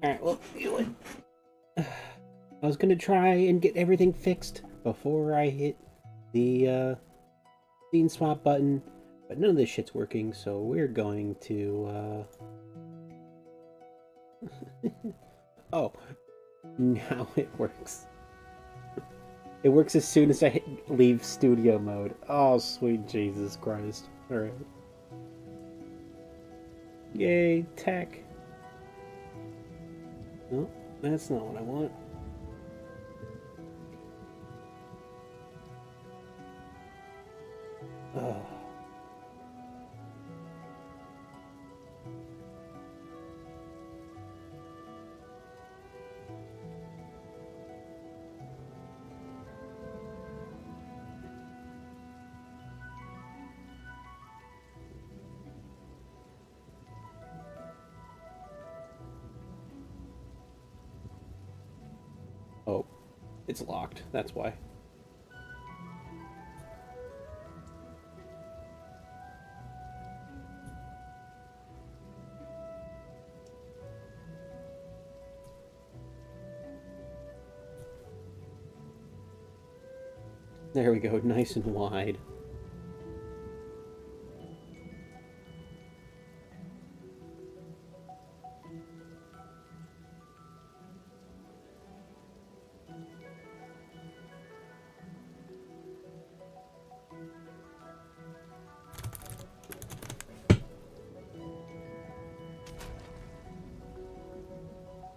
Alright, well, I was gonna try and get everything fixed before I hit the scene swap button, but none of this shit's working, so we're going to oh, now it works. It works as soon as I leave studio mode. Oh, sweet Jesus Christ. Alright. Yay, tech. No, that's not what I want. Oh. Oh, it's locked. That's why. There we go, nice and wide.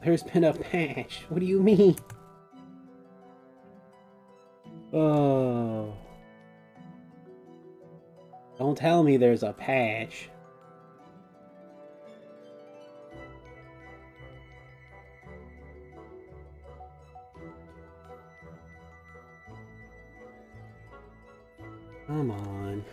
There's been a patch. What do you mean? Oh. Don't tell me there's a patch. Come on.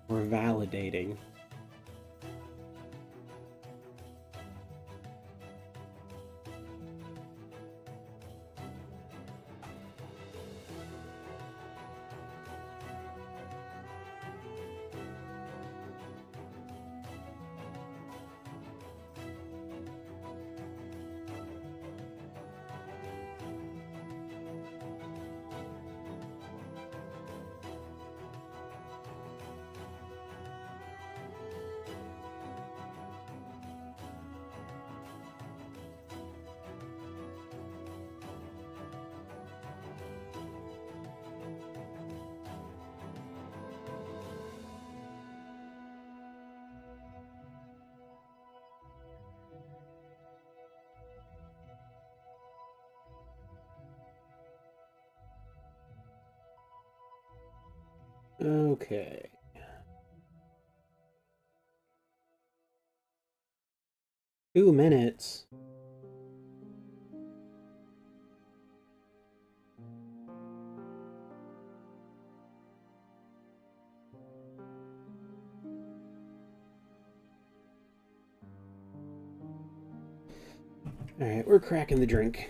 We're validating. Okay. $2 minutes. Alright, we're cracking the drink.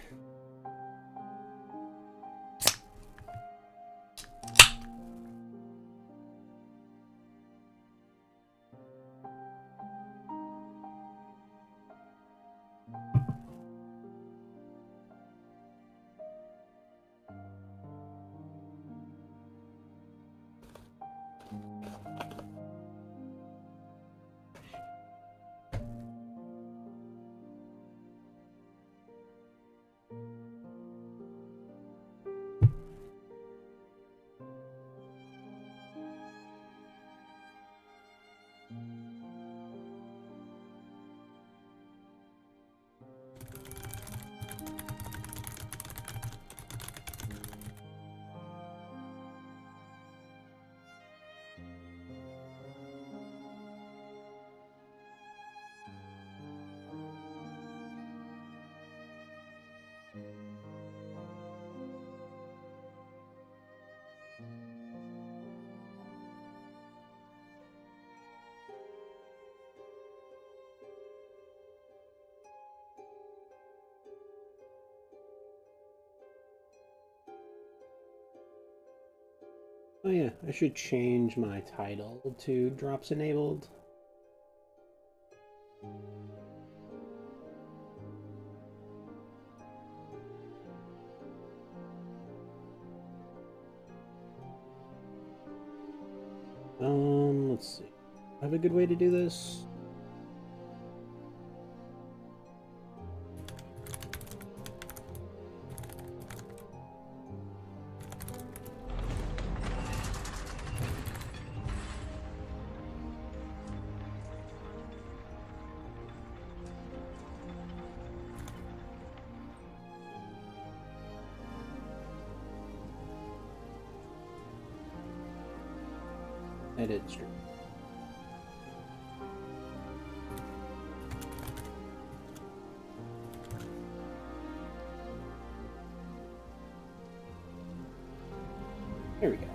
Oh yeah, I should change my title to Drops Enabled. Let's see. I have a good way to do this? Edit stream. There we go.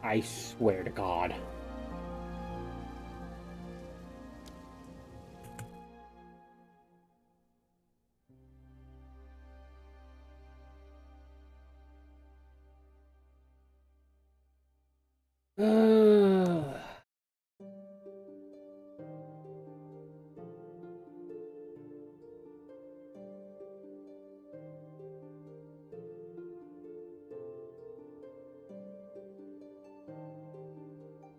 I swear to God.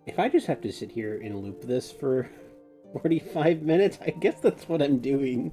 If I just have to sit here and loop this for 45 minutes, I guess that's what I'm doing.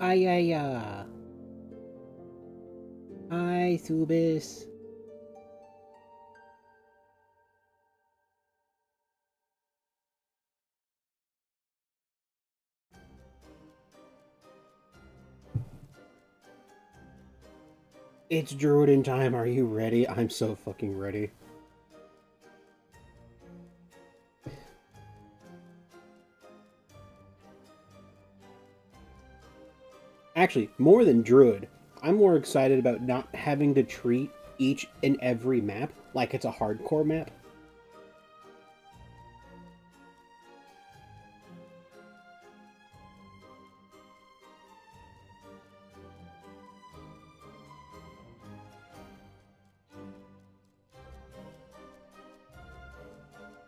Ay. Hi, Subis. It's Druidin time. Are you ready? I'm so fucking ready. Actually, more than Druid, I'm more excited about not having to treat each and every map like it's a hardcore map.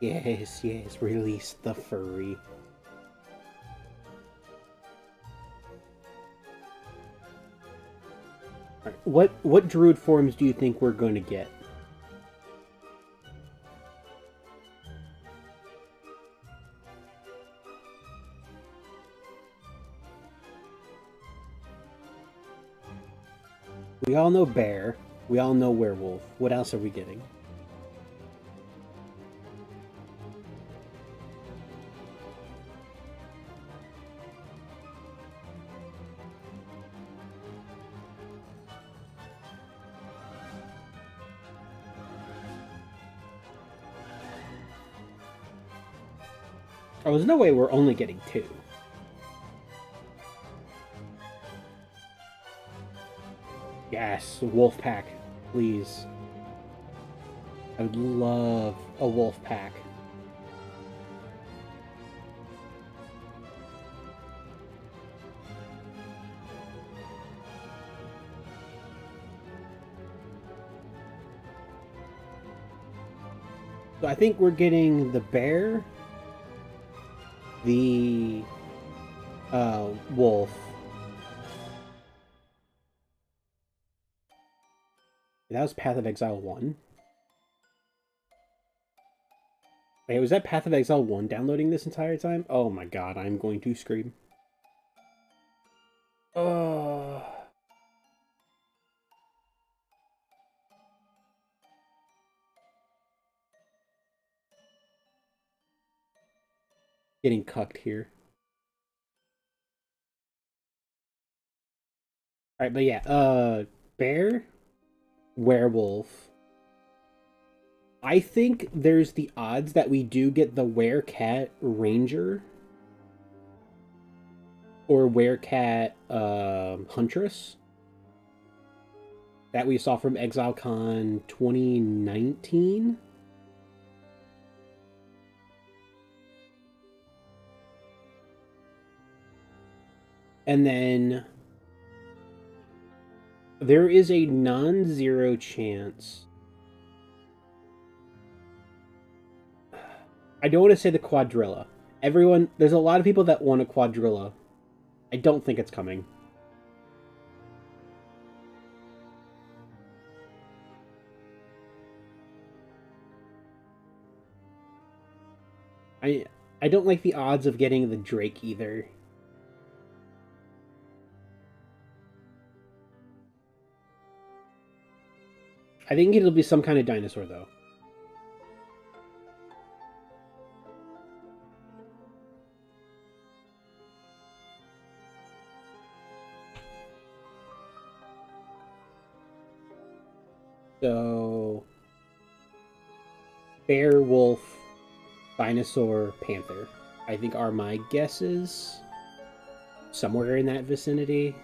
Yes, release the furry. Right, what druid forms do you think we're going to get? We all know bear. We all know werewolf. What else are we getting? Oh, there's no way we're only getting two. Yes, wolf pack, please. I would love a wolf pack. So I think we're getting the bear, the wolf. That was Path of Exile 1. Wait, was that Path of Exile 1 downloading this entire time? Oh my god, I'm going to scream. Oh. Getting cucked here. Alright, but yeah, bear, werewolf. I think there's the odds that we do get the werecat ranger or werecat huntress that we saw from ExileCon 2019. And then there is a non-zero chance. I don't want to say the quadrilla. There's a lot of people that want a quadrilla. I don't think it's coming. I don't like the odds of getting the Drake either. I think it'll be some kind of dinosaur though. So bear, wolf, dinosaur, panther. I think are my guesses. Somewhere in that vicinity.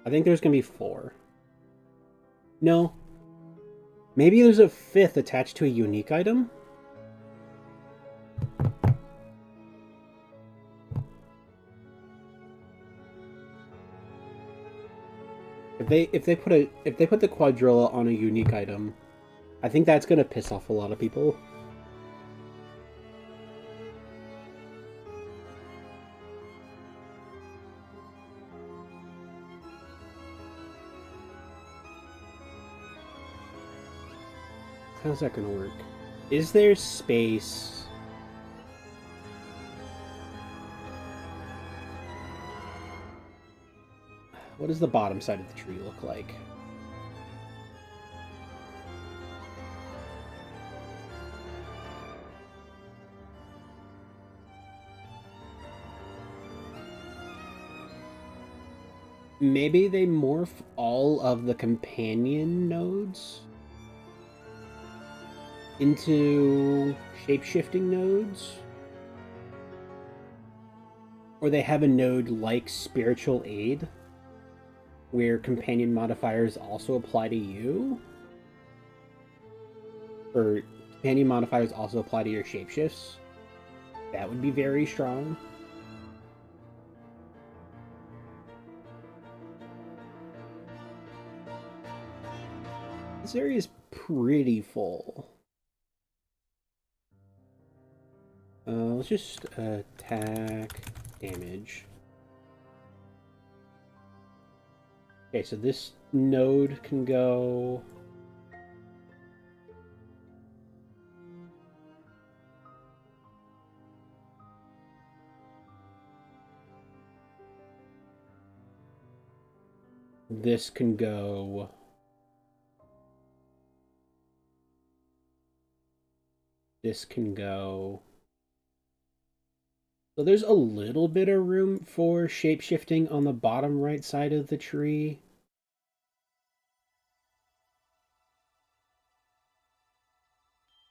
I think there's gonna be 4. No. Maybe there's a 5th attached to a unique item? If they put the quadrilla on a unique item, I think that's gonna piss off a lot of people. How's that gonna work? Is there space? What does the bottom side of the tree look like? Maybe they morph all of the companion nodes into shape-shifting nodes? Or they have a node like Spiritual Aid, where companion modifiers also apply to you? Or companion modifiers also apply to your shapeshifts? That would be very strong. This area is pretty full. Let's just attack damage. Okay, so this node can go... This can go... This can go... So there's a little bit of room for shape-shifting on the bottom right side of the tree.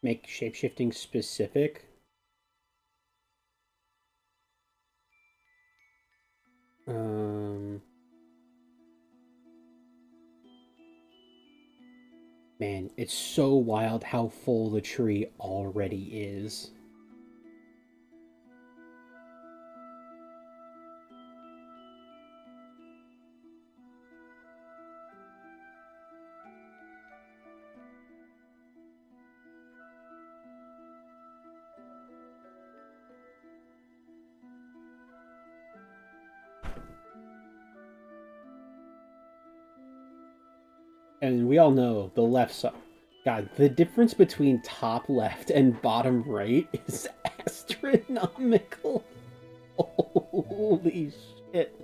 Make shape-shifting specific. Man, it's so wild how full the tree already is. And we all know the left side. God, the difference between top left and bottom right is astronomical. Holy shit.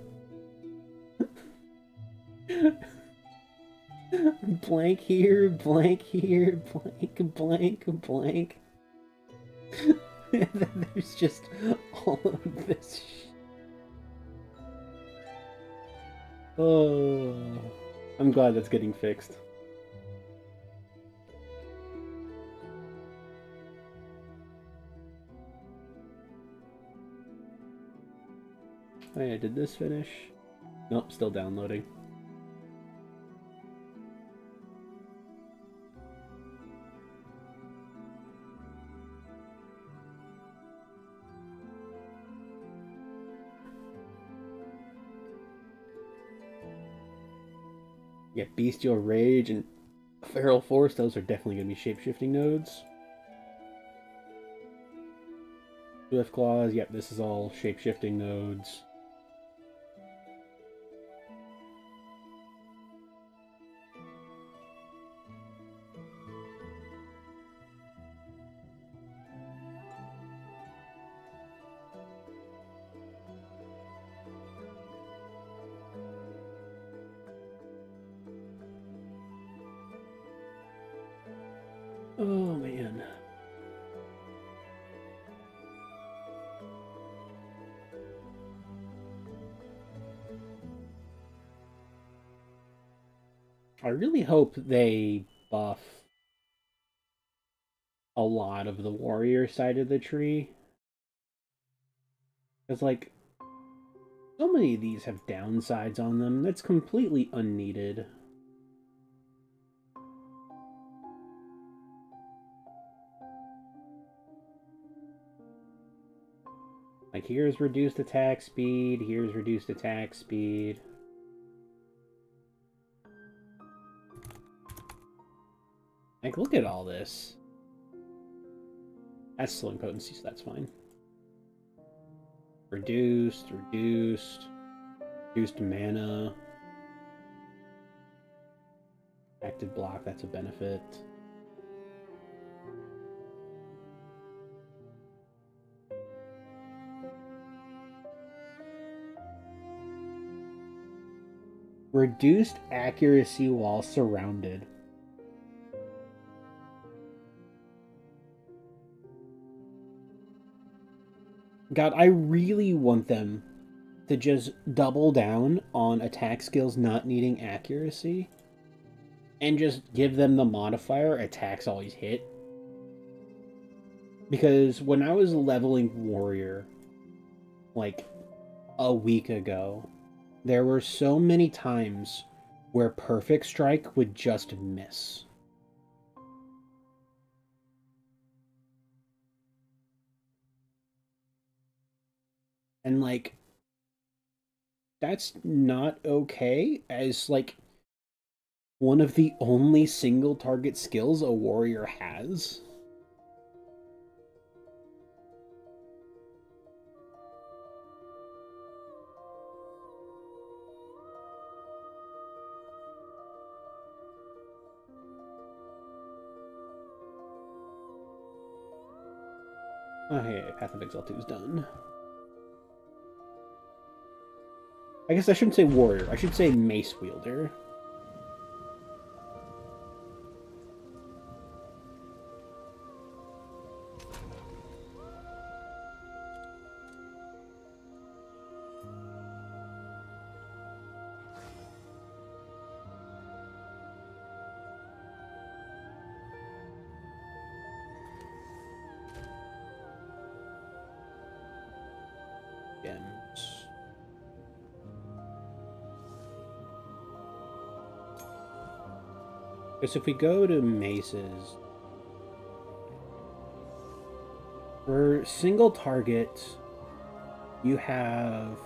Blank here, blank here, blank, blank, blank. And then there's just all of this shit. Oh, I'm glad that's getting fixed. Oh yeah, did this finish? Nope, still downloading. Yeah, Bestial Rage and Feral Force, those are definitely going to be shapeshifting nodes. Swift Claws, yep, this is all shapeshifting nodes. Oh man. I really hope they buff a lot of the warrior side of the tree. Because, like, so many of these have downsides on them. That's completely unneeded. Like, here's reduced attack speed, here's reduced attack speed. Like, look at all this. That's slowing potency, so that's fine. Reduced, reduced, reduced mana. Active block, that's a benefit. Reduced accuracy while surrounded. God, I really want them to just double down on attack skills not needing accuracy and just give them the modifier attacks always hit. Because when I was leveling warrior like a week ago, there were so many times where perfect strike would just miss. And like that's not okay as like one of the only single target skills a warrior has. Oh, hey, Path of Exile 2 is done. I guess I shouldn't say warrior. I should say mace wielder. Gems. Because if we go to maces, for single target, you have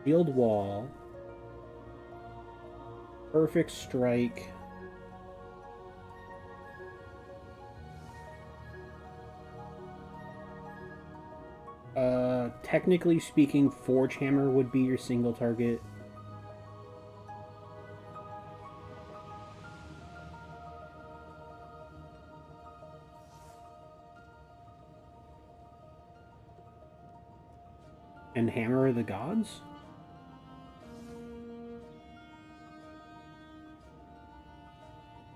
shield wall, perfect strike, technically speaking, Forge Hammer would be your single target. And Hammer of the Gods?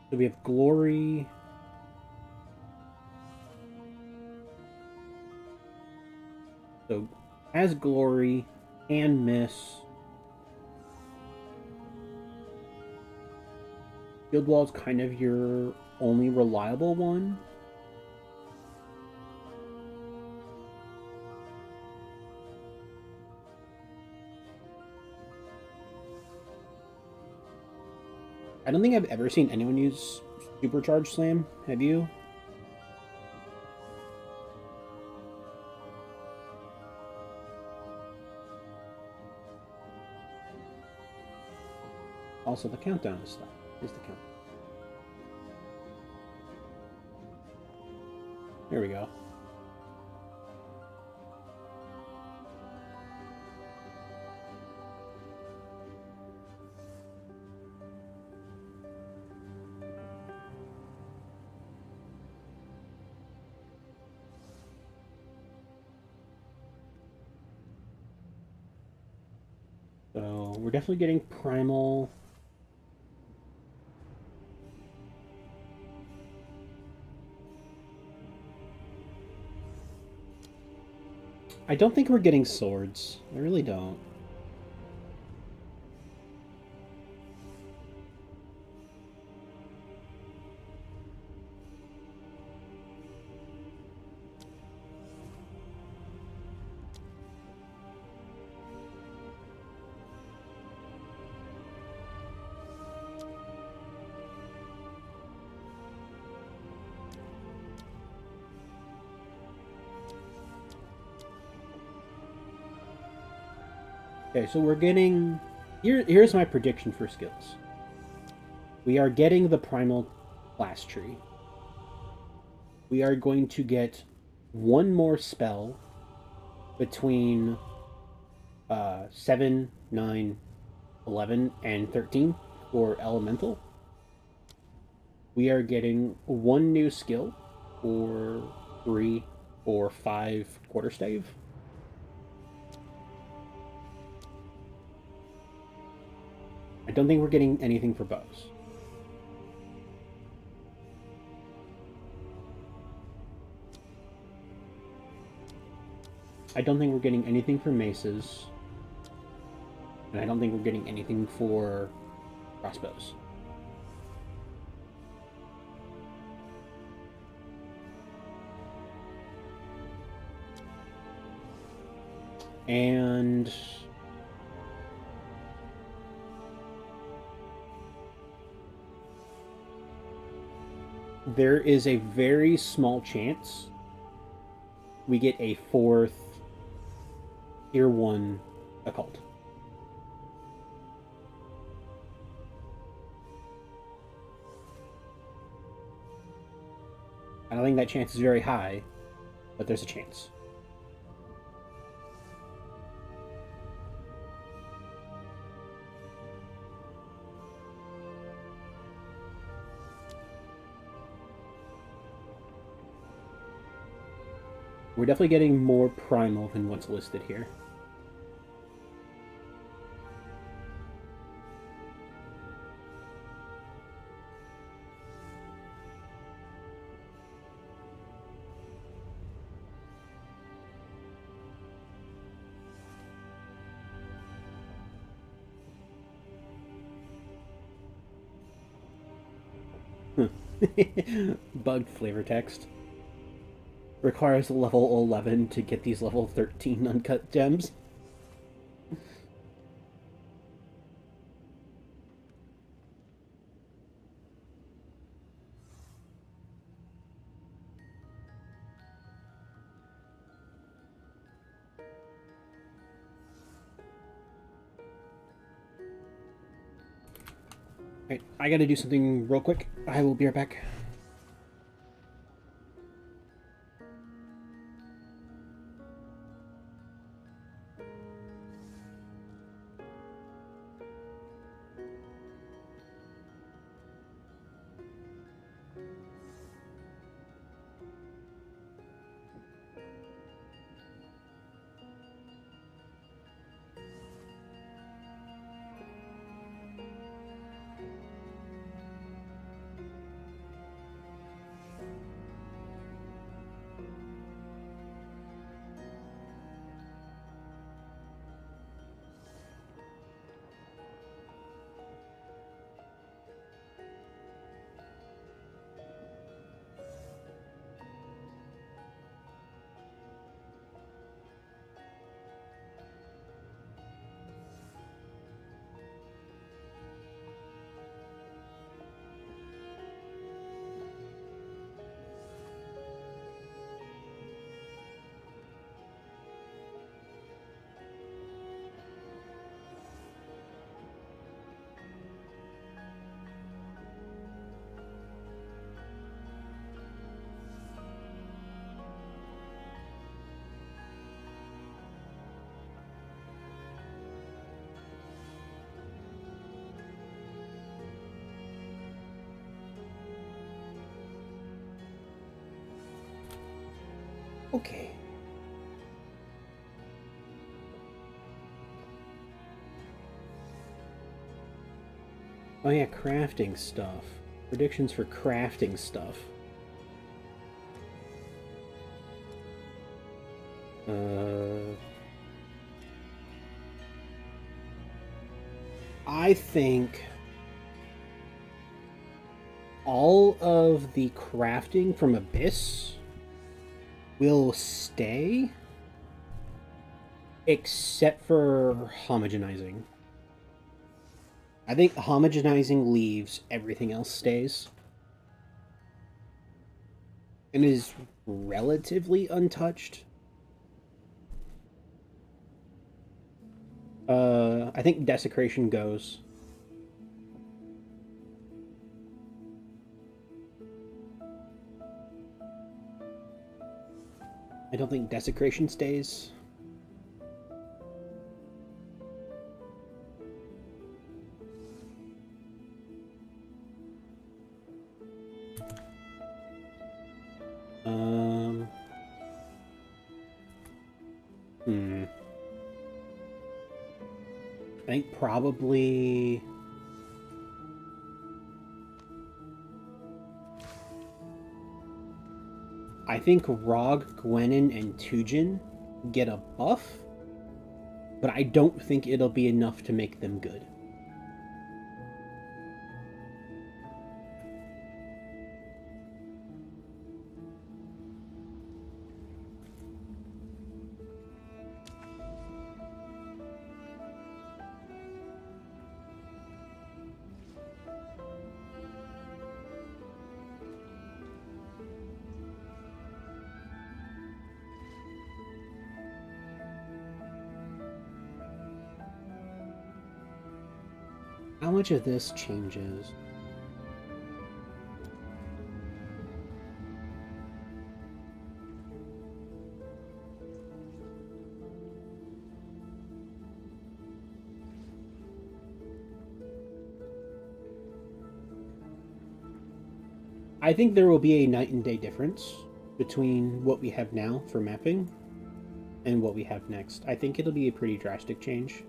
So we have Glory. So, as Glory and Miss. Shield Wall is kind of your only reliable one. I don't think I've ever seen anyone use Supercharged Slam. Have you? Also, the countdown is stuff. Here's the countdown. There we go. So, we're definitely getting Primal. I don't think we're getting swords. I really don't. Okay, so we're getting... Here's my prediction for skills. We are getting the Primal class tree. We are going to get one more spell between 7, 9, 11, and 13 for Elemental. We are getting one new skill for 3 or 5 Quarterstave. I don't think we're getting anything for bows. I don't think we're getting anything for maces. And I don't think we're getting anything for crossbows. And... there is a very small chance we get a 4th Tier 1 occult. I don't think that chance is very high, but there's a chance. We're definitely getting more primal than what's listed here. Bugged flavor text. Requires level 11 to get these level 13 uncut gems. Alright, I gotta do something real quick. I will be right back. Okay. Oh yeah, crafting stuff. Predictions for crafting stuff. I think all of the crafting from Abyss will stay, except for homogenizing. I think homogenizing leaves, everything else stays. And is relatively untouched. I think desecration goes. I don't think desecration stays. I think probably... I think Rog, Gwenin, and Tujin get a buff, but I don't think it'll be enough to make them good. How much of this changes? I think there will be a night and day difference between what we have now for mapping and what we have next. I think it'll be a pretty drastic change.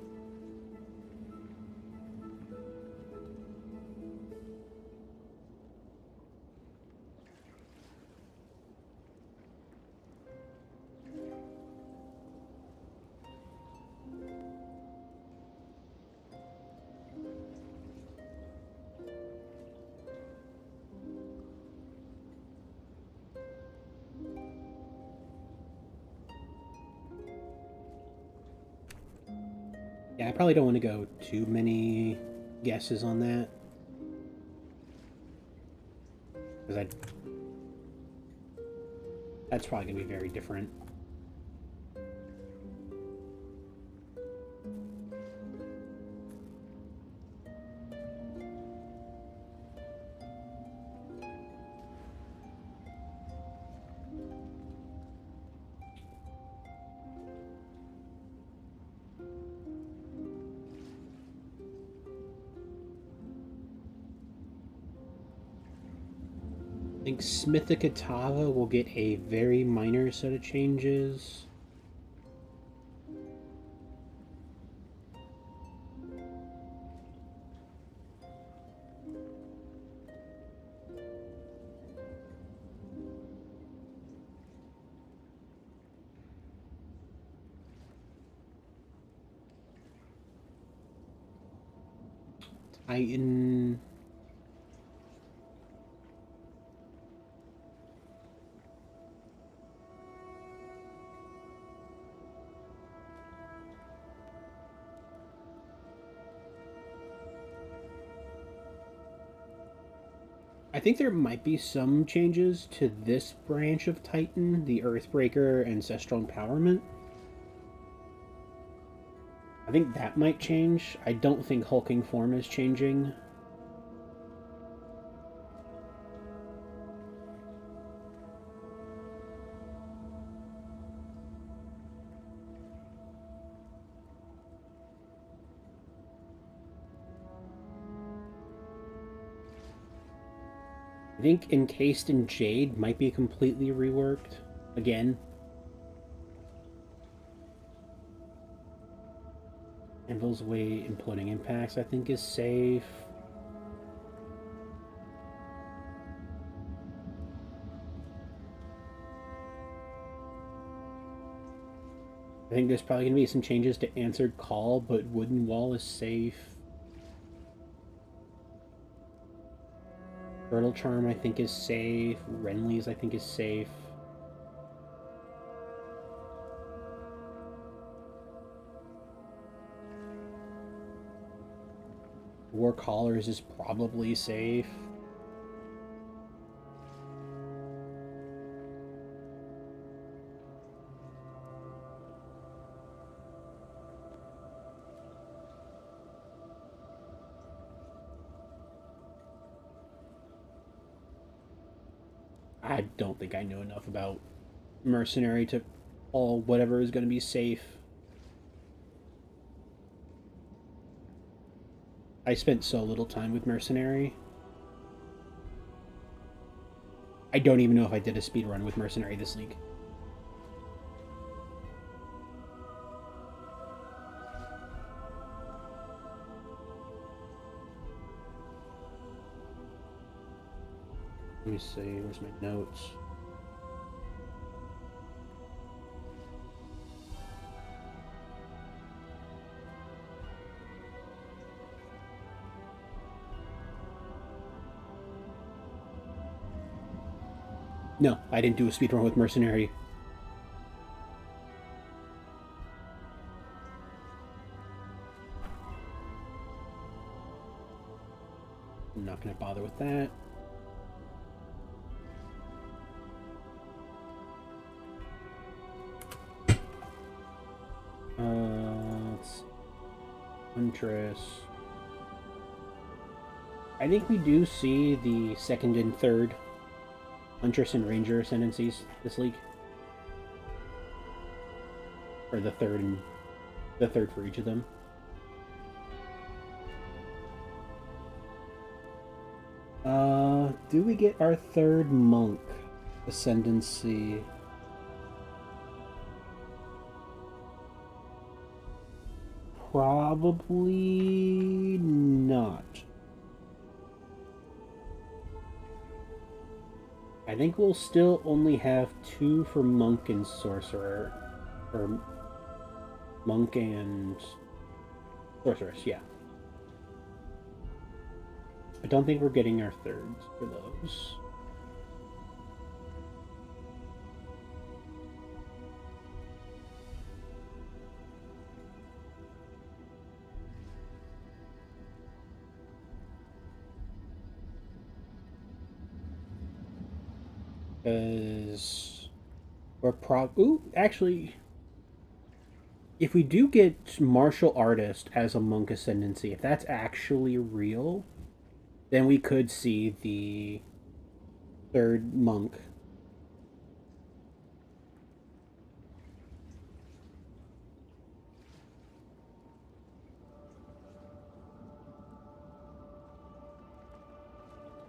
Yeah, I probably don't want to go too many guesses on that. Because that's probably going to be very different. think Smithikatava will get a very minor set of changes. Titan. I think there might be some changes to this branch of Titan, the Earthbreaker Ancestral Empowerment. I think that might change. I don't think hulking form is changing. I think Encased in Jade might be completely reworked again. Anvil's Way Imploding Impacts, I think, is safe. I think there's probably going to be some changes to Answered Call, but Wooden Wall is safe. Turtle Charm, I think, is safe. Renly's, I think, is safe. War Callers is probably safe. I don't think I know enough about Mercenary to call whatever is going to be safe. I spent so little time with Mercenary. I don't even know if I did a speed run with Mercenary this league. Let me see, where's my notes? No, I didn't do a speedrun with Mercenary. I'm not going to bother with that. Let's see. Huntress. I think we do see the second and third Huntress and Ranger ascendancies this league. Or the third for each of them. Do we get our third monk ascendancy? Probably not. I think we'll still only have 2 for Monk and Sorcerer. Or Monk and Sorceress, yeah. I don't think we're getting our thirds for those. Because ooh, actually, if we do get Martial Artist as a Monk Ascendancy, if that's actually real, then we could see the third Monk.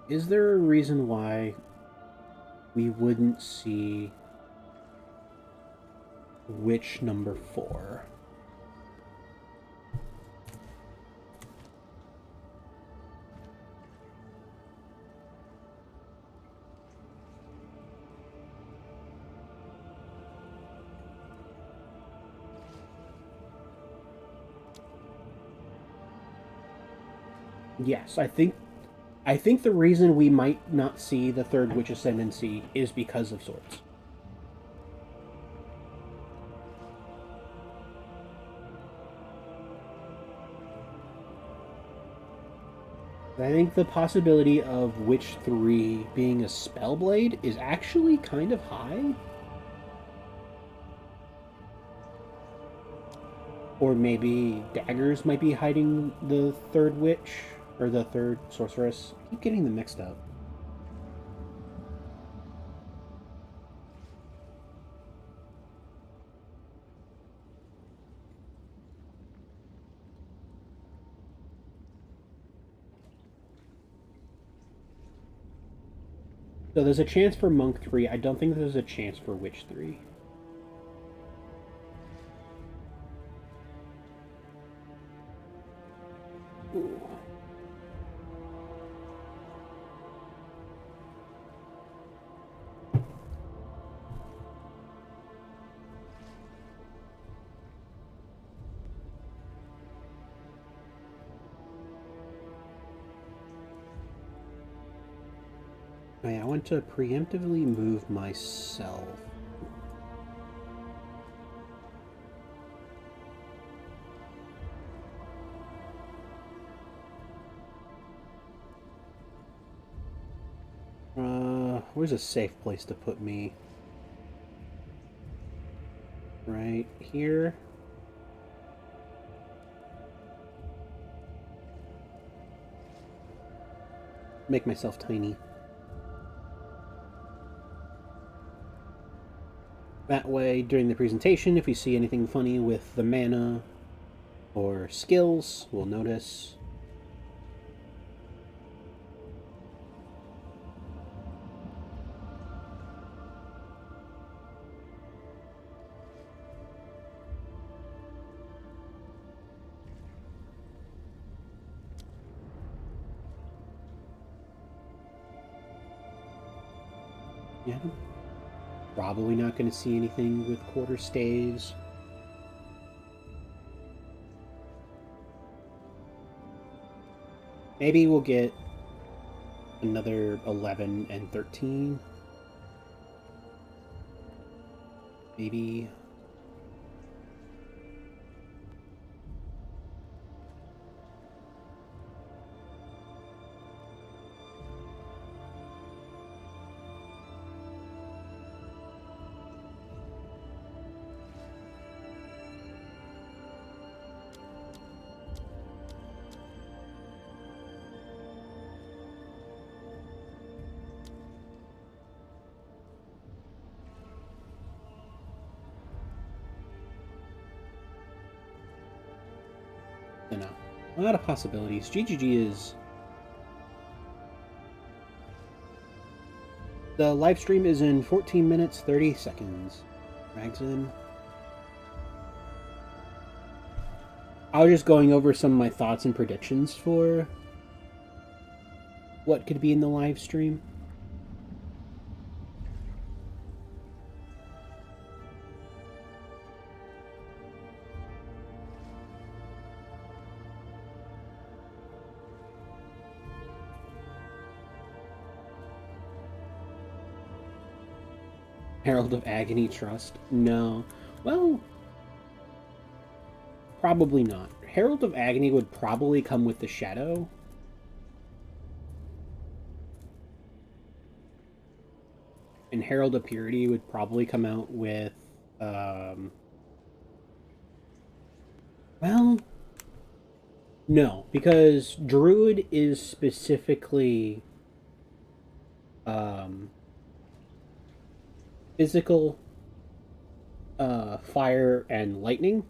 Is there a reason why we wouldn't see which number 4. Yes, I think the reason we might not see the third Witch Ascendancy is because of swords. I think the possibility of Witch 3 being a Spellblade is actually kind of high. Or maybe daggers might be hiding the third Witch, or the third Sorceress. I keep getting them mixed up. So there's a chance for Monk 3. I don't think there's a chance for Witch 3. Ooh. Oh yeah, I want to preemptively move myself. Where's a safe place to put me? Right here. Make myself tiny. That way, during the presentation, if we see anything funny with the mana or skills, we'll notice. Yeah. Probably not going to see anything with quarter staves. Maybe we'll get another 11 and 13. Maybe. I don't know. A lot of possibilities. GGG is... The live stream is in 14 minutes, 30 seconds. Drags in. I was just going over some of my thoughts and predictions for what could be in the live stream. Herald of Agony Trust? No. Well, probably not. Herald of Agony would probably come with the Shadow. And Herald of Purity would probably come out with, well, no, because Druid is specifically, physical, fire and lightning,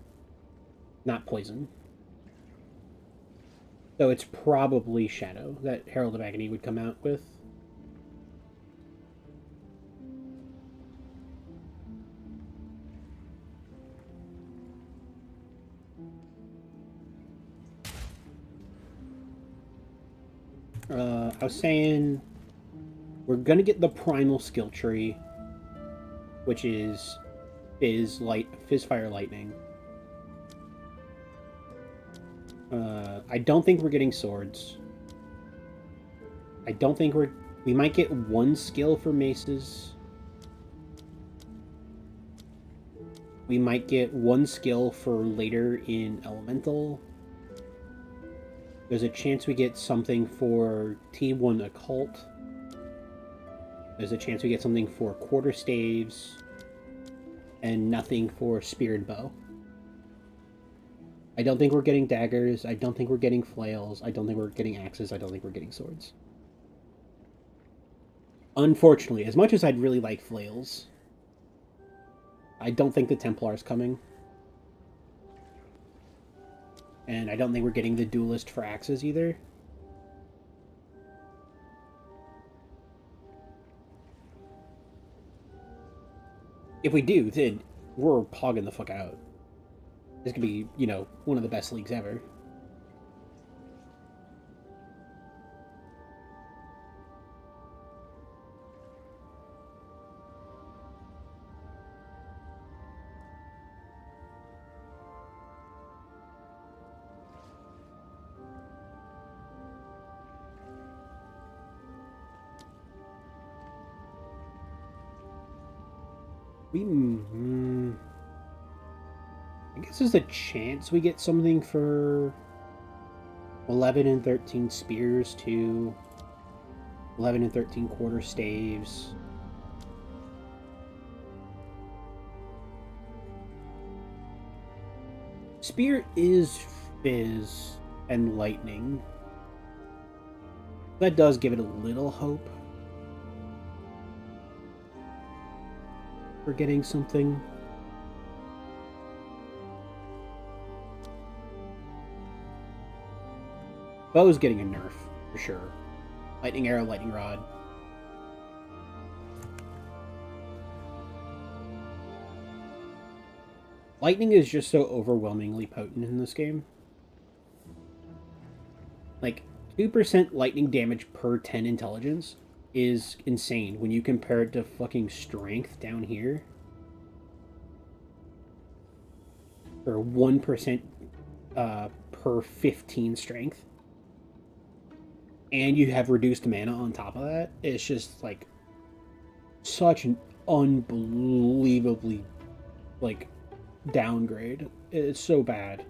not poison. So it's probably Shadow that Herald of Agony would come out with. I was saying we're gonna get the primal skill tree, which is Fizz Fire Lightning. I don't think we're getting swords. I don't think we might get one skill for maces. We might get one skill for later in Elemental. There's a chance we get something for T1 Occult. There's a chance we get something for Quarterstaves. And nothing for Spear and Bow. I don't think we're getting daggers. I don't think we're getting flails. I don't think we're getting axes. I don't think we're getting swords. Unfortunately, as much as I'd really like flails, I don't think the Templar's coming. And I don't think we're getting the Duelist for axes either. If we do, then we're hogging the fuck out. This could be, you know, one of the best leagues ever. I guess there's a chance we get something for 11 and 13 spears to 11 and 13 quarterstaves. Spear is Fizz and Lightning. That does give it a little hope for getting something. Bow's getting a nerf, for sure. Lightning Arrow, Lightning Rod. Lightning is just so overwhelmingly potent in this game. Like, 2% lightning damage per 10 intelligence is insane when you compare it to fucking strength down here. Or 1% per 15 strength. And you have reduced mana on top of that. It's just, like, such an unbelievably, like, downgrade. It's so bad.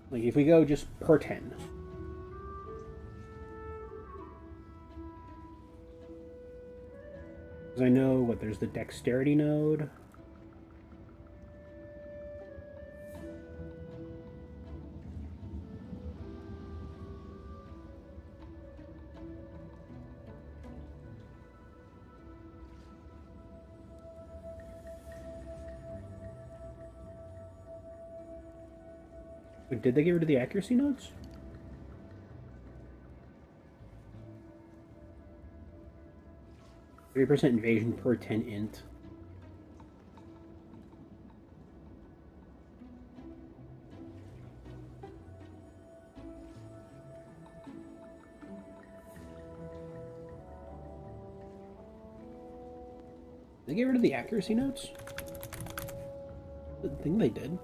Like, if we go just per 10. Because I know, what, there's the dexterity node. Wait, did they get rid of the accuracy nodes? %3 invasion per 10 int. Did they get rid of the accuracy nodes? I think they did.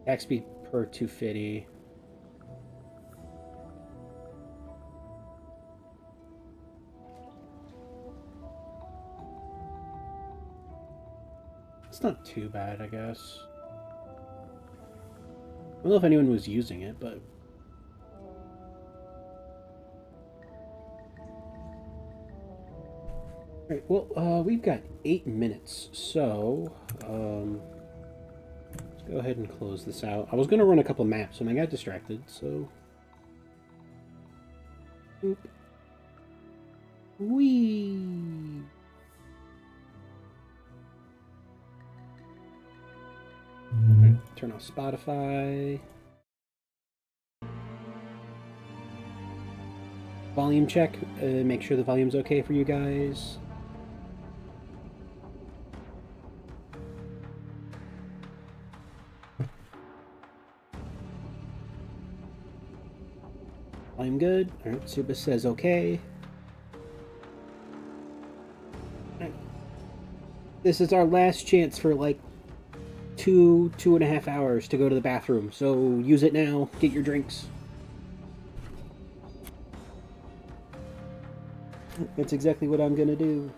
Attack speed per 250. It's not too bad, I guess. I don't know if anyone was using it, but... Alright, well, we've got 8 minutes, so... let's go ahead and close this out. I was going to run a couple maps, and I got distracted, so... Boop. Whee! Turn off Spotify. volume check. Make sure the volume's okay for you guys. Volume good. Alright, Suba says okay. Right. This is our last chance for like 2.5 hours to go to the bathroom, so use it now. Get your drinks. That's exactly what I'm gonna do.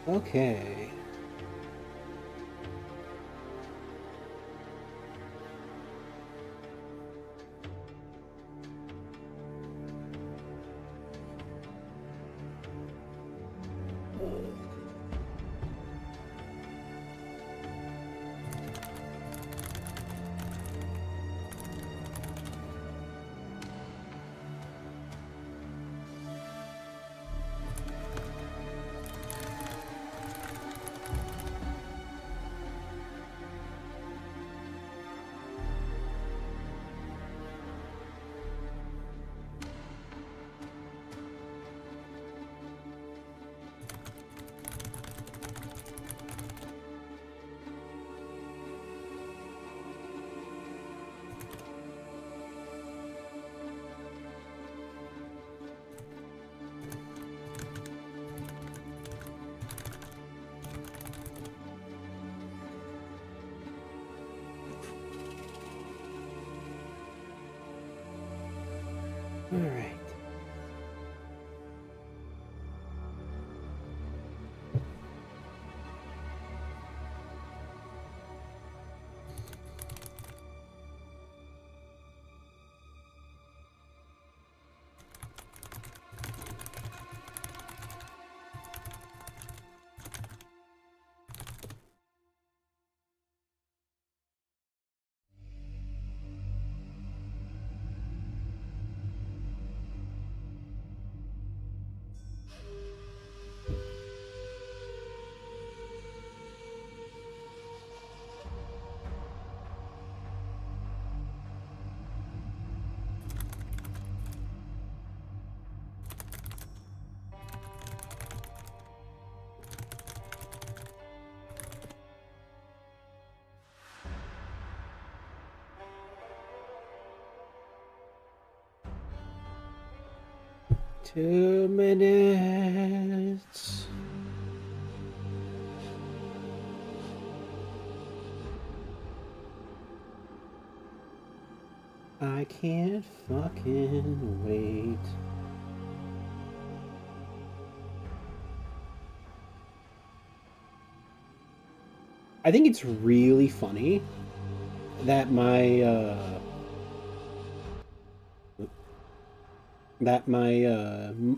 Okay. 2 minutes. I can't fucking wait. I think it's really funny that my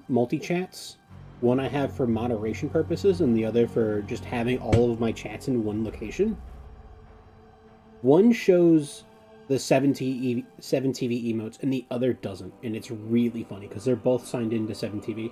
multi-chats, one I have for moderation purposes and the other for just having all of my chats in one location. One shows the 7TV emotes and the other doesn't, and it's really funny because they're both signed into 7TV.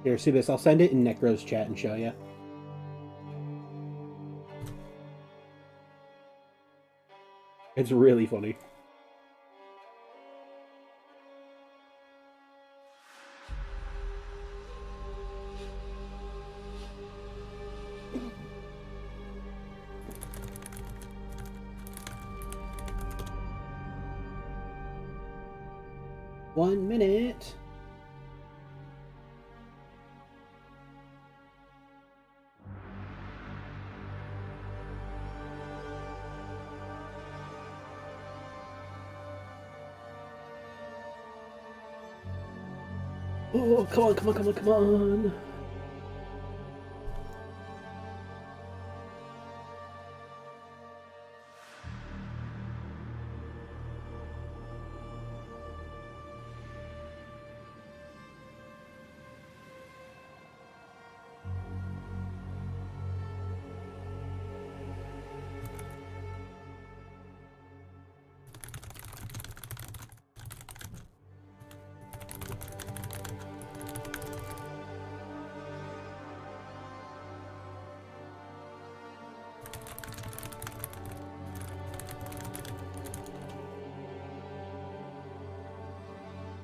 Here, see this? I'll send it in Necro's chat and show you. It's really funny. One minute. Oh, come on, come on, come on, come on.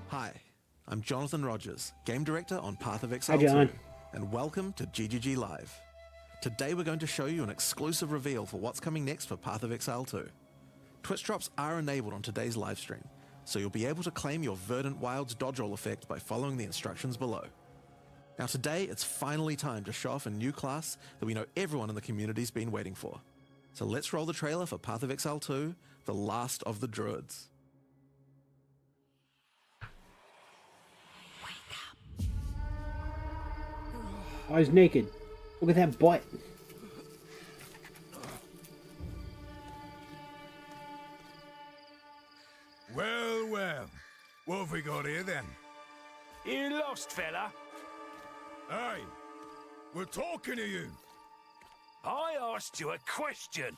Hi, I'm Jonathan Rogers, Game Director on Path of Exile Hi, John. 2, and welcome to GGG Live. Today we're going to show you an exclusive reveal for what's coming next for Path of Exile 2. Twitch drops are enabled on today's livestream, so you'll be able to claim your Verdant Wilds dodge roll effect by following the instructions below. Now today, it's finally time to show off a new class that we know everyone in the community's been waiting for. So let's roll the trailer for Path of Exile 2, The Last of the Druids. Oh, he's naked. Look at that butt. Well, well. What have we got here then? You lost, fella? Hey, we're talking to you. I asked you a question.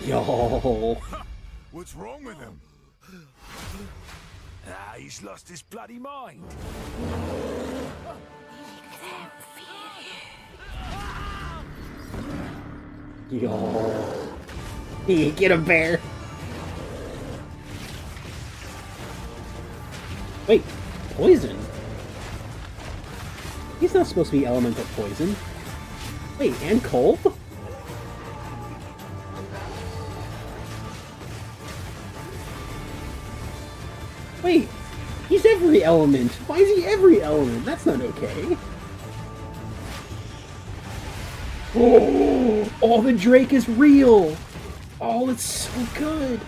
Yo. What's wrong with him? Ah, he's lost his bloody mind. Yo. Get a bear. Wait, poison? He's not supposed to be elemental poison. Wait, and cold? Wait, he's every element. Why is he every element? That's not okay. Oh, the Drake is real. Oh, it's so good.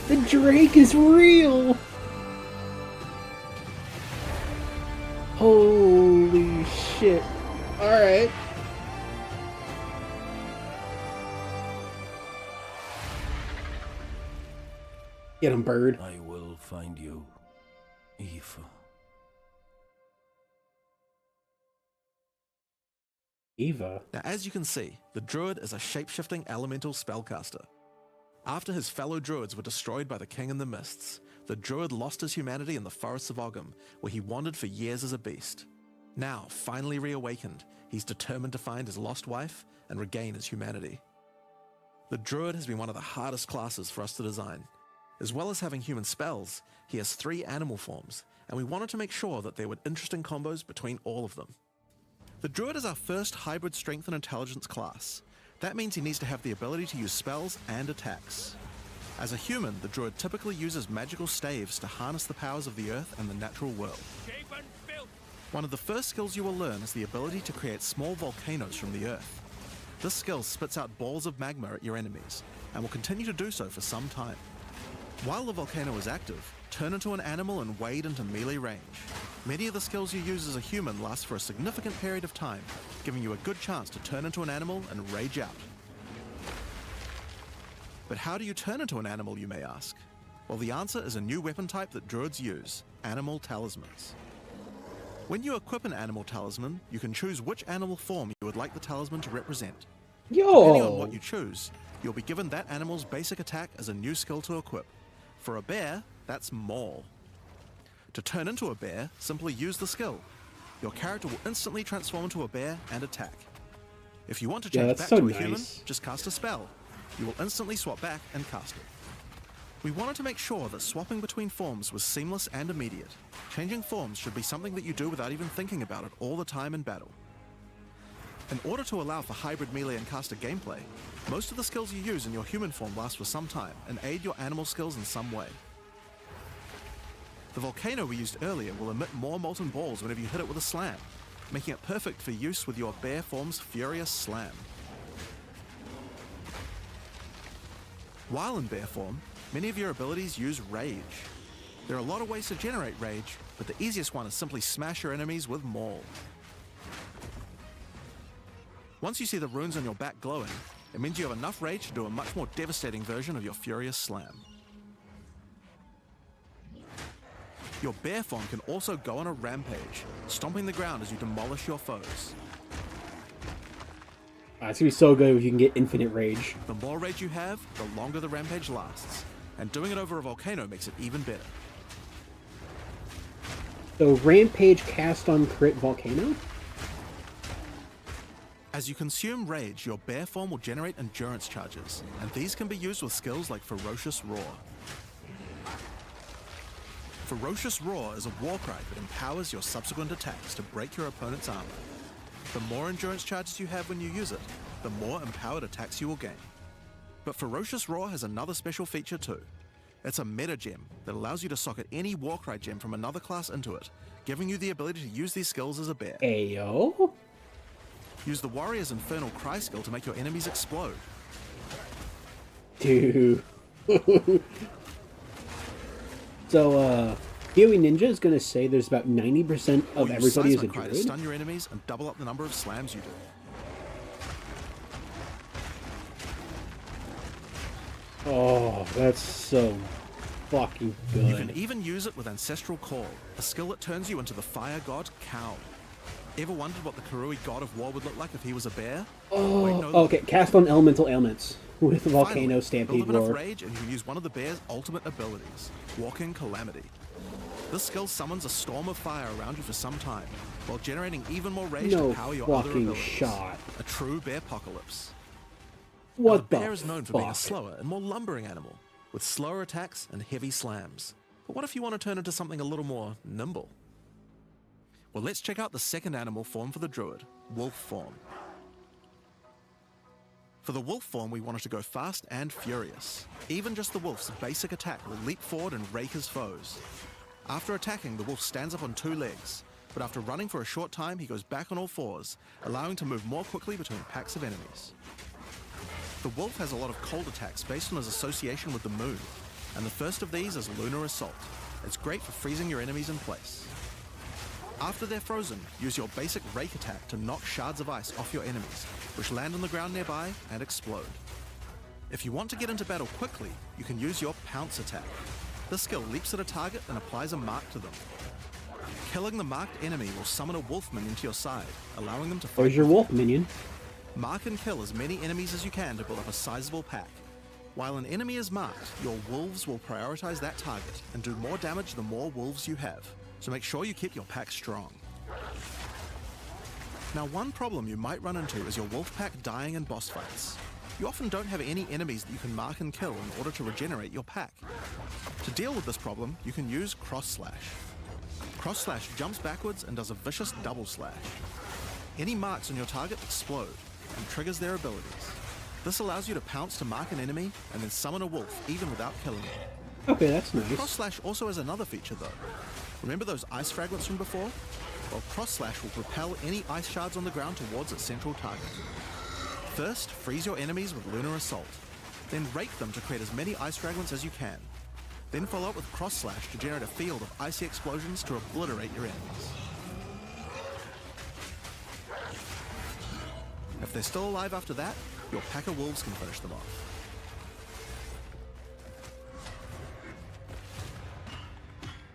The Drake is real. Holy shit. All right. Get him, bird. I will find you, Eve. Eva. Now, as you can see, the Druid is a shape-shifting elemental spellcaster. After his fellow Druids were destroyed by the King in the Mists, the Druid lost his humanity in the forests of Ogham, where he wandered for years as a beast. Now, finally reawakened, he's determined to find his lost wife and regain his humanity. The Druid has been one of the hardest classes for us to design. As well as having human spells, he has 3 animal forms, and we wanted to make sure that there were interesting combos between all of them. The Druid is our first hybrid strength and intelligence class. That means he needs to have the ability to use spells and attacks. As a human, the Druid typically uses magical staves to harness the powers of the earth and the natural world. One of the first skills you will learn is the ability to create small volcanoes from the earth. This skill spits out balls of magma at your enemies, and will continue to do so for some time. While the volcano is active, turn into an animal and wade into melee range. Many of the skills you use as a human last for a significant period of time, giving you a good chance to turn into an animal and rage out. But how do you turn into an animal, you may ask? Well, the answer is a new weapon type that Druids use, animal talismans. When you equip an animal talisman, you can choose which animal form you would like the talisman to represent. Depending on what you choose, you'll be given that animal's basic attack as a new skill to equip. For a bear, that's Maul. To turn into a bear, simply use the skill. Your character will instantly transform into a bear and attack. If you want to change back to a human, just cast a spell. You will instantly swap back and cast it. We wanted to make sure that swapping between forms was seamless and immediate. Changing forms should be something that you do without even thinking about it all the time in battle. In order to allow for hybrid melee and caster gameplay, most of the skills you use in your human form last for some time and aid your animal skills in some way. The volcano we used earlier will emit more molten balls whenever you hit it with a slam, making it perfect for use with your bear form's furious slam. While in bear form, many of your abilities use rage. There are a lot of ways to generate rage, but the easiest one is simply smash your enemies with Maul. Once you see the runes on your back glowing, it means you have enough rage to do a much more devastating version of your furious slam. Your bear form can also go on a rampage, stomping the ground as you demolish your foes. It's gonna be so good if you can get infinite rage. The more rage you have, the longer the rampage lasts, and doing it over a volcano makes it even better. So rampage cast on crit volcano? As you consume rage, your bear form will generate endurance charges, and these can be used with skills like Ferocious Roar. Ferocious Roar is a war cry that empowers your subsequent attacks to break your opponent's armor. The more endurance charges you have when you use it, the more empowered attacks you will gain. But Ferocious Roar has another special feature too. It's a meta gem that allows you to socket any Warcry gem from another class into it, giving you the ability to use these skills as a bear. Ayo? Use the Warrior's Infernal Cry skill to make your enemies explode. Dude. So, Kiwi Ninja is gonna say there's about 90% of everybody is a Cry to druid? stun your enemies and double up the number of slams you do. Oh, that's so fucking good. You can even use it with Ancestral Call, a skill that turns you into the fire god Cow. Ever wondered what the Karui god of war would look like if he was a bear? Oh, Wait, no, okay. Cast on elemental ailments with Volcano Finally, Stampede build up enough Roar. rage and you can use one of the bear's ultimate abilities, Walking Calamity. This skill summons a storm of fire around you for some time, while generating even more rage No to power your other fucking abilities. shot. A true bear apocalypse. What The the bear is known for being a fuck? slower and more lumbering animal, with slower attacks and heavy slams. But what if you want to turn into something a little more nimble? Well, let's check out the second animal form for the druid, wolf form. For the wolf form, we wanted to go fast and furious. Even just the wolf's basic attack will leap forward and rake his foes. After attacking, the wolf stands up on 2 legs, but after running for a short time, he goes back on all 4s, allowing to move more quickly between packs of enemies. The wolf has a lot of cold attacks based on his association with the moon, and the first of these is Lunar Assault. It's great for freezing your enemies in place. After they're frozen, use your basic rake attack to knock shards of ice off your enemies, which land on the ground nearby and explode. If you want to get into battle quickly, you can use your pounce attack. This skill leaps at a target and applies a mark to them. Killing the marked enemy will summon a wolf minion to your side, allowing them to fight. Where's your with you. wolf minion? Mark and kill as many enemies as you can to build up a sizable pack. While an enemy is marked, your wolves will prioritize that target and do more damage the more wolves you have, so make sure you keep your pack strong. Now, one problem you might run into is your wolf pack dying in boss fights. You often don't have any enemies that you can mark and kill in order to regenerate your pack. To deal with this problem, you can use Cross Slash. Cross Slash jumps backwards and does a vicious double slash. Any marks on your target explode and triggers their abilities. This allows you to pounce to mark an enemy and then summon a wolf even without killing it. Okay, that's nice. Cross Slash also has another feature though. Remember those ice fragments from before? Well, Cross Slash will propel any ice shards on the ground towards its central target. First, freeze your enemies with Lunar Assault. Then rake them to create as many ice fragments as you can. Then follow up with Cross Slash to generate a field of icy explosions to obliterate your enemies. If they're still alive after that, your pack of wolves can finish them off.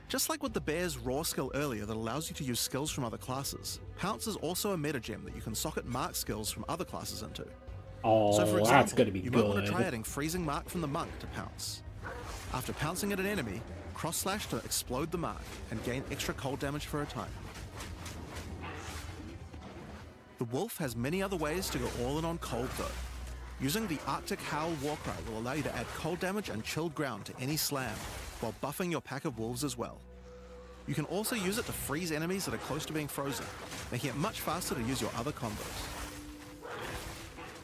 Just like with the bear's raw skill earlier that allows you to use skills from other classes, Pounce is also a meta gem that you can socket mark skills from other classes into. Oh, So for example, that's gonna be you good. might want to try adding Freezing Mark from the Monk to Pounce. After pouncing at an enemy, Cross Slash to explode the mark and gain extra cold damage for a time. The Wolf has many other ways to go all in on cold though. Using the Arctic Howl Warcry will allow you to add cold damage and chilled ground to any slam, while buffing your pack of wolves as well. You can also use it to freeze enemies that are close to being frozen, making it much faster to use your other combos.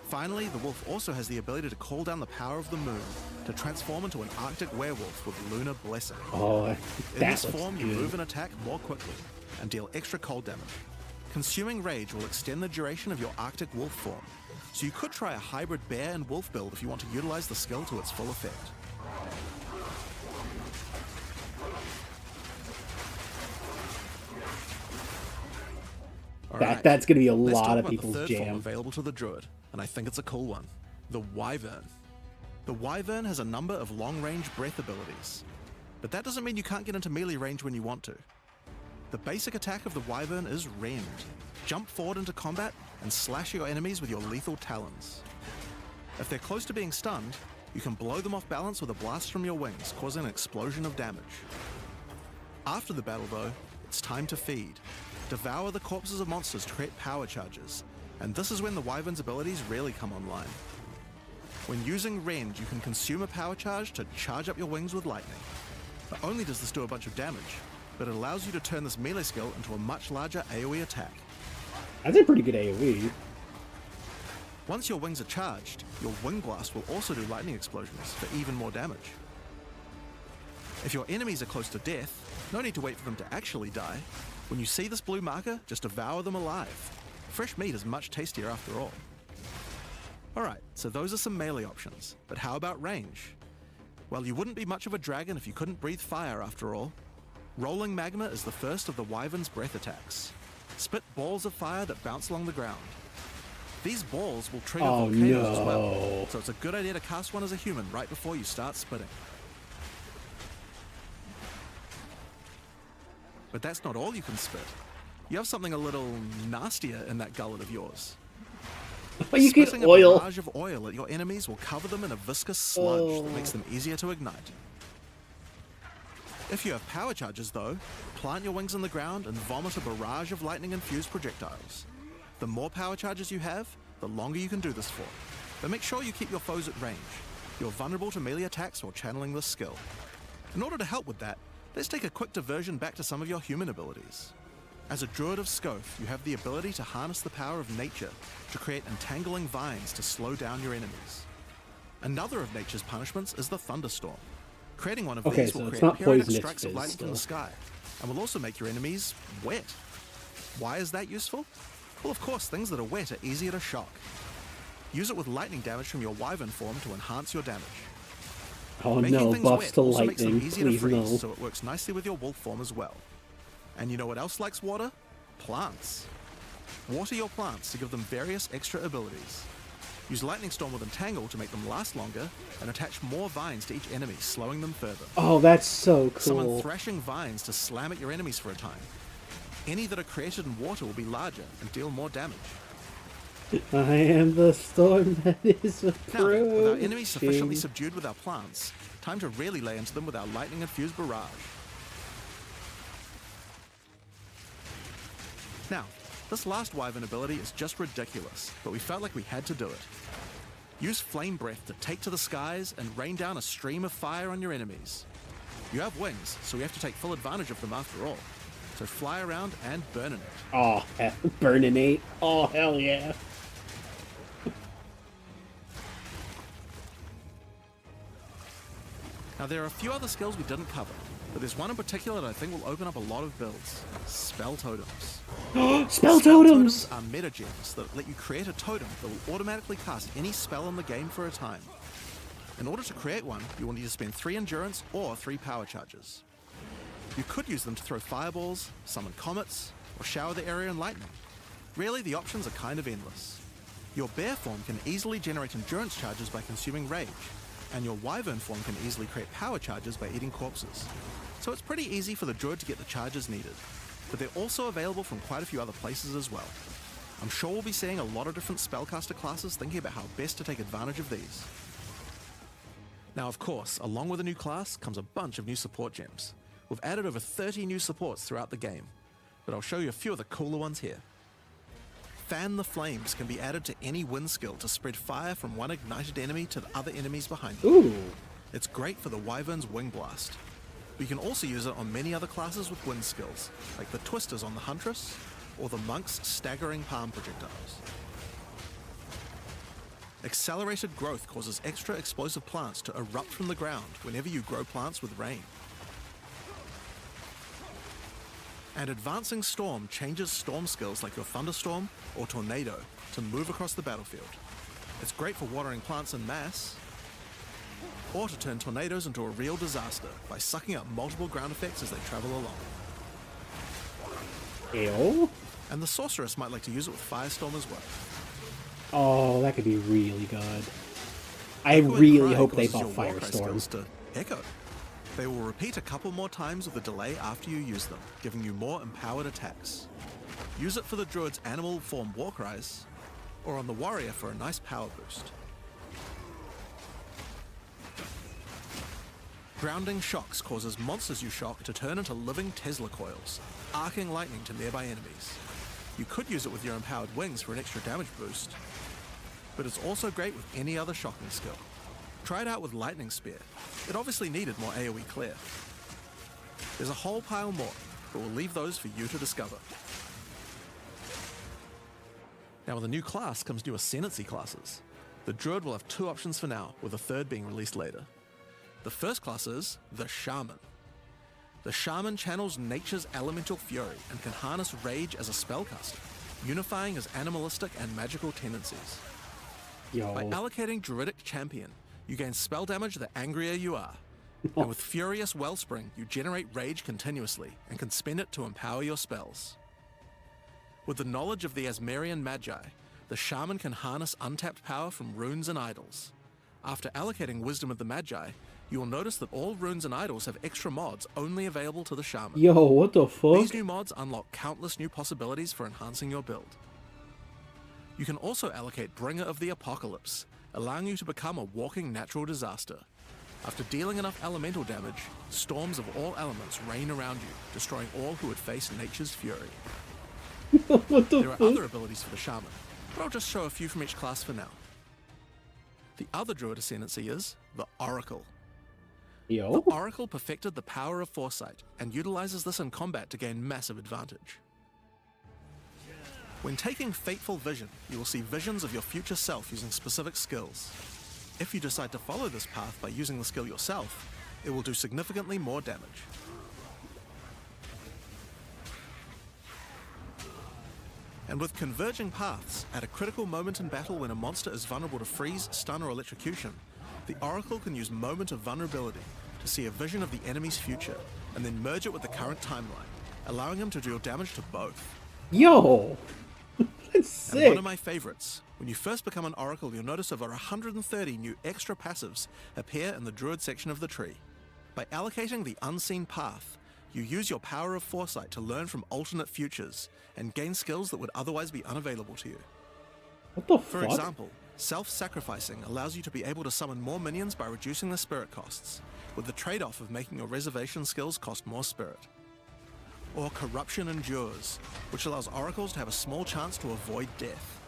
Finally, the wolf also has the ability to call down the power of the moon to transform into an Arctic werewolf with Lunar Blessing. Oh, In that this looks form, you good. move and attack more quickly and deal extra cold damage. Consuming Rage will extend the duration of your Arctic wolf form, so you could try a hybrid bear and wolf build if you want to utilize the skill to its full effect. Alright, That's gonna be a let's lot talk of about the people's third form jam. available to the Druid, and I think it's a cool one. The Wyvern. The Wyvern has a number of long-range breath abilities, but that doesn't mean you can't get into melee range when you want to. The basic attack of the Wyvern is Rend. Jump forward into combat and slash your enemies with your lethal talons. If they're close to being stunned, you can blow them off balance with a blast from your wings, causing an explosion of damage. After the battle though, it's time to feed. Devour the corpses of monsters to create power charges, and this is when the Wyvern's abilities really come online. When using Rend, you can consume a power charge to charge up your wings with lightning. Not only does this do a bunch of damage, but it allows you to turn this melee skill into a much larger AoE attack. That's a pretty good AoE. Once your wings are charged, your Wing Blast will also do lightning explosions for even more damage. If your enemies are close to death, no need to wait for them to actually die. When you see this blue marker, just devour them alive. Fresh meat is much tastier after all. Alright, so those are some melee options, but how about range? Well, you wouldn't be much of a dragon if you couldn't breathe fire after all. Rolling Magma is the first of the Wyvern's breath attacks. Spit balls of fire that bounce along the ground. These balls will trigger Oh, volcanoes as no. well, so it's a good idea to cast one as a human right before you start spitting. But that's not all you can spit. You have something a little nastier in that gullet of yours. But you Spitting get a oil. barrage of oil at your enemies will cover them in a viscous sludge that makes them easier to ignite. If you have power charges though, plant your wings in the ground and vomit a barrage of lightning-infused projectiles. The more power charges you have, the longer you can do this for. But make sure you keep your foes at range. You're vulnerable to melee attacks while channeling this skill. In order to help with that, let's take a quick diversion back to some of your human abilities. As a Druid of Scoth, you have the ability to harness the power of nature to create entangling vines to slow down your enemies. Another of nature's punishments is the thunderstorm. Creating one of Okay, these so will it's create not periodic poisonous strikes of fizz lightning from the still. sky, and will also make your enemies wet. Why is that useful? Well, of course, things that are wet are easier to shock. Use it with lightning damage from your Wyvern form to enhance your damage. Oh Making no, things buffs wet to also makes them lightning. easier to Please freeze, no. so it works nicely with your wolf form as well. And you know what else likes water? Plants. Water your plants to give them various extra abilities. Use Lightning Storm with Entangle to make them last longer, and attach more vines to each enemy, slowing them further. Oh, that's so Summon cool. Thrashing Vines to slam at your enemies for a time. Any that are created in water will be larger and deal more damage. I am the storm that is Now approaching. then, with our enemies sufficiently subdued with our plants, time to really lay into them with our lightning-infused barrage. Now, this last Wyvern ability is just ridiculous, but we felt like we had to do it. Use Flame Breath to take to the skies and rain down a stream of fire on your enemies. You have wings, so we have to take full advantage of them after all. So fly around and burn in it. Oh, burninate. Oh, hell yeah. Now there are a few other skills we didn't cover, but there's one in particular that I think will open up a lot of builds. Spell Totems. Spell totems! Are meta gems that let you create a totem that will automatically cast any spell in the game for a time. In order to create one, you will need to spend 3 endurance or 3 power charges. You could use them to throw fireballs, summon comets, or shower the area in lightning. Really, the options are kind of endless. Your bear form can easily generate endurance charges by consuming rage, and your wyvern form can easily create power charges by eating corpses. So it's pretty easy for the druid to get the charges needed, but they're also available from quite a few other places as well. I'm sure we'll be seeing a lot of different spellcaster classes thinking about how best to take advantage of these. Now of course, along with a new class comes a bunch of new support gems. We've added over 30 new supports throughout the game, but I'll show you a few of the cooler ones here. Fan the Flames can be added to any wind skill to spread fire from one ignited enemy to the other enemies behind them. Ooh. It's great for the Wyvern's Wing Blast. But you can also use it on many other classes with wind skills, like the Twisters on the Huntress, or the Monk's Staggering Palm Projectiles. Accelerated Growth causes extra explosive plants to erupt from the ground whenever you grow plants with rain. And Advancing Storm changes storm skills like your Thunderstorm or Tornado to move across the battlefield. It's great for watering plants en masse, or to turn tornadoes into a real disaster by sucking up multiple ground effects as they travel along. Ew. And the Sorceress might like to use it with Firestorm as well. Oh, that could be really good. I Echo and really Cry hope they causes buff your Warcry Firestorm. skills to echo. They will repeat a couple more times with a delay after you use them, giving you more empowered attacks. Use it for the druid's animal form Warcries, or on the warrior for a nice power boost. Grounding Shocks causes monsters you shock to turn into living Tesla coils, arcing lightning to nearby enemies. You could use it with your empowered wings for an extra damage boost, but it's also great with any other shocking skill. Try it out with Lightning Spear. It obviously needed more AoE clear. There's a whole pile more, but we'll leave those for you to discover. Now with a new class comes new Ascendancy classes. The Druid will have 2 options for now, with a third being released later. The first class is the Shaman. The Shaman channels nature's elemental fury and can harness rage as a spellcaster, unifying his animalistic and magical tendencies. Yo. By allocating Druidic Champion, you gain spell damage the angrier you are. And with Furious Wellspring, you generate rage continuously and can spend it to empower your spells. With the knowledge of the Asmerian Magi, the Shaman can harness untapped power from runes and idols. After allocating Wisdom of the Magi, you will notice that all runes and idols have extra mods only available to the Shaman. Yo, what the fuck? These new mods unlock countless new possibilities for enhancing your build. You can also allocate Bringer of the Apocalypse, allowing you to become a walking natural disaster. After dealing enough elemental damage, storms of all elements rain around you, destroying all who would face nature's fury. What the There are fuck? other abilities for the Shaman, but I'll just show a few from each class for now. The other Druid Ascendancy is the Oracle. Yo. The Oracle perfected the power of foresight and utilizes this in combat to gain massive advantage. When taking Fateful Vision, you will see visions of your future self using specific skills. If you decide to follow this path by using the skill yourself, it will do significantly more damage. And with Converging Paths, at a critical moment in battle when a monster is vulnerable to freeze, stun, or electrocution, the Oracle can use Moment of Vulnerability to see a vision of the enemy's future, and then merge it with the current timeline, allowing him to deal damage to both. Yo. That's And sick. one of my favorites, when you first become an Oracle, you'll notice over 130 new extra passives appear in the Druid section of the tree. By allocating the Unseen Path, You use your power of foresight to learn from alternate futures and gain skills that would otherwise be unavailable to you. What the For fuck? example, self-sacrificing allows you to be able to summon more minions by reducing the spirit costs, with the trade-off of making your reservation skills cost more spirit. Or corruption endures, which allows oracles to have a small chance to avoid death.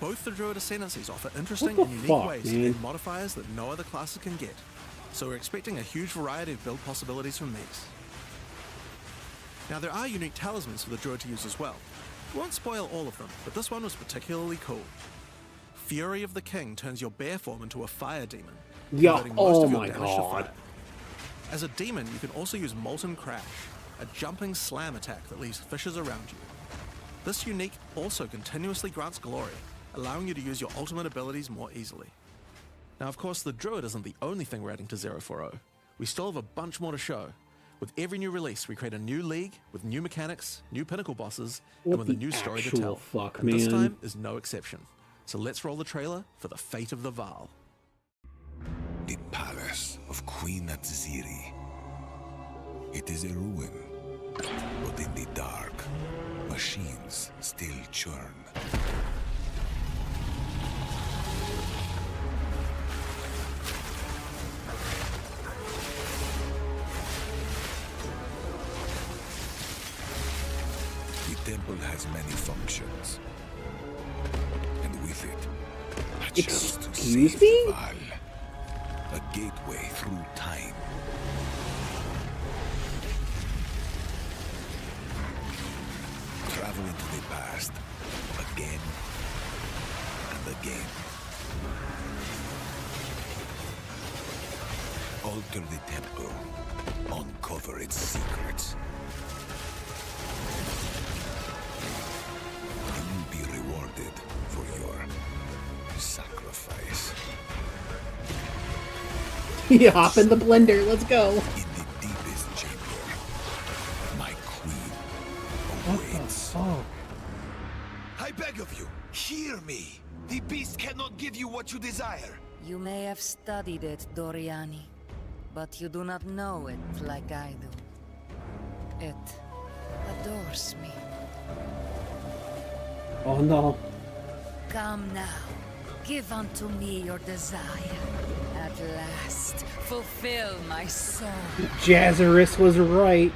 Both the Druid Ascendancies offer interesting What and the unique fuck, ways to man? gain modifiers that no other classes can get, so we're expecting a huge variety of build possibilities from these. Now there are unique talismans for the Druid to use as well. We won't spoil all of them, but this one was particularly cool. Fury of the King turns your bear form into a fire demon, Yeah, converting most oh of your my damage to god. fire. As a demon, you can also use Molten Crash, a jumping slam attack that leaves fissures around you. This unique also continuously grants glory, allowing you to use your ultimate abilities more easily. Now of course the Druid isn't the only thing we're adding to 040. We still have a bunch more to show. With every new release, we create a new league with new mechanics, new pinnacle bosses, What and with a the new story to actual tell. fuck, And this man? time is no exception. So let's roll the trailer for the fate of the Vaal. The palace of Queen Atziri. It is a ruin, but in the dark, machines still churn. The temple has many functions, and with it, a chance to Excuse save me? the Vaal, a gateway through time. Travel into the past, again and again. Alter the temple, uncover its secrets. You will be rewarded for your sacrifice. Yeah, hop in the blender. Let's go. In the deepest chamber, my queen What the awaits. fuck? I beg of you, hear me. The beast cannot give you what you desire. You may have studied it, Doriani, but you do not know it like I do. It adores me. Oh no. Come now, give unto me your desire. At last, fulfill my soul. Jazzarus was right.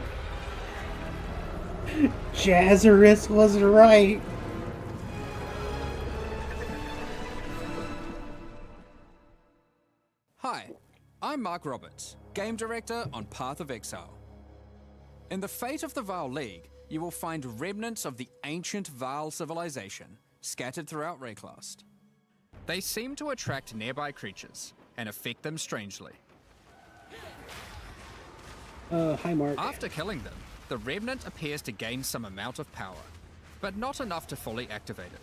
Jazzarus was right. Hi, I'm Mark Roberts, Game Director on Path of Exile. In the Fate of the Vaal League, you will find remnants of the ancient Vaal civilization scattered throughout Rayclast. They seem to attract nearby creatures and affect them strangely. Hi Mark. After killing them, the remnant appears to gain some amount of power, but not enough to fully activate it.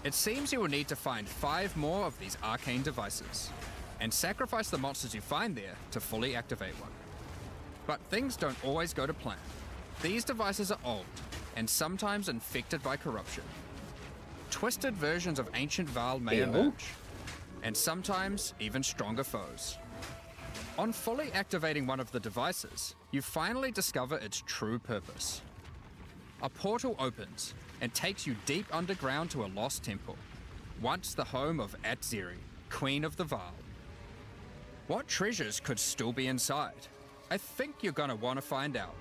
It seems you will need to find 5 more of these arcane devices, and sacrifice the monsters you find there to fully activate one. But things don't always go to plan. These devices are old, and sometimes infected by corruption. Twisted versions of ancient Vaal may Ew. emerge, and sometimes even stronger foes. On fully activating one of the devices, you finally discover its true purpose. A portal opens and takes you deep underground to a lost temple, once the home of Atziri, Queen of the Vaal. What treasures could still be inside? I think you're gonna want to find out.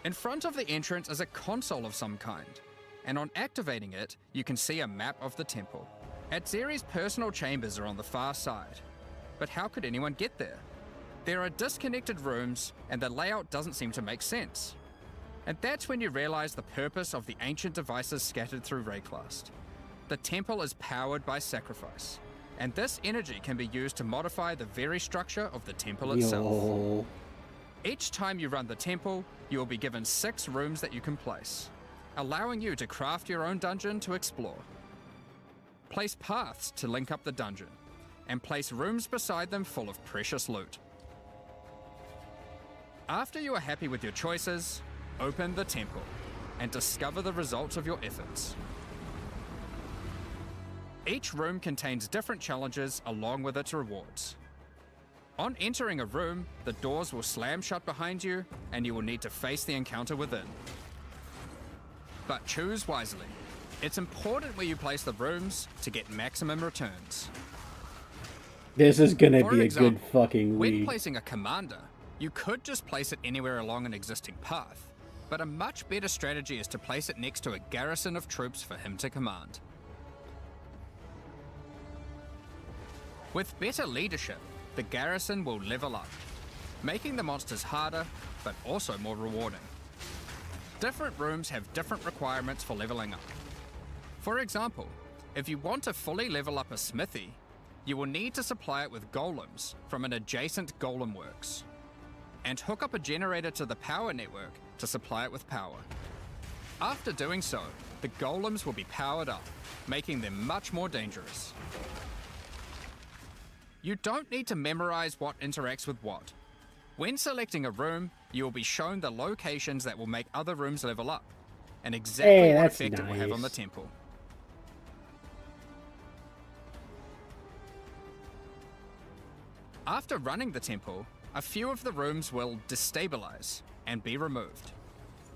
In front of the entrance is a console of some kind, and on activating it, you can see a map of the temple. Atziri's personal chambers are on the far side, but how could anyone get there? There are disconnected rooms, and the layout doesn't seem to make sense. And that's when you realize the purpose of the ancient devices scattered through Rayclast. The temple is powered by sacrifice, and this energy can be used to modify the very structure of the temple itself. Yo. Each time you run the temple, you will be given 6 rooms that you can place, allowing you to craft your own dungeon to explore. Place paths to link up the dungeon, and place rooms beside them full of precious loot. After you are happy with your choices, open the temple and discover the results of your efforts. Each room contains different challenges along with its rewards. On entering a room, the doors will slam shut behind you, and you will need to face the encounter within. But choose wisely. It's important where you place the rooms to get maximum returns. This is gonna For be example, a good fucking when lead. placing a commander, you could just place it anywhere along an existing path, but a much better strategy is to place it next to a garrison of troops for him to command. With better leadership, the garrison will level up, making the monsters harder, but also more rewarding. Different rooms have different requirements for leveling up. For example, if you want to fully level up a smithy, you will need to supply it with golems from an adjacent golem works, and hook up a generator to the power network to supply it with power. After doing so, the golems will be powered up, making them much more dangerous. You don't need to memorize what interacts with what. When selecting a room, you will be shown the locations that will make other rooms level up, and exactly Hey, what that's effect it will have on the nice. temple. After running the temple, a few of the rooms will destabilize and be removed.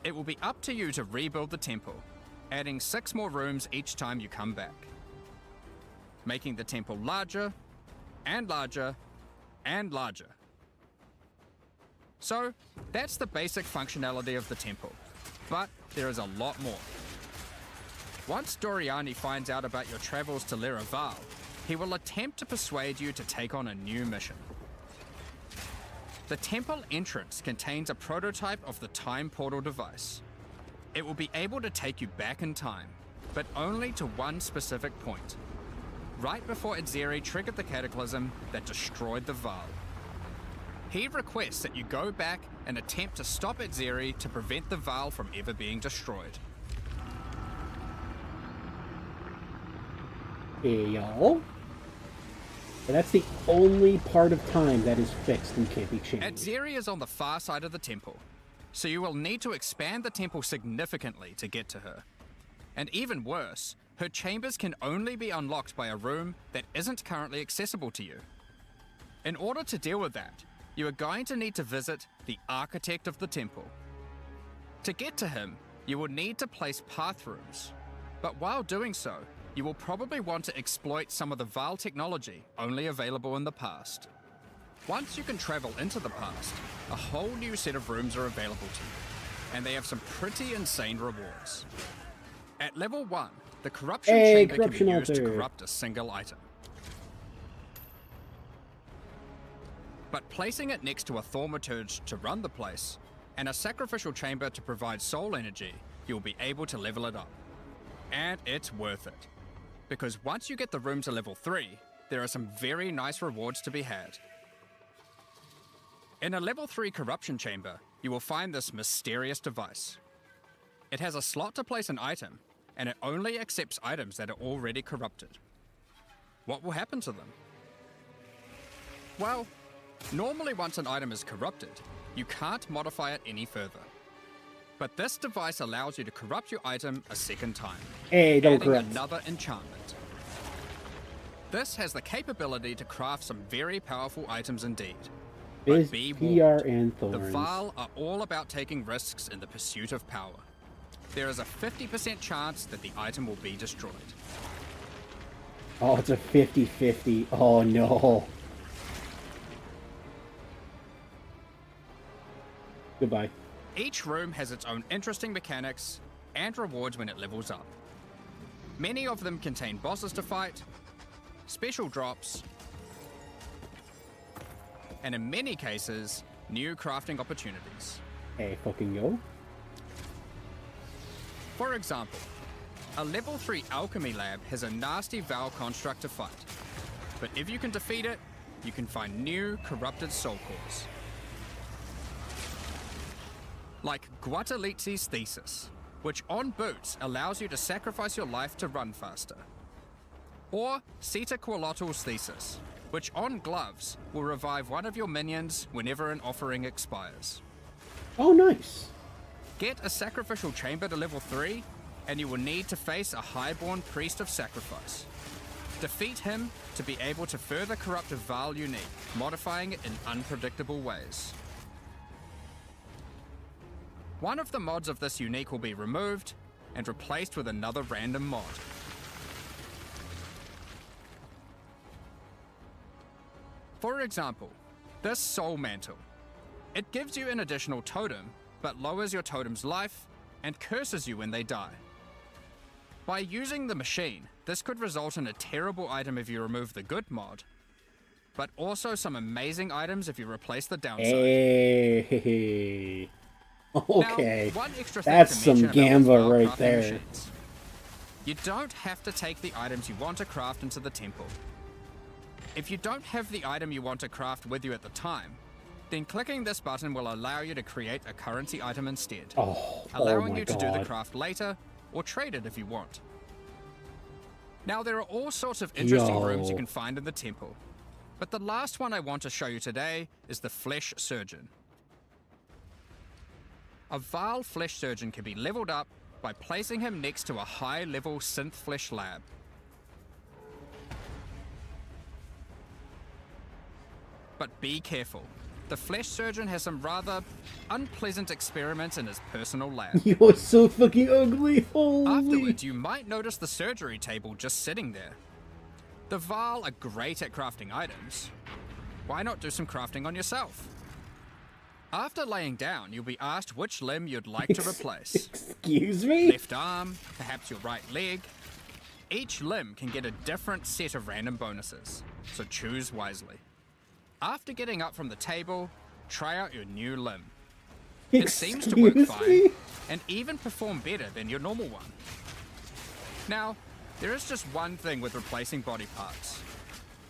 It will be up to you to rebuild the temple, adding 6 more rooms each time you come back, making the temple larger and larger and larger. So, that's the basic functionality of the temple, but there is a lot more. Once Doriani finds out about your travels to Leraval, he will attempt to persuade you to take on a new mission. The temple entrance contains a prototype of the time portal device. It will be able to take you back in time, but only to one specific point, right before Itzeri triggered the cataclysm that destroyed the Val. He requests that you go back and attempt to stop Itzeri to prevent the Val from ever being destroyed. Hey, y'all. And that's the only part of time that is fixed and can't be changed. Itzeri is on the far side of the temple, so you will need to expand the temple significantly to get to her. And even worse, her chambers can only be unlocked by a room that isn't currently accessible to you. In order to deal with that, you are going to need to visit the architect of the temple. To get to him, you will need to place path rooms, but while doing so, you will probably want to exploit some of the Val technology only available in the past. Once you can travel into the past, a whole new set of rooms are available to you, and they have some pretty insane rewards. At level 1, the corruption chamber can be corruption used to altar. corrupt a single item. But placing it next to a thaumaturge to run the place, and a sacrificial chamber to provide soul energy, you'll be able to level it up. And it's worth it. Because once you get the room to level 3, there are some very nice rewards to be had. In a level 3 corruption chamber, you will find this mysterious device. It has a slot to place an item, and it only accepts items that are already corrupted. What will happen to them? Well, normally once an item is corrupted, you can't modify it any further. But this device allows you to corrupt your item a second time, Hey, don't adding corrupt. another enchantment. This has the capability to craft some very powerful items indeed. Biz, But be PR, warned, and the Thorns. Val are all about taking risks in the pursuit of power. There is a 50% chance that the item will be destroyed. Oh, it's a 50-50. Oh, no. Goodbye. Each room has its own interesting mechanics and rewards when it levels up. Many of them contain bosses to fight, special drops, and in many cases, new crafting opportunities. Hey, fucking yo. For example, a level 3 alchemy lab has a nasty Val construct to fight, but if you can defeat it, you can find new corrupted soul cores. Like Guatalitzi's Thesis, which on boots allows you to sacrifice your life to run faster. Or Sita Qualottl's Thesis, which on gloves will revive one of your minions whenever an offering expires. Oh, nice. Get a sacrificial chamber to level 3, and you will need to face a highborn priest of sacrifice. Defeat him to be able to further corrupt a Val unique, modifying it in unpredictable ways. One of the mods of this unique will be removed and replaced with another random mod. For example, this Soul Mantle. It gives you an additional totem, but lowers your totem's life and curses you when they die. By using the machine, this could result in a terrible item if you remove the good mod, but also some amazing items if you replace the downside. Hey. Okay. Now, one extra thing That's to mention some about these gamba Val right crafting there. machines. You don't have to take the items you want to craft into the temple. If you don't have the item you want to craft with you at the time, then clicking this button will allow you to create a currency item instead, allowing my you to do the God. craft later or trade it if you want. Now there are all sorts of interesting rooms you can find in the temple, but the last one I want to show you today is the Flesh Surgeon. A Val Flesh Surgeon can be leveled up by placing him next to a high-level synth flesh lab. But be careful. The Flesh Surgeon has some rather unpleasant experiments in his personal lab. You're so fucking ugly. Holy. Afterwards, you might notice the surgery table just sitting there. The Val are great at crafting items. Why not do some crafting on yourself? After laying down, you'll be asked which limb you'd like to replace. Excuse me? Left arm, perhaps your right leg. Each limb can get a different set of random bonuses, so choose wisely. After getting up from the table, try out your new limb. It seems to work fine, and even perform better than your normal one. Now, there is just one thing with replacing body parts.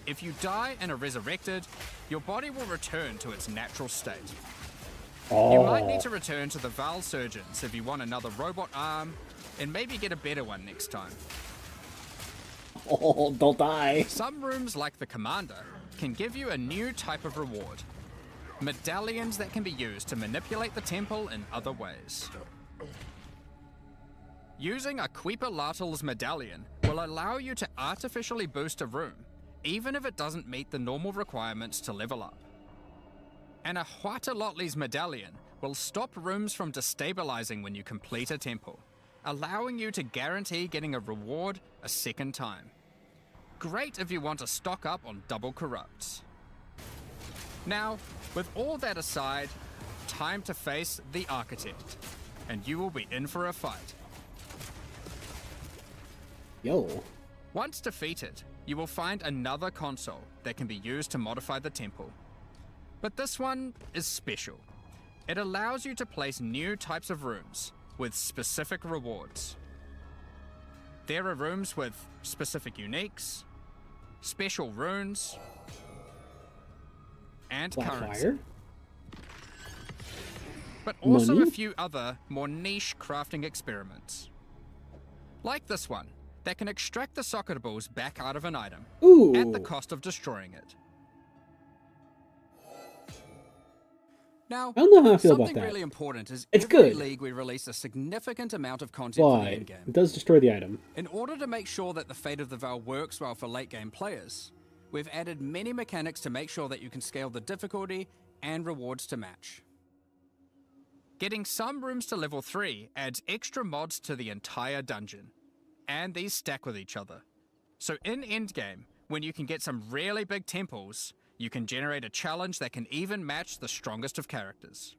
If you die and are resurrected, your body will return to its natural state. You might need to return to the Val Surgeons if you want another robot arm, and maybe get a better one next time. Oh, don't die. Some rooms, like the Commander, can give you a new type of reward. Medallions that can be used to manipulate the temple in other ways. Using a Queeper medallion will allow you to artificially boost a room, even if it doesn't meet the normal requirements to level up. And a Huatalotli's medallion will stop rooms from destabilizing when you complete a temple, allowing you to guarantee getting a reward a second time. Great if you want to stock up on double corrupts. Now, with all that aside, time to face the Architect, and you will be in for a fight. Yo. Once defeated, you will find another console that can be used to modify the temple. But this one is special. It allows you to place new types of rooms with specific rewards. There are rooms with specific uniques, special runes, and currency. Blackfire? But also Money? a few other, more niche crafting experiments. Like this one, that can extract the socket balls back out of an item, Ooh. at the cost of destroying it. Now, I don't know how I feel about something that. really important is It's every good. league we release a significant amount of content for the But endgame. it does destroy the item. In order to make sure that the Fate of the Val works well for late game players, we've added many mechanics to make sure that you can scale the difficulty and rewards to match. Getting some rooms to level 3 adds extra mods to the entire dungeon, and these stack with each other. So in endgame, when you can get some really big temples, you can generate a challenge that can even match the strongest of characters.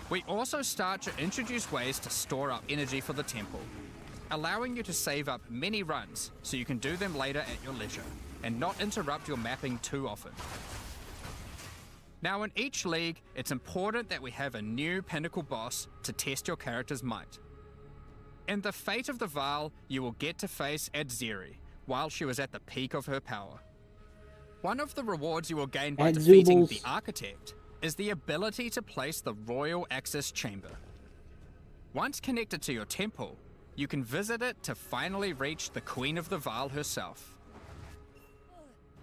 We also start to introduce ways to store up energy for the temple, allowing you to save up many runs so you can do them later at your leisure, and not interrupt your mapping too often. Now in each league, it's important that we have a new pinnacle boss to test your character's might. In the Fate of the Val, you will get to face Adzeri while she was at the peak of her power. One of the rewards you will gain by defeating the Architect is the ability to place the Royal Access Chamber. Once connected to your temple, you can visit it to finally reach the Queen of the Val herself.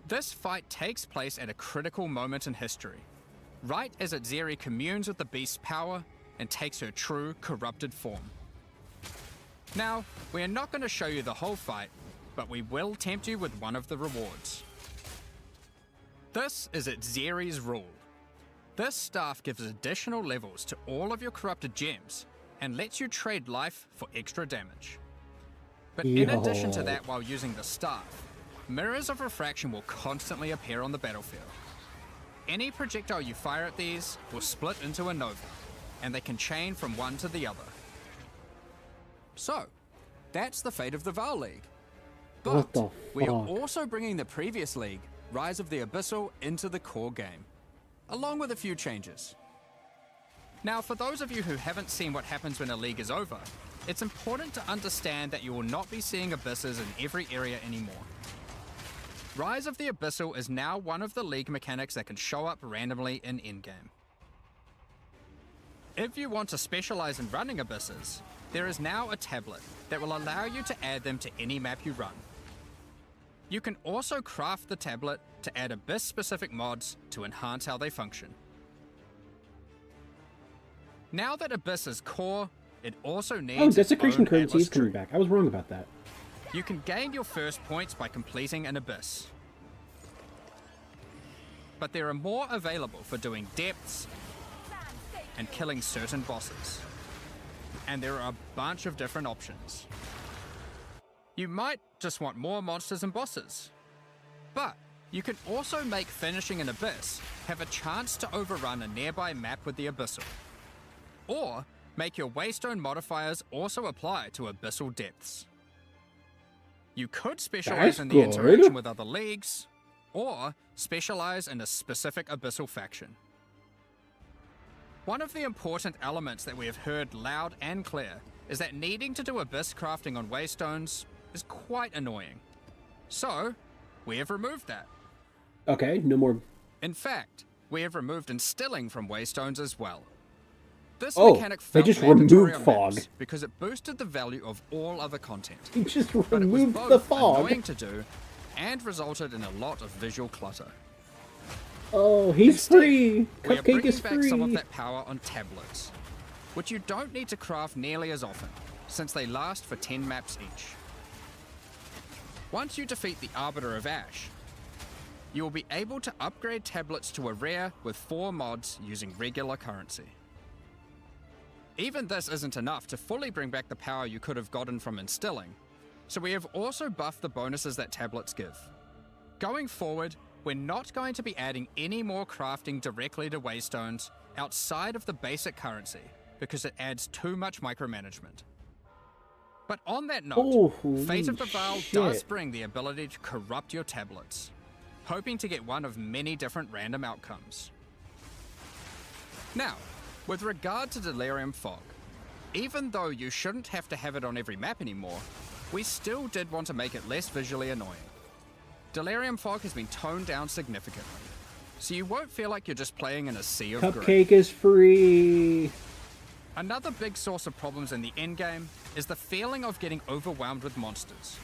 This fight takes place at a critical moment in history, right as Adzeri communes with the beast's power and takes her true corrupted form. Now, we are not going to show you the whole fight, but we will tempt you with one of the rewards. This is Itzeri's rule. This staff gives additional levels to all of your corrupted gems and lets you trade life for extra damage. But in addition to that, while using the staff, mirrors of refraction will constantly appear on the battlefield. Any projectile you fire at these will split into a nova, and they can chain from one to the other. So, that's the fate of the Val League. What But the we are fuck? also bringing the previous league, Rise of the Abyssal, into the core game, along with a few changes. Now, for those of you who haven't seen what happens when a league is over, it's important to understand that you will not be seeing abysses in every area anymore. Rise of the Abyssal is now one of the league mechanics that can show up randomly in endgame. If you want to specialize in running abysses, there is now a tablet that will allow you to add them to any map you run. You can also craft the tablet to add abyss-specific mods to enhance how they function. Now that Abyss is core, it also needs Oh, desecration its own currency is Atlas coming tree. back. I was wrong about that. You can gain your first points by completing an Abyss. But there are more available for doing depths and killing certain bosses. And there are a bunch of different options. You might just want more monsters and bosses. But you can also make finishing an Abyss have a chance to overrun a nearby map with the Abyssal. Or make your Waystone modifiers also apply to Abyssal depths. You could specialize That's in the good. interaction with other leagues, or specialize in a specific Abyssal faction. One of the important elements that we have heard loud and clear is that needing to do Abyss crafting on Waystones is quite annoying. So, we have removed that. Okay, no more. In fact, we have removed instilling from Waystones as well. This Oh, mechanic they felt just mandatory removed on fog. maps because it boosted the value of all other content. He just But it was removed both the fog. annoying to do and resulted in a lot of visual clutter. Oh, he's Instead, free. We are Cupcake bringing is back free. some of that power on tablets, which you don't need to craft nearly as often, since they last for 10 maps each. Once you defeat the Arbiter of Ash, you will be able to upgrade tablets to a rare with 4 mods using regular currency. Even this isn't enough to fully bring back the power you could have gotten from instilling, so we have also buffed the bonuses that tablets give. Going forward, we're not going to be adding any more crafting directly to Waystones outside of the basic currency, because it adds too much micromanagement. But on that note, Holy Fate of the Val shit. does bring the ability to corrupt your tablets, hoping to get one of many different random outcomes. Now, with regard to Delirium Fog, even though you shouldn't have to have it on every map anymore, we still did want to make it less visually annoying. Delirium Fog has been toned down significantly, so you won't feel like you're just playing in a sea of grey. Cupcake is free. Another big source of problems in the endgame is the feeling of getting overwhelmed with monsters.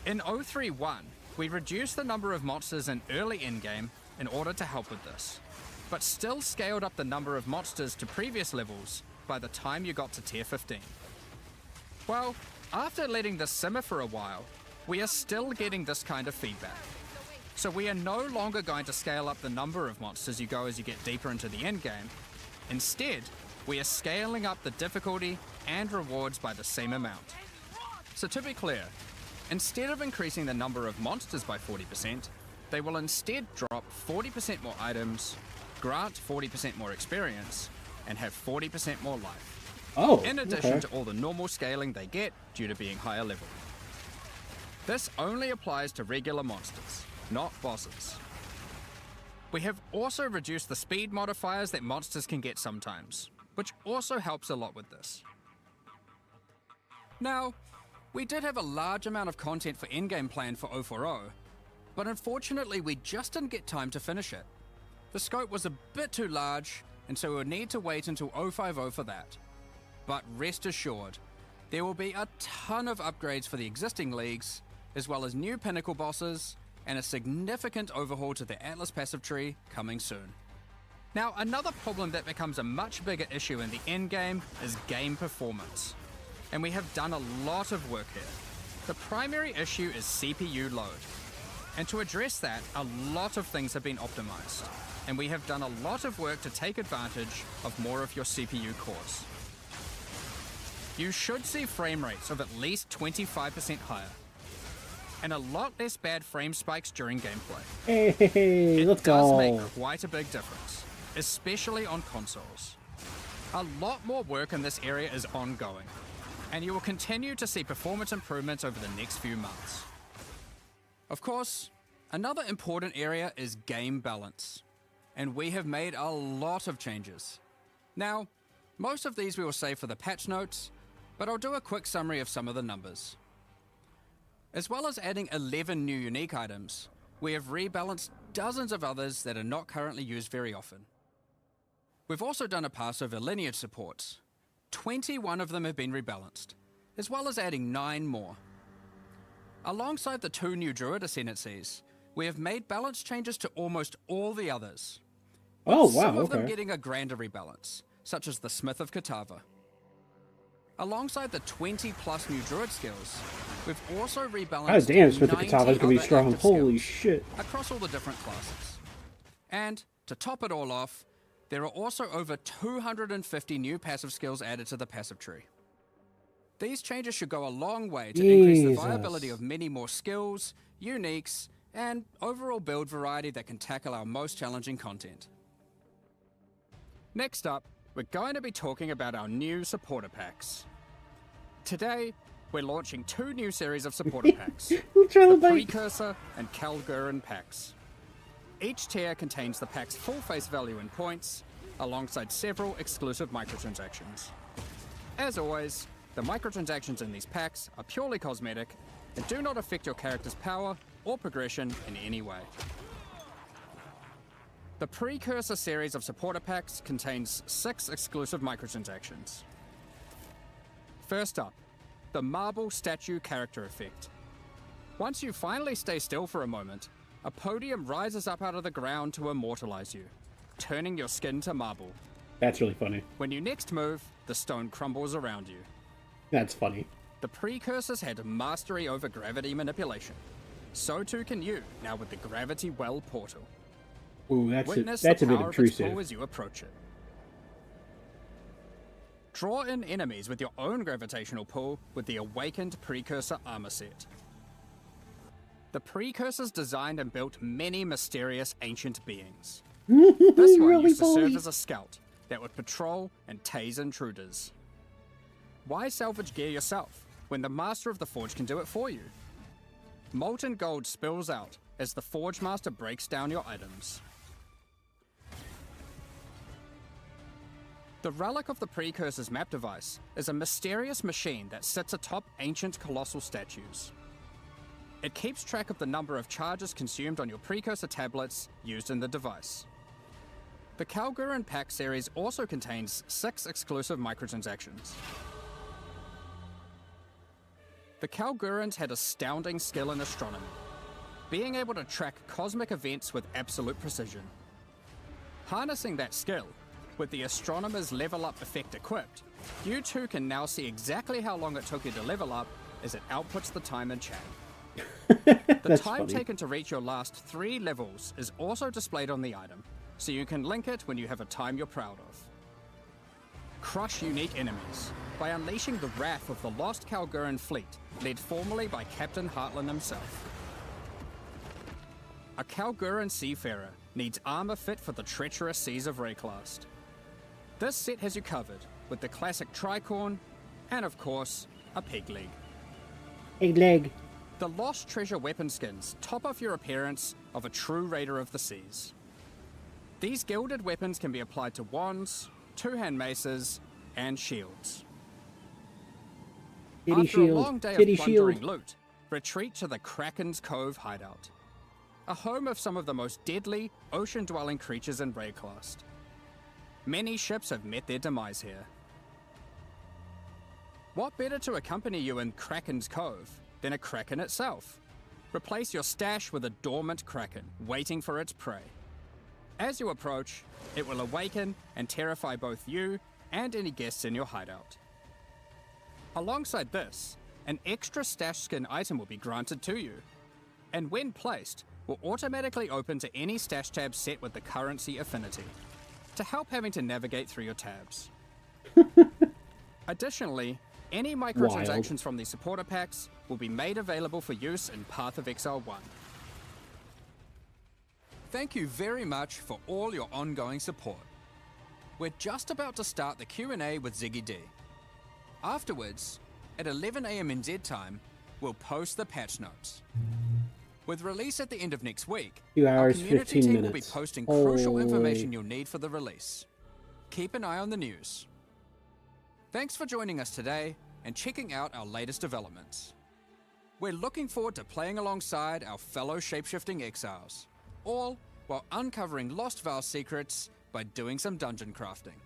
In 031, we reduced the number of monsters in early endgame in order to help with this, but still scaled up the number of monsters to previous levels by the time you got to tier 15. Well, after letting this simmer for a while, we are still getting this kind of feedback. So we are no longer going to scale up the number of monsters you go as you get deeper into the endgame. Instead, we are scaling up the difficulty and rewards by the same amount. So to be clear, instead of increasing the number of monsters by 40%, they will instead drop 40% more items, grant 40% more experience, and have 40% more life. Oh, In addition okay. to all the normal scaling they get due to being higher level. This only applies to regular monsters, not bosses. We have also reduced the speed modifiers that monsters can get sometimes, which also helps a lot with this. Now, we did have a large amount of content for endgame planned for 040, but unfortunately we just didn't get time to finish it. The scope was a bit too large, and so we'll need to wait until 050 for that. But rest assured, there will be a ton of upgrades for the existing leagues, as well as new pinnacle bosses, and a significant overhaul to the Atlas passive tree coming soon. Now, another problem that becomes a much bigger issue in the endgame is game performance. And we have done a lot of work here. The primary issue is CPU load. And to address that, a lot of things have been optimized. And we have done a lot of work to take advantage of more of your CPU cores. You should see frame rates of at least 25% higher. And a lot less bad frame spikes during gameplay. Hey, let's It does go. make quite a big difference, especially on consoles. A lot more work in this area is ongoing, and you will continue to see performance improvements over the next few months. Of course, another important area is game balance, and we have made a lot of changes. Now, most of these we will save for the patch notes, but I'll do a quick summary of some of the numbers. As well as adding 11 new unique items, we have rebalanced dozens of others that are not currently used very often. We've also done a pass over lineage supports. 21 of them have been rebalanced, as well as adding 9 more. Alongside the 2 new Druid ascendancies, we have made balance changes to almost all the others. Oh, wow, Some of them okay. getting a grander rebalance, such as the Smith of Katava. Alongside the 20 plus new Druid skills, we've also rebalanced God damn, Smith of 90 Katava's gonna be other strong. active Holy skills shit. across all the different classes. And to top it all off, there are also over 250 new passive skills added to the passive tree. These changes should go a long way to increase the Jesus. viability of many more skills, uniques, and overall build variety that can tackle our most challenging content. Next up, we're going to be talking about our new supporter packs. Today, we're launching 2 new series of supporter packs, the Precursor and Kalgurin packs. Each tier contains the pack's full face value in points, alongside several exclusive microtransactions. As always, the microtransactions in these packs are purely cosmetic and do not affect your character's power or progression in any way. The Precursor series of supporter packs contains 6 exclusive microtransactions. First up, the Marble Statue character effect. Once you finally stay still for a moment, a podium rises up out of the ground to immortalize you, turning your skin to marble. That's really funny. When you next move, the stone crumbles around you. That's funny. The Precursors had mastery over gravity manipulation. So too can you, now with the Gravity Well portal. Ooh, Witness that's the a bit power of its pull intrusive. as you approach it. Draw in enemies with your own gravitational pull with the Awakened Precursor armor set. The Precursors designed and built many mysterious ancient beings. This one Really used to serve bully. as a scout that would patrol and tase intruders. Why salvage gear yourself when the Master of the Forge can do it for you? Molten gold spills out as the Forge Master breaks down your items. The Relic of the Precursor's map device is a mysterious machine that sits atop ancient colossal statues. It keeps track of the number of charges consumed on your Precursor tablets used in the device. The Kalgurin pack series also contains 6 exclusive microtransactions. The Kalgurins had astounding skill in astronomy, being able to track cosmic events with absolute precision. Harnessing that skill, with the Astronomer's level up effect equipped, you too can now see exactly how long it took you to level up as it outputs the time in chat. The That's time funny. taken to reach your last 3 levels is also displayed on the item, so you can link it when you have a time you're proud of. Crush unique enemies by unleashing the wrath of the lost Kalgurin fleet, led formerly by Captain Heartland himself. A Kalgurin seafarer needs armor fit for the treacherous seas of Rayclast. This set has you covered with the classic tricorn and, of course, a peg leg. Egg leg. The Lost Treasure weapon skins top off your appearance of a true raider of the seas. These gilded weapons can be applied to wands, two-hand maces, and shields. Kitty After a shield. long day Kitty of plundering shield. loot, retreat to the Kraken's Cove hideout, a home of some of the most deadly ocean-dwelling creatures in Rayclast. Many ships have met their demise here. What better to accompany you in Kraken's Cove than a Kraken itself? Replace your stash with a dormant Kraken, waiting for its prey. As you approach, it will awaken and terrify both you and any guests in your hideout. Alongside this, an extra stash skin item will be granted to you, and when placed, will automatically open to any stash tab set with the currency affinity, to help having to navigate through your tabs. Additionally, any microtransactions from the supporter packs will be made available for use in Path of Exile 1. Thank you very much for all your ongoing support. We're just about to start the Q&A with Ziggy D. Afterwards, at 11 AM NZ time, we'll post the patch notes. With release at the end of next week, 2 our hours, community 15 team minutes. will be posting crucial Holy. information you'll need for the release. Keep an eye on the news. Thanks for joining us today and checking out our latest developments. We're looking forward to playing alongside our fellow shapeshifting exiles, all while uncovering Lost Val secrets by doing some dungeon crafting.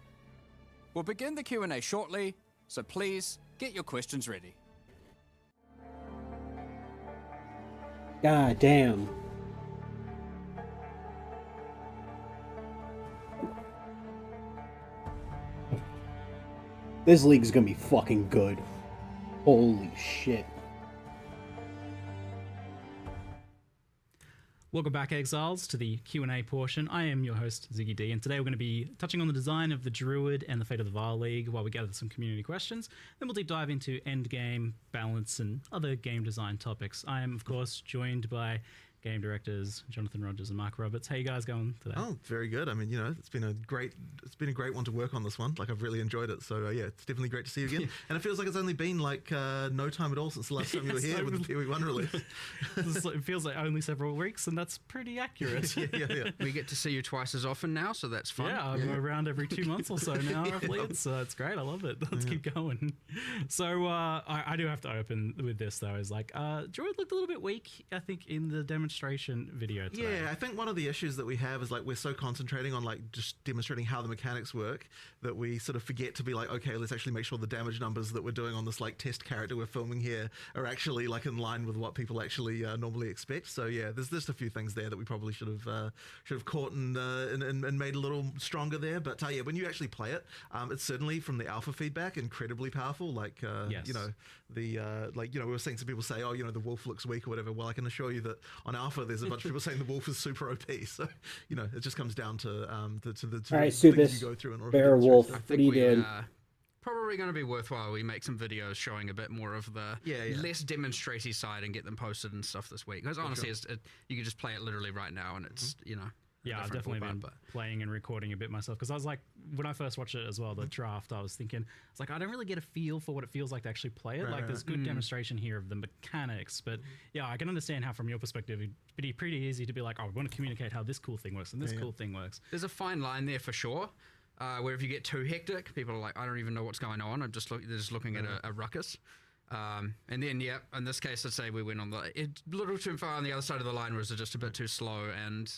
We'll begin the Q&A shortly, so please get your questions ready. God damn. This league's gonna be fucking good. Holy shit. Welcome back, Exiles, to the Q&A portion. I am your host, Ziggy D, and today we're going to be touching on the design of the Druid and the fate of the Var League while we gather some community questions. Then we'll deep dive into endgame, balance, and other game design topics. I am, of course, joined by game directors Jonathan Rogers and Mark Roberts. How you guys going today? Oh, very good. I mean, you know, it's been a great one to work on this one. Like, I've really enjoyed it. So yeah, it's definitely great to see you again. And it feels like it's only been like no time at all since the last time you were here with the PoE1 release. It feels like only several weeks, and that's pretty accurate. yeah. We get to see you twice as often now, so that's fun. Yeah, I'm around every 2 months or so now, roughly. It's great. I love it. Let's keep going. So I do have to open with this, though, is like, Druid looked a little bit weak, I think, in the demonstration video today. Yeah, I think one of the issues that we have is like we're so concentrating on like just demonstrating how the mechanics work that we sort of forget to be like, okay, let's actually make sure the damage numbers that we're doing on this like test character we're filming here are actually like in line with what people actually normally expect. So yeah, there's just a few things there that we probably should have caught and made a little stronger there. But yeah, when you actually play it, it's certainly from the alpha feedback incredibly powerful. Like Yes. you know, the like, you know, we were seeing some people say, oh, you know, the wolf looks weak or whatever. Well, I can assure you that on alpha there's a bunch of people saying the wolf is super OP. So you know, it just comes down to the All right, things you Subis, go through in order Bear to Wolf, demonstrate what are you doing? Probably going to be worthwhile we make some videos showing a bit more of the Yeah. less demonstratey side and get them posted and stuff this week. Because honestly, you can just play it literally right now, and it's you know. Yeah, I've different definitely ballpark, been playing and recording a bit myself because I was like, when I first watched it as well, the draft, I was thinking, it's like, I don't really get a feel for what it feels like to actually play it. There's good demonstration here of the mechanics, but yeah, I can understand how from your perspective, it'd be pretty easy to be like, oh, I want to communicate how this cool thing works and this cool thing works. There's a fine line there for sure. Where if you get too hectic, people are like, I don't even know what's going on. I'm just they're just looking at a ruckus. And then, yeah, in this case, I'd say we went on a little too far on the other side of the line, was just a bit too slow. And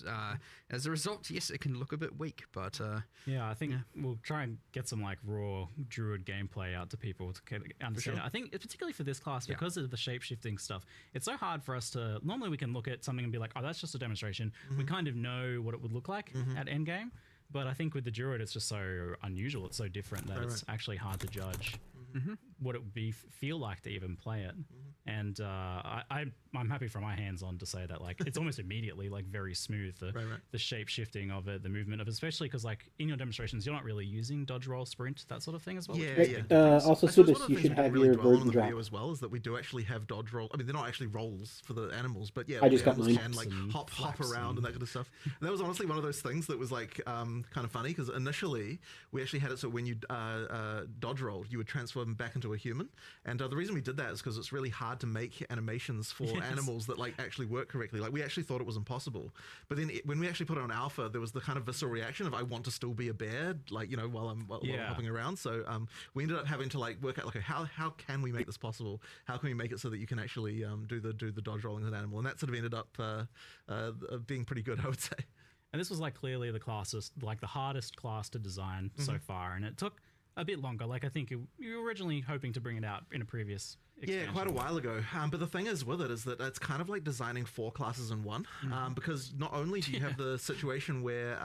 as a result, yes, it can look a bit weak. But yeah, I think we'll try and get some like raw Druid gameplay out to people to understand. sure. I think particularly for this class, because of the shape-shifting stuff, it's so hard for us to, normally we can look at something and be like, oh, that's just a demonstration. We kind of know what it would look like at endgame. But I think with the Druid, it's just so unusual. It's so different that it's actually hard to judge what it would feel like to even play it. And I'm happy from my hands on to say that like it's almost immediately like very smooth, the shape shifting of it, the movement of it, especially because like in your demonstrations you're not really using dodge, roll, sprint, that sort of thing as well. Also, I suppose one Subis, of you the should things we have really your dwell on in version the drop. video as well is that we do actually have dodge roll. I mean, they're not actually rolls for the animals, but yeah, I just the got animals mine. can like And hop flaps around and that kind of stuff. And that was honestly one of those things that was like kind of funny because initially we actually had it so when you dodge rolled, you would transform back into a human. And the reason we did that is because it's really hard to make animations for animals that like actually work correctly. Like we actually thought it was impossible, but then when we actually put it on alpha, there was the kind of visceral reaction of I want to still be a bear, like, you know, while I'm hopping around. So we ended up having to like work out like how can we make this possible? How can we make it so that you can actually do the dodge rolling as an animal? And that sort of ended up being pretty good, I would say. And this was like clearly the hardest class to design so far, and it took a bit longer. Like I think you were originally hoping to bring it out in a previous expansion. Yeah, quite a while ago. But the thing is with it is that it's kind of like designing 4 classes in one, because not only do you have the situation where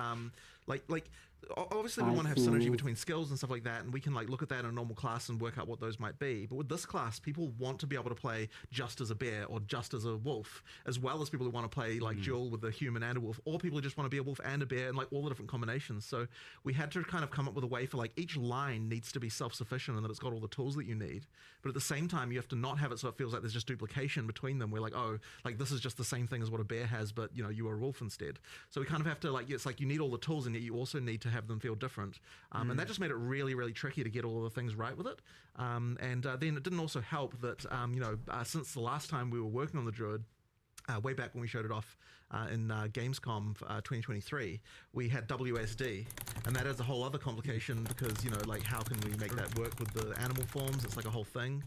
like obviously we want to have synergy between skills and stuff like that, and we can like look at that in a normal class and work out what those might be. But with this class, people want to be able to play just as a bear or just as a wolf, as well as people who want to play like dual with a human and a wolf, or people who just want to be a wolf and a bear, and like all the different combinations. So we had to kind of come up with a way for like each line needs to be self-sufficient and that it's got all the tools that you need. But at the same time, you have to not have it so it feels like there's just duplication between them. We're like, oh, like this is just the same thing as what a bear has, but you know, you are a wolf instead. So we kind of have to like, it's like you need all the tools, and yet you also need to have them feel different. And that just made it really, really tricky to get all of the things right with it. Then it didn't also help that, since the last time we were working on the Druid, way back when we showed it off in Gamescom 2023, we had WSD, and that adds a whole other complication because, you know, like how can we make that work with the animal forms? It's like a whole thing.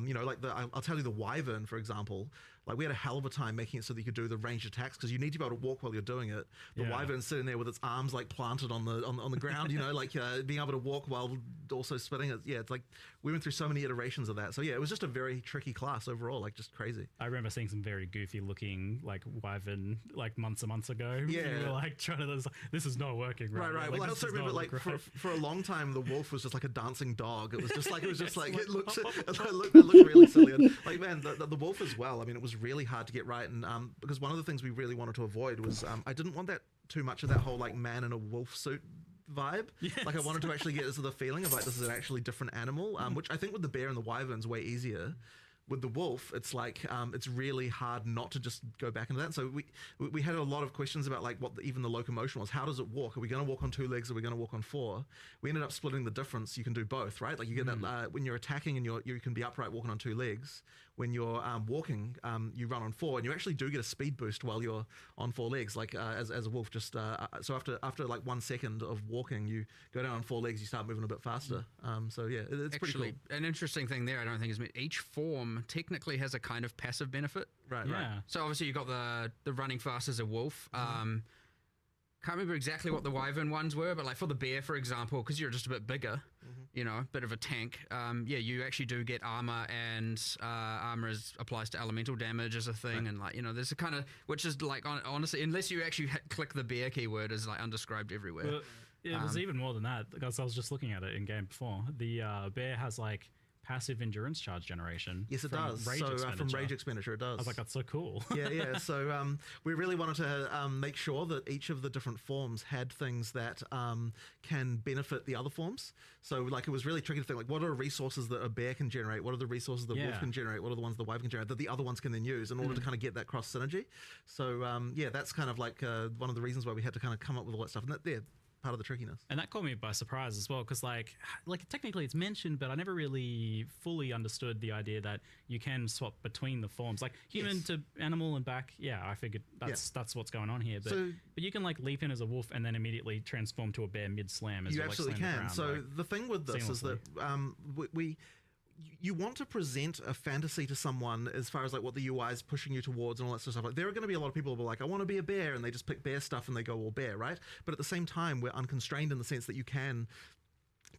You know, like I'll tell you the Wyvern, for example, like we had a hell of a time making it so that you could do the ranged attacks because you need to be able to walk while you're doing it. The Wyvern's sitting there with its arms like planted on the ground, you know, like being able to walk while also spitting it. Yeah, it's like we went through so many iterations of that. So yeah, it was just a very tricky class overall, like just crazy. I remember seeing some very goofy looking like Wyvern like months and months ago. Yeah, we were like trying to, this is not working. Right. Like, Well, I also remember like for a long time the wolf was just like a dancing dog. It was just like it looked really silly. And like man, the wolf as well. I mean, it was really hard to get right, and because one of the things we really wanted to avoid was I didn't want that too much of that whole like man in a wolf suit vibe. Yes. Like I wanted to actually get this the feeling of like this is an actually different animal, which I think with the bear and the wyvern's way easier. With the wolf, it's like it's really hard not to just go back into that. So we had a lot of questions about like what even the locomotion was. How does it walk? Are we going to walk on 2 legs? Are we going to walk on 4? We ended up splitting the difference. You can do both, right? Like you get that when you're attacking and you can be upright walking on 2 legs. When you're walking, you run on 4, and you actually do get a speed boost while you're on 4 legs. Like as a wolf, just so after like 1 second of walking, you go down on 4 legs. You start moving a bit faster. So yeah, it's actually pretty cool. An interesting thing there. I don't think is each form technically has a kind of passive benefit. Right. So obviously you got the running fast as a wolf. Can't remember exactly what the wyvern ones were, but like for the bear, for example, because you're just a bit bigger, you know, a bit of a tank. You actually do get armor, and armor applies to elemental damage as a thing, and like, you know, there's a kind of, which is like honestly, unless you actually click the bear keyword, is like undescribed everywhere. Well, it was even more than that, because I was just looking at it in game before. The bear has like passive endurance charge generation. Yes, it does. From rage expenditure, it does. I was like, that's so cool. yeah. So we really wanted to make sure that each of the different forms had things that can benefit the other forms. So like it was really tricky to think like, what are resources that a bear can generate? What are the resources the wolf can generate? What are the ones the wyvern can generate that the other ones can then use in order to kind of get that cross synergy? So that's kind of like one of the reasons why we had to kind of come up with all that stuff. And that, part of the trickiness. And that caught me by surprise as well, because like technically it's mentioned, but I never really fully understood the idea that you can swap between the forms, like human to animal and back. Yeah, I figured that's what's going on here. But you can like leap in as a wolf and then immediately transform to a bear mid slam. You absolutely can. So the thing with this is that you want to present a fantasy to someone as far as like what the UI is pushing you towards and all that sort of stuff. Like there are going to be a lot of people who are like, I want to be a bear, and they just pick bear stuff and they go all bear, right? But at the same time, we're unconstrained in the sense that you can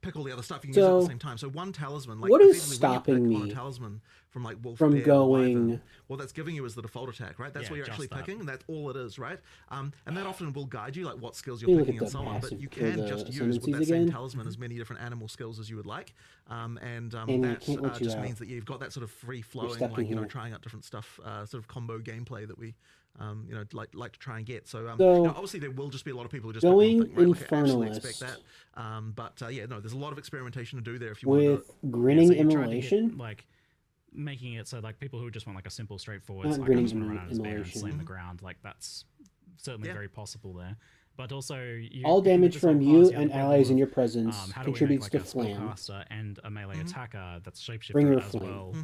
pick all the other stuff. You can use it at the same time. So one talisman, like what is stopping me talisman from like wolf, from bear, going? Wyvern, well, that's giving you as the default attack, right? That's what you're actually picking, and that's all it is, right? And that often will guide you like what skills you're picking and so on. But you can just use with that same talisman as many different animal skills as you would like, and that just means that you've got that sort of free flowing, like trying out different stuff, sort of combo gameplay that we. Like to try and get. So now obviously there will just be a lot of people who just going pick one thing, right? Like, I absolutely Infernalist. expect that. There's a lot of experimentation to do there if you with want to grinning so you're trying to immolation. get, like making it so like people who just want like a simple, straightforward, Not like I'm grinning just gonna run out as bear and immolation. slam the ground. Like that's certainly very possible there. But also, All with damage this from whole you class, have and the problem allies in of, your presence how do we contributes make, like, to a flam. spellcaster and a melee attacker that's shapeshifter Bringer as flame. well.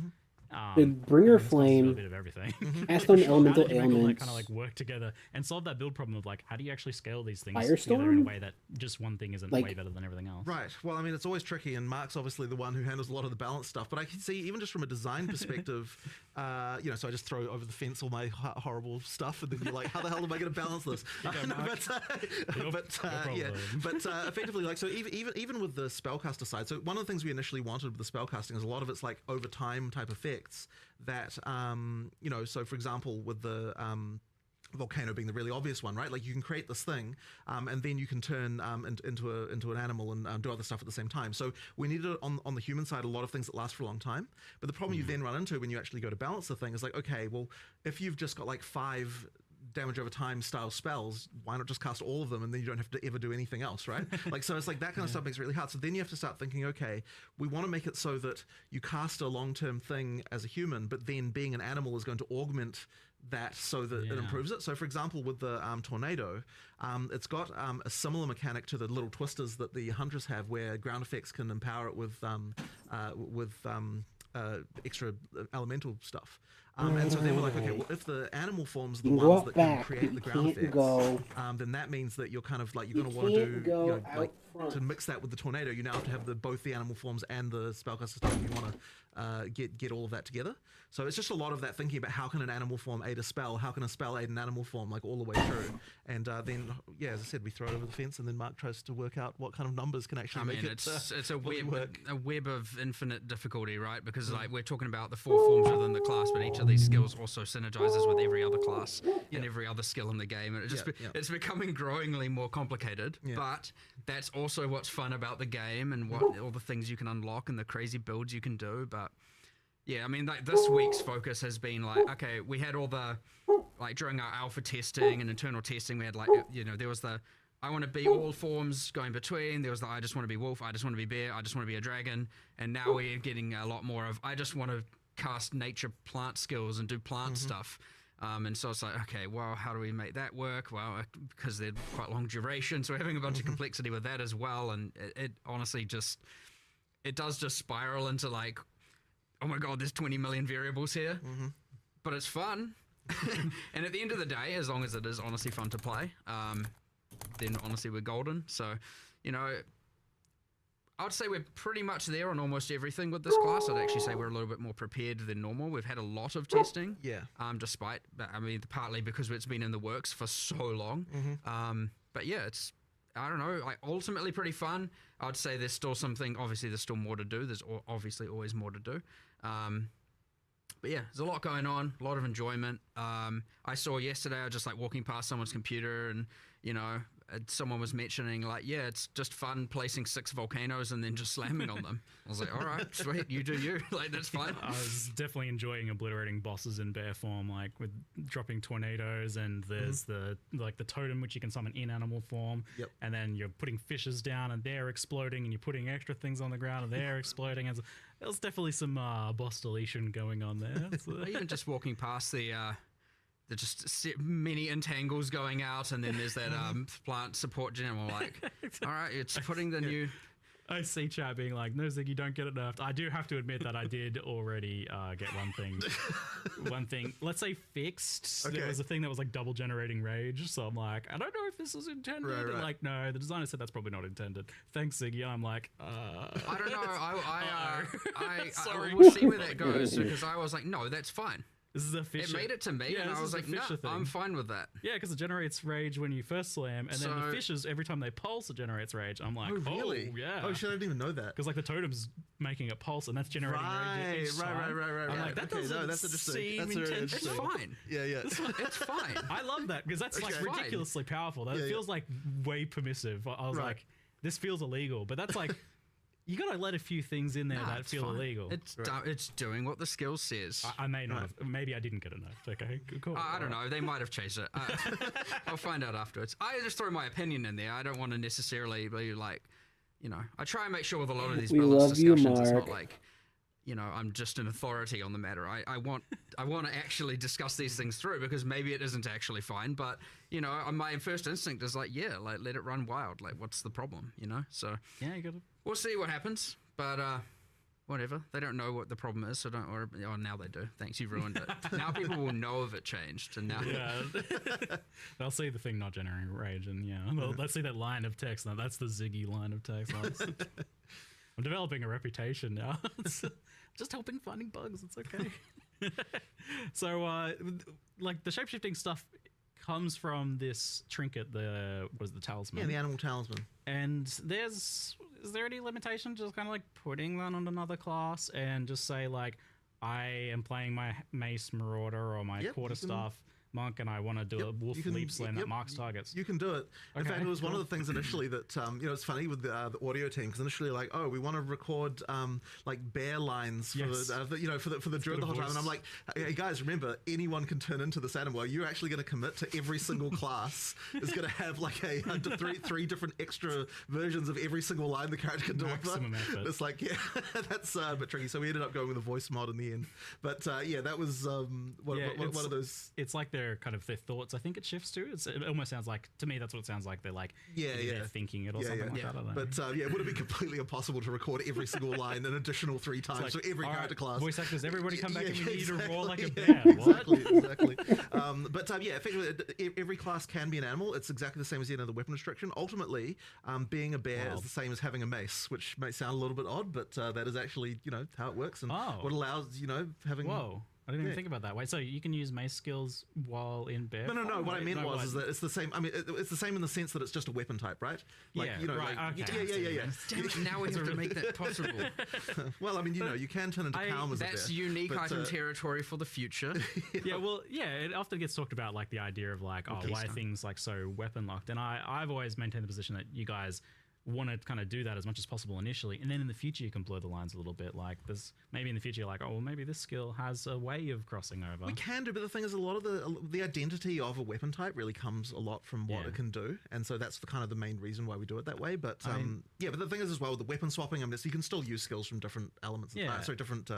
The bringer and it's also flame a bit of everything. Ask them elemental How do you make all that ailments. kind of like work together and solve that build problem of like how do you actually scale these things together in a Firestorm? way that just one thing isn't Like- way better than everything else? Right. Well, I mean, it's always tricky, and Mark's obviously the one who handles a lot of the balance stuff. But I can see, even just from a design perspective, so I just throw over the fence all my horrible stuff, and then you're like, how the hell am I going to balance this? But effectively, like, so even with the spellcaster side, so one of the things we initially wanted with the spellcasting is a lot of it's like over time type effects that, so for example, with the volcano being the really obvious one, right? Like you can create this thing, and then you can turn into an animal and do other stuff at the same time. So we needed on the human side a lot of things that last for a long time. But the problem you then run into when you actually go to balance the thing is like, okay, well, if you've just got like 5 damage over time style spells, why not just cast all of them and then you don't have to ever do anything else, right? Like, so it's like that kind of stuff makes it really hard. So then you have to start thinking, okay, we want to make it so that you cast a long-term thing as a human, but then being an animal is going to augment that so that it improves it. So for example, with the tornado, it's got a similar mechanic to the little twisters that the hunters have, where ground effects can empower it with extra elemental stuff. And so they were like, okay, well, if the animal forms are the ones that can create the ground effects, then that means that you're kind of like, you're going to want to do, you know, like, to mix that with the tornado, you now have to have both the animal forms and the spellcaster stuff. You want to get all of that together. So it's just a lot of that thinking about how can an animal form aid a spell, how can a spell aid an animal form, like all the way through. And then, yeah, as I said, we throw it over the fence, and then Mark tries to work out what kind of numbers can actually make it it's a work. web of infinite difficulty, right? Because like we're talking about the 4 forms within the class, but each of these skills also synergizes with every other class and every other skill in the game, and it's becoming growingly more complicated. But that's also what's fun about the game, and what all the things you can unlock and the crazy builds you can do. But yeah, I mean, like this week's focus has been like, okay, we had all the, like during our alpha testing and internal testing, we had like, you know, there was the I want to be all forms going between. There was the I just want to be wolf, I just want to be bear, I just want to be a dragon. And now we're getting a lot more of I just want to cast nature plant skills and do plant stuff. And so it's like, okay, well, how do we make that work? Well, because they're quite long duration, so we're having a bunch of complexity with that as well. And it honestly just, it does just spiral into like, oh my god, there's 20 million variables here. But it's fun. And at the end of the day, as long as it is honestly fun to play, then honestly we're golden. So, you know, I would say we're pretty much there on almost everything with this class. I'd actually say we're a little bit more prepared than normal. We've had a lot of testing, despite, I mean, partly because it's been in the works for so long. But yeah, it's, I don't know, like ultimately pretty fun. I'd say there's still something, obviously there's still more to do. There's obviously always more to do. But yeah, there's a lot going on, a lot of enjoyment. I saw yesterday, I was just like walking past someone's computer and, you know, someone was mentioning like, yeah, it's just fun placing 6 volcanoes and then just slamming on them. I was like, all right, sweet, you do you. Like, that's fine. I was definitely enjoying obliterating bosses in bear form, like with dropping tornadoes, and there's the totem which you can summon in animal form, and then you're putting fishes down and they're exploding, and you're putting extra things on the ground and they're exploding. And there's definitely some boss deletion going on there. So. Even just walking past the just many entangles going out, and then there's that plant support gem. I'm like, all right, it's putting the new. I see chat being like, no, Zig, you don't get it nerfed. I do have to admit that I did already get one thing, let's say fixed. Okay. There was a thing that was like double generating rage. So I'm like, I don't know if this is intended. Right. And like, no, the designer said that's probably not intended. Thanks, Ziggy. I'm like, I don't know. Sorry. We'll see where that goes, because I was like, no, that's fine. This is a fish. It made it to me, and I was like, no, I'm fine with that. Yeah, because it generates rage when you first slam, and then the fishes, every time they pulse, it generates rage. I'm like, oh, really? Oh, yeah. Oh, shit, I didn't even know that. Because like the totem's making it pulse, and that's generating rage. Right. I'm like, that doesn't seem intentional. It's fine. Yeah. It's fine. I love that, because that's like ridiculously powerful. That feels like way permissive. I was like, this feels illegal, but that's like... You gotta let a few things in there that feel illegal. It's doing what the skill says. I may not have. Maybe I didn't get enough. Okay, cool. I don't know. They might have changed it. I'll find out afterwards. I just throw my opinion in there. I don't want to necessarily be like, you know, I try and make sure with a lot of these balance discussions, it's not like, you know, I'm just an authority on the matter. I want to actually discuss these things through, because maybe it isn't actually fine, but you know, my first instinct is like, yeah, like let it run wild. Like, what's the problem? You know, so yeah, you gotta. We'll see what happens, but whatever. They don't know what the problem is, so don't worry. Oh, now they do. Thanks, you've ruined it. Now people will know if it changed, and now they'll see the thing not generating rage, and let's see that line of text. Now that's the Ziggy line of text. I'm developing a reputation now. Just helping finding bugs. It's okay. So, like the shapeshifting stuff comes from this trinket, the talisman? Yeah, the animal talisman. And is there any limitation just kind of like putting that on another class and just say like, I am playing my mace marauder or my quarterstaff monk and I want to do a wolf leap slam that marks targets. You can do it. In Okay, fact, it was one cool. of the things initially that it's funny with the audio team, because initially like, oh, we want to record like bear lines for Yes. for the druid the whole time, and I'm like, hey guys, remember, anyone can turn into this animal. You're actually going to commit to every single class is going to have like a three different extra versions of every single line the character can deliver. Maximum effort. It's like, yeah, that's a bit tricky. So we ended up going with a voice mod in the end. But yeah, that was one of those. It's like their kind of their thoughts. I think it shifts to. It almost sounds like, to me, that's what it sounds like. They're like, they're thinking it or something like that. I don't know. But yeah, it would have been completely impossible to record every single line an additional 3 times like, for every all character right, class. voice actors, everybody come back and we need you to roar like a yeah, bear. What? exactly. But yeah, effectively, every class can be an animal. It's exactly the same as the weapon restriction. Ultimately, being a bear is the same as having a mace, which may sound a little bit odd, but that is actually how it works and what allows having. Whoa. I didn't even think about that. Wait, so you can use mace skills while in bear? No. What I meant was what? is that it's the same. I mean, it's the same in the sense that it's just a weapon type, right? Like, Yeah, right, like, okay. yeah. Damn it, now we have to make that possible. Well, I mean, you can turn into Calm as a bear. That's unique but, item territory for the future. It often gets talked about, like the idea of like, why are things like so weapon locked? And I've always maintained the position that you guys want to kind of do that as much as possible initially, and then in the future you can blur the lines a little bit. Like there's maybe in the future you're like, oh well, maybe this skill has a way of crossing over. We can do, but the thing is, a lot of the identity of a weapon type really comes a lot from what it can do, and so that's the main reason why we do it that way. But but the thing is as well with the weapon swapping, I mean, so you can still use skills from different elements, different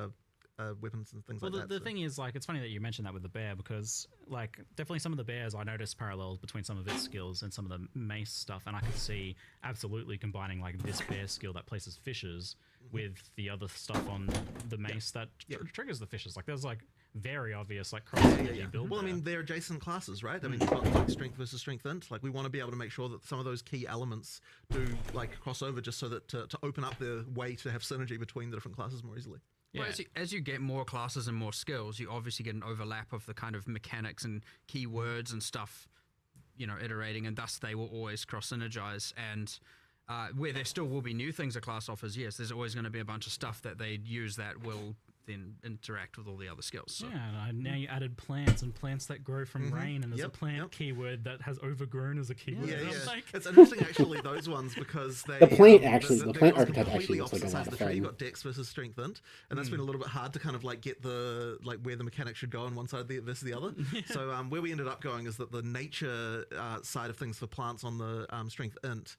weapons and things like that. The thing is, like, it's funny that you mentioned that with the bear, because like definitely some of the bears I noticed parallels between some of its skills and some of the mace stuff, and I could see absolutely combining like this bear skill that places fishes with the other stuff on the mace that triggers the fishes. Like there's like very obvious like cross build. Well, I mean, they're adjacent classes, right? I mean, you've got like strength versus strength int. Like we want to be able to make sure that some of those key elements do like cross over, just so that to open up the way to have synergy between the different classes more easily. Well, as you get more classes and more skills, you obviously get an overlap of the kind of mechanics and keywords and stuff, iterating, and thus they will always cross-synergize. And where there still will be new things a class offers, yes, there's always going to be a bunch of stuff that they use that will then interact with all the other skills. So. Yeah, and now you added plants and plants that grow from rain, and there's a plant keyword that has overgrown as a keyword. Yeah. Like, It's interesting actually, those ones, because they The plant the plant they're archetype actually completely looks like a opposite lot sides of of the tree. You've fun. got dex versus strength int, and that's been a little bit hard to kind of like get the where the mechanic should go on one side versus the other. So where we ended up going is that the nature side of things for plants on the strength int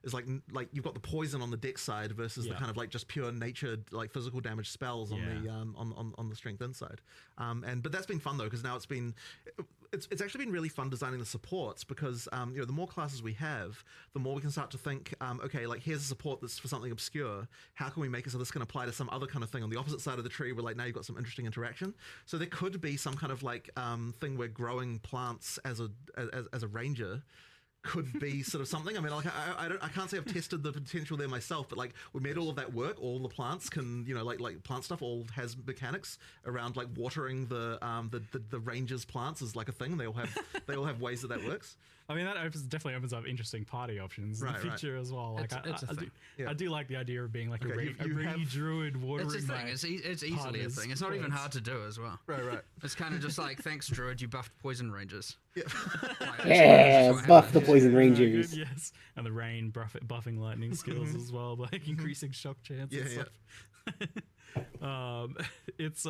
is like you've got the poison on the dex side versus the kind of like just pure nature like physical damage spells on the on the strength inside. But that's been fun though, because now it's actually been really fun designing the supports, because the more classes we have, the more we can start to think, okay, like here's a support that's for something obscure. How can we make it so this can apply to some other kind of thing on the opposite side of the tree, where like now you've got some interesting interaction. So there could be some kind of like thing where growing plants as a ranger could be sort of something. I mean, like I can't say I've tested the potential there myself, but like we made all of that work. All the plants can, like plant stuff all has mechanics around like watering the rangers' plants is like a thing. They all have ways that works. I mean, that definitely opens up interesting party options in the future as well. Like, it's a thing. I do like the idea of being like a you druid watering. It's a thing. It's easily a thing. It's not even hard to do as well. Right. It's kind of just like, thanks, druid, you buffed poison rangers. Yeah. Buff the poison rangers. Good, yes, and the rain buffing lightning skills as well, by increasing shock chance. It's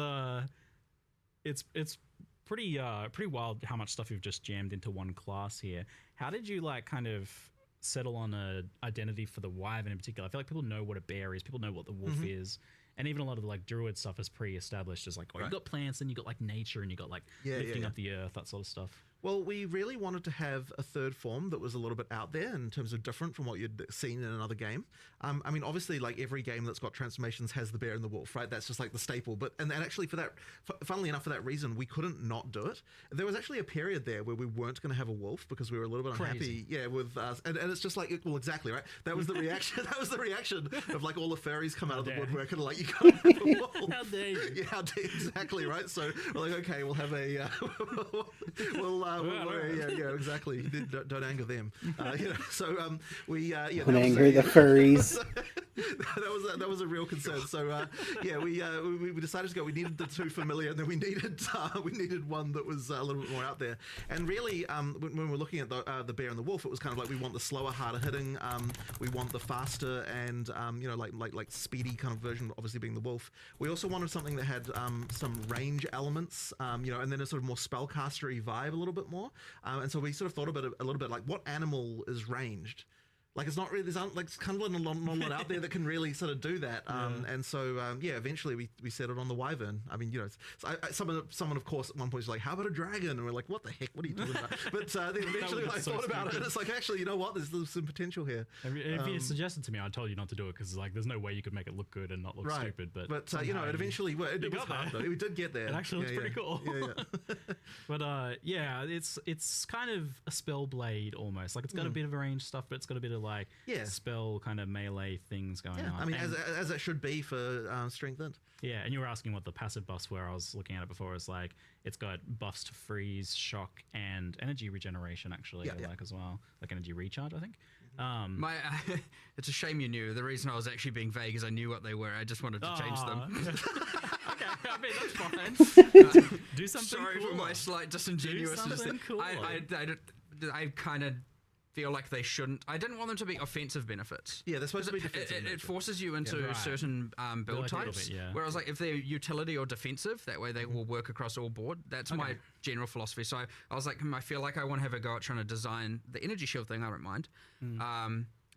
pretty wild how much stuff you've just jammed into one class here. How did you like kind of settle on a identity for the wyvern in particular? I feel like people know what a bear is, people know what the wolf is, and even a lot of the like druid stuff is pre-established as like, you got plants and you got like nature and you got like lifting up the earth, that sort of stuff. Well, we really wanted to have a third form that was a little bit out there in terms of different from what you'd seen in another game. I mean, obviously, like every game that's got transformations has the bear and the wolf, right? That's just like the staple. But and actually, funnily enough, for that reason, we couldn't not do it. There was actually a period there where we weren't going to have a wolf because we were a little bit unhappy. Yeah, with us, and it's just like, well, exactly, right? That was the reaction. That was the reaction of like all the furries come out of the woodwork and like, you can't have a wolf. How dare you? Yeah, how dare, exactly, right? So we're like, okay, we'll have a yeah, exactly. Don't anger them. So we Don't anger the furries. that was a real concern. So yeah, we decided to go. We needed the two familiar, and then we needed one that was a little bit more out there. And really, when we were looking at the bear and the wolf, it was kind of like we want the slower, harder hitting. We want the faster and like speedy kind of version. Obviously, being the wolf. We also wanted something that had some range elements, and then a sort of more spellcastery vibe a little bit more. And so we sort of thought about it a little bit like what animal is ranged. Like it's not really it's kind of not a lot out there that can really sort of do that. And so eventually we settled on the wyvern. I mean, someone of course at one point was like, "How about a dragon?" And we're like, "What the heck? What are you talking about?" But then eventually I thought about it, and it's like, actually, you know what? There's some potential here. If you suggested to me, I told you not to do it because like there's no way you could make it look good and not look stupid. But it eventually it was hard though. We did get there. It actually looks pretty cool. Yeah. But it's kind of a spell blade almost. Like it's got a bit of range stuff, but it's got a bit of like spell kind of melee things going on. I mean, as it should be for strength int. Yeah, and you were asking what the passive buffs were. I was looking at it before. It's like it's got buffs to freeze, shock, and energy regeneration. Actually, as well, like energy recharge. I think. It's a shame you knew. The reason I was actually being vague is I knew what they were. I just wanted to change them. Okay, I mean that's fine. Do something. Sorry for my slight disingenuousness. Cool. I kind of feel like they shouldn't. I didn't want them to be offensive benefits. Yeah, they're supposed to be defensive. It forces you into certain build types. Whereas, like, if they're utility or defensive, that way they will work across all board. That's my general philosophy. So I was like, I feel like I want to have a go at trying to design the energy shield thing. I don't mind.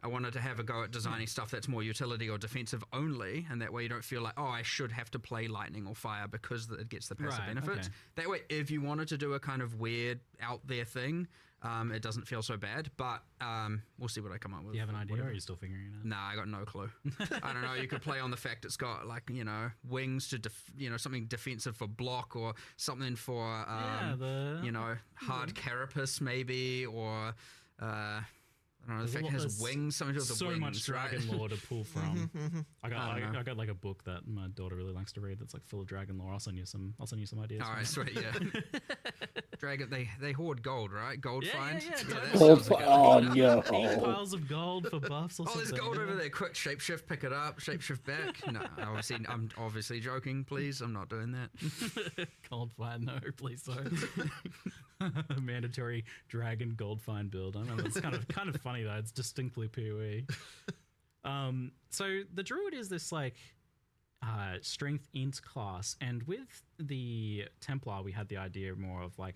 I wanted to have a go at designing stuff that's more utility or defensive only, and that way you don't feel like, oh, I should have to play lightning or fire because it gets the passive benefits. That way, if you wanted to do a kind of weird out there thing, it doesn't feel so bad, but we'll see what I come up with. Do you have an idea, or are you still figuring it out? Nah, I got no clue. I don't know. You could play on the fact it's got like wings to something defensive for block, or something for hard carapace maybe, or I don't know. The fact it has wings. Something to do with the so wings. Much dragon lore to pull from. I know. got like a book that my daughter really likes to read. That's like full of dragon lore. I'll send you some ideas. All right, sweet. Yeah. Dragon. They hoard gold, right? Gold finds. Oh no! 8 piles of gold for buffs. Or something. There's gold over there. Quick, shapeshift, pick it up. Shapeshift back. No, I'm obviously joking. Please, I'm not doing that. Gold find, no, please don't. Mandatory dragon gold find build. I know it's kind of funny though. It's distinctly PoE. So the druid is this like strength int class, and with the Templar we had the idea more of like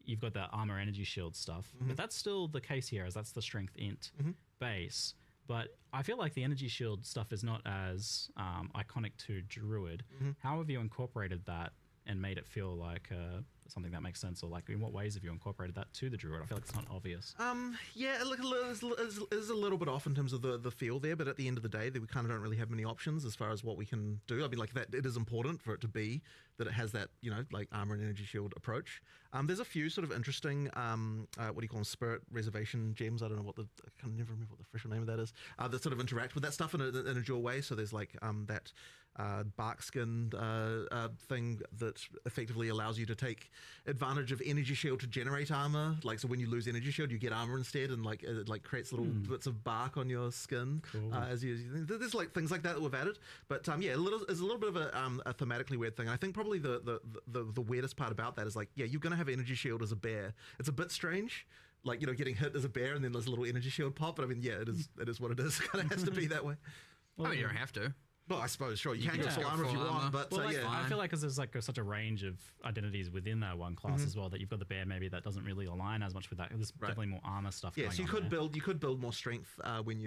you've got the armor energy shield stuff, but that's still the case here, as that's the strength int base. But I feel like the energy shield stuff is not as iconic to druid. How have you incorporated that and made it feel like something that makes sense, or like in what ways have you incorporated that to the druid? I feel like it's not obvious. Yeah, look, it's a little bit off in terms of the feel there, but at the end of the day, we kind of don't really have many options as far as what we can do. I mean, like that, it is important for it to be that it has that, like armor and energy shield approach. There's a few sort of interesting, what do you call them, spirit reservation gems. I don't know I can never remember what the official name of that is. That sort of interact with that stuff in a dual way. So there's like that bark skinned thing that effectively allows you to take advantage of energy shield to generate armor. Like, so when you lose energy shield, you get armor instead, and like it like creates little bits of bark on your skin. Cool. There's like things like that we've added, but it's a little bit of a thematically weird thing. I think probably the weirdest part about that is like, you're gonna have energy shield as a bear. It's a bit strange. Like, getting hit as a bear and then there's a little energy shield pop, but I mean, it is what it is. It kind of has to be that way. Well, you don't have to. Well, I suppose, sure, you can go full armor if you want, but I feel like because there's like such a range of identities within that one class as well, that you've got the bear maybe that doesn't really align as much with that. There's definitely more armor stuff. Yeah, so you could build more strength when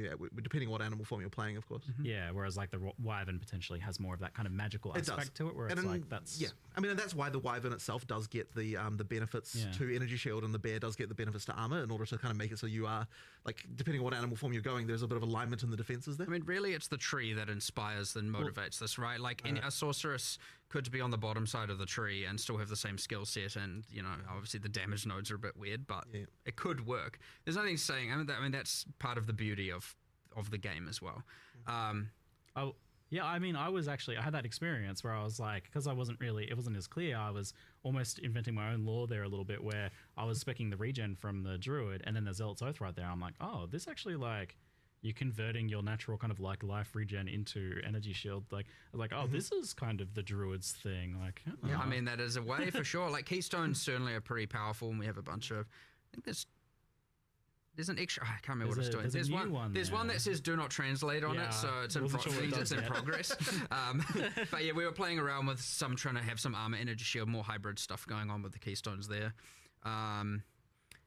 depending on what animal form you're playing, of course. Yeah, whereas like the wyvern potentially has more of that kind of magical aspect to it, where it's like that's I mean, and that's why the wyvern itself does get the benefits to energy shield, and the bear does get the benefits to armor, in order to kind of make it so you are like, depending on what animal form you're going, there's a bit of alignment in the defenses there. I mean, really, it's the tree that inspires and motivates this, right? Like, a sorceress could be on the bottom side of the tree and still have the same skill set, and obviously the damage nodes are a bit weird, but it could work. There's nothing saying. I mean, that's part of the beauty of the game as well. Yeah, I mean, I had that experience where I was like, because it wasn't as clear, I was almost inventing my own lore there a little bit, where I was speccing the regen from the druid, and then the zealot's oath right there. I'm like, oh, this actually like you're converting your natural kind of like life regen into energy shield. Like oh, this is kind of the druid's thing. Like, Yeah, I mean, that is a way for sure. Like, keystones certainly are pretty powerful, and we have a bunch of. I think there's an extra. I can't remember what it's doing. There's one. There's one that says "Do not translate" on it, so it's in, it's in progress. But yeah, we were playing around with some, trying to have some armor, energy shield, more hybrid stuff going on with the keystones there.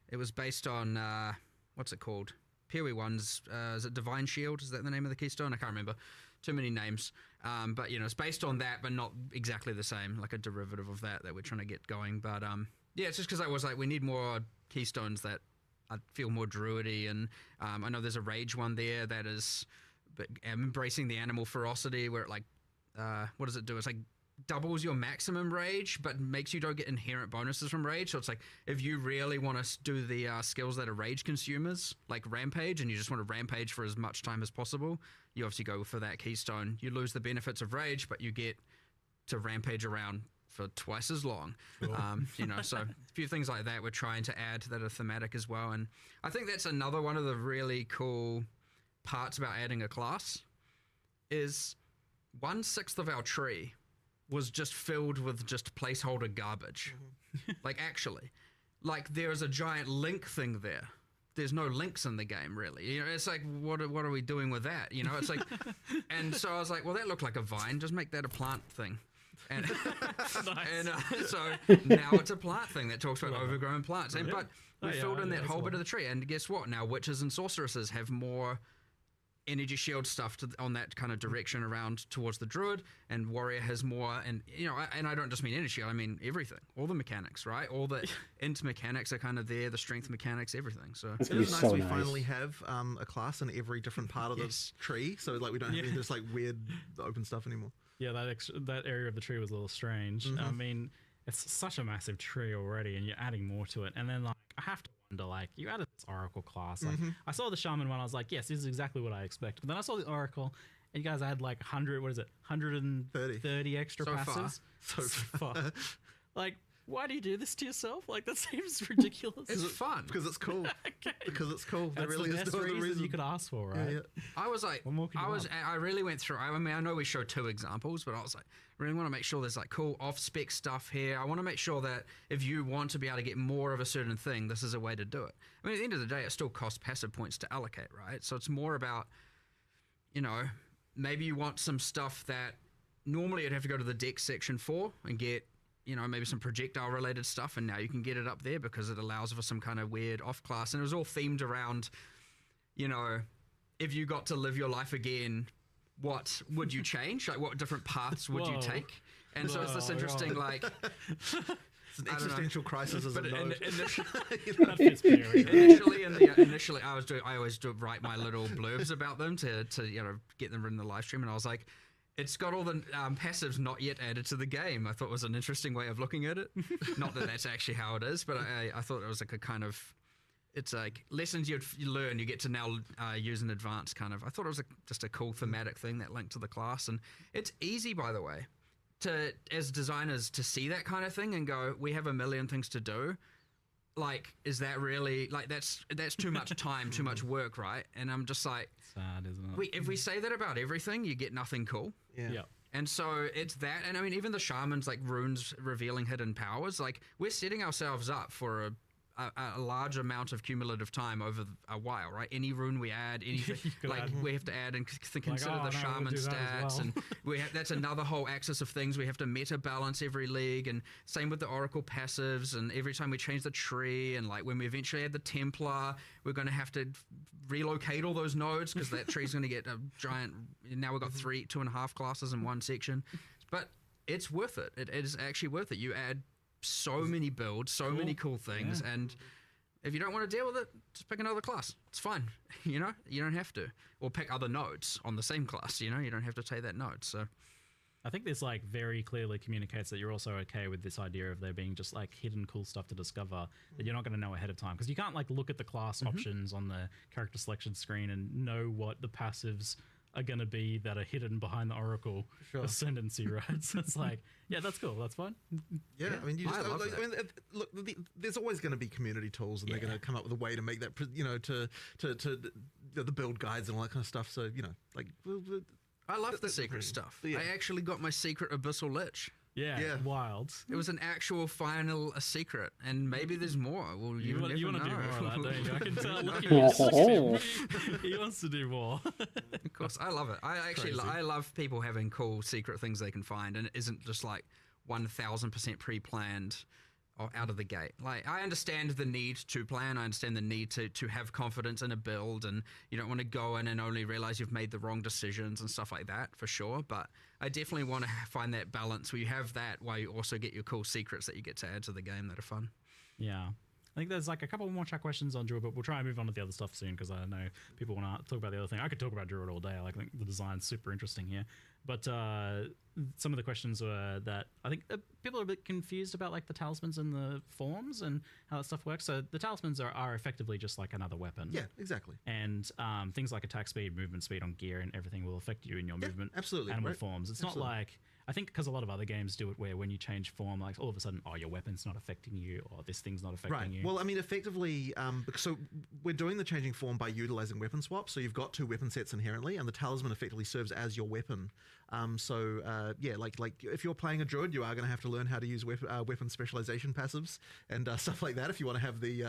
It was based on what's it called? PoE one's is it Divine Shield? Is that the name of the keystone? I can't remember. Too many names. But you know, it's based on that, but not exactly the same. Like a derivative of that we're trying to get going. But yeah, it's just because I was like, we need more keystones that I feel more druidy, and I know there's a rage one there that is embracing the animal ferocity, where it like what does it do? It's like doubles your maximum rage, but makes you don't get inherent bonuses from rage. So it's like, if you really want to do the skills that are rage consumers, like rampage, and you just want to rampage for as much time as possible, you obviously go for that keystone. You lose the benefits of rage, but you get to rampage around for twice as long. Sure. You know, so a few things like that we're trying to add that are thematic as well. And I think that's another one of the really cool parts about adding a class is 1/6 of our tree was just filled with just placeholder garbage. Like, actually, like, there's a giant link thing there. There's no links in the game, really. You know, it's like, what are we doing with that? You know, it's like, and so I was like, well, that looked like a vine. Just make that a plant thing. And, so now it's a plant thing that talks about overgrown plants. And but we filled in that whole bit of the tree. And guess what? Now witches and sorceresses have more energy shield stuff on that kind of direction around towards the druid, and warrior has more. And you know, and I don't just mean energy shield, I mean everything, all the mechanics, right? All the int mechanics are kind of there, the strength mechanics, everything. So it is nice we finally have a class in every different part of the tree, so like we don't have this like weird open stuff anymore. Yeah, that area of the tree was a little strange. I mean, it's such a massive tree already, and you're adding more to it. And then, like, I have to wonder, like, you added this Oracle class. Like, I saw the Shaman one, I was like, yes, this is exactly what I expected. But then I saw the Oracle, and you guys had, like, 130 extra passives. So far. Like, why do you do this to yourself? Like, that seems ridiculous. It's fun. Because it's cool. Okay. Because it's cool. That's really the best reason you could ask for, right? Yeah. I was like, I really went through, I mean, I know we showed 2 examples, but I was like, I really want to make sure there's like cool off-spec stuff here. I want to make sure that if you want to be able to get more of a certain thing, this is a way to do it. I mean, at the end of the day, it still costs passive points to allocate, right? So it's more about, you know, maybe you want some stuff that normally you'd have to go to the deck section for and get, you know, maybe some projectile related stuff, and now you can get it up there because it allows for some kind of weird off class. And it was all themed around, you know, if you got to live your life again, what would you change? Like, what different paths would you take? And so it's this interesting, like, it's an existential crisis as a node. Initially, I always write my little blurbs about them to you know, get them in the live stream, and I was like, it's got all the passives not yet added to the game. I thought it was an interesting way of looking at it. Not that that's actually how it is, but I thought it was like a kind of, it's like lessons you learn, you get to now use in advance kind of. I thought it was just a cool thematic thing that linked to the class. And it's easy, by the way, to, as designers, to see that kind of thing and go, we have a million things to do. Like, is that really, like, that's too much time, too much work, right? And I'm just like, sad, isn't it? If we say that about everything, you get nothing cool. Yeah. And so it's that, and I mean, even the shamans, like runes revealing hidden powers, like, we're setting ourselves up for a large amount of cumulative time over a while, right? Any rune we add, anything, like, we have to add and consider the shaman stats, and that's another whole axis of things. We have to meta balance every league, and same with the Oracle passives, and every time we change the tree, and like when we eventually add the Templar, we're going to have to relocate all those nodes because that tree's going to get a giant. Now we've got 2.5 classes in one section, but it's worth it. It is actually worth it. You add so many builds, so many cool things, and if you don't want to deal with it, just pick another class. It's fine. You know, you don't have to, or pick other nodes on the same class. You know, you don't have to take that node. So I think this like very clearly communicates that you're also okay with this idea of there being just like hidden cool stuff to discover that you're not going to know ahead of time, because you can't like look at the class options on the character selection screen and know what the passives are going to be that are hidden behind the Oracle ascendancy, right? So it's like, yeah, that's cool. That's fine. Yeah, I mean, you just, I love like, I mean, look, there's always going to be community tools, and they're going to come up with a way to make that, to the build guides and all that kind of stuff. So like, I love the secret stuff. Yeah. I actually got my secret Abyssal Lich. Yeah, Yeah. wild. It was an actual final a secret, and maybe there's more. Well, You want to do more of that, don't you? I can tell. Look at him. He wants to do more. Of course, I love it. I actually I love people having cool secret things they can find, and it isn't just like 1000% pre-planned out of the gate. Like, I understand the need to plan. I understand the need to have confidence in a build, and you don't want to go in and only realize you've made the wrong decisions and stuff like that, for sure. But I definitely want to find that balance where you have that while you also get your cool secrets that you get to add to the game that are fun. Yeah. I think there's like a couple more chat questions on Druid, but we'll try and move on to the other stuff soon because I know people want to talk about the other thing. I could talk about Druid all day. I think the design's super interesting here. But some of the questions were that I think people are a bit confused about like the talismans and the forms and how that stuff works. So the talismans are effectively just like another weapon. Yeah, exactly. And things like attack speed, movement speed on gear and everything will affect you in your movement. Absolutely. Animal right. forms. It's Absolutely. not like... I think because a lot of other games do it where when you change form, like all of a sudden, oh, your weapon's not affecting you or this thing's not affecting Right. you. Well, I mean, effectively, so we're doing the changing form by utilizing weapon swaps. So you've got two weapon sets inherently, and the talisman effectively serves as your weapon. Yeah, like if you're playing a druid, you are going to have to learn how to use weapon specialization passives and stuff like that if you want to have the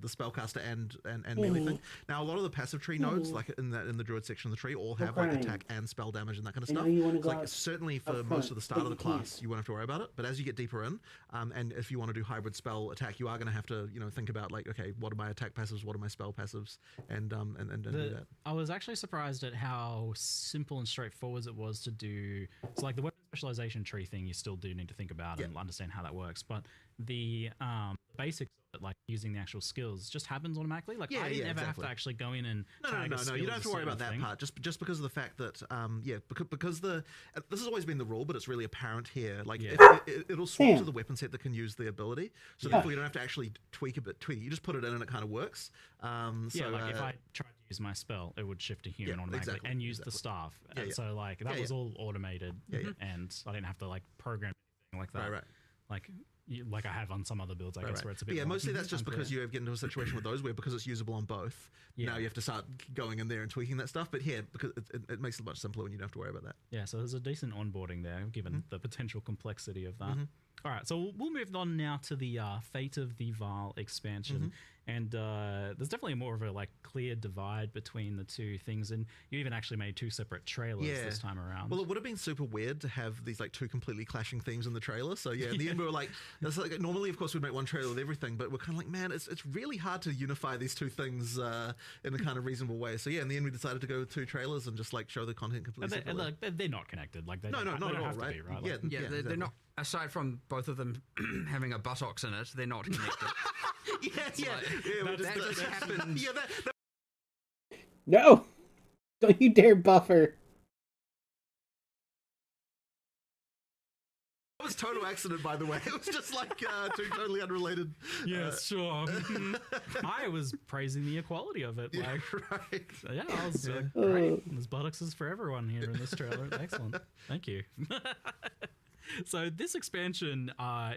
spellcaster and melee thing. Now, a lot of the passive tree nodes, like in the druid section of the tree, all have like attack and spell damage and that kind of stuff. So, like, certainly for most of the start of the class, you won't have to worry about it. But as you get deeper in, and if you want to do hybrid spell attack, you are going to have to think about like, okay, what are my attack passives, what are my spell passives, and do that. I was actually surprised at how simple and straightforward it was to do. So like the weapon specialization tree thing, you still do need to think about and understand how that works. But the basics of it, like using the actual skills, just happens automatically. Like I didn't ever have to actually go in and No. You don't have to worry about that part. Just because of the fact that because this has always been the rule, but it's really apparent here. Like it'll swap to the weapon set that can use the ability. So therefore, you don't have to actually tweak. You just put it in and it kind of works. So like if I tried to use my spell, it would shift to human automatically and use the staff. And so like that was all automated, and I didn't have to like program anything like that. Right. Like I have on some other builds, I guess, where it's a bit. But mostly that's just unclear. because you get into a situation with those where because it's usable on both. Now you have to start going in there and tweaking that stuff. But because it makes it much simpler when you don't have to worry about that. Yeah, so there's a decent onboarding there, given the potential complexity of that. All right, so we'll move on now to the Fate of the Val expansion, and there's definitely more of a like clear divide between the two things, and you even actually made two separate trailers this time around. Well, it would have been super weird to have these like two completely clashing themes in the trailer. So in the end we were like, normally of course we'd make one trailer with everything, but we're kind of like, man, it's really hard to unify these two things in a kind of reasonable way. So in the end we decided to go with two trailers and just like show the content completely separately. They're not connected. Like they not don't at all, have right? to be, right? Yeah, exactly. they're not. Aside from both of them having a buttocks in it, they're not connected. That just happened. No! Don't you dare buffer. It was total accident, by the way. It was just like two totally unrelated. Yes, sure. I was praising the equality of it. Like, right. yeah, I was great. There's buttocks is for everyone here in this trailer. Excellent. Thank you. So this expansion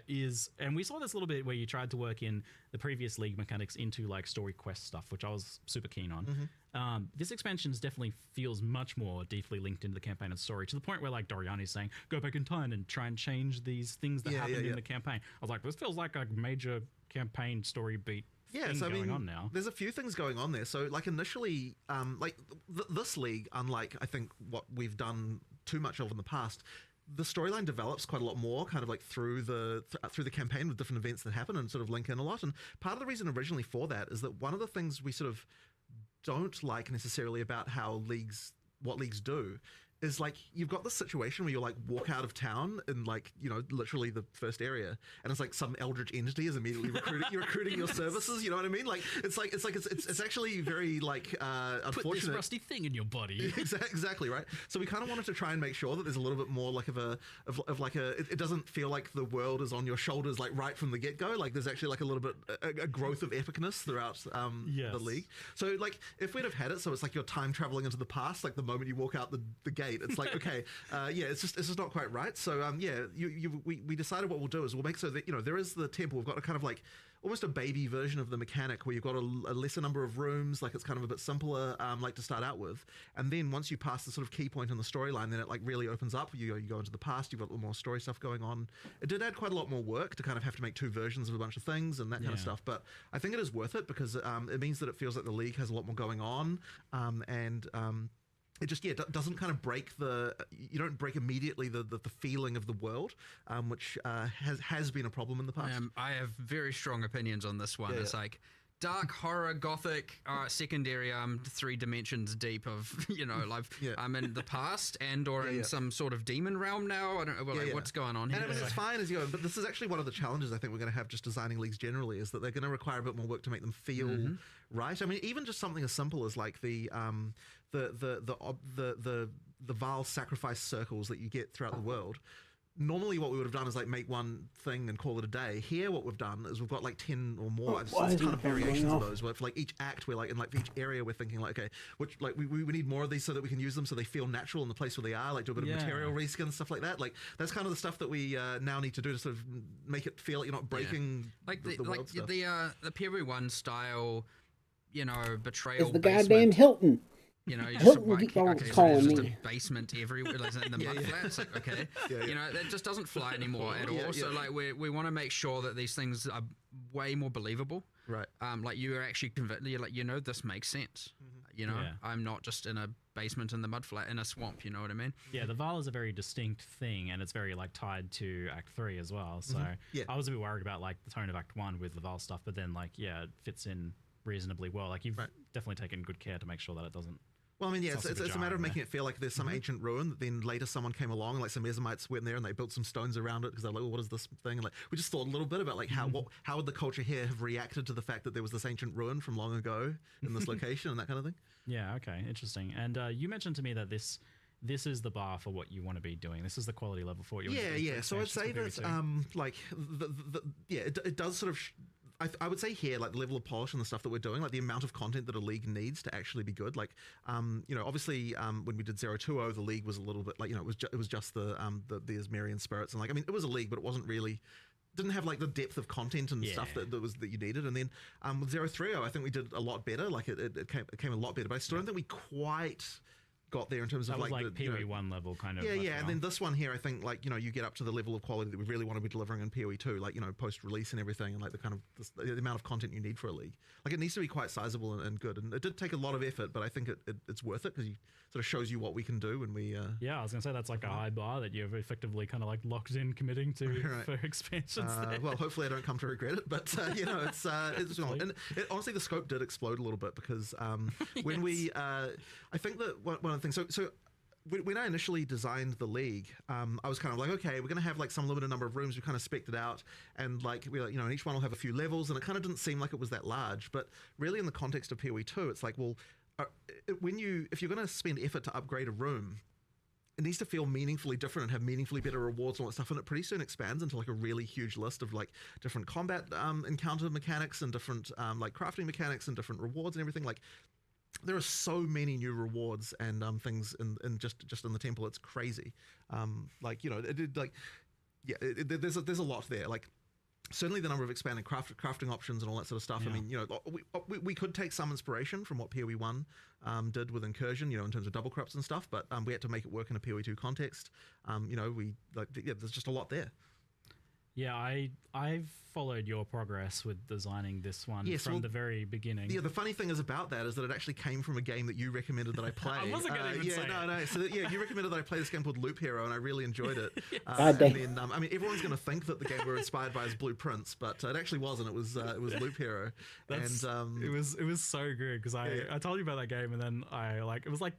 is, and we saw this a little bit where you tried to work in the previous League mechanics into like story quest stuff, which I was super keen on. This expansion definitely feels much more deeply linked into the campaign and story, to the point where like Doriani's saying, go back in time and try and change these things that happened in the campaign. I was like, this feels like a major campaign story beat. So I mean, on now. There's a few things going on there. So like initially, this League, unlike I think what we've done too much of in the past, the storyline develops quite a lot more kind of like through the campaign with different events that happen and sort of link in a lot. And part of the reason originally for that is that one of the things we sort of don't like necessarily about what leagues do is like you've got this situation where you like walk out of town in like, you know, literally the first area, and it's like some eldritch entity is immediately recruiting your services. You know what I mean? Like it's actually very like unfortunate. Put this rusty thing in your body. Exactly right. So we kind of wanted to try and make sure that there's a little bit more like it doesn't feel like the world is on your shoulders like right from the get go. Like there's actually like a little bit a growth of epicness throughout the league. So like if we'd have had it, so it's like you're time traveling into the past, like the moment you walk out the gate. It's like, okay, it's just not quite right. So we decided what we'll do is we'll make so that, you know, there is the temple. We've got a kind of like almost a baby version of the mechanic where you've got a lesser number of rooms, like it's kind of a bit simpler, like to start out with. And then once you pass the sort of key point in the storyline, then it like really opens up. You go into the past, you've got a little more story stuff going on. It did add quite a lot more work to kind of have to make 2 versions of a bunch of things and that kind of stuff. But I think it is worth it because it means that it feels like the league has a lot more going on. It just doesn't kind of break you don't break immediately the feeling of the world, which has been a problem in the past. I have very strong opinions on this one. It's like dark horror, gothic, secondary. 3 dimensions deep of, you know, like I'm in the past or in some sort of demon realm now. I don't know what's going on here. And I mean, it's fine as you go, but this is actually one of the challenges I think we're going to have just designing leagues generally, is that they're going to require a bit more work to make them feel right. I mean, even just something as simple as like the Vaal sacrifice circles that you get throughout the world. Normally what we would have done is like make one thing and call it a day. Here what we've done is we've got like 10 or more, a ton of variations of those, where for like each act we're like, in like each area we're thinking like, okay, which like we need more of these so that we can use them so they feel natural in the place where they are, like do a bit of material reskin, stuff like that. Like that's kind of the stuff that we now need to do to sort of make it feel like you're not breaking like the world stuff. The PoE1 style, you know, betrayal. It's the goddamn Hilton. You know, you Hilton just keeps so calling there's just me. a basement everywhere, like in the mud flats. Like, okay, you know, that just doesn't fly anymore at all. So like we want to make sure that these things are way more believable. Right. Like you are actually convinced. You're like, you know, this makes sense. You know, I'm not just in a basement in the mud flat in a swamp. You know what I mean? Yeah, the Vaal is a very distinct thing, and it's very like tied to Act 3 as well. So I was a bit worried about like the tone of Act 1 with the Vaal stuff, but then like it fits in reasonably well. Like you've definitely taken good care to make sure that it doesn't. Well, I mean, it's a matter of making it feel like there's some ancient ruin that then later someone came along and like some Mesamites went there and they built some stones around it because they're like, well, what is this thing? And like we just thought a little bit about like how would the culture here have reacted to the fact that there was this ancient ruin from long ago in this location and that kind of thing. Yeah, okay, interesting. And you mentioned to me that this is the bar for what you want to be doing. This is the quality level for what you want to be doing. Yeah. So I'd say that like it does sort of I would say here, like the level of polish and the stuff that we're doing, like the amount of content that a league needs to actually be good. Like, you know, obviously when we did 020, the league was a little bit like, you know, it was just the Asmerian spirits, and like, I mean, it was a league, but it wasn't really. Didn't have like the depth of content and stuff that you needed. And then with 030, I think we did a lot better. Like it came a lot better, but I still don't think we quite got there in terms that of was like the PoE1 level kind of. And then this one here, I think like, you know, you get up to the level of quality that we really want to be delivering in PoE2, like, you know, post release and everything, and like the kind of the amount of content you need for a league. Like it needs to be quite sizable and good, and it did take a lot of effort, but I think it's worth it because you sort of shows you what we can do when we I was gonna say that's like a high bar that you've effectively kind of like locked in committing to for expansions there. Well, hopefully I don't come to regret it, but you know, it's and honestly the scope did explode a little bit because when we I think that one of the things so when I initially designed the league, I was kind of like, okay, we're going to have like some limited number of rooms. We kind of spec'd it out, and like we, you know, and each one will have a few levels, and it kind of didn't seem like it was that large. But really, in the context of PoE2, it's like, well, if you're going to spend effort to upgrade a room, it needs to feel meaningfully different and have meaningfully better rewards and all that stuff. And it pretty soon expands into like a really huge list of like different combat encounter mechanics and different like crafting mechanics and different rewards and everything. Like, there are so many new rewards and things in just in the temple. It's crazy. Like, you know, there's a lot there. Like, certainly the number of expanded crafting options and all that sort of stuff. I mean, you know, we could take some inspiration from what PoE1 did with Incursion, you know, in terms of double crops and stuff, but we had to make it work in a PoE2 context. You know, there's just a lot there. Yeah, I've followed your progress with designing this one from the very beginning. Yeah, the funny thing is about that is that it actually came from a game that you recommended that I play. I wasn't going to even say no. So you recommended that I play this game called Loop Hero, and I really enjoyed it. God damn. And then, I mean, everyone's going to think that the game we were inspired by is Blueprints, but it actually wasn't. It was Loop Hero. It was so good because I told you about that game, and then it was like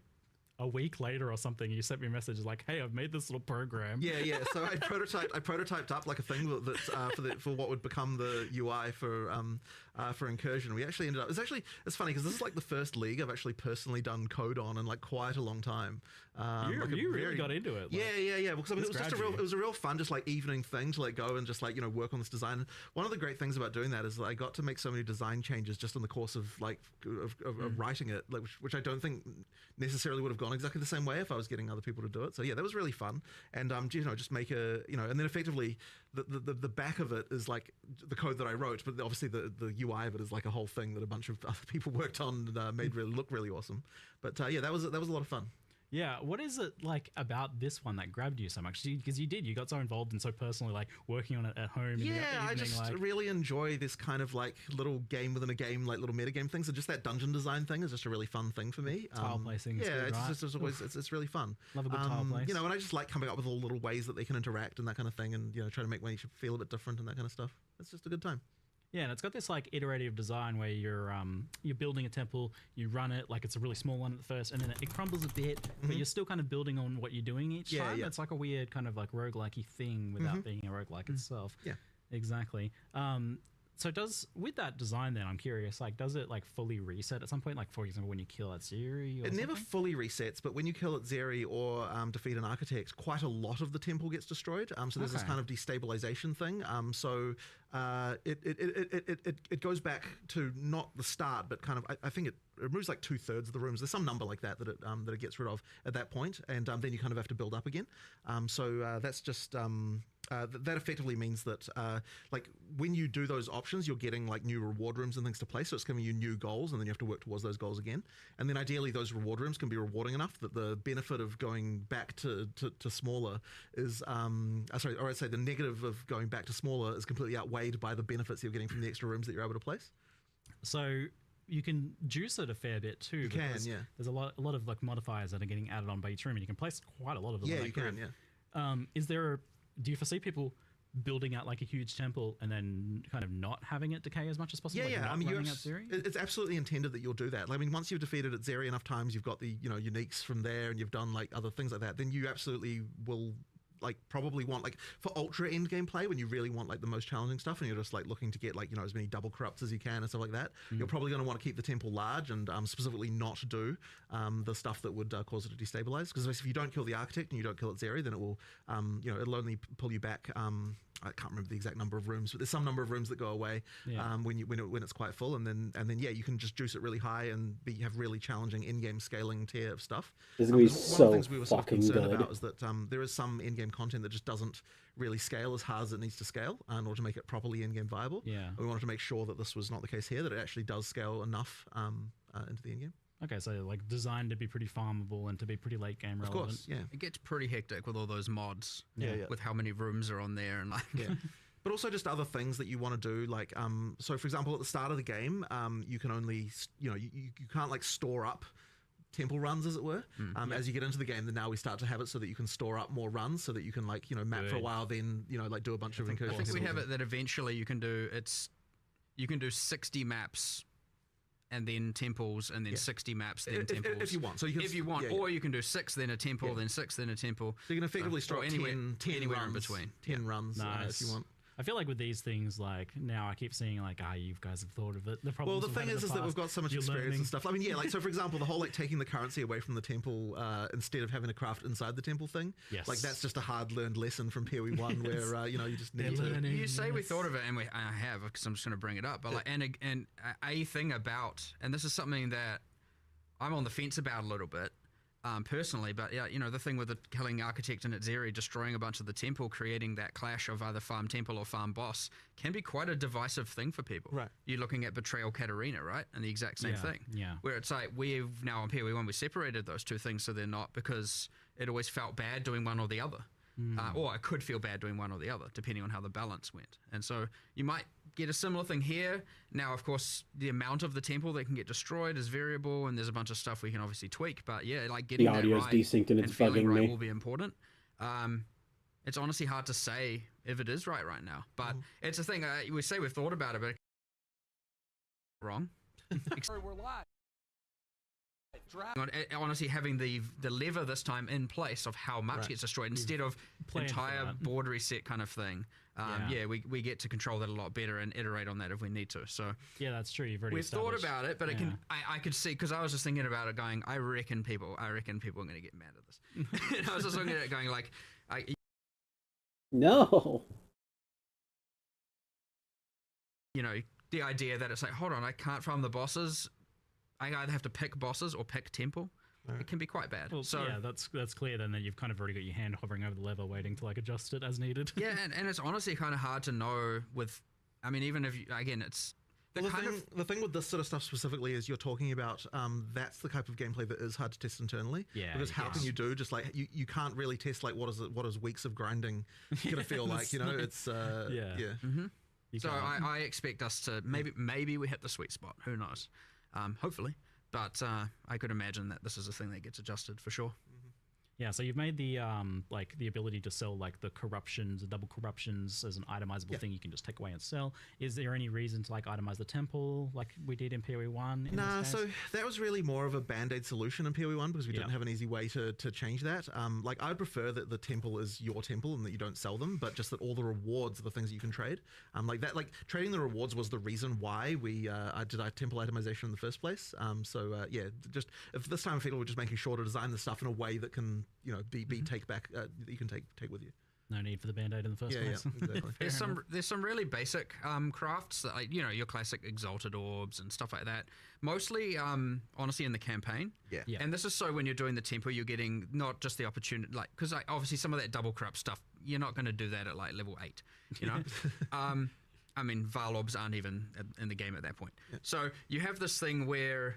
a week later or something, you sent me a message like, "Hey, I've made this little program." Yeah. So I prototyped up like a thing that's for what would become the UI for Incursion. We actually ended up. It's funny because this is like the first league I've actually personally done code on in like quite a long time. You really got into it. Yeah. Because I mean, gradual. it was a real fun, just like evening thing to like go and just like work on this design. One of the great things about doing that is that I got to make so many design changes just in the course of like of writing it, like, which I don't think necessarily would have gone exactly the same way if I was getting other people to do it. So yeah, that was really fun. And just make and then effectively the back of it is like the code that I wrote, but obviously the UI of it is like a whole thing that a bunch of other people worked on and made really look really awesome. But yeah, that was a lot of fun. Yeah, what is it like about this one that grabbed you so much? Because you got so involved and so personally, like working on it at home. Yeah, I evening, just really enjoy this kind of like little game within a game, like little metagame things. And just that dungeon design thing is just a really fun thing for me. Tile placing, yeah, good, right? it's always it's really fun. Love a good tile place. And I just like coming up with all little ways that they can interact and that kind of thing, and try to make one each feel a bit different and that kind of stuff. It's just a good time. Yeah, and it's got this like iterative design where you're building a temple, you run it like it's a really small one at first, and then it crumbles a bit, but you're still kind of building on what you're doing each time. Yeah. It's like a weird kind of like roguelike-y thing without being a roguelike itself. Yeah, exactly. So with that design then, I'm curious, like does it like fully reset at some point? Like for example, when you kill at Zeri or It never fully resets, but when you kill at Zeri or defeat an architect, quite a lot of the temple gets destroyed. So there's this kind of destabilization thing. So it goes back to not the start, but kind of I think it removes like 2/3 of the rooms. There's some number like that it gets rid of at that point, and then you kind of have to build up again. That's just that effectively means that like when you do those options, you're getting like new reward rooms and things to play. So it's giving you new goals, and then you have to work towards those goals again. And then ideally, those reward rooms can be rewarding enough that the benefit of going back to smaller is I'd say the negative of going back to smaller is completely outweighed by the benefits you're getting from the extra rooms that you're able to place. So you can juice it a fair bit too. You can, yeah. There's a lot of like modifiers that are getting added on by each room, and you can place quite a lot of them. Yeah, you can. Yeah. Do you foresee people building out like a huge temple and then kind of not having it decay as much as possible? Yeah. Like I mean, Zeri? it's absolutely intended that you'll do that. Like, I mean, once you've defeated at Zeri enough times, you've got the uniques from there, and you've done like other things like that. Then you absolutely will like probably want like for ultra end game play when you really want like the most challenging stuff and you're just like looking to get like as many double corrupts as you can and stuff like that. You're probably going to want to keep the temple large and specifically not do the stuff that would cause it to destabilize, because if you don't kill the architect and you don't kill it Zeri, then it will it'll only pull you back. I can't remember the exact number of rooms, but there's some number of rooms that go away when it's quite full, and then you can just juice it really high and have really challenging in-game scaling tier of stuff. This is gonna be one of so the things we were sort of fucking concerned good. about is that there is some in-game content that just doesn't really scale as hard as it needs to scale in order to make it properly in-game viable. Yeah. And we wanted to make sure that this was not the case here, that it actually does scale enough into the in-game. Okay, so like designed to be pretty farmable and to be pretty late game relevant. Of course, yeah. It gets pretty hectic with all those mods. Yeah. With how many rooms are on there and like. Yeah. But also just other things that you want to do, like so for example at the start of the game you can only you can't like store up temple runs, as it were. As you get into the game, then now we start to have it so that you can store up more runs, so that you can like map for a while, then like do a bunch of incursions. I think we have it that eventually you can do 60 maps and then temples, and then 60 maps, then temples. If you want. So you can, or you can do 6, then a temple, then 6, then a temple. So you can effectively store anywhere 10 runs, in between. 10 runs Nice. if you want. I feel like with these things, like now I keep seeing like, you guys have thought of it. Well, the thing is that we've got so much experience and stuff. I mean, like so for example, the whole like taking the currency away from the temple instead of having to craft inside the temple thing. Yes. Like that's just a hard learned lesson from PoE1 where you just need to. You say we thought of it, and I have, because I'm just going to bring it up. But like, and a thing about, and this is something that I'm on the fence about a little bit. Personally, but the thing with the killing architect and Zeri, destroying a bunch of the temple, creating that clash of either farm temple or farm boss, can be quite a divisive thing for people. Right. You're looking at Betrayal Katarina, right? And the exact same thing. Yeah. Where it's like, we've now on PoE1, we separated those two things so they're not, because it always felt bad doing one or the other. Or I could feel bad doing one or the other, depending on how the balance went. And so you might get a similar thing here. Now, of course, the amount of the temple that can get destroyed is variable, and there's a bunch of stuff we can obviously tweak. But yeah, like getting The audio's that right desynced and it's feeling bugging right me. will be important. It's honestly hard to say if it is right now. But it's a thing, we say we've thought about it, but wrong. We're live. honestly having the lever this time in place of how much gets destroyed instead of planned for entire that. board reset kind of thing. We get to control that a lot better and iterate on that if we need to. So Yeah, that's true. You've already we've thought established- about it, but yeah. I could see, because I was just thinking about it going, I reckon people are going to get mad at this. And I was just looking at it going like, No. you know, the idea that it's like, hold on, I can't farm the bosses. I either have to pick bosses or pick temple. It can be quite bad. Well, so yeah, that's clear then that you've kind of already got your hand hovering over the lever waiting to like adjust it as needed. yeah, and it's honestly kind of hard to know with, I mean, even if you, again, it's the Well, kind of the thing with this sort of stuff specifically is you're talking about that's the type of gameplay that is hard to test internally. Yeah, Because how yes. can you do just like you can't really test like what is weeks of grinding gonna feel like, you know? It's Yeah. You So can't- I expect us to maybe we hit the sweet spot. Who knows? Hopefully, but I could imagine that this is a thing that gets adjusted for sure. Yeah, so you've made the like the ability to sell like the corruptions, the double corruptions as an itemizable thing you can just take away and sell. Is there any reason to like itemize the temple like we did in PoE 1? Nah, so that was really more of a band-aid solution in PoE 1 because we didn't have an easy way to change that. Like I'd prefer that the temple is your temple and that you don't sell them, but just that all the rewards are the things that you can trade. Like that, like trading the rewards was the reason why we I did our temple itemization in the first place. Yeah, just if this time I feel we're just making sure to design the stuff in a way that can, you know, be take back that you can take with you. No need for the band-aid in the first place. Yeah, exactly. There's some really basic crafts that, like, you know, your classic exalted orbs and stuff like that. Mostly, honestly, in the campaign. Yeah. And this is so when you're doing the temple, you're getting not just the opportunity, like, because like, obviously some of that double corrupt stuff, you're not going to do that at like level 8, you know. I mean, Val orbs aren't even in the game at that point. So you have this thing where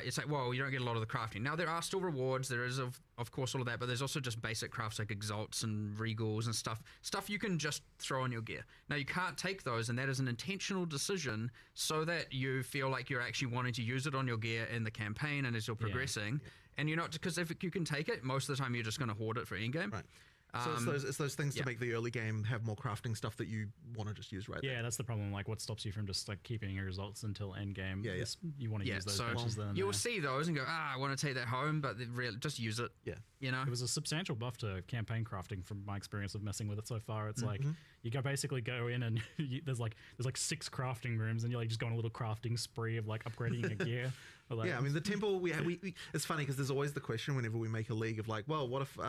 it's like, well, you don't get a lot of the crafting. Now, there are still rewards. There is, of course, all of that, but there's also just basic crafts like exalts and regals and stuff you can just throw on your gear. Now, you can't take those, and that is an intentional decision so that you feel like you're actually wanting to use it on your gear in the campaign and as you're progressing. And you're not, because if you can take it, most of the time you're just going to hoard it for endgame. Right. So it's those things to make the early game have more crafting stuff that you want to just use right there. Yeah, that's the problem. Like, what stops you from just like keeping your results until end game? Yeah. You want to use those patches then. You'll see those and go, I want to take that home, but just use it. Yeah. You know? It was a substantial buff to campaign crafting from my experience of messing with it so far. It's like you basically go in and there's like 6 crafting rooms and you're like just going on a little crafting spree of like upgrading your gear. Like, Yeah, I mean the temple. We it's funny because there's always the question whenever we make a league of like, well, what if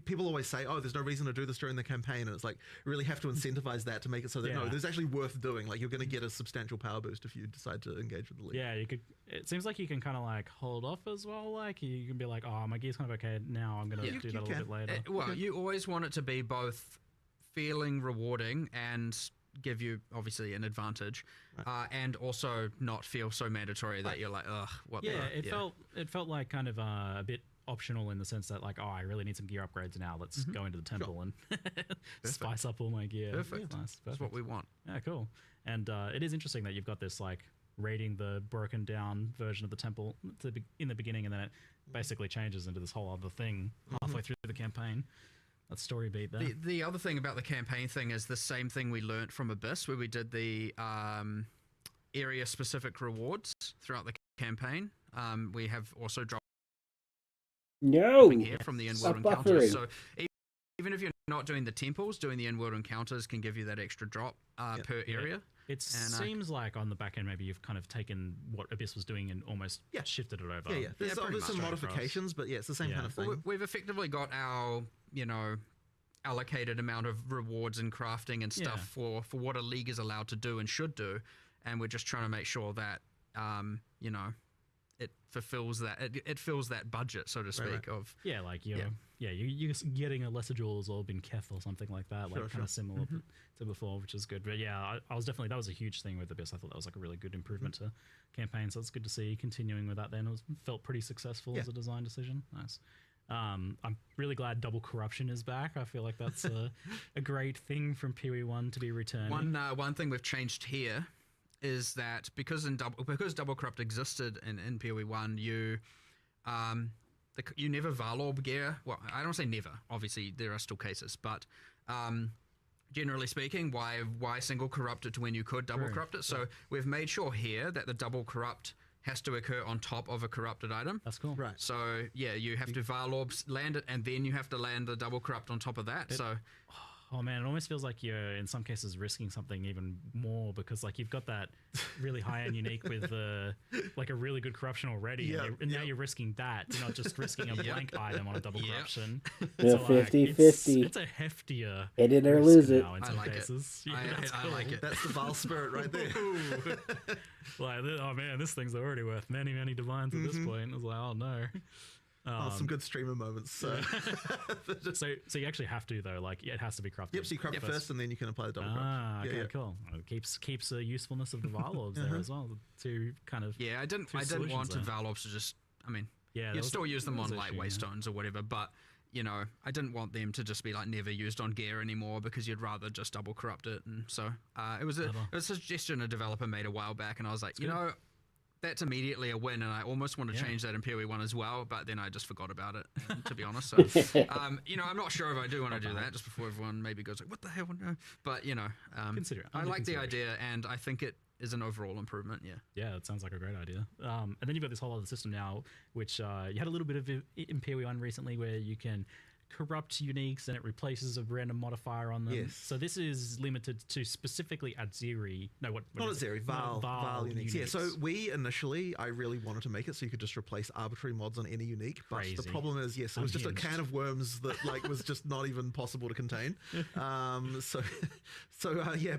people always say, oh, there's no reason to do this during the campaign, and it's like we really have to incentivize that to make it so that no, there's actually worth doing. Like you're going to get a substantial power boost if you decide to engage with the league. Yeah, you could. It seems like you can kind of like hold off as well. Like you can be like, oh, my gear's kind of okay now. I'm going to do that a little bit later. You always want it to be both feeling rewarding and give you obviously an advantage, and also not feel so mandatory that you're like, ugh, what? It felt like kind of a bit optional in the sense that like, oh, I really need some gear upgrades now. Let's go into the temple and spice up all my gear. Perfect. Yeah, nice. That's what we want. Yeah, cool. And it is interesting that you've got this like raiding the broken down version of the temple in the beginning, and then it basically changes into this whole other thing halfway through the campaign. That story beat there. The other thing about the campaign thing is the same thing we learnt from Abyss, where we did the area specific rewards throughout the campaign. We have also dropped here from the in-world encounters. So even if you're not doing the temples, doing the in-world encounters can give you that extra drop per area. It seems like on the back end, maybe you've kind of taken what Abyss was doing and almost shifted it over. Yeah. There's some modifications, but it's the same kind of thing. Well, we've effectively got our, allocated amount of rewards and crafting and stuff for what a league is allowed to do and should do, and we're just trying to make sure that, it fulfills that, it fills that budget, so to speak. Of you're getting a lesser jewels orb in Keth or something like that, like kind of similar to before, which is good. But yeah, I was definitely, that was a huge thing with Abyss. I thought that was like a really good improvement to campaign, so it's good to see continuing with that. Then it felt pretty successful as a design decision. Nice. I'm really glad double corruption is back. I feel like that's a great thing from PoE 1 to be returning. One thing we've changed here is that because double corrupt existed in PoE 1, you never Valorb gear. Well, I don't say never. Obviously, there are still cases, but generally speaking, why single corrupt it to when you could double corrupt it? So we've made sure here that the double corrupt has to occur on top of a corrupted item. That's cool. Right. So yeah, you have to Val Orbs, land it, and then you have to land the double corrupt on top of that. So Oh man, it almost feels like you're in some cases risking something even more because like you've got that really high end unique with like a really good corruption already, and now you're risking that. You're not just risking a blank item on a double corruption. Yeah, So, 50-50. It's a heftier Hit it or risk lose it. now in I some like cases. it. Yeah, that's I cool. like it. That's the Val spirit right there. Like, oh man, this thing's already worth many divines at this point. I was like, oh no. Some good streamer moments. So. So you actually have to though, like it has to be crafted. Yep, so you craft first and then you can apply the double craft. Ah, okay, yeah. cool. It keeps the usefulness of the Val Orbs there as well. To kind of yeah, I didn't want to Val Orbs to just. I mean, you'd still use them on like Waystones or whatever, but you know, I didn't want them to just be like never used on gear anymore because you'd rather just double corrupt it. And so it was a suggestion a developer made a while back, and I was like, you know, that's immediately a win, and I almost want to change that in PoE1 as well, but then I just forgot about it, to be honest. So, you know, I'm not sure if I do want to do that just before everyone maybe goes like, what the hell? No. But, you know, consider it. I like the idea, and I think it is an overall improvement, Yeah, it sounds like a great idea. And then you've got this whole other system now, which you had a little bit of in PoE1 recently where you can corrupt uniques and it replaces a random modifier on them. Yes. So this is limited to specifically Adziri. No, what Not is it? Adziri, Val uniques. Yeah, so uniques. I really wanted to make it so you could just replace arbitrary mods on any unique. But Crazy. the problem is, it was just a Unhinged. can of worms that like was just not even possible to contain.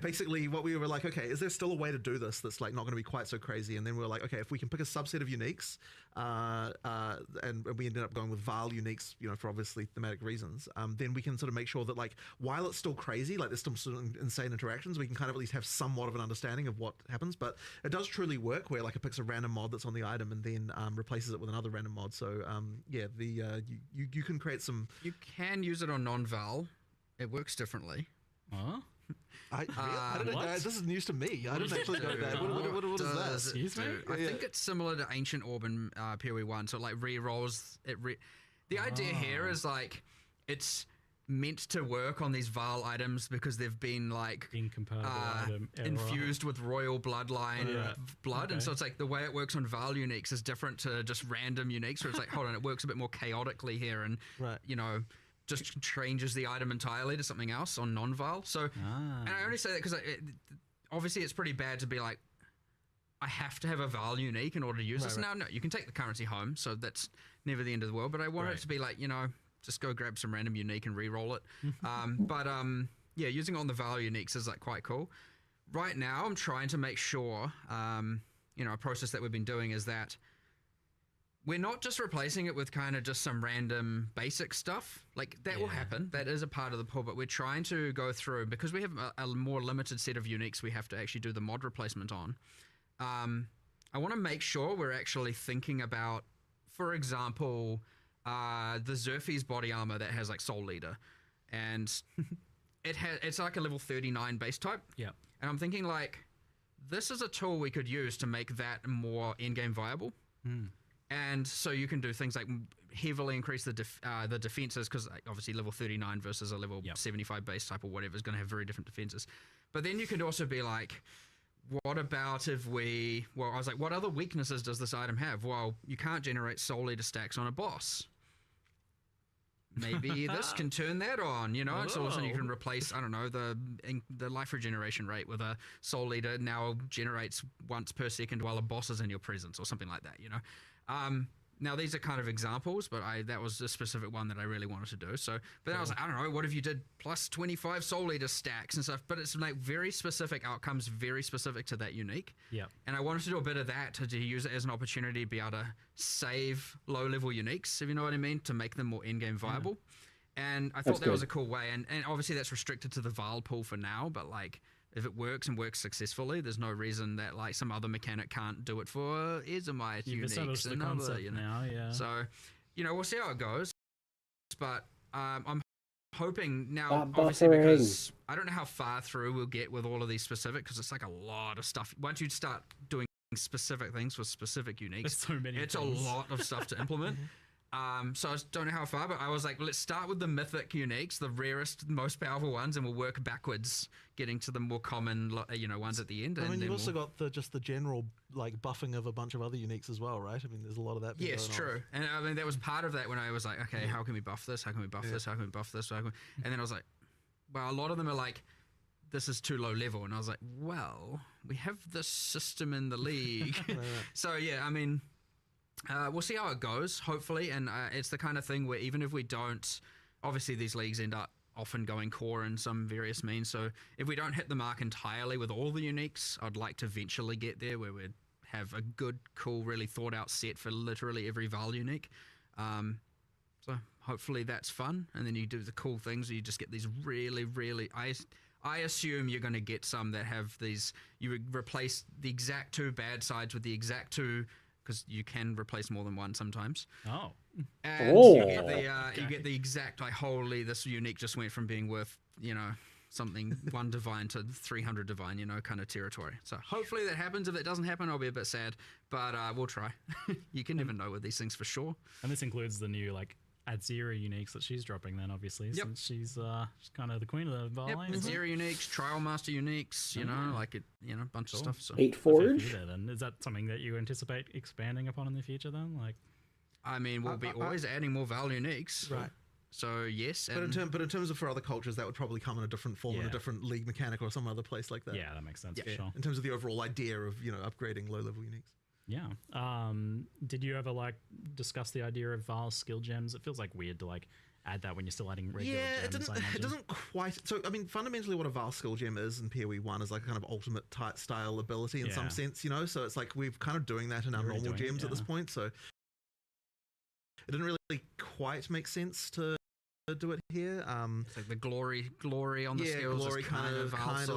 Basically what we were like, okay, is there still a way to do this that's like not going to be quite so crazy? And then we were like, okay, if we can pick a subset of uniques, and we ended up going with Val uniques, you know, for obviously thematic reasons, then we can sort of make sure that like while it's still crazy, like there's some sort of insane interactions, we can kind of at least have somewhat of an understanding of what happens. But it does truly work where like it picks a random mod that's on the item and then replaces it with another random mod. So you can create some. You can use it on non-Val. It works differently. Huh? I don't know. This is news to me. I didn't actually know that. What is that? Excuse me? I think it's similar to Ancient Orb in PoE1. So it like re-rolls it. The idea here is like it's meant to work on these Val items because they've been like Incompatible item error. infused with royal bloodline blood, and so it's like the way it works on Val uniques is different to just random uniques. Where it's like, hold on, it works a bit more chaotically here, and you know, just changes the item entirely to something else on non-Val. So, and I only say that because obviously it's pretty bad to be like, I have to have a Val unique in order to use this. Now, no, you can take the currency home, so that's never the end of the world. But I want it to be like, you know, just go grab some random unique and re-roll it. Yeah, using it on the Val uniques is like quite cool. Right now, I'm trying to make sure, you know, a process that we've been doing is that we're not just replacing it with kind of just some random basic stuff. Like, that will happen. That is a part of the pool, but we're trying to go through, because we have a more limited set of uniques we have to actually do the mod replacement on. I want to make sure we're actually thinking about, for example, the Zerfi's body armor that has, like, Soul Leader. And it's like a level 39 base type. Yeah. And I'm thinking, like, this is a tool we could use to make that more in-game viable. And so you can do things like heavily increase the defenses, because obviously level 39 versus a level 75 base type or whatever is going to have very different defenses. But then you could also be like, what about if I was like, what other weaknesses does this item have? Well, you can't generate Soul Leader stacks on a boss. Maybe this can turn that on, you know? So all of a sudden you can replace, I don't know, the life regeneration rate with a Soul Leader now generates once per second while a boss is in your presence or something like that, you know? Now these are kind of examples, but that was a specific one that I really wanted to do. So, but then I was like, I don't know, what if you did plus 25 Soul Leader stacks and stuff? But it's like very specific outcomes, very specific to that unique. Yeah. And I wanted to do a bit of that to use it as an opportunity to be able to save low-level uniques, if you know what I mean, to make them more in-game viable. And I thought that was a cool way. And obviously that's restricted to the Val pool for now, but like, if it works and works successfully, there's no reason that like some other mechanic can't do it for Ezomite uniques and other, you know. Now, yeah. So, you know, we'll see how it goes. But I'm hoping now, obviously, because I don't know how far through we'll get with all of these specific, because it's like a lot of stuff. Once you start doing specific things with specific uniques, There's so many it's things. a lot of stuff to implement. So I don't know how far, but I was like, let's start with the mythic uniques, the rarest, most powerful ones, and we'll work backwards, getting to the more common, ones at the end. I mean, you've then also got just the general like buffing of a bunch of other uniques as well, right? I mean, there's a lot of that. Yes, going true. on. And I mean, that was part of that when I was like, okay, how can we buff this? How can we buff this? How can we buff this? And then I was like, well, a lot of them are like, this is too low level. And I was like, well, we have this system in the league. So yeah, I mean, we'll see how it goes, hopefully. And it's the kind of thing where even if we don't, obviously these leagues end up often going core in some various means. So if we don't hit the mark entirely with all the uniques, I'd like to eventually get there where we'd have a good, cool, really thought out set for literally every Val unique. So hopefully that's fun. And then you do the cool things. You just get these really, really... I assume you're going to get some that have these... You replace the exact 2 bad sides with the exact 2... Because you can replace more than one sometimes. Oh. And you get the exact, like, holy, this unique just went from being worth, something 1 divine to 300 divine, kind of territory. So hopefully that happens. If it doesn't happen, I'll be a bit sad. But we'll try. You can never know with these things for sure. And this includes the new, Adzira uniques that she's dropping then, obviously, since she's kind of the queen of the Val. Yep, Adzira uniques, Trial Master uniques, a bunch of stuff. So. 8 Forge? Then. Is that something that you anticipate expanding upon in the future then? I mean, we'll be always adding more Val uniques. Right. So, yes. But in terms of for other cultures, that would probably come in a different form, in a different league mechanic or some other place like that. Yeah, that makes sense, for sure. In terms of the overall idea of, upgrading low-level uniques. Yeah. Did you ever discuss the idea of Val's skill gems? It feels weird to add that when you're still adding regular gems. It doesn't quite. So I mean, fundamentally, what a Val skill gem is in PoE 1 is like a kind of ultimate type style ability in some sense, So it's like we're kind of doing that in our normal gems at this point. So it didn't really quite make sense to do it here. It's like the glory on the skills, glory kind of like,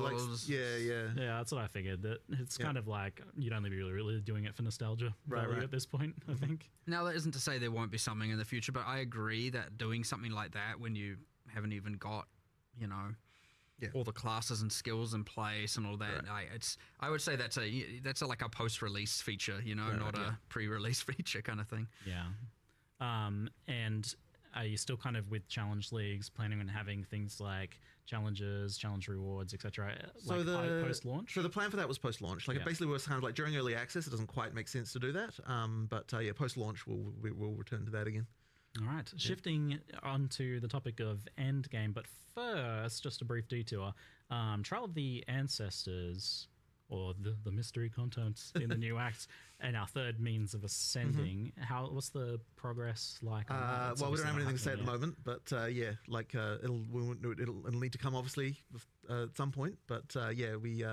Yeah, that's what I figured. That it's kind of like you'd only be really doing it for nostalgia value at this point, I think. Now, that isn't to say there won't be something in the future, but I agree that doing something like that when you haven't even got, all the classes and skills in place and all that, I would say that's like a post-release feature, not a pre-release feature kind of thing. Yeah. And are you still kind of with challenge leagues planning on having things like challenges, challenge rewards, etc. Post-launch? So the plan for that was post-launch. It basically was kind of during early access. It doesn't quite make sense to do that. But post-launch we'll return to that again. All right. Shifting onto the topic of endgame, but first, just a brief detour. Trial of the Ancestors, or the mystery contents in the new acts, and our third means of ascending. What's the progress like? Well, we don't have anything to say at the moment, but it'll need to come obviously at some point. But we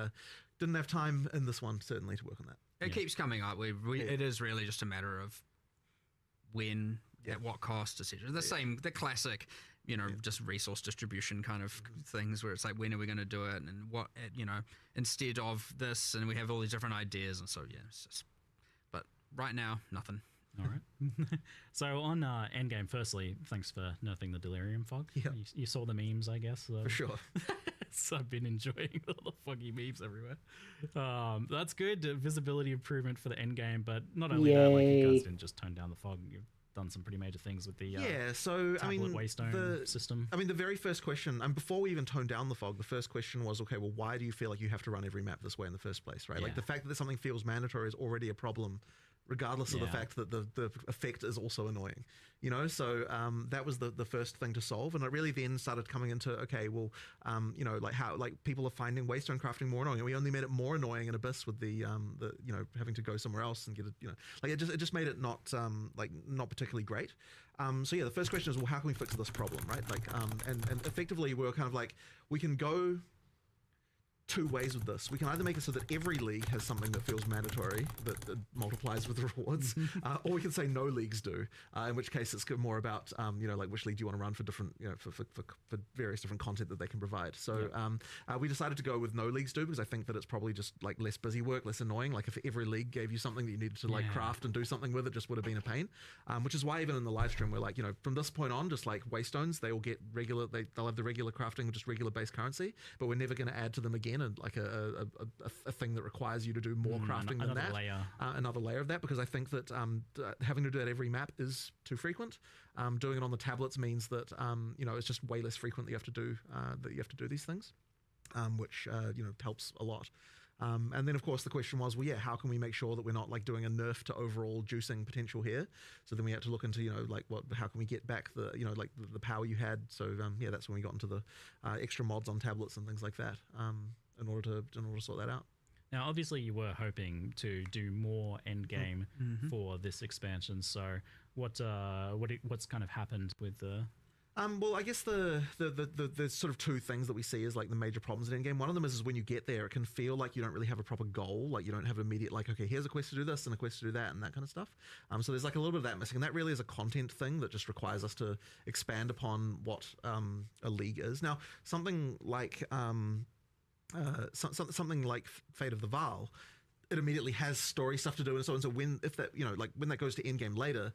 didn't have time in this one certainly to work on that. It keeps coming up. It is really just a matter of when, at what cost, etc. The classic. Just resource distribution kind of things where it's like, when are we going to do it? And what, instead of this, and we have all these different ideas. And so, but right now, nothing. All right. So on Endgame, firstly, thanks for nerfing the Delirium Fog. Yeah. You saw the memes, I guess. For sure. So I've been enjoying all the foggy memes everywhere. That's good. Visibility improvement for the Endgame, but not only that, you guys didn't just tone down the fog. You've done some pretty major things with the tablet Waystone system. I mean, the very first question, and before we even toned down the fog, the first question was, okay, well, why do you feel like you have to run every map this way in the first place, right? The fact that something feels mandatory is already a problem, regardless of the fact that the effect is also annoying, so that was the first thing to solve. And it really then started coming into, okay, well, how people are finding Waystone crafting more annoying, and we only made it more annoying in Abyss with the having to go somewhere else and get it, it just made it not particularly great. So the first question is, well, how can we fix this problem, right? And effectively we were kind of we can go 2 ways with this. We can either make it so that every league has something that feels mandatory that multiplies with rewards, or we can say no leagues do, in which case it's more about which league do you want to run for different for various different content that they can provide. So we decided to go with no leagues do, because I think that it's probably just less busy work, less annoying. If every league gave you something that you needed to craft and do something with, it just would have been a pain. Which is why even in the live stream we're from this point on, just Waystones, they will get regular, they'll have the regular crafting, just regular base currency, but we're never going to add to them again again a thing that requires you to do more crafting than that. Another layer of that, because I think that having to do that every map is too frequent. Doing it on the tablets means that it's just way less frequent that you have to do these things, which helps a lot. And then, of course, the question was, how can we make sure that we're not like doing a nerf to overall juicing potential here? So then we had to look into, how can we get back the power you had? So that's when we got into the extra mods on tablets and things like that, in order to sort that out. Now, obviously, you were hoping to do more end game for this expansion. So, what's kind of happened with the? Well, I guess the sort of two things that we see as like the major problems in endgame. One of them is when you get there, it can feel like you don't really have a proper goal. Like you don't have an immediate okay, here's a quest to do this and a quest to do that and that kind of stuff. So there's like a little bit of that missing, and that really is a content thing that just requires us to expand upon what a league is. Now, something like something like Fate of the Vaal, it immediately has story stuff to do and so on. So when when that goes to end game later,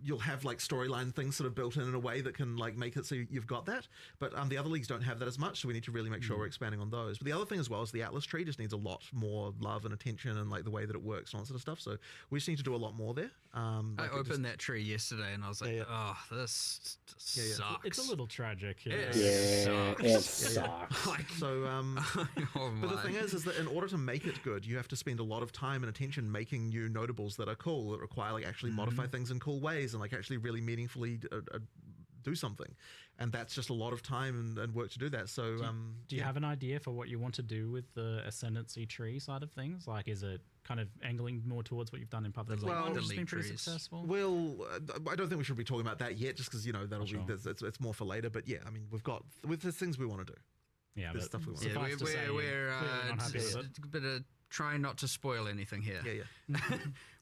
you'll have like storyline things sort of built in a way that can like make it so you've got that. But the other leagues don't have that as much, so we need to really make sure we're expanding on those. But the other thing as well is the Atlas tree just needs a lot more love and attention and like the way that it works and all that sort of stuff. So we just need to do a lot more there. I opened that tree yesterday and I was like, oh, this sucks. It's a little tragic. It sucks. But the thing is that in order to make it good, you have to spend a lot of time and attention making new notables that are cool, that require like actually modify things in cool ways and like actually really meaningfully do something, and that's just a lot of time and work to do that. So do you have an idea for what you want to do with the ascendancy tree side of things? Like, is it kind of angling more towards what you've done in Public League, which has been pretty successful? Well, I don't think we should be talking about that yet, just because that'll be it's more for later. But yeah, I mean, there's things we want to do. Yeah, there's stuff we want to do. We're not happy with it. Bit of trying not to spoil anything here.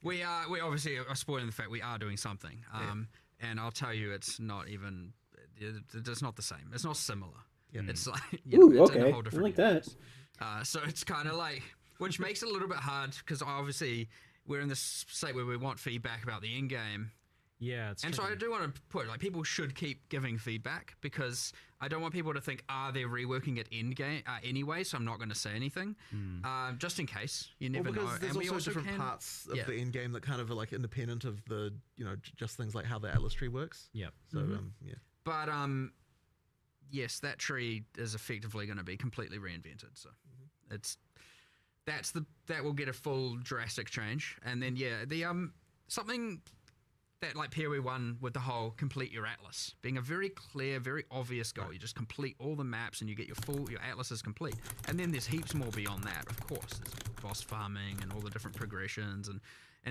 We obviously are spoiling the fact we are doing something. And I'll tell you, it's not even. It's not the same. It's not similar. It's like it's in a whole different. I like that. So it's kind of like, which makes it a little bit hard because obviously we're in this state where we want feedback about the in game. Yeah, it's and tricky. So I do want to put people should keep giving feedback because I don't want people to think they're reworking it in game anyway. So I'm not going to say anything, just in case. You never know. There's and also different parts of the end game that kind of are like independent of the just things like how the Atlas tree works. Yep. So but yes, that tree is effectively going to be completely reinvented. So that will get a full drastic change, and then the something that like PoE 1 with the whole complete your Atlas being a very clear, very obvious goal. You just complete all the maps and you get your Atlas is complete. And then there's heaps more beyond that, of course. There's boss farming and all the different progressions, and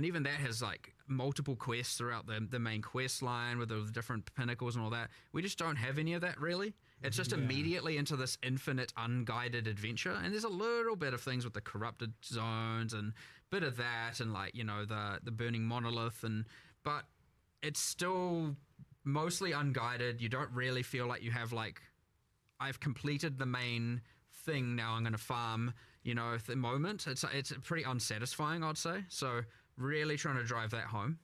even that has like multiple quests throughout the main quest line with the different pinnacles and all that. We just don't have any of that really. It's just immediately into this infinite unguided adventure, and there's a little bit of things with the corrupted zones and bit of that, and like the burning monolith, but it's still mostly unguided. You don't really feel like you have like, I've completed the main thing, now I'm going to farm, at the moment. It's pretty unsatisfying, I'd say. So really trying to drive that home.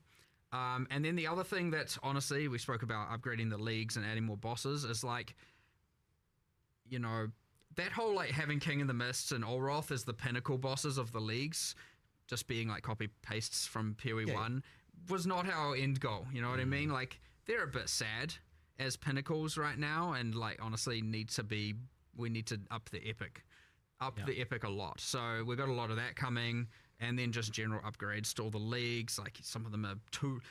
And then the other thing that honestly, we spoke about upgrading the leagues and adding more bosses is like, that whole like having King in the Mists and Olroth as the pinnacle bosses of the leagues, just being like copy pastes from PoE 1 was not our end goal. You know what I mean? Like they're a bit sad as pinnacles right now, and like honestly we need to up the epic a lot. So we've got a lot of that coming, and then just general upgrades to all the leagues. Like some of them are too,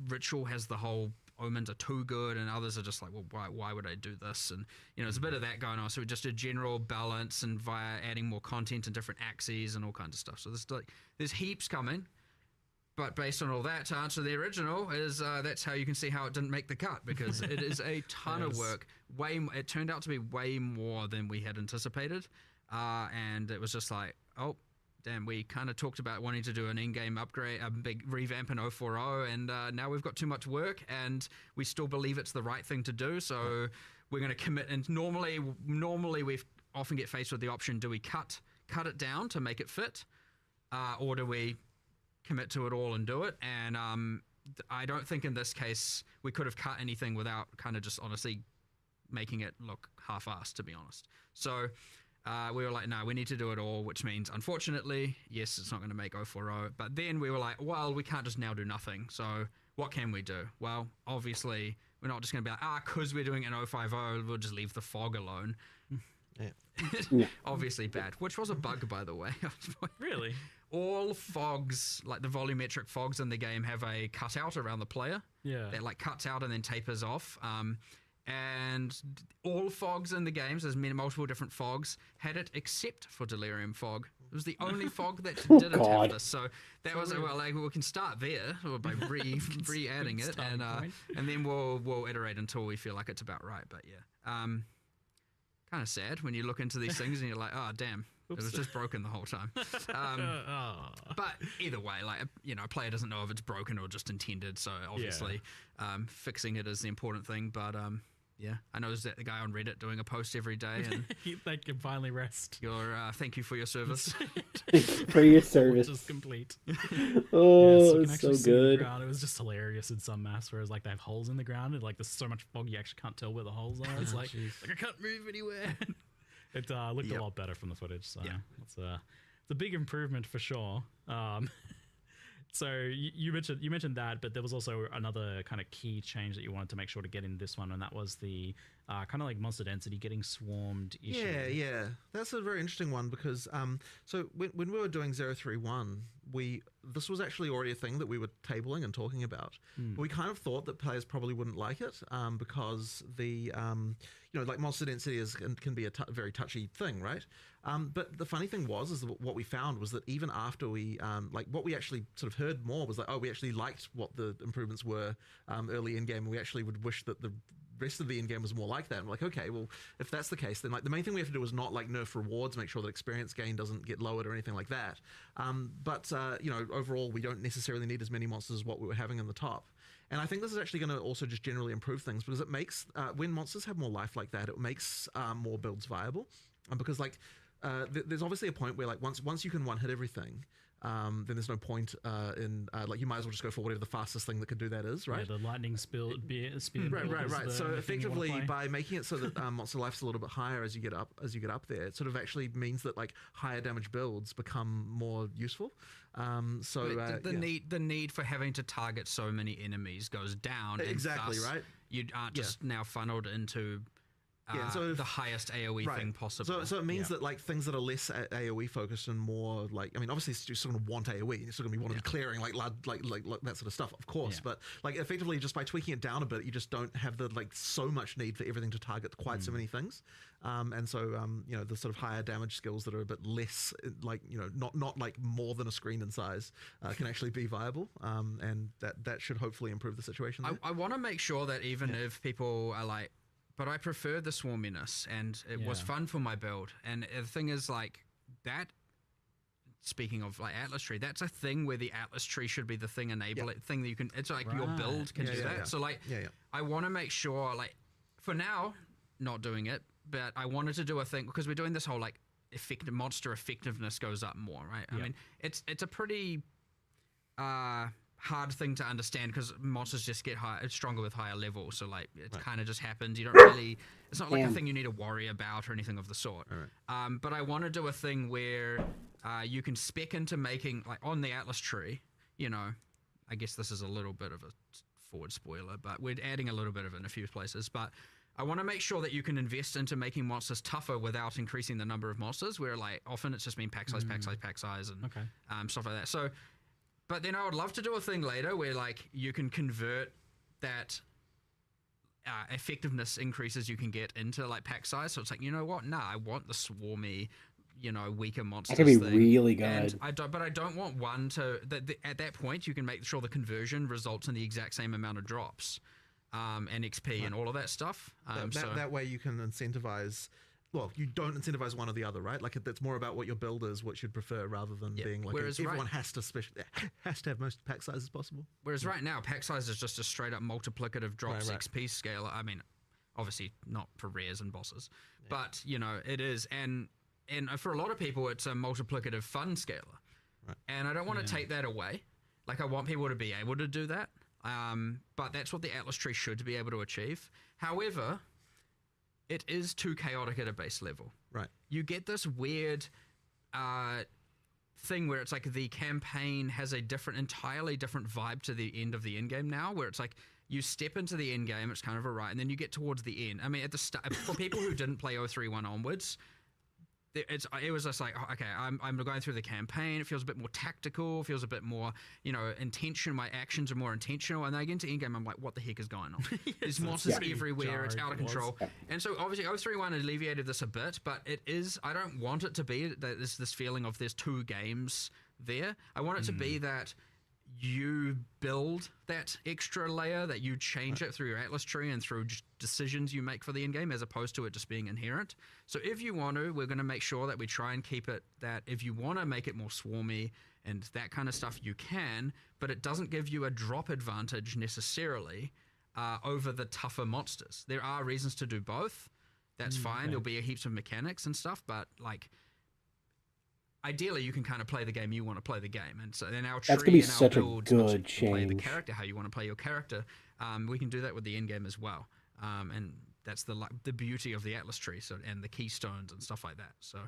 Ritual has the whole omens are too good, and others are just like, well, why would I do this? And there's a bit of that going on. So just a general balance, and via adding more content and different axes and all kinds of stuff. So there's heaps coming. But based on all that, to answer the original, is that's how you can see how it didn't make the cut, because it is a ton of work. It turned out to be way more than we had anticipated, and it was just like, oh, damn, we kind of talked about wanting to do an in-game upgrade, a big revamp in 040, and now we've got too much work, and we still believe it's the right thing to do, so we're going to commit. And normally we often get faced with the option: do we cut it down to make it fit, or do we commit to it all and do it? And I don't think in this case we could have cut anything without kind of just honestly making it look half-assed, to be honest. So we were like, no, we need to do it all, which means, unfortunately, yes, it's not going to make 040. But then we were like, well, we can't just now do nothing. So what can we do? Well, obviously, we're not just going to be like, because we're doing an 050, we'll just leave the fog alone. Yeah. Obviously bad, which was a bug, by the way. Really? All fogs, like the volumetric fogs in the game, have a cutout around the player. Yeah. That like cuts out and then tapers off. And all fogs in the games, there's multiple different fogs, had it except for Delirium Fog. It was the only fog that didn't have this. So that was well, like we can start there by re-adding it, and then we'll iterate until we feel like it's about right. But yeah, kind of sad when you look into these things and you're like, oh damn. Oops. It was just broken the whole time. But either way, like, you know, a player doesn't know if it's broken or just intended. So obviously, fixing it is the important thing. But yeah, I know there's the guy on Reddit doing a post every day, and they can finally rest. Thank you for your service. For your service. Which is complete. Oh, yes, it's so good. It was just hilarious in some maps, whereas like they have holes in the ground, and like there's so much fog you actually can't tell where the holes are. It's like I can't move anywhere. It looked a lot better from the footage, so it's a big improvement for sure. So you mentioned that, but there was also another kind of key change that you wanted to make sure to get in this one, and that was the kind of like monster density getting swarmed issue. Yeah, that's a very interesting one because so when we were doing 031, this was actually already a thing that we were tabling and talking about. But we kind of thought that players probably wouldn't like it because the like monster density can be a very touchy thing, right? But the funny thing is that what we found was that even after we what we actually sort of heard more was like, oh, we actually liked what the improvements were early in game, and we actually would wish that the rest of the end game was more like that. And we're like, okay, well, if that's the case, then like the main thing we have to do is not like nerf rewards, make sure that experience gain doesn't get lowered or anything like that. But overall, we don't necessarily need as many monsters as what we were having in the top. And I think this is actually going to also just generally improve things because it makes when monsters have more life like that, it makes more builds viable. Because like there's obviously a point where like once you can one hit everything. Then there's no point in like you might as well just go for whatever the fastest thing that could do that is, right? Yeah, the lightning speed. Right. So effectively, by making it so that monster life's a little bit higher as you get up there, it sort of actually means that like higher damage builds become more useful. The need for having to target so many enemies goes down. Exactly, and thus right. You aren't just now funneled into. So the highest AoE thing possible. So it means that like things that are less AoE focused and more like, I mean, obviously you're still going to want AoE. You're still going to be wanting to be clearing like that sort of stuff, of course. But like effectively, just by tweaking it down a bit, you just don't have the like so much need for everything to target quite so many things. And so the sort of higher damage skills that are a bit less like not like more than a screen in size can actually be viable. And that should hopefully improve the situation. I want to make sure that even if people are like. But I prefer the swarminess, and it was fun for my build. And the thing is, like, that, speaking of, like, Atlas Tree, that's a thing where the Atlas Tree should be the thing thing that you can, it's like your build can do that. So, like, I want to make sure, like, for now, not doing it, but I wanted to do a thing, because we're doing this whole, like, monster effectiveness goes up more, right? I mean, it's a pretty... hard thing to understand because monsters just get stronger with higher levels, so like it kind of just happens. You don't really, it's not like a thing you need to worry about or anything of the sort. But I want to do a thing where you can spec into making, like on the Atlas Tree, I guess this is a little bit of a forward spoiler, but we're adding a little bit of it in a few places, but I want to make sure that you can invest into making monsters tougher without increasing the number of monsters, where like often it's just been pack size, and stuff like that. So but then I would love to do a thing later where like you can convert that effectiveness increases you can get into like pack size. So it's like, you know what? Nah, I want the swarmy, weaker monsters. That could be really good. And I don't want one to. At that point, you can make sure the conversion results in the exact same amount of drops, and XP and all of that stuff. That way you can incentivize. Well, you don't incentivize one or the other, right? Like it's more about what your build is, what you'd prefer, rather than being like everyone has to have most pack sizes possible. Whereas right now, pack size is just a straight up multiplicative drops XP scaler. I mean, obviously not for rares and bosses, but it is, and for a lot of people, it's a multiplicative fun scaler. Right. And I don't want to take that away. Like I want people to be able to do that, but that's what the Atlas Tree should be able to achieve. However, it is too chaotic at a base level. Right. You get this weird thing where it's like the campaign has a entirely different vibe to the end of the end game now, where it's like you step into the end game, it's kind of a right, and then you get towards the end. I mean, at the start, for people who didn't play 031 onwards, it was just like, okay, I'm going through the campaign. It feels a bit more tactical. Feels a bit more, intention. My actions are more intentional. And then I get into endgame, I'm like, what the heck is going on? There's monsters everywhere. It's out of control. And so obviously 031 alleviated this a bit, but it is. I don't want it to be that there's this feeling of there's two games there. I want it to be that you build that extra layer, that you change it through your Atlas tree and through decisions you make for the end game, as opposed to it just being inherent. So if you want to, we're going to make sure that we try and keep it that if you want to make it more swarmy and that kind of stuff, you can, but it doesn't give you a drop advantage necessarily over the tougher monsters. There are reasons to do both. That's fine. Okay. There'll be heaps of mechanics and stuff, but like, ideally, you can kind of play the game you want to play the game, and so then our tree That's gonna be and our such a build good play the change. character how you want to play your character. We can do that with the end game as well, and that's the beauty of the Atlas tree, so and the keystones and stuff like that. So,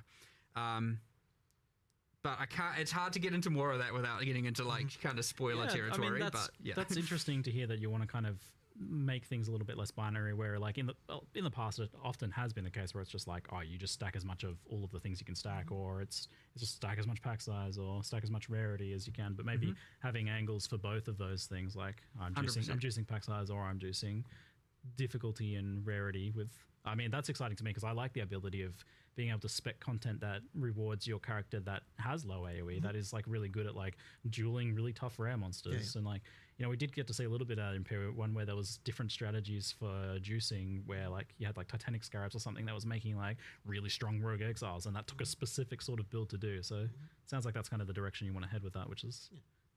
but I can't. It's hard to get into more of that without getting into like kind of spoiler territory. But yeah, that's interesting to hear that you want to kind of make things a little bit less binary, where like in the past it often has been the case where it's just like, oh, you just stack as much of all of the things you can stack, or it's just stack as much pack size or stack as much rarity as you can, but maybe having angles for both of those things, like I'm juicing pack size, or I'm juicing difficulty and rarity with. I mean, that's exciting to me because I like the ability of being able to spec content that rewards your character that has low AoE, that is like really good at like dueling really tough rare monsters. And like, we did get to see a little bit at Imperial 1 where there was different strategies for juicing, where like you had like Titanic Scarabs or something that was making like really strong rogue exiles, and that took a specific sort of build to do. So it sounds like that's kind of the direction you want to head with that, which is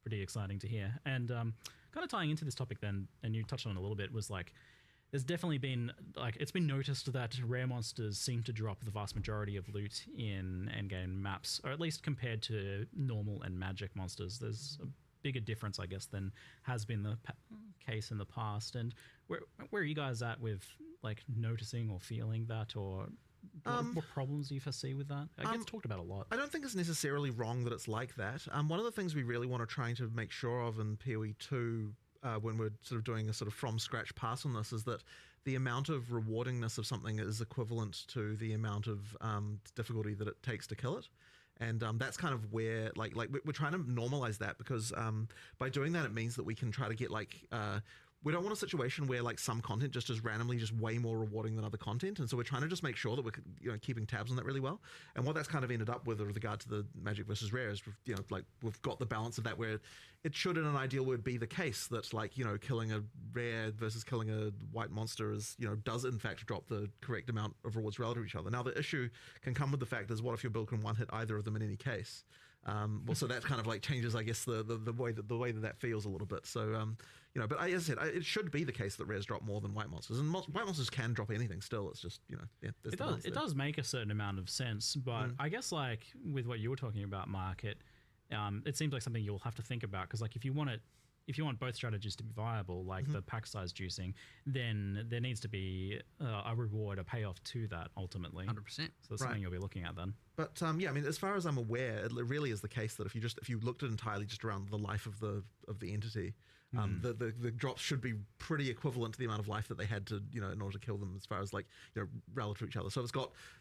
pretty exciting to hear. And kind of tying into this topic then, and you touched on it a little bit, was like, there's definitely been, like, it's been noticed that rare monsters seem to drop the vast majority of loot in endgame maps, or at least compared to normal and magic monsters. There's a bigger difference, I guess, than has been the case in the past. And where are you guys at with, like, noticing or feeling that, or what problems do you foresee with that? It gets talked about a lot. I don't think it's necessarily wrong that it's like that. One of the things we really want to try to make sure of in PoE 2 when we're sort of doing a sort of from scratch pass on this is that the amount of rewardingness of something is equivalent to the amount of difficulty that it takes to kill it. And that's kind of where like we're trying to normalize that, because by doing that, it means that we can try to get like we don't want a situation where like some content just is randomly just way more rewarding than other content, and so we're trying to just make sure that we're keeping tabs on that really well. And what that's kind of ended up with regard to the magic versus rare is like we've got the balance of that where it should in an ideal would be the case that like killing a rare versus killing a white monster is does in fact drop the correct amount of rewards relative to each other. Now the issue can come with the fact is, what if your build can one hit either of them in any case? Well, so that kind of like changes, I guess, the way that feels a little bit. So, but as I said, it should be the case that rares drop more than white monsters, and white monsters can drop anything still. It's just, It does make a certain amount of sense, but I guess like with what you were talking about, Mark, it seems like something you'll have to think about, because like if you want both strategies to be viable, like the pack size juicing, then there needs to be a reward, a payoff to that ultimately. 100%. So that's something you'll be looking at then. But I mean, as far as I'm aware, it really is the case that if you looked at entirely just around the life of the entity, the drops should be pretty equivalent to the amount of life that they had to in order to kill them, as far as like relative to each other. So if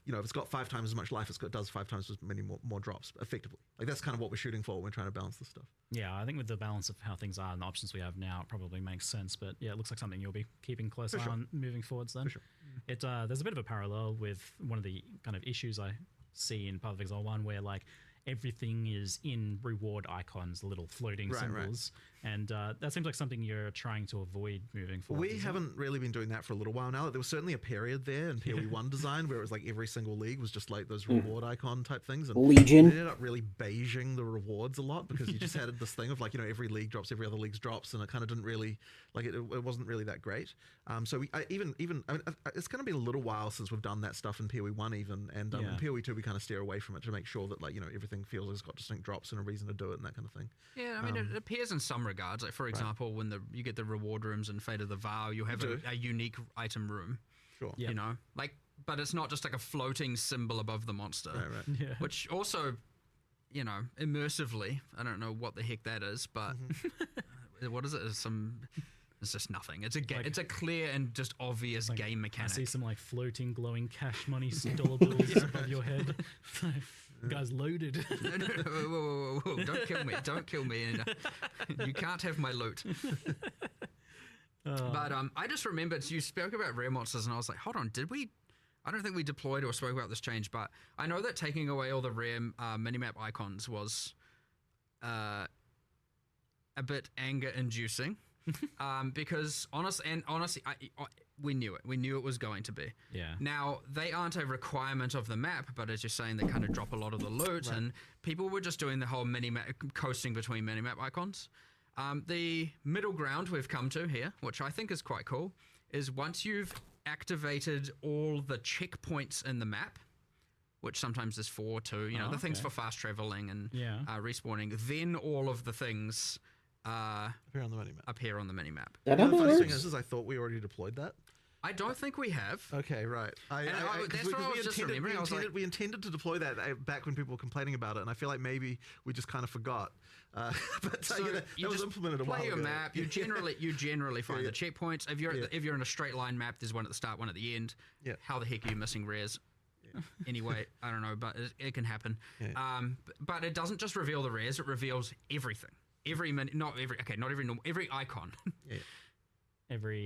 it's got 5 times as much life, it does 5 times as many more drops effectively. Like that's kind of what we're shooting for when we're trying to balance this stuff. Yeah, I think with the balance of how things are and the options we have now, it probably makes sense. But yeah, it looks like something you'll be keeping close eye on moving forwards then. For sure. There's a bit of a parallel with one of the kind of issues I see in Path of Exile 1, where like everything is in reward icons, little floating symbols. And that seems like something you're trying to avoid moving forward. We haven't really been doing that for a little while now. There was certainly a period there in PoE 1 design where it was like every single league was just like those reward icon type things. And Legion. it ended up really beiging the rewards a lot, because you just had this thing of like, every league drops, every other league's drops, and it kind of didn't really, like it wasn't really that great. So I mean, it's going to be a little while since we've done that stuff in PoE 1 even, and in PoE 2 we kind of steer away from it to make sure that like, everything feels like it's got distinct drops and a reason to do it and that kind of thing. Yeah, I mean, it appears in some regards. Like, for example, when you get the reward rooms in Fate of the Vow, you have a unique item room. Sure. Like but it's not just like a floating symbol above the monster. Right. Yeah. Which also, you know, immersively, I don't know what the heck that is, but what is it? It's just nothing. It's a clear and just obvious game I mechanic. see some like floating, glowing cash money dollar bills above your head. Guy's loaded. Whoa. Don't kill me. Don't kill me. You can't have my loot. But I just remembered you spoke about rare monsters, and I was like, hold on, did we? I don't think we deployed or spoke about this change, but I know that taking away all the rare minimap icons was a bit anger-inducing. Because honestly, we knew it. We knew it was going to be. Yeah. Now, they aren't a requirement of the map, but as you're saying, they kind of drop a lot of the loot, and people were just doing the whole minimap, coasting between minimap icons. The middle ground we've come to here, which I think is quite cool, is once you've activated all the checkpoints in the map, which sometimes is 4, 2, you know, the things for fast traveling and respawning, then all of the things Appear on the minimap. appear on the minimap. That The how that funny thing works? is I thought we already deployed that. I don't think we have. Okay, right. That's what I was just remembering. I was like, we intended to deploy that back when people were complaining about it, and I feel like maybe we just kind of forgot. But so that you was just implemented a while play your ago. map. You generally find the checkpoints. If you're in a straight line map, there's one at the start, one at the end. Yeah. How the heck are you missing rares? Anyway, I don't know, but it can happen. Yeah. But it doesn't just reveal the rares; it reveals everything. Every icon.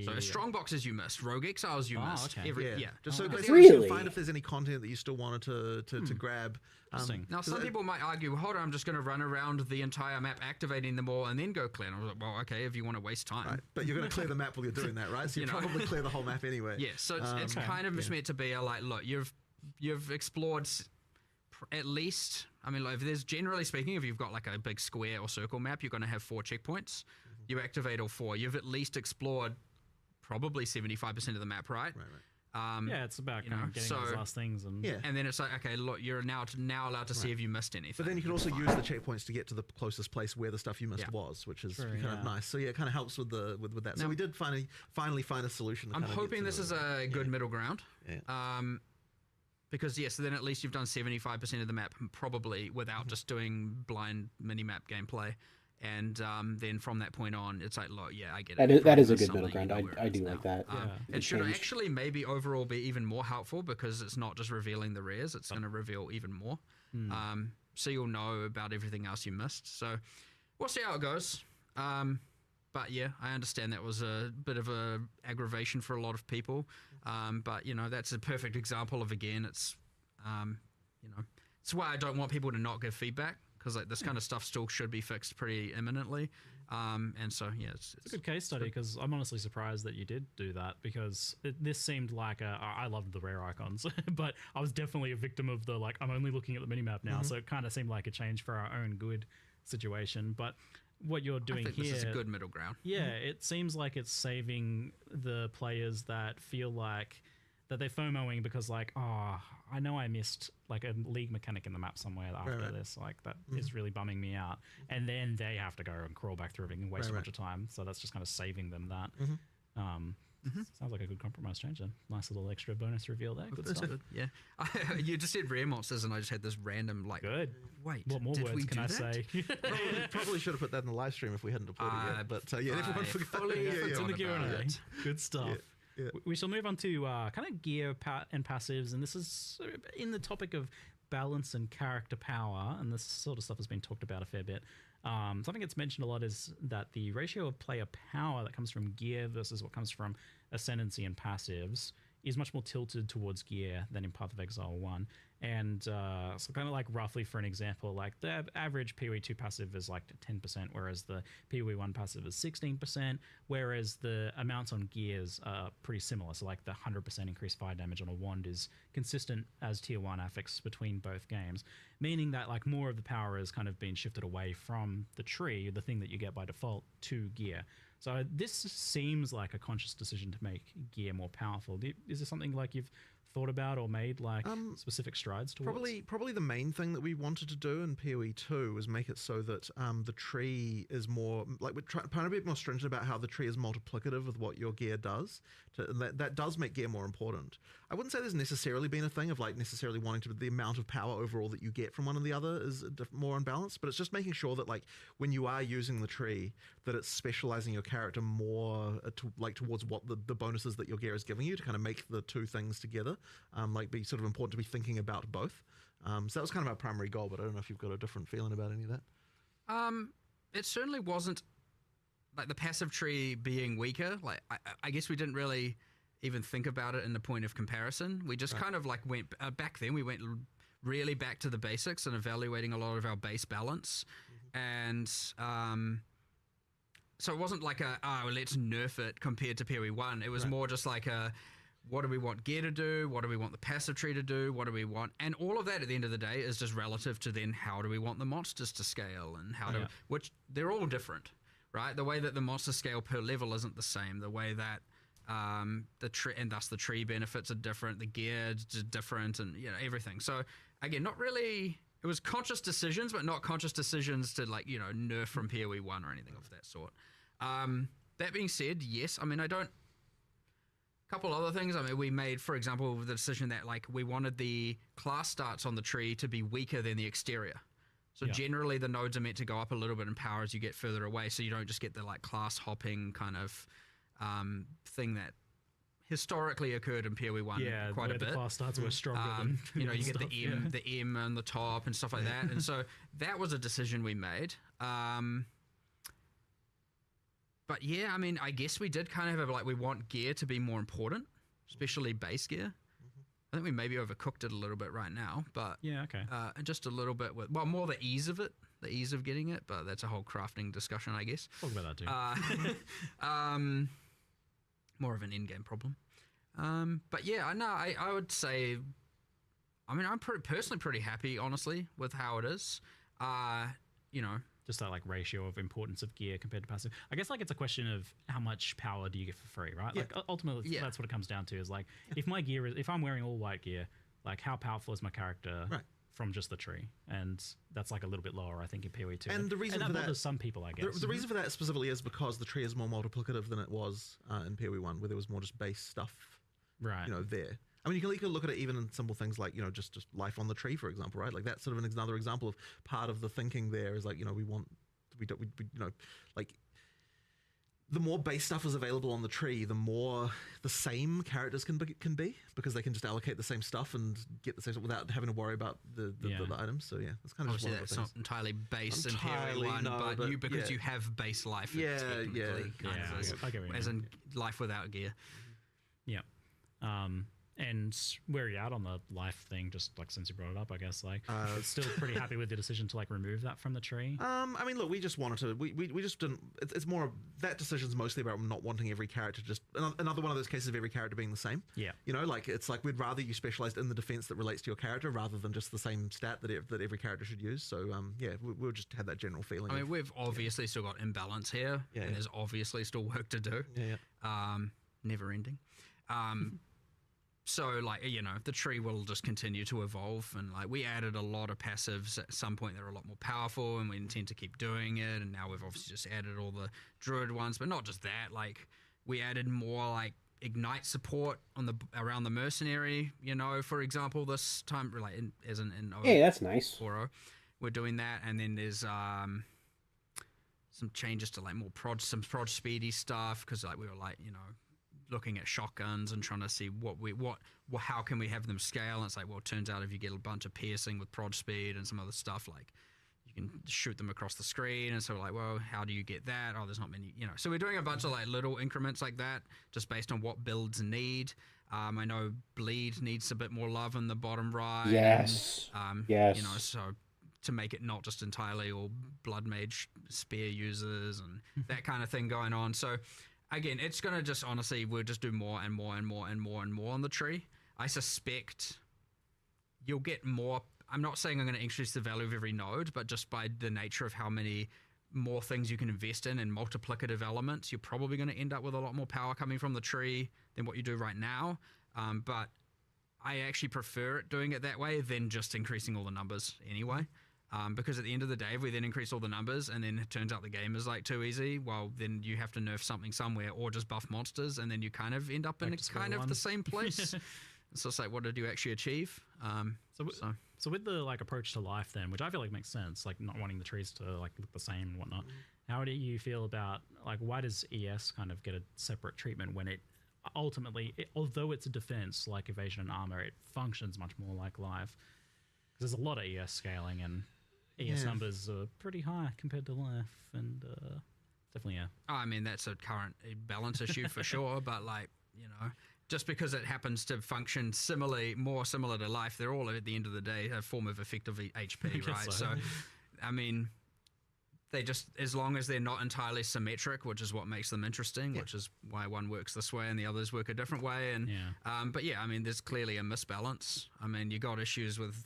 So strong boxes you missed, rogue exiles you missed. okay. Just so basically Really? you can find if there's any content that you still wanted to grab. Interesting. Now, some people might argue, hold on, I'm just going to run around the entire map activating them all and then go clear. And I was like, well, okay, if you want to waste time. Right, but you're going to clear the map while you're doing that, right? So you probably clear the whole map anyway. Yeah, so it's kind of just meant to be a like, look, you've explored at least, I mean, like, if there's generally speaking, if you've got like a big square or circle map, you're going to have 4 checkpoints. You activate all 4. You've at least explored probably 75% of the map, right? Right. Yeah, it's about kind of getting those last things, and and then it's like, okay, look, you're now allowed to see if you missed anything. But then you can also use the checkpoints to get to the closest place where the stuff you missed was, which is kind of nice. So yeah, it kind of helps with that. So we did finally find a solution. I'm hoping this is a good middle ground. Yeah. Because yes, then at least you've done 75% of the map probably without just doing blind mini-map gameplay. And then from that point on, it's like, look, yeah, I get it. That is a good middle ground. I do like that. It should actually maybe overall be even more helpful because it's not just revealing the rares, it's going to reveal even more. So you'll know about everything else you missed. So we'll see how it goes. But yeah, I understand that was a bit of a aggravation for a lot of people. But, you know, that's a perfect example of, again, it's, you know, it's why I don't want people to not give feedback. Because like this kind of stuff still should be fixed pretty imminently, and so yeah, it's a good case study. Because I'm honestly surprised that you did do that, because this seemed like I loved the rare icons, but I was definitely a victim of the like I'm only looking at the minimap now, so it kind of seemed like a change for our own good situation. But what you're doing here, this is a good middle ground. Yeah, it seems like it's saving the players that feel like that they're FOMOing because like, oh, I know I missed like a league mechanic in the map somewhere after this, like that is really bumming me out, and then they have to go and crawl back through everything and waste a bunch of time. So that's just kind of saving them that. Sounds like a good compromise change. Then nice little extra bonus reveal there. Good stuff. Yeah, you just said rare monsters, and I just had this random like. Good. Wait, what more words can I say? Probably should have put that in the live stream if we hadn't deployed it yet. But yeah, everyone forgot. It's in the Q&A. Good stuff. Yeah. We shall move on to kind of gear and passives, and this is in the topic of balance and character power, and this sort of stuff has been talked about a fair bit. Something that's mentioned a lot is that the ratio of player power that comes from gear versus what comes from ascendancy and passives is much more tilted towards gear than in Path of Exile 1. And so kind of like roughly for an example, like the average PoE2 passive is like 10%, whereas the PoE1 passive is 16%, whereas the amounts on gears are pretty similar. So like the 100% increased fire damage on a wand is consistent as tier 1 affix between both games, meaning that like more of the power has kind of been shifted away from the tree, the thing that you get by default, to gear. So this seems like a conscious decision to make gear more powerful. Is this something like you've thought about or made like specific strides towards? Probably the main thing that we wanted to do in PoE 2 was make it so that the tree is more like we're trying to be more stringent about how the tree is multiplicative with what your gear does. That does make gear more important. I wouldn't say there's necessarily been a thing of like necessarily wanting to the amount of power overall that you get from one and the other is more unbalanced, but it's just making sure that like when you are using the tree that it's specializing your character more towards what the bonuses that your gear is giving you to kind of make the two things together like be sort of important to be thinking about both. So that was kind of our primary goal, but I don't know if you've got a different feeling about any of that. It certainly wasn't like the passive tree being weaker. Like I guess we didn't really even think about it in the point of comparison. We just kind of like went back then. We went really back to the basics and evaluating a lot of our base balance, and so it wasn't like let's nerf it compared to PoE 1. It was more just like what do we want gear to do? What do we want the passive tree to do? What do we want? And all of that at the end of the day is just relative to then how do we want the monsters to scale and how which they're all different, right? The way that the monsters scale per level isn't the same. The way that the tree and thus the tree benefits are different. The gear is different, and everything. So again, not really. It was conscious decisions, but not conscious decisions to like nerf from PoE 1 or anything of that sort. That being said, yes, I mean couple other things. I mean, we made, for example, the decision that like we wanted the class starts on the tree to be weaker than the exterior. So generally the nodes are meant to go up a little bit in power as you get further away, so you don't just get the like class hopping kind of thing that historically occurred in PoE 1 quite a bit. The class starts were stronger than you get the M on the top and stuff like that. And so that was a decision we made. But yeah, I mean, I guess we did kind of have like we want gear to be more important, especially base gear. I think we maybe overcooked it a little bit right now, but just a little bit with more the ease of it, the ease of getting it. But that's a whole crafting discussion, I guess. Talk about that too. More of an in-game problem. But yeah, I would say, I mean, I'm personally pretty happy, honestly, with how it is. Just that like ratio of importance of gear compared to passive. I guess like it's a question of how much power do you get for free, right? Like ultimately that's what it comes down to is like if my gear if I'm wearing all white gear, like how powerful is my character from just the tree? And that's like a little bit lower, I think, in PoE 2. And the reason for that bothers some people, I guess. The reason for that specifically is because the tree is more multiplicative than it was in PoE 1, where there was more just base stuff, there. I mean, you can look at it even in simple things like, just life on the tree, for example, right? Like that's sort of another example of part of the thinking there is like, the more base stuff is available on the tree, the more the same characters can be because they can just allocate the same stuff and get the same stuff without having to worry about the items. So yeah, that's kind of obviously just one of the things. Not entirely base in PoE 1, but you have base life. As in life without gear. Yeah. And where are you at on the life thing? Just like since you brought it up, I guess like still pretty happy with the decision to like remove that from the tree. I mean, look, we just wanted to. We just didn't. It's more that decision's mostly about not wanting every character just another one of those cases of every character being the same. Yeah, like it's like we'd rather you specialized in the defense that relates to your character rather than just the same stat that every character should use. So we'll just have that general feeling. I mean, we've obviously still got imbalance here, and there's obviously still work to do. Never ending. So, like, the tree will just continue to evolve, and, like, we added a lot of passives at some point that are a lot more powerful, and we intend to keep doing it, and now we've obviously just added all the Druid ones, but not just that, like, we added more, like, Ignite support around the Mercenary, for example, this time, like, that's nice. 4.0, we're doing that, and then there's, some changes to, like, some prod speedy stuff, because, like, we were, like, looking at shotguns and trying to see how can we have them scale, and it's like, well, it turns out if you get a bunch of piercing with prod speed and some other stuff, like you can shoot them across the screen, and so we're like, well, how do you get that? Oh, there's not many, so we're doing a bunch of like little increments like that just based on what builds need. I know bleed needs a bit more love in the bottom right. Yes. Yes. So to make it not just entirely all blood mage spear users and that kind of thing going on. So again, it's going to just, honestly, we'll just do more and more and more and more and more on the tree. I suspect you'll get more. I'm not saying I'm going to increase the value of every node, but just by the nature of how many more things you can invest in and multiplicative elements, you're probably going to end up with a lot more power coming from the tree than what you do right now. But I actually prefer it doing it that way than just increasing all the numbers anyway. Because at the end of the day, if we then increase all the numbers and then it turns out the game is like too easy, well, then you have to nerf something somewhere or just buff monsters, and then you kind of end up in kind of the same place. So it's like, what did you actually achieve? So with the like approach to life then, which I feel like makes sense, like not wanting the trees to like look the same and whatnot. How do you feel about like why does ES kind of get a separate treatment when it ultimately, although it's a defense like evasion and armor, it functions much more like life because there's a lot of ES scaling and ES numbers are pretty high compared to life and definitely I mean that's a current balance issue for sure, but like just because it happens to function more similar to life, they're all at the end of the day a form of effective HP, right? So, I mean, they just, as long as they're not entirely symmetric, which is what makes them interesting, which is why one works this way and the others work a different way. And but yeah, I mean, there's clearly a misbalance. I mean, you got issues with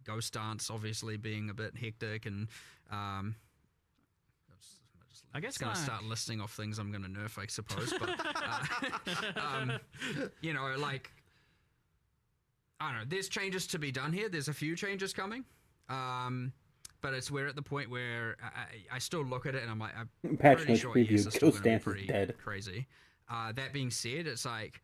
Ghost Dance obviously being a bit hectic and I guess going to start listing off things I'm going to nerf, I suppose. But, like, I don't know. There's changes to be done here. There's a few changes coming. But we're at the point where I still look at it and I'm like, I'm pretty sure ES is still going to be pretty crazy. That being said, it's like,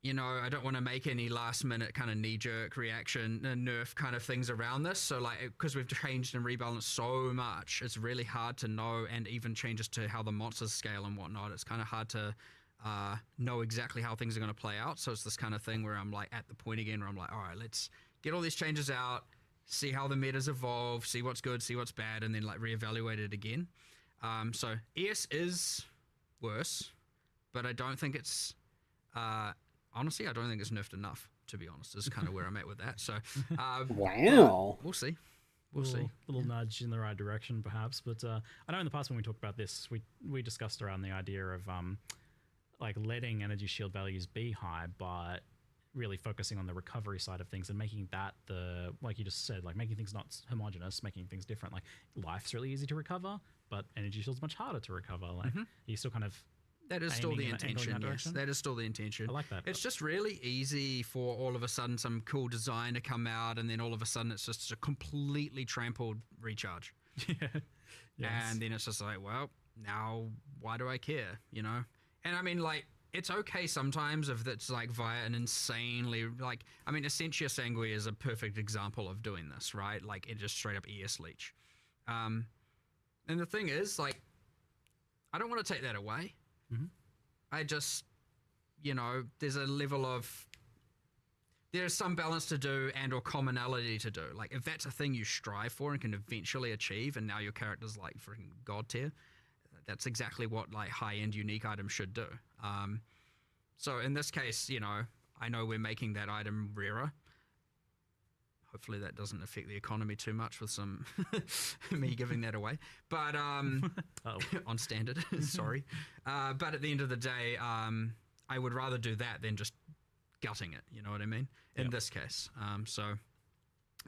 I don't want to make any last minute kind of knee-jerk reaction nerf kind of things around this. So like, because we've changed and rebalanced so much, it's really hard to know, and even changes to how the monsters scale and whatnot, it's kind of hard to know exactly how things are going to play out. So it's this kind of thing where I'm like at the point again where I'm like, all right, let's get all these changes out, see how the metas evolve, see what's good, see what's bad, and then like reevaluate it again. So ES is worse, but I don't think it's... honestly, I don't think it's nerfed enough, to be honest, is kind of where I'm at with that. So, wow. We'll see. We'll see. A little nudge in the right direction, perhaps. But I know in the past when we talked about this, we discussed around the idea of like letting energy shield values be high, but really focusing on the recovery side of things and making that like you just said, like making things not homogenous, making things different. Like life's really easy to recover, but energy shield's much harder to recover. Like you still kind of... That is still the intention, yes. That is still the intention. I like that. It's just really easy for all of a sudden some cool design to come out, and then all of a sudden it's just a completely trampled recharge. And then it's just like, well, now why do I care, And I mean, like, it's okay sometimes if it's like via an insanely, like, I mean, Essentia Sanguis is a perfect example of doing this, right? Like, it just straight up ES leech. And the thing is, like, I don't want to take that away. I just, there's a level of, there's some balance to do and or commonality to do. Like, if that's a thing you strive for and can eventually achieve, and now your character's like freaking god tier, that's exactly what like high-end unique items should do. So in this case, I know we're making that item rarer. Hopefully that doesn't affect the economy too much with some me giving that away. But on standard, sorry. But at the end of the day, I would rather do that than just gutting it. You know what I mean? In this case.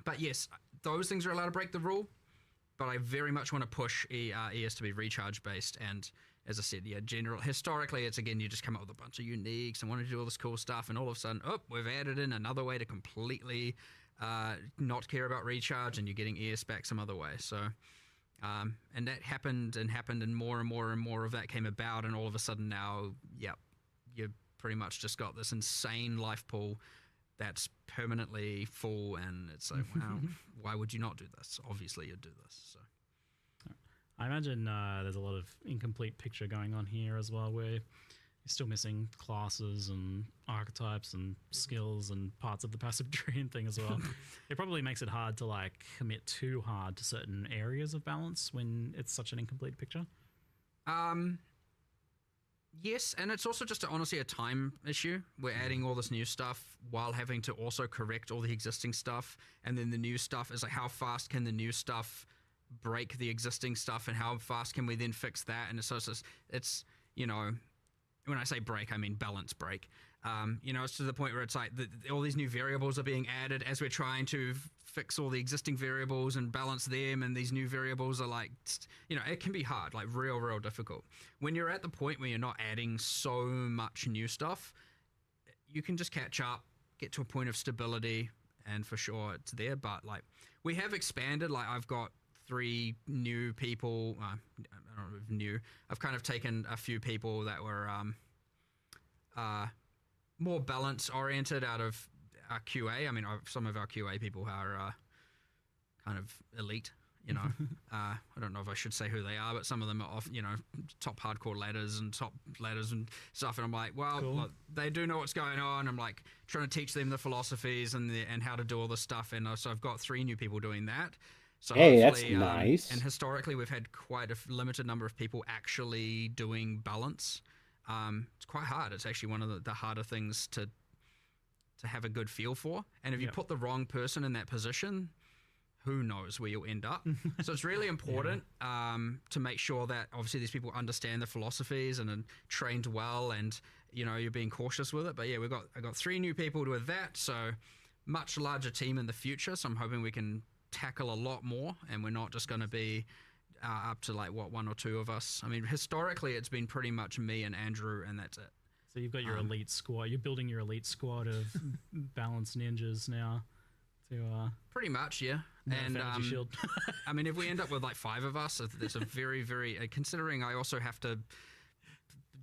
But yes, those things are allowed to break the rule. But I very much want to push ES to be recharge based. And as I said, historically, it's again, you just come up with a bunch of uniques and want to do all this cool stuff. And all of a sudden, we've added in another way to completely... not care about recharge, and you're getting ES back some other way. So, and that happened, and more and more and more of that came about, and all of a sudden now, you pretty much just got this insane life pool that's permanently full, and it's like, wow, why would you not do this? Obviously, you'd do this. So, I imagine there's a lot of incomplete picture going on here as well, where you're still missing classes and archetypes and skills and parts of the passive Druidin thing as well. It probably makes it hard to like commit too hard to certain areas of balance when it's such an incomplete picture. Yes, and it's also just honestly a time issue. We're adding all this new stuff while having to also correct all the existing stuff, and then the new stuff is like, how fast can the new stuff break the existing stuff, and how fast can we then fix that? And it's when I say break, I mean balance break. It's to the point where it's like all these new variables are being added as we're trying to fix all the existing variables and balance them, and these new variables are like, it can be hard, like real difficult. When you're at the point where you're not adding so much new stuff, you can just catch up, get to a point of stability, and for sure it's there. But like, we have expanded, like I've got 3 new people, I don't know if new, I've kind of taken a few people that were more balance oriented out of our QA. I mean, some of our QA people are kind of elite. You know, I don't know if I should say who they are, but some of them are off, you know, top hardcore ladders and stuff. And I'm like, well, Cool. look, they do know what's going on. I'm like trying to teach them the philosophies and how to do all this stuff. And so I've got 3 new people doing that. So Hey, that's hopefully, nice. And historically, we've had quite a limited number of people actually doing balance. It's quite hard. It's actually one of the harder things to have a good feel for. And if you put the wrong person in that position, who knows where you'll end up. So it's really important to make sure that obviously these people understand the philosophies and are trained well, and you know, you're being cautious with it. But yeah, I got 3 new people with that, so much larger team in the future. So I'm hoping we can tackle a lot more, and we're not just going to be up to like 1 or 2 of us. I mean, historically it's been pretty much me and Andrew, and that's it. So you've got your elite squad. You're building your elite squad of balanced ninjas now. To pretty much, yeah. And shield. I mean, if we end up with like 5 of us, it's a very, very considering I also have to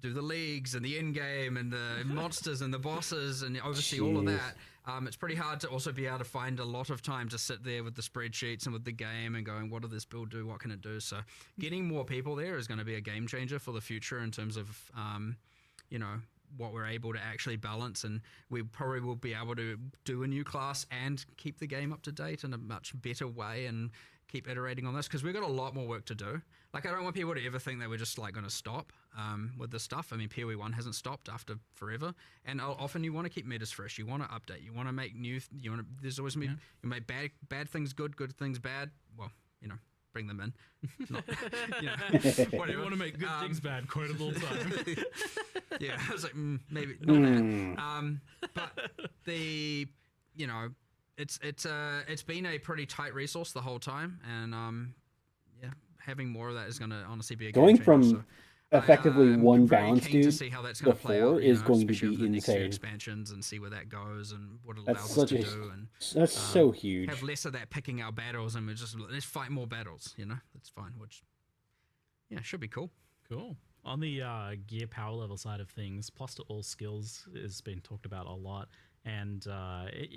do the leagues and the end game and the monsters and the bosses and oversee all of that. It's pretty hard to also be able to find a lot of time to sit there with the spreadsheets and with the game and going, what does this build do? What can it do? So getting more people there is going to be a game changer for the future in terms of, you know, what we're able to actually balance, and we probably will be able to do a new class and keep the game up to date in a much better way and keep iterating on this, because we've got a lot more work to do. Like, I don't want people to ever think that we're just like going to stop with this stuff. I mean, PoE 1 hasn't stopped after forever, and often you want to keep metas fresh. You want to update. You want to make new. There's always you make bad things good things bad. Well, you know, bring them in. Not, you know, whatever. You want to make good things bad quite a little time. Yeah, I was like, maybe not that. But you know, it's been a pretty tight resource the whole time, and yeah, having more of that is going to honestly be a game Going changer. from So effectively I'm one very balance keen to dude see how that's going to play out, before you is know, going to especially be over the next few insane. expansions, and see where that goes and what it That's allows us such to a do. And that's so huge. have less of that picking our battles, and let's fight more battles. You know, that's fine. Which, yeah, should be cool. Cool. On the gear power level side of things, plus to all skills has been talked about a lot. And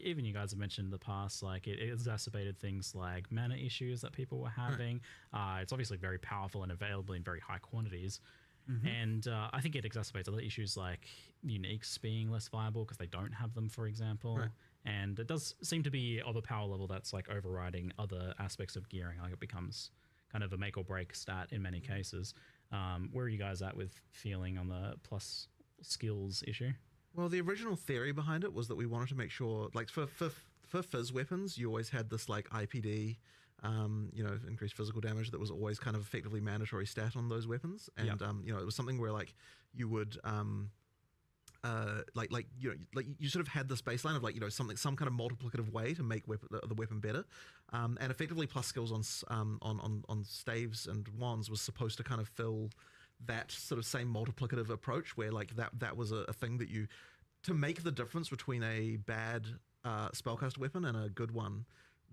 even you guys have mentioned in the past, like it exacerbated things like mana issues that people were having. It's obviously very powerful and available in very high quantities. And I think it exacerbates other issues like uniques being less viable because they don't have them, for example. And it does seem to be of a power level that's like overriding other aspects of gearing. Like it becomes kind of a make or break stat in many cases. Where are you guys at with feeling on the plus skills issue? Well, the original theory behind it was that we wanted to make sure, like for fizz weapons, you always had this like IPD, you know, increased physical damage that was always kind of effectively mandatory stat on those weapons, and you know, it was something where like you would like you know, like you sort of had this baseline of like, you know, some kind of multiplicative way to make the weapon better, and effectively plus skills on staves and wands was supposed to kind of fill that sort of same multiplicative approach where like that was a thing that you, to make the difference between a bad spellcast weapon and a good one.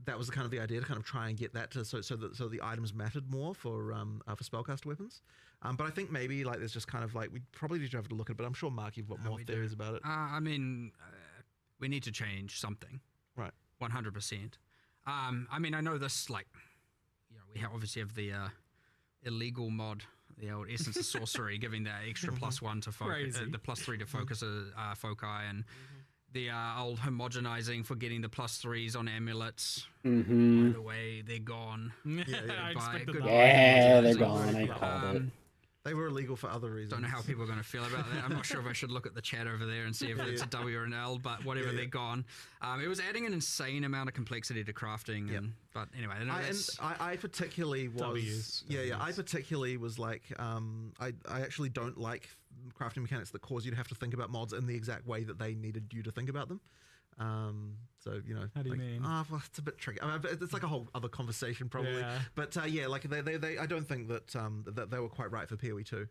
That was kind of the idea, to kind of try and get that to so the items mattered more for spellcast weapons. But I think maybe like there's just kind of like we probably need to have to look at it. But I'm sure Mark, you've got more theories about it. I mean, we need to change something. Right. 100%. I mean, I know this, like, you know, we obviously have the illegal mod, the old Essence of Sorcery, giving that extra +1 to focus, the +3 to focus foci, and the old homogenizing for getting the +3s on amulets. By the way, they're gone. I expected that. Yeah, they're gone. I called it. They were illegal for other reasons. Don't know how people are going to feel about that. I'm not sure if I should look at the chat over there and see if it's a W or an L, but whatever, they're gone. It was adding an insane amount of complexity to crafting. But anyway, I particularly was... I particularly was like... I actually don't like crafting mechanics that cause you to have to think about mods in the exact way that they needed you to think about them. So, you know, how do you mean? Well, it's a bit tricky. I mean, it's like a whole other conversation probably. But yeah, like they I don't think that that they were quite right for PoE 2.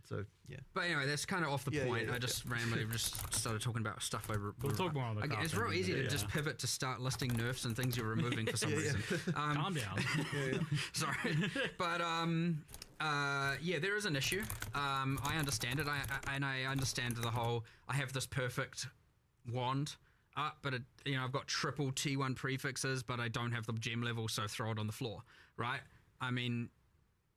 So yeah. But anyway, that's kind of off the point. I just randomly just started talking about stuff We'll talk more on the It's real easy to just pivot to start listing nerfs and things you're removing for some reason. Calm down. Sorry, but Yeah, there is an issue. I understand it. I understand the whole. I have this perfect wand, but I've got triple T1 prefixes, but I don't have the gem level, so throw it on the floor, right? I mean,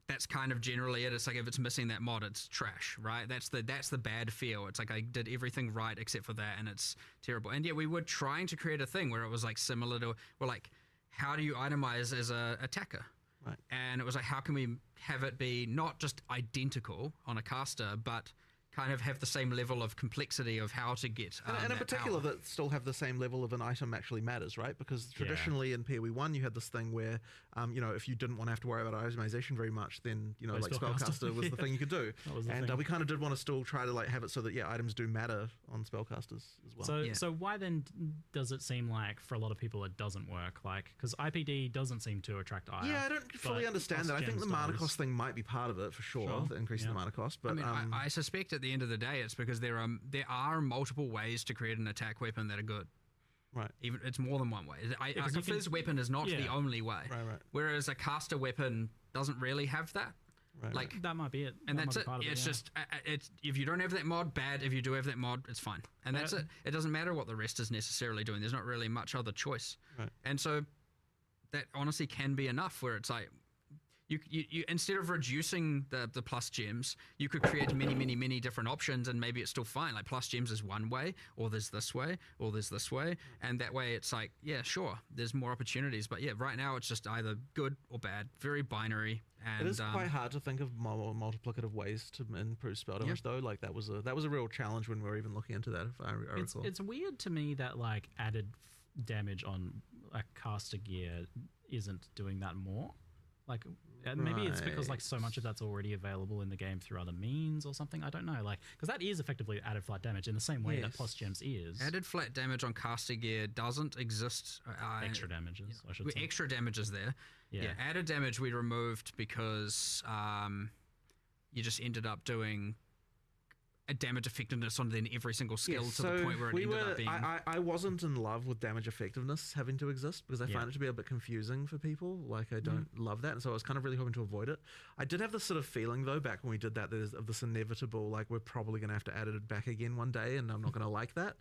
that's kind of generally it. It's like if it's missing that mod, it's trash, right? That's the bad feel. It's like I did everything right except for that, and it's terrible. And yeah, we were trying to create a thing where it was like similar to, well, like how do you itemize as a attacker? Right. And it was like, how can we have it be not just identical on a caster, but kind of have the same level of complexity of how to get and in that particular power. that still have the same level of an item actually matters, right? Because traditionally in PoE 1 you had this thing where if you didn't want to have to worry about itemization very much, then Play like Spellcaster. Spellcaster was the thing you could do. That was the And thing. we kind of did want to still try to like have it so that items do matter on Spellcasters as well. So why then does it seem like for a lot of people it doesn't work? Like, because IPD doesn't seem to attract ire. Yeah, I don't fully but understand that. I think Gems the mana does. cost thing might be part of it for sure, the increase in the mana cost. But I mean, I suspect at the end of the day, it's because there are multiple ways to create an attack weapon that are good. right. Even it's more than one way. A because you can- fizz weapon is not the Yeah. only way. Right. Whereas a caster weapon doesn't really have that. Right, Like, That might be it. and That that's might be it. part of It's yeah. just it's if you don't have that mod, bad. If you do have that mod, it's fine. And that's it. It doesn't matter what the rest is necessarily doing. There's not really much other choice. Right. And so that honestly can be enough. Where it's like you instead of reducing the plus gems, you could create many different options, and maybe it's still fine. Like plus gems is one way, or there's this way, or there's this way, and that way it's like, yeah, sure, there's more opportunities. But yeah, right now it's just either good or bad, very binary. And It is quite hard to think of multiplicative ways to improve spell damage, though. Like that was a real challenge when we were even looking into that. If I recall. It's weird to me that like added damage on a caster gear isn't doing that more. Like maybe it's because like so much of that's already available in the game through other means or something. I don't know. Like because that is effectively added flat damage in the same way that Yes. plus gems is. added flat damage on caster gear doesn't exist. Extra damages, I should With say. extra damages there. Yeah. Added damage we removed because you just ended up doing a damage effectiveness on then every single skill to the point where it ended up being. I wasn't in love with damage effectiveness having to exist because I find it to be a bit confusing for people. Like I don't love that, and so I was kind of really hoping to avoid it. I did have this sort of feeling though back when we did that, of this inevitable like we're probably going to have to add it back again one day, and I'm not going to like that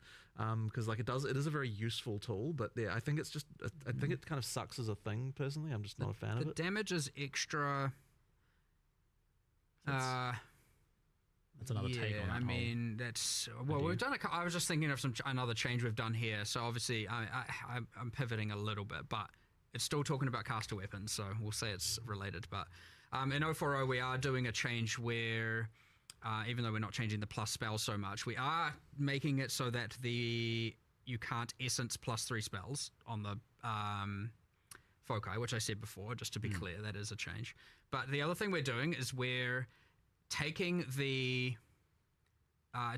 because like it is a very useful tool, but yeah, I think it's just I think it kind of sucks as a thing personally. I'm just not a fan of the it. damage is extra. That's another take on that I whole mean, that's well. idea. We've done. I was just thinking of another change we've done here. So obviously, I'm pivoting a little bit, but it's still talking about caster weapons. So we'll say it's related. But in 040, we are doing a change where, even though we're not changing the plus spell so much, we are making it so that you can't essence +3 spells on the foci, which I said before. Just to be clear, that is a change. But the other thing we're doing is we're taking it's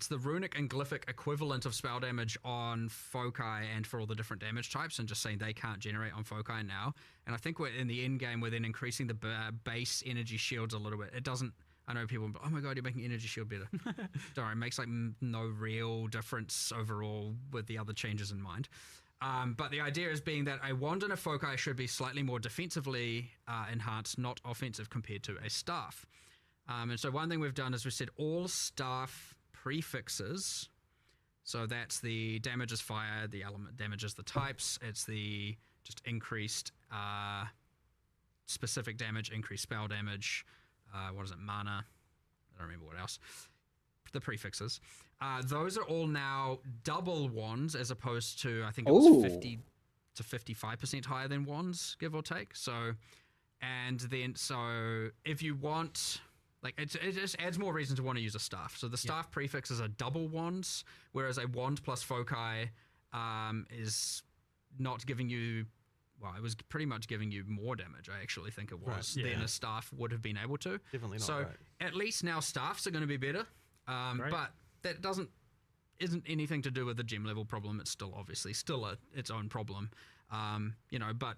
the runic and glyphic equivalent of spell damage on foci and for all the different damage types, and just saying they can't generate on foci now. And I think we're in the end game, we're then increasing the base energy shields a little bit. It doesn't. I know people, oh my god, you're making energy shield better. Don't worry, it makes like no real difference overall with the other changes in mind. But the idea is being that a wand and a foci should be slightly more defensively enhanced, not offensive compared to a staff. And so one thing we've done is we said all staff prefixes. So that's the damage is fire, the element damages the types. It's the just increased specific damage, increased spell damage. What is it? Mana. I don't remember what else. The prefixes. Those are all now double wands as opposed to, I think it was 50 to 55% higher than wands, give or take. So if you want... Like it just adds more reason to want to use a staff. So the staff prefixes are double wands, whereas a wand plus foci is not giving you. Well, it was pretty much giving you more damage. I actually think it was than a staff would have been able to. Definitely not. So right. at least now staffs are going to be better, but that isn't anything to do with the gem level problem. It's still obviously its own problem, but.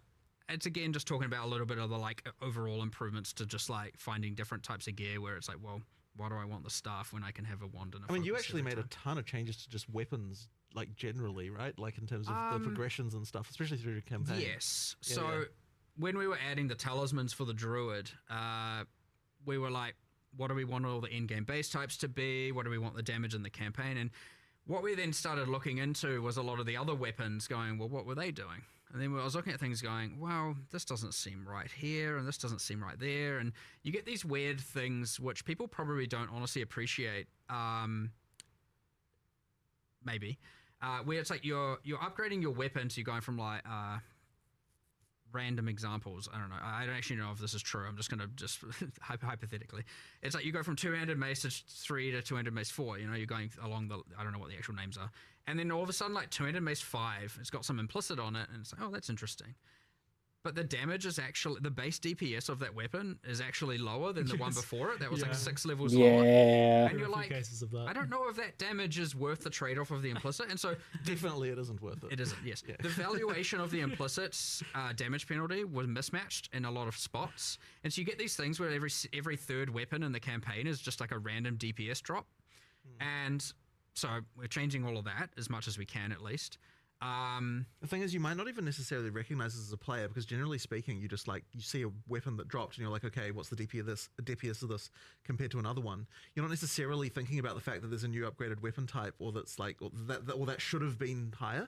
It's again just talking about a little bit of the like overall improvements to just like finding different types of gear where it's like, well, why do I want the staff when I can have a wand and a I mean, you focus actually every made a time? ton of changes to just weapons, like generally, right? Like in terms of the progressions and stuff, especially through the campaign. Yes. Yeah, So yeah. when we were adding the talismans for the druid, we were like, what do we want all the in-game base types to be? What do we want the damage in the campaign? And what we then started looking into was a lot of the other weapons going, well, what were they doing? And then I was looking at things going, well, this doesn't seem right here, and this doesn't seem right there. And you get these weird things which people probably don't honestly appreciate, maybe, where it's like you're upgrading your weapon, so you're going from like random examples. I don't know. I don't actually know if this is true. I'm just going to just hypothetically. It's like you go from two-handed mace to 3 to two-handed mace 4. You know, you're going along the, I don't know what the actual names are. And then all of a sudden, like two-handed mace 5, it's got some implicit on it, and it's like, oh, that's interesting. But the damage is actually, the base DPS of that weapon is actually lower than the one before it. That was like 6 levels lower. Yeah. And you're like, cases of that. I don't know if that damage is worth the trade-off of the implicit. And so Definitely it isn't worth it. it isn't, yes. The valuation of the implicit's damage penalty was mismatched in a lot of spots. And so you get these things where every third weapon in the campaign is just like a random DPS drop. And so we're changing all of that as much as we can, at least. The thing is, you might not even necessarily recognize this as a player, because generally speaking, you just like, you see a weapon that dropped and you're like, okay, what's the DPS of this compared to another one? You're not necessarily thinking about the fact that there's a new upgraded weapon type, or that's like, or that should have been higher.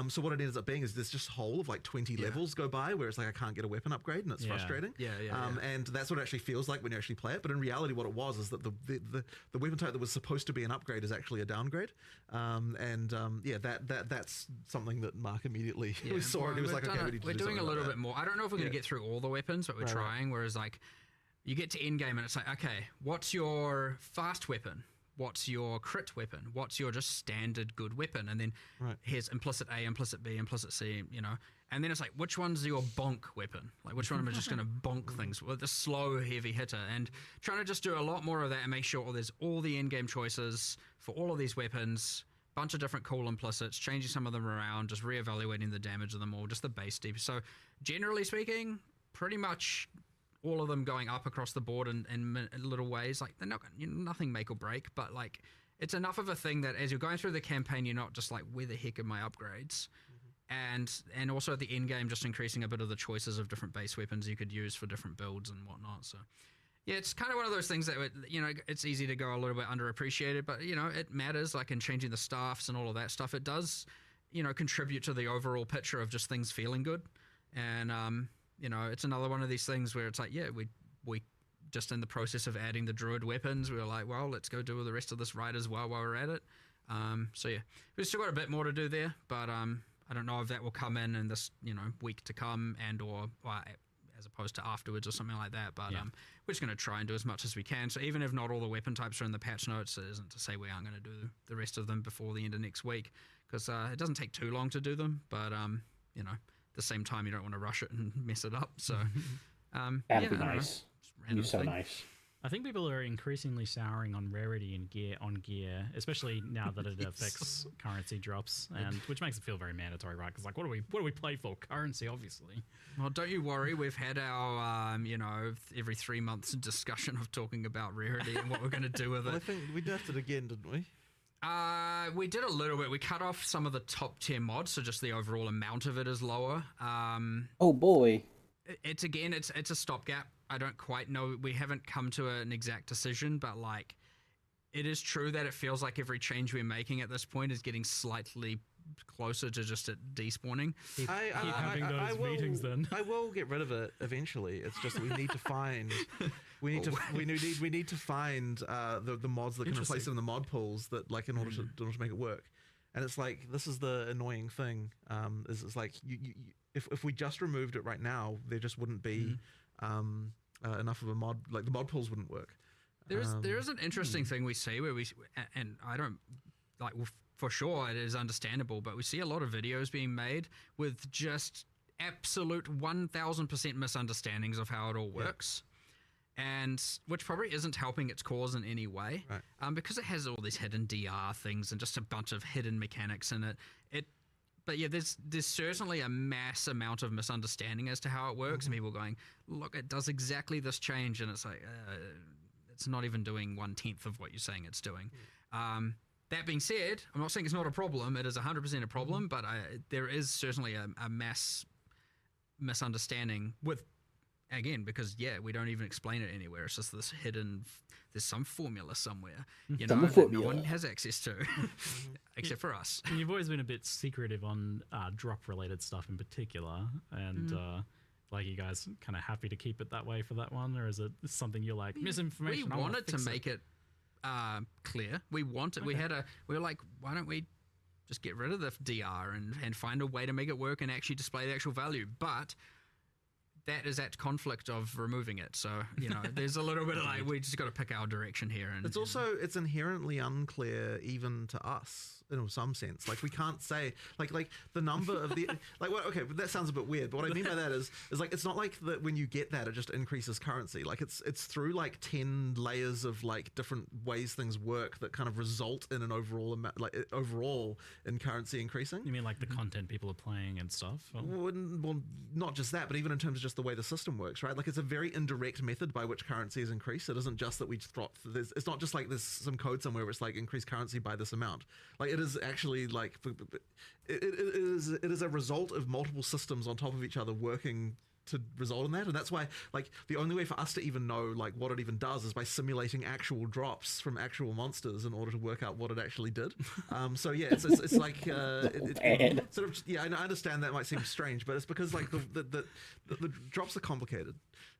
So what it ends up being is there's just a hole of like 20 levels go by where it's like, I can't get a weapon upgrade, and it's frustrating. And that's what it actually feels like when you actually play it. But in reality, what it was is that the weapon type that was supposed to be an upgrade is actually a downgrade. That's something that Mark immediately saw, and he was like, okay, we need to we're do doing a something little about bit more. I don't know if we're going to get through all the weapons, but we're trying. Whereas like you get to end game and it's like, okay, what's your fast weapon? What's your crit weapon? What's your just standard good weapon? And then here's implicit A, implicit B, implicit C, you know. And then it's like, which one's your bonk weapon? Like, which one am I just going to bonk things with, the slow, heavy hitter? And trying to just do a lot more of that and make sure there's all the in-game choices for all of these weapons, bunch of different cool implicits, changing some of them around, just reevaluating the damage of them all, just the base deep. So generally speaking, pretty much all of them going up across the board in little ways. Like, they're not, nothing make or break, but like, it's enough of a thing that as you're going through the campaign, you're not just like, where the heck are my upgrades? And also at the end game, just increasing a bit of the choices of different base weapons you could use for different builds and whatnot. So yeah, it's kind of one of those things that, you know, it's easy to go a little bit underappreciated, but, you know, it matters, like in changing the staffs and all of that stuff. It does, you know, contribute to the overall picture of just things feeling good. And, you know, it's another one of these things where it's like, yeah, we just in the process of adding the druid weapons, we were like, well, let's go do the rest of this right as well while we're at it. So yeah, we've still got a bit more to do there, but I don't know if that will come in this, you know, week to come and or as opposed to afterwards or something like that. But we're just going to try and do as much as we can. So even if not all the weapon types are in the patch notes, it isn't to say we aren't going to do the rest of them before the end of next week, because it doesn't take too long to do them. But, you know, at the same time, you don't want to rush it and mess it up. So, That'd be nice. You're so nice. I think people are increasingly souring on rarity and gear, especially now that it affects currency drops, and which makes it feel very mandatory, right? Because like, what do we play for? Currency, obviously. Well, don't you worry. We've had our, you know, every 3 months discussion of talking about rarity and what we're going to do with it. Well, I think we nerfed it again, didn't we? We did a little bit. We cut off some of the top tier mods, so just the overall amount of it is lower. Oh boy. It's a stopgap. I don't quite know. We haven't come to an exact decision, but like, it is true that it feels like every change we're making at this point is getting slightly closer to just it despawning. Keep having those meetings then. I will get rid of it eventually. It's just that we need to find we need to find the mods that can replace it in the mod pools that, like, in order to make it work. And it's like, this is the annoying thing. Is it's like if we just removed it right now, there just wouldn't be enough of a mod, like the mod pools wouldn't work. There is an interesting thing we see where and I don't like, for sure it is understandable, but we see a lot of videos being made with just absolute 1000% misunderstandings of how it all works. And which probably isn't helping its cause in any way, right? Because it has all these hidden DR things and just a bunch of hidden mechanics in it. But yeah, there's certainly a mass amount of misunderstanding as to how it works, and people going, look, it does exactly this change, and it's like, it's not even doing 1/10 of what you're saying it's doing. That being said, I'm not saying it's not a problem. It is 100% a problem, but there is certainly a mass misunderstanding with again, because we don't even explain it anywhere. It's just this hidden. There's some formula somewhere, Some that formula. no one has access to, except for us. And you've always been a bit secretive on drop-related stuff in particular, and like, you guys kind of happy to keep it that way for that one, or is it something you're like misinformation? We wanted to make it clear. We wanted. Okay. We were like, why don't we just get rid of the DR and find a way to make it work and actually display the actual value? But that is at conflict of removing it. So, there's a little bit of like, we just got to pick our direction here. And it's inherently unclear even to us in some sense. Like, we can't say like the number of the like. Well, okay, but that sounds a bit weird. But what I mean by that is like, it's not like that when you get that it just increases currency. Like, it's through like 10 layers of like different ways things work that kind of result in an overall amount, like overall in currency increasing. You mean like the content people are playing and stuff? Or? Well, not just that, but even in terms of just the way the system works, right? Like, it's a very indirect method by which currency is increased. It isn't just that we just drop. It's not just like there's some code somewhere where it's like increase currency by this amount. Like, it is actually like it is a result of multiple systems on top of each other working to result in that. And that's why, like, the only way for us to even know like what it even does is by simulating actual drops from actual monsters in order to work out what it actually did. So yeah, it's like sort of, yeah, I understand that might seem strange, but it's because like the drops are complicated.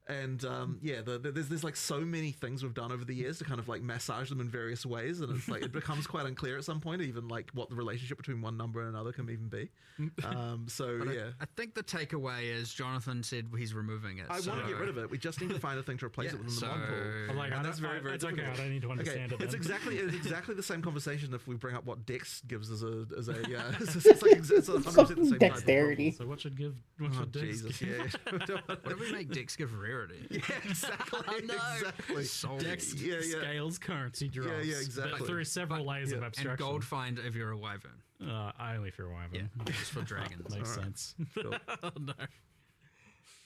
And there's like so many things we've done over the years to kind of like massage them in various ways, and it's like it becomes quite unclear at some point, even like what the relationship between one number and another can even be. I think the takeaway is Jonathan said he's removing it. I want to get rid of it. We just need to find a thing to replace it within the mod pool. Like, and that's very, very difficult. Okay, I don't need to understand it. It's exactly the same conversation if we bring up what Dex gives as a it's like it's 100% the same dexterity. So what should give? What should Dex Jesus, give? yeah. What do we make Dex give rarity? Yeah, exactly. No. Exactly. Dex scales currency drops. Yeah, exactly. But through several layers of abstraction. And gold find if you're a wyvern. Only if you're a wyvern. Yeah, just for dragons. Makes sense. Cool. Oh, no.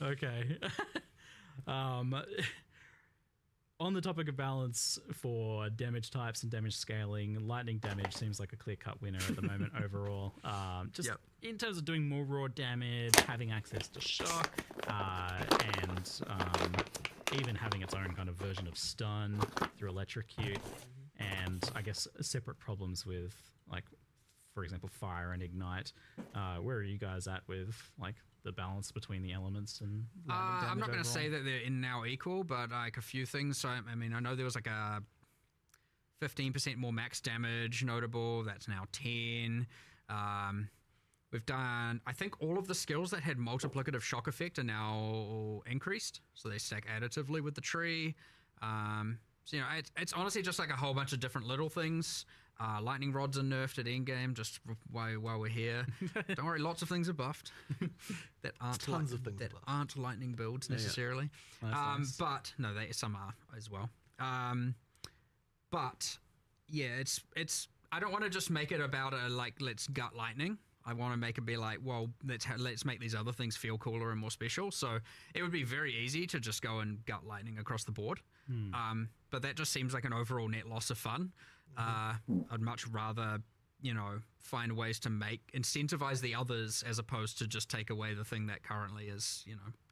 Okay. On the topic of balance for damage types and damage scaling, lightning damage seems like a clear-cut winner at the moment overall. In terms of doing more raw damage, having access to shock, and even having its own kind of version of stun through electrocute, and I guess separate problems with, like, for example, fire and ignite. Where are you guys at with like the balance between the elements and lightning damage? I'm not going to overall? say that they're now equal, but like a few things. So I mean, I know there was like a 15% more max damage notable. That's now 10. We've done, I think, all of the skills that had multiplicative shock effect are now increased, so they stack additively with the tree. So it's honestly just like a whole bunch of different little things. Lightning rods are nerfed at endgame, just while we're here. Don't worry, lots of things are buffed that aren't aren't lightning builds necessarily. Yeah. Nice. But no, some are as well. But yeah, it's. I don't want to just make it about let's gut lightning. I want to make it be like, well, let's make these other things feel cooler and more special. So it would be very easy to just go and gut lightning across the board. But that just seems like an overall net loss of fun. I'd much rather, find ways to incentivize the others as opposed to just take away the thing that currently is,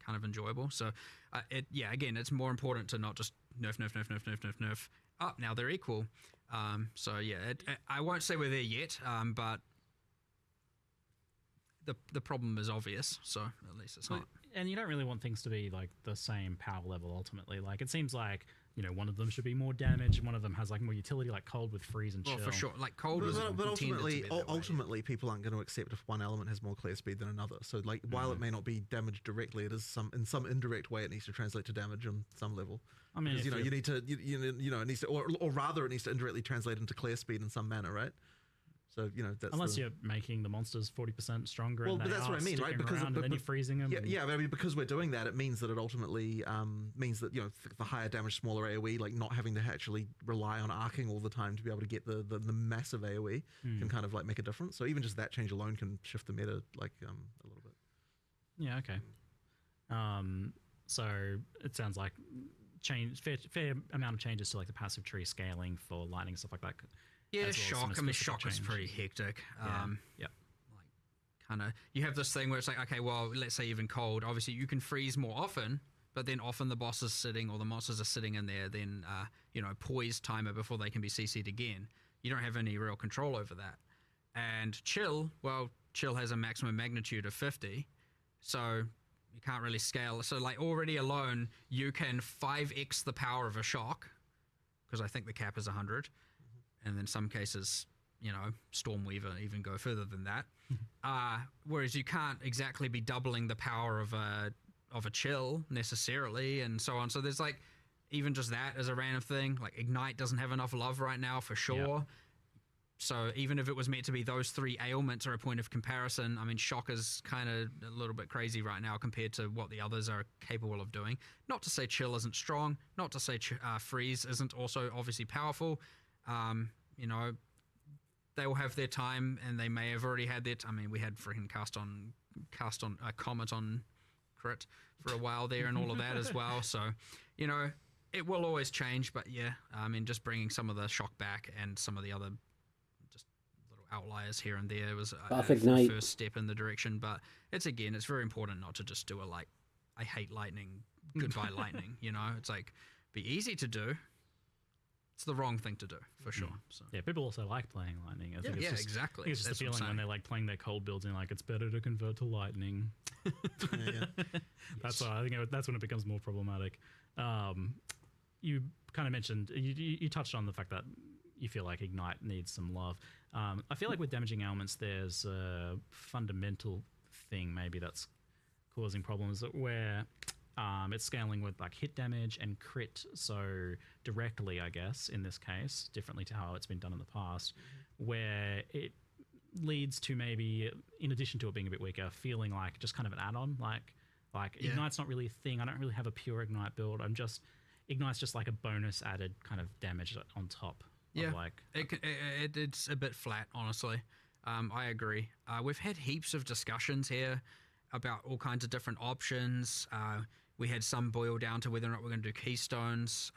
kind of enjoyable. So again, it's more important to not just nerf. Oh, now they're equal. I won't say we're there yet, but the problem is obvious, so at least it's not. And you don't really want things to be like the same power level ultimately. Like, it seems like, one of them should be more damage, and one of them has like more utility, like cold with freeze and chill. Well, for sure. Like cold was but ultimately people aren't going to accept if one element has more clear speed than another. So like, while it may not be damage directly, it is in some indirect way it needs to translate to damage on some level. I mean, because, you need to it needs to, or rather, it needs to indirectly translate into clear speed in some manner, right? So that's unless you're making the monsters 40% stronger. Well, and but that's what I mean, right? Because and then you're freezing them. Yeah. I mean, because we're doing that, it means that it ultimately means that the higher damage, smaller AOE, like not having to actually rely on arcing all the time to be able to get the massive AOE can kind of like make a difference. So even just that change alone can shift the meta like a little bit. Yeah. Okay. So it sounds like fair amount of changes to like the passive tree scaling for lightning and stuff like that. Yeah, shock. I mean, shock is pretty hectic. You have this thing where it's like, okay, well, let's say even cold. Obviously, you can freeze more often but then often the boss is sitting or the monsters are sitting in there, then, poise timer before they can be CC'd again. You don't have any real control over that. And chill has a maximum magnitude of 50, so you can't really scale. So like already alone, you can 5x the power of a shock, because I think the cap is 100, and in some cases, Stormweaver even go further than that. Whereas you can't exactly be doubling the power of a chill necessarily, and so on. So there's like, even just that as a random thing, like Ignite doesn't have enough love right now for sure. Yep. So even if it was meant to be those 3 ailments are a point of comparison, I mean, Shock is kind of a little bit crazy right now compared to what the others are capable of doing. Not to say Chill isn't strong, not to say Freeze isn't also obviously powerful. They will have their time, and they may have already had their I mean, we had freaking cast on Comet on crit for a while there and all of that as well. So, it will always change, but yeah, I mean, just bringing some of the Shock back and some of the other outliers here and there was a first step in the direction, but it's very important not to just do I hate lightning, goodbye lightning, it's like, be easy to do. It's the wrong thing to do for sure. So. Yeah, people also like playing lightning. I think it's just, exactly. I think it's just the feeling when they're like playing their cold builds and like, it's better to convert to lightning. That's why I think that's when it becomes more problematic. You kind of mentioned, you touched on the fact that you feel like Ignite needs some love. I feel like with damaging ailments, there's a fundamental thing maybe that's causing problems where it's scaling with like hit damage and crit so directly, I guess, in this case, differently to how it's been done in the past, where it leads to maybe, in addition to it being a bit weaker, feeling like just kind of an add-on, like Ignite's not really a thing. I don't really have a pure Ignite build. Ignite's just like a bonus added kind of damage on top. Yeah, it's a bit flat, honestly. I agree. We've had heaps of discussions here about all kinds of different options. We had some boil down to whether or not we're going to do keystones.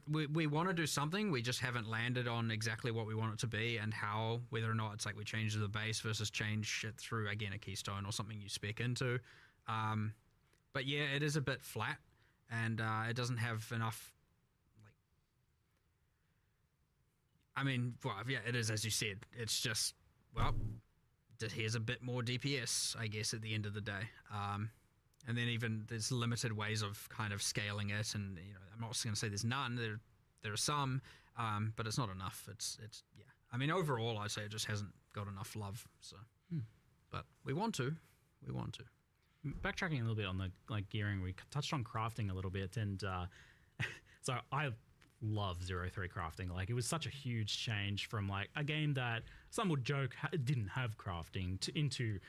We want to do something. We just haven't landed on exactly what we want it to be and how, whether or not it's like we change the base versus change it through, again, a keystone or something you spec into. But yeah, it is a bit flat, and it doesn't have enough. It is, as you said. It's just, here's a bit more DPS, I guess, at the end of the day. And then even there's limited ways of kind of scaling it, and I'm not going to say there's none. There are some, but it's not enough. It's I mean, overall, I'd say it just hasn't got enough love. So, but we want to. Backtracking a little bit on the gearing, we touched on crafting a little bit, and so I love 0-3 crafting. Like, it was such a huge change from like a game that some would joke didn't have crafting into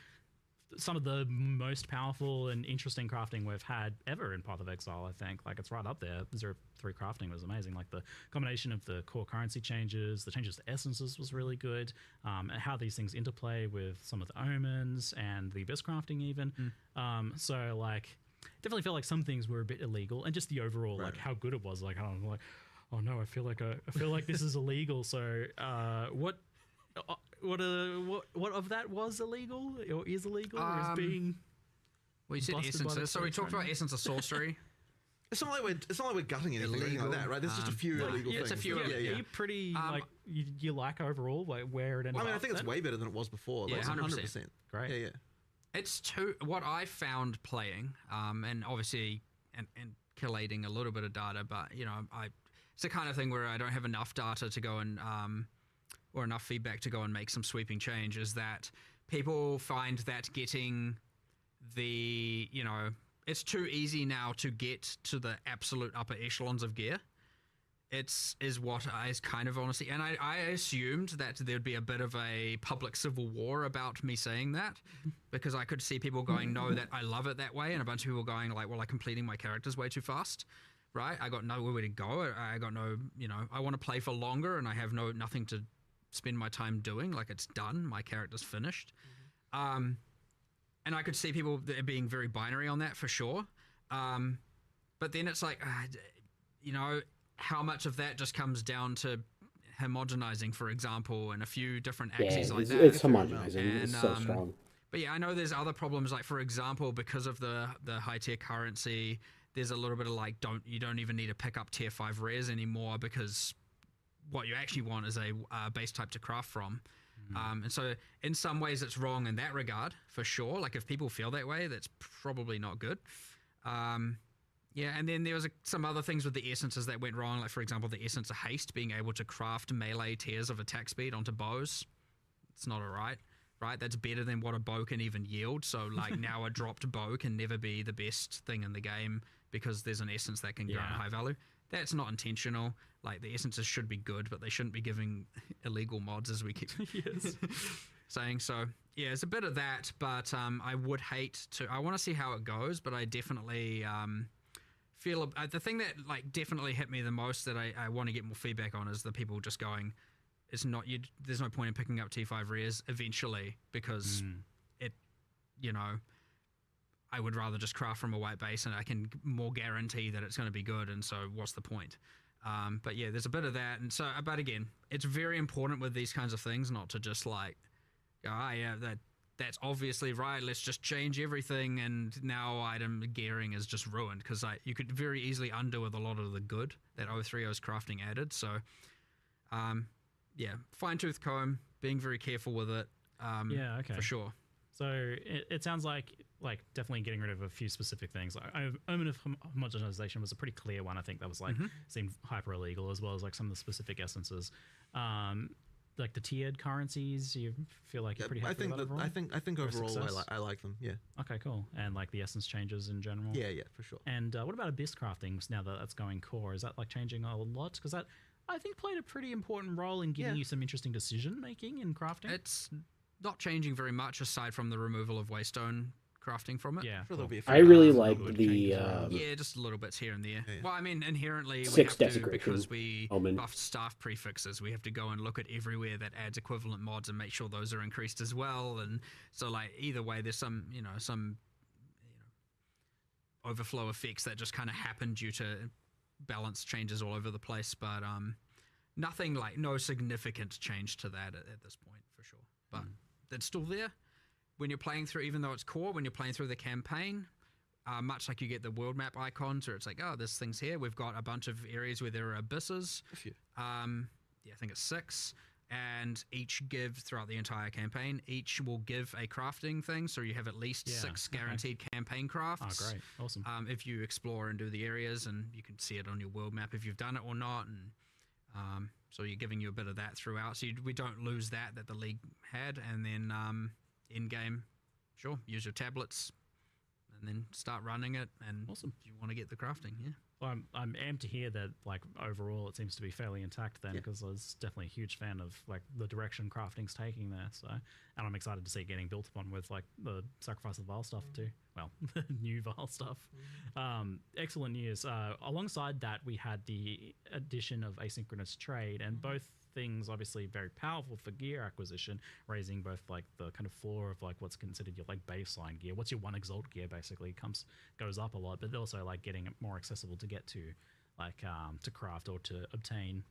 some of the most powerful and interesting crafting we've had ever in Path of Exile. I think like it's right up there. 0-3 crafting was amazing. Like the combination of the core currency changes, the changes to essences was really good, and how these things interplay with some of the omens and the abyss crafting even. So like definitely felt like some things were a bit illegal, and just the overall like how good it was. Like oh no, I feel like this is illegal. So what of that was illegal or is illegal or is being? Well, you said essences. So we talked about essence of sorcery. It's not like we're gutting anything like that, right? There's just a few illegal things. It's a few. Are you pretty you like overall like where it ended up? I think it's way better than it was before. Yeah, 100%. Great. Yeah. It's what I found playing, and obviously and collating a little bit of data, but it's the kind of thing where I don't have enough data to go and or enough feedback to go and make some sweeping change. Is that people find that getting the it's too easy now to get to the absolute upper echelons of gear. Is what I kind of honestly, and I assumed that there'd be a bit of a public civil war about me saying that, because I could see people going, no, that I love it that way, and a bunch of people going like, well, I'm completing my characters way too fast, right? I got nowhere to go. I got no, I want to play for longer, and I have nothing to spend my time doing. Like, it's done. My character's finished. And I could see people being very binary on that for sure. But then it's like, how much of that just comes down to homogenizing, for example, and a few different axes like that. It's homogenizing. It's so strong. But yeah, I know there's other problems. Like for example, because of the high tier currency, there's a little bit of like you don't even need to pick up tier 5 rares anymore, because what you actually want is a base type to craft from. And so in some ways it's wrong in that regard, for sure. Like if people feel that way, that's probably not good. Yeah, and then there was some other things with the essences that went wrong. Like for example, the essence of haste, being able to craft melee tiers of attack speed onto bows. It's not alright, right? That's better than what a bow can even yield. So like now a dropped bow can never be the best thing in the game because there's an essence that can grant high value. That's not intentional. Like the essences should be good, but they shouldn't be giving illegal mods, as we keep saying. So yeah, it's a bit of that, but I would hate to. I want to see how it goes, but I definitely feel the thing that like definitely hit me the most that I want to get more feedback on is the people just going, it's not you. There's no point in picking up T5 rares eventually because it, you know. I would rather just craft from a white base and I can more guarantee that it's going to be good, and so what's the point? But yeah, there's a bit of that, and so, but again, it's very important with these kinds of things not to just like, yeah, that's obviously right, let's just change everything, and now item gearing is just ruined, because you could very easily undo with a lot of the good that 030's crafting added, so yeah, fine-tooth comb, being very careful with it, yeah, okay. for sure. So it sounds like definitely getting rid of a few specific things. Like Omen of Homogenization was a pretty clear one. I think that was like seemed hyper illegal, as well as like some of the specific essences. Like the tiered currencies, you feel like you're pretty happy with that overall? I think overall I like them. Yeah. Okay, cool. And like the essence changes in general. Yeah, for sure. And what about abyss crafting? Now that that's going core, is that like changing a lot? Because that I think played a pretty important role in giving you some interesting decision making in crafting. It's not changing very much aside from the removal of waystone crafting from it. Yeah, Sure, there'll be a few I really bits like that would the change. Yeah, just little bits here and there. Yeah. Well, I mean, inherently, we 6 have to, desecration because we omen. buffed staff prefixes, we have to go and look at everywhere that adds equivalent mods and make sure those are increased as well. And so, like, either way, there's some overflow effects that just kind of happen due to balance changes all over the place. But nothing like, no significant change to that at this point, for sure. But it's still there. When you're playing through, even though it's core, when you're playing through the campaign, much like you get the world map icons, or it's like, oh, this thing's here. We've got a bunch of areas where there are abysses. A few. I think it's 6. And each give, throughout the entire campaign, each will give a crafting thing. So you have at least 6 guaranteed campaign crafts. Oh, great. Awesome. If you explore and do the areas, and you can see it on your world map if you've done it or not. And so you're giving you a bit of that throughout. So we don't lose that the league had. And then in-game, sure, use your tablets and then start running it. And awesome. If you want to get the crafting, yeah. Well, I'm amped to hear that, like, overall it seems to be fairly intact then, because I was definitely a huge fan of, like, the direction crafting's taking there, so, and I'm excited to see it getting built upon with, like, the Sacrifice of the Vile stuff too. Well, the new Vile stuff. Excellent news. Alongside that, we had the addition of asynchronous trade, and both things obviously very powerful for gear acquisition, raising both like the kind of floor of like what's considered your like baseline gear. What's your 1 exalt gear basically goes up a lot, but also like getting it more accessible to get to, like to craft or to obtain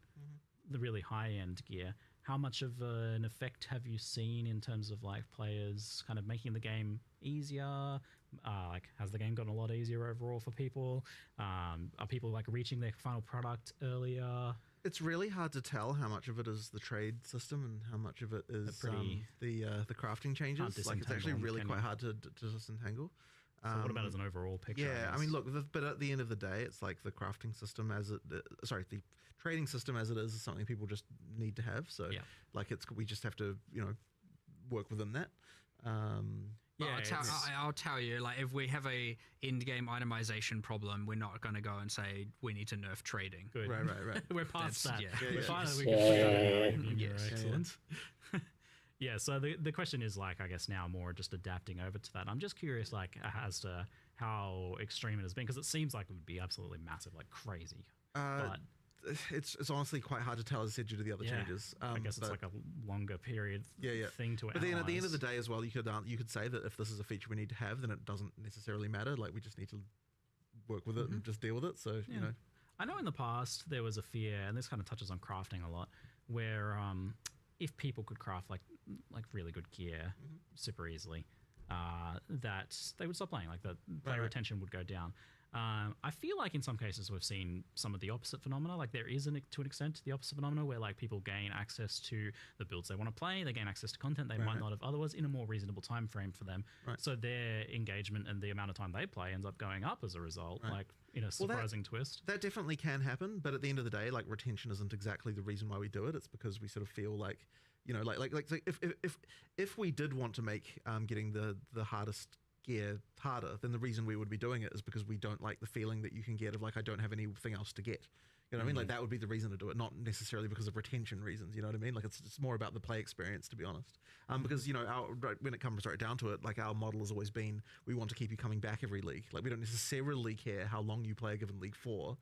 the really high end gear. How much of an effect have you seen in terms of like players kind of making the game easier? Like, has the game gotten a lot easier overall for people? Are people like reaching their final product earlier? It's really hard to tell how much of it is the trade system and how much of it is the crafting changes. Like, it's actually really quite hard to disentangle. So what about as an overall picture? Yeah, I mean, look, but at the end of the day, it's like the crafting system the trading system as it is something people just need to have. So, like, we just have to, work within that. I'll tell you, like, if we have a end-game itemization problem, we're not going to go and say we need to nerf trading. Good. Right. We're past that. Yeah. Finally, we can figure out Excellent. Yeah, so the question is, like, I guess now more just adapting over to that. I'm just curious, like, as to how extreme it has been, because it seems like it would be absolutely massive, like crazy. But it's honestly quite hard to tell, as I said, due to the other changes. I guess it's like a longer period thing to analyze. But then at the end of the day as well, you could say that if this is a feature we need to have, then it doesn't necessarily matter. Like, we just need to work with it and just deal with it. So, I know in the past there was a fear, and this kind of touches on crafting a lot, where if people could craft like really good gear super easily, that they would stop playing. Like the player retention would go down. I feel like in some cases we've seen some of the opposite phenomena. Like there is, to an extent, the opposite phenomena where like people gain access to the builds they want to play. They gain access to content they might not have otherwise in a more reasonable time frame for them. So their engagement and the amount of time they play ends up going up as a result. Like in a surprising twist. That definitely can happen, but at the end of the day, like retention isn't exactly the reason why we do it. It's because we sort of feel like, you know, like if we did want to make getting the hardest gear harder, then the reason we would be doing it is because we don't like the feeling that you can get of like, I don't have anything else to get. You know what I mean? Like that would be the reason to do it, not necessarily because of retention reasons. You know what I mean? Like it's more about the play experience, to be honest. Because, you know, when it comes right down to it, like our model has always been, we want to keep you coming back every league. Like we don't necessarily care how long you play a given league for.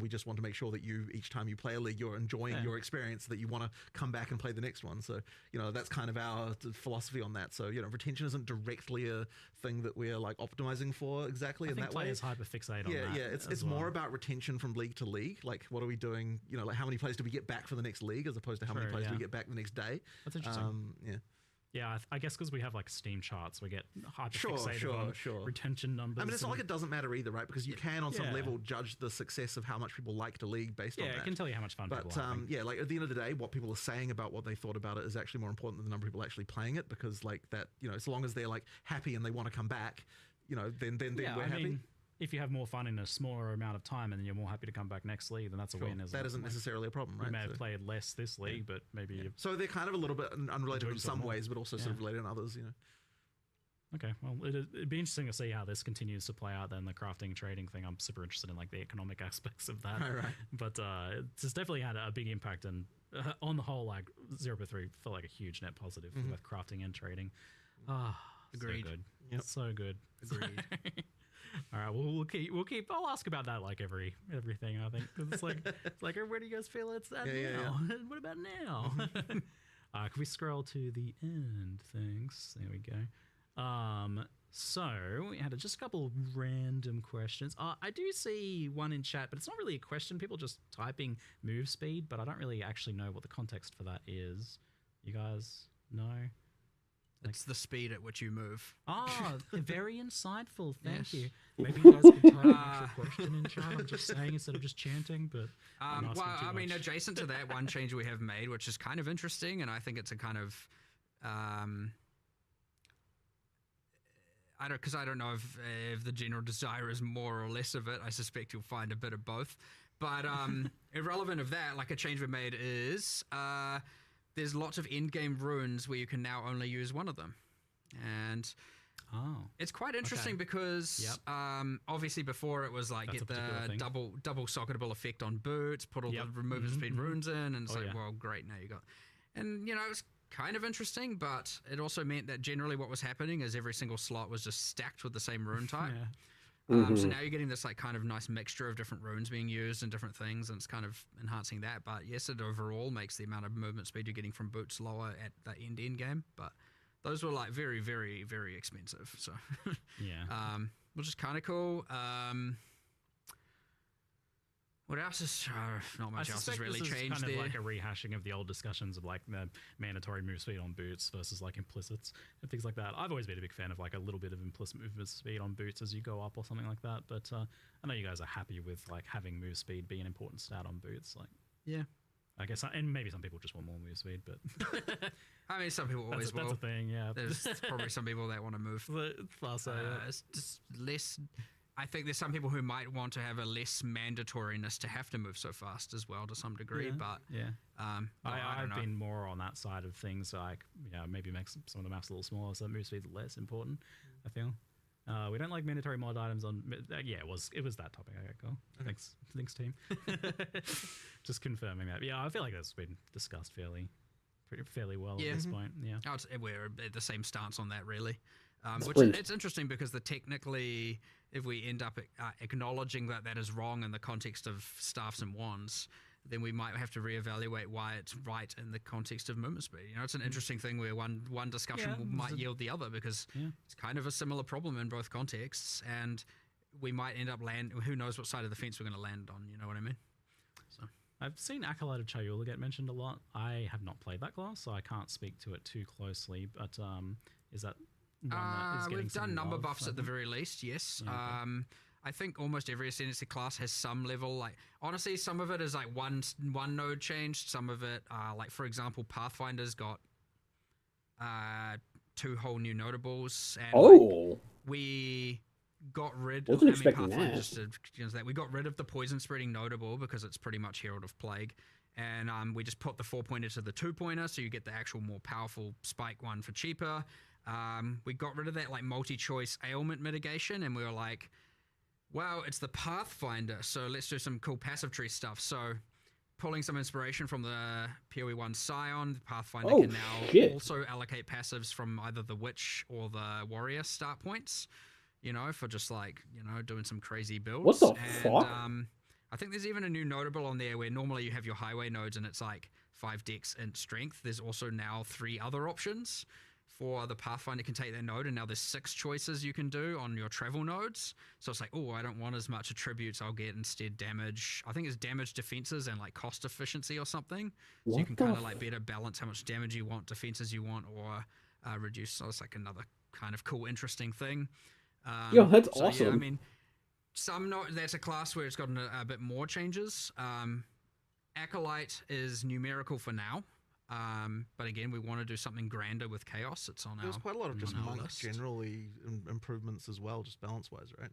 We just want to make sure that each time you play a league, you're enjoying your experience, so that you want to come back and play the next one. So, you know, that's kind of our philosophy on that. So, you know, retention isn't directly a thing that we're like optimizing for exactly in that way. Players hyper fixate on that. Yeah, it's more about retention from league to league. Like, what are we doing? You know, like how many players do we get back for the next league, as opposed to how many players do we get back the next day? That's interesting. Yeah, I guess because we have like Steam charts, we get hyper fixated on retention numbers. I mean, it's not like it doesn't matter either, right? Because you can, on some level, judge the success of how much people liked a league based on that. Yeah, it can tell you how much fun people are having. Yeah, like at the end of the day, what people are saying about what they thought about it is actually more important than the number of people actually playing it, because like that, you know, as long as they're like happy and they want to come back, you know, then we're happy. Mean, if you have more fun in a smaller amount of time and then you're more happy to come back next league, then that's a win. That isn't necessarily a problem, right? You may have played less this league, but maybe... So they're kind of a little bit unrelated in some ways, but also sort of related in others, you know. Okay, well, it'd be interesting to see how this continues to play out then, the crafting trading thing. I'm super interested in like the economic aspects of that. Right. But it's definitely had a big impact, and on the whole, like 0.3 felt like a huge net positive for both crafting and trading. Agreed. So good. Yep. So good. Agreed. All right, well, we'll keep. I'll ask about that like everything. I think 'cause it's like where do you guys feel it's at now? What about now? Can we scroll to the end? Thanks. There we go. So we had just a couple of random questions. I do see one in chat, but it's not really a question. People just typing move speed, but I don't really actually know what the context for that is. You guys know? It's the speed at which you move. Very insightful. Thank you. Maybe you guys can type an actual question in chat. I'm just saying instead of just chanting, but well, I mean, adjacent to that, one change we have made, which is kind of interesting, and I think it's a kind of I don't know if the general desire is more or less of it. I suspect you'll find a bit of both. But irrelevant of that, like a change we made is there's lots of end-game runes where you can now only use one of them. And it's quite interesting because obviously before it was like get the double socketable effect on boots, put all the removal speed runes in, and it's well, great, now you got. And, you know, it's kind of interesting, but it also meant that generally what was happening is every single slot was just stacked with the same rune type. So now you're getting this like kind of nice mixture of different runes being used and different things, and it's kind of enhancing that. But yes, it overall makes the amount of movement speed you're getting from boots lower at the end game. But those were like very, very, very expensive. So which is kind of cool. What else is not much else has really changed kind there. of like a rehashing of the old discussions of like the mandatory move speed on boots versus like implicits and things like that. I've always been a big fan of like a little bit of implicit movement speed on boots as you go up or something like that. But I know you guys are happy with like having move speed be an important stat on boots. Like, I guess, and maybe some people just want more move speed, but I mean, some people always will. That's a thing, yeah. There's probably some people that want to move faster. It's just less. I think there's some people who might want to have a less mandatoriness to have to move so fast as well to some degree, but I've been more on that side of things, like maybe make some of the maps a little smaller so move speed's less important, I feel. We don't like mandatory mod items on it was that topic. Okay, cool. Okay. Thanks team. Just confirming that. I feel like that's been discussed fairly well at this point. We're at the same stance on that, really. Which it's interesting because technically, if we end up acknowledging that is wrong in the context of staffs and wands, then we might have to reevaluate why it's right in the context of movement speed. You know, it's an interesting thing where one discussion might yield the other, because it's kind of a similar problem in both contexts, and we might end up who knows what side of the fence we're going to land on, you know what I mean? So I've seen Acolyte of Chayula get mentioned a lot. I have not played that class, so I can't speak to it too closely, but is that one that is getting We've done some number love, buffs I at the think. very least, yes. Yeah, okay. I think almost every ascendancy class has some level. Like honestly, some of it is like one node changed. Some of it, like for example, Pathfinder's got 2 whole new notables. And Oh, we got rid. Wasn't I mean, expecting Pathfinder that. just did that. We got rid of the poison spreading notable because it's pretty much Herald of Plague, and we just put the 4-pointer to the 2-pointer, so you get the actual more powerful spike one for cheaper. We got rid of that like multi-choice ailment mitigation, and we were like, wow, it's the Pathfinder, so let's do some cool passive tree stuff. So pulling some inspiration from the PoE1 Scion, the Pathfinder Oh, can now shit. also allocate passives from either the Witch or the Warrior start points, you know, for just like, you know, doing some crazy builds. What the and, fuck? I think there's even a new notable on there where normally you have your highway nodes and it's like 5 dex and strength. There's also now 3 other options for the Pathfinder can take that node, and now there's 6 choices you can do on your travel nodes. So it's like, oh, I don't want as much attributes. I'll get instead damage. I think it's damage, defenses, and like cost efficiency or something. So you What can the kind of like better balance how much damage you want, defenses you want, or reduce. So it's like another kind of cool, interesting thing. Yo, that's so, awesome. Yeah, I mean, that's a class where it's gotten a bit more changes. Acolyte is numerical for now. But again, we want to do something grander with Chaos. It's on There was our quite a lot of just on our monk list. generally improvements as well, just balance wise, right?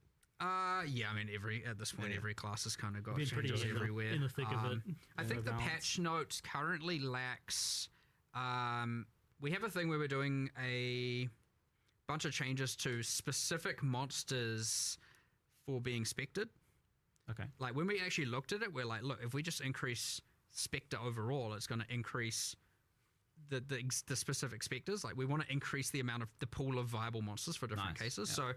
Yeah, I mean, at this point, Yeah. every class has kind of got Been pretty changes everywhere. in the thick of it. I think the patch notes currently lacks. We have a thing where we're doing a bunch of changes to specific monsters for being spected. Okay. Like when we actually looked at it, we're like, look, if we just increase Spectre overall, it's going to increase the specific specters. Like we want to increase the amount of the pool of viable monsters for different Nice, cases. yeah.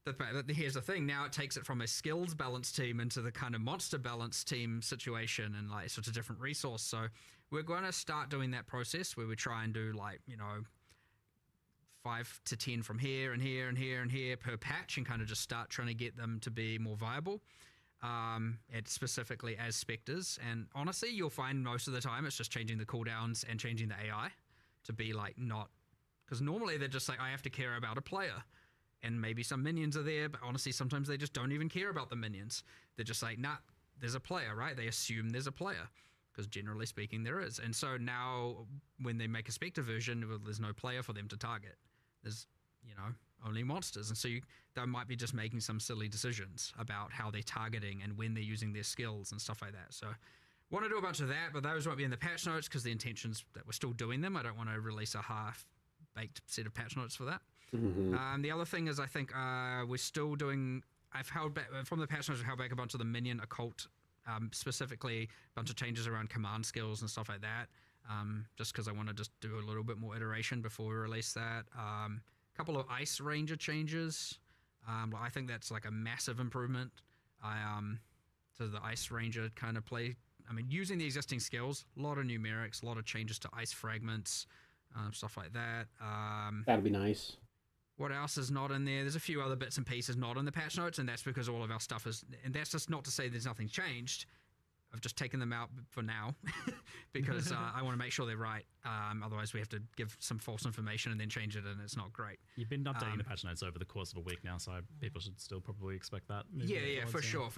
So here's the thing. Now it takes it from a skills balance team into the kind of monster balance team situation, and like so it's a different resource. So we're going to start doing that process where we try and do like 5 to 10 from here and here and here and here per patch, and kind of just start trying to get them to be more viable. Specifically as specters, and honestly you'll find most of the time it's just changing the cooldowns and changing the AI to be like not, because normally they're just like, I have to care about a player and maybe some minions are there, but honestly sometimes they just don't even care about the minions. They're just like, nah, there's a player, right? They assume there's a player because generally speaking there is. And so now when they make a specter version, well, there's no player for them to target. There's only monsters, and so they might be just making some silly decisions about how they're targeting and when they're using their skills and stuff like that. So want to do a bunch of that, but those won't be in the patch notes because the intention's that we're still doing them. I don't want to release a half-baked set of patch notes for that. Mm-hmm. The other thing is I think we're still doing, I've held back from the patch notes, I've held back a bunch of the minion occult, specifically a bunch of changes around command skills and stuff like that, just because I want to just do a little bit more iteration before we release that. Couple of Ice Ranger changes. I think that's like a massive improvement to the Ice Ranger kind of play. I mean, using the existing skills, a lot of numerics, a lot of changes to ice fragments, stuff like that. That'll be nice. What else is not in there? There's a few other bits and pieces not in the patch notes, and that's because all of our stuff is, and that's just not to say there's nothing changed. I've just taken them out for now because I want to make sure they're right. Otherwise, we have to give some false information and then change it, and it's not great. You've been updating the patch notes over the course of a week now, so people should still probably expect that. Yeah, for sure.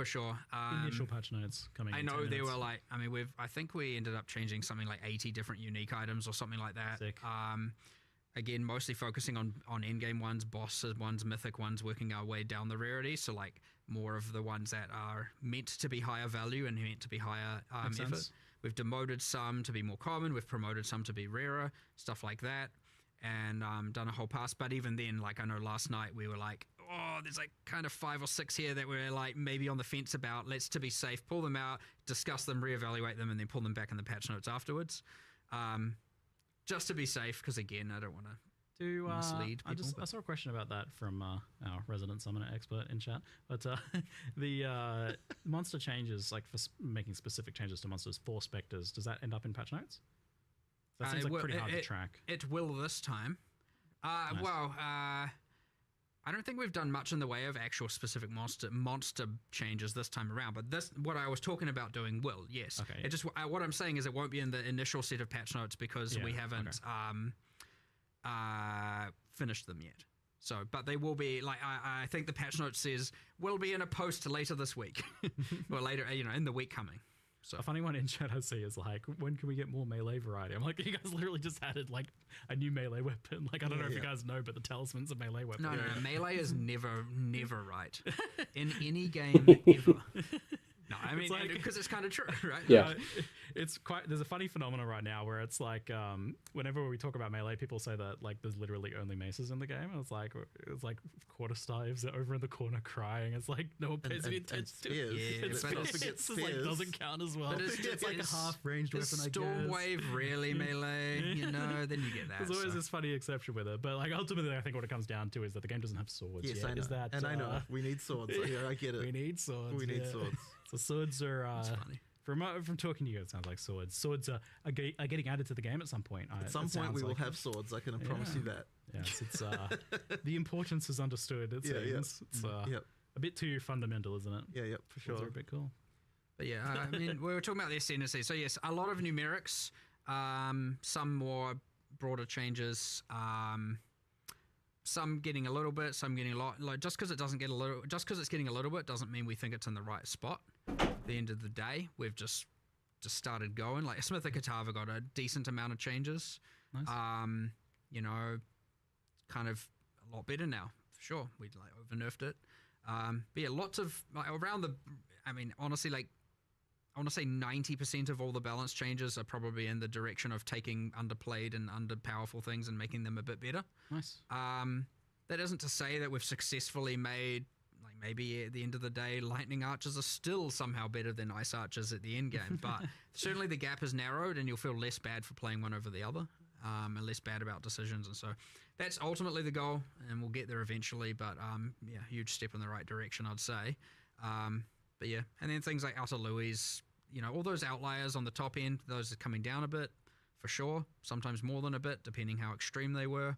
Initial patch notes coming. I in know 10 they minutes. were like, I mean, I think we ended up changing something like 80 different unique items or something like that. Sick. Again, mostly focusing on endgame ones, bosses ones, mythic ones, working our way down the rarity. So like more of the ones that are meant to be higher value and meant to be higher Makes effort. sense. We've demoted some to be more common. We've promoted some to be rarer, stuff like that, and done a whole pass. But even then, like I know last night we were like, oh, there's like kind of 5 or 6 here that we're like maybe on the fence about. Let's, to be safe, pull them out, discuss them, reevaluate them, and then pull them back in the patch notes afterwards. Just to be safe, because again, I don't want to mislead people. I saw a question about that from our resident summoner expert in chat. But the monster changes, like for making specific changes to monsters for specters, does that end up in patch notes? That seems like pretty hard to track. It will this time. Nice. Well, I don't think we've done much in the way of actual specific monster changes this time around, but this, what I was talking about doing, will, yes. Okay. It just what I'm saying is it won't be in the initial set of patch notes because we haven't finished them yet. So, but they will be like I think the patch note says will be in a post later this week, or later, in the week coming. So A funny one in chat I see is like, when can we get more melee variety? I'm like, you guys literally just added like a new melee weapon. Like, I don't know if you guys know, but the talisman's a melee weapon. no, melee is never right in any game ever. No, I mean, because it's kind of true, right? Yeah. It's quite. There's a funny phenomenon right now where it's like, whenever we talk about melee, people say that like there's literally only maces in the game. And it's like quarterstaves are over in the corner crying. It's like no one pays any attention to it. Yeah, It's but spears. It's just like doesn't count as well. But It's like a half ranged weapon. I guess. Stormwave really melee, then you get that. There's always this funny exception with it, but like ultimately, I think what it comes down to is that the game doesn't have swords. Yes, yet. I know. Is that, and I know we need swords. Yeah, I get it. We need swords. We need swords. So swords are. funny. From talking to you, it sounds like swords. Swords are getting added to the game at some point. At some point, we will have swords. I can promise you that. Yes, it's the importance is understood. It seems it's a bit too fundamental, isn't it? Yeah, for sure. Swords are a bit cool. But yeah, I mean, we were talking about the ascendancy. So yes, a lot of numerics, some more broader changes, some getting a little bit, some getting a lot. Like just because it's getting a little bit doesn't mean we think it's in the right spot. At the end of the day, we've just started going. Like Smith and Katava got a decent amount of changes. Nice. Kind of a lot better now for sure. We like over nerfed it. But yeah, lots of like around the. I mean, honestly, like I want to say 90% of all the balance changes are probably in the direction of taking underplayed and underpowerful things and making them a bit better. Nice. That isn't to say that we've successfully made, like maybe at the end of the day, lightning archers are still somehow better than ice archers at the end game. But certainly the gap has narrowed and you'll feel less bad for playing one over the other, and less bad about decisions. And so that's ultimately the goal, and we'll get there eventually. But yeah, huge step in the right direction, I'd say. But yeah, and then things like Outer Louis, all those outliers on the top end, those are coming down a bit, for sure. Sometimes more than a bit, depending how extreme they were.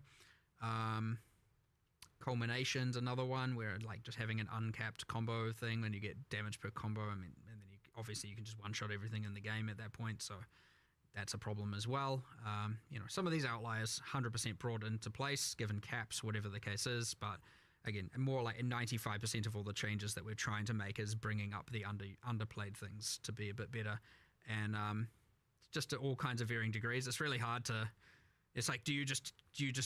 Culmination's another one where like just having an uncapped combo thing when you get damage per combo. I mean, and then obviously you can just one-shot everything in the game at that point, so that's a problem as well. Some of these outliers 100% brought into place, given caps, whatever the case is, but again, more like 95% of all the changes that we're trying to make is bringing up the underplayed things to be a bit better, and just to all kinds of varying degrees. It's really hard to. It's like, do you just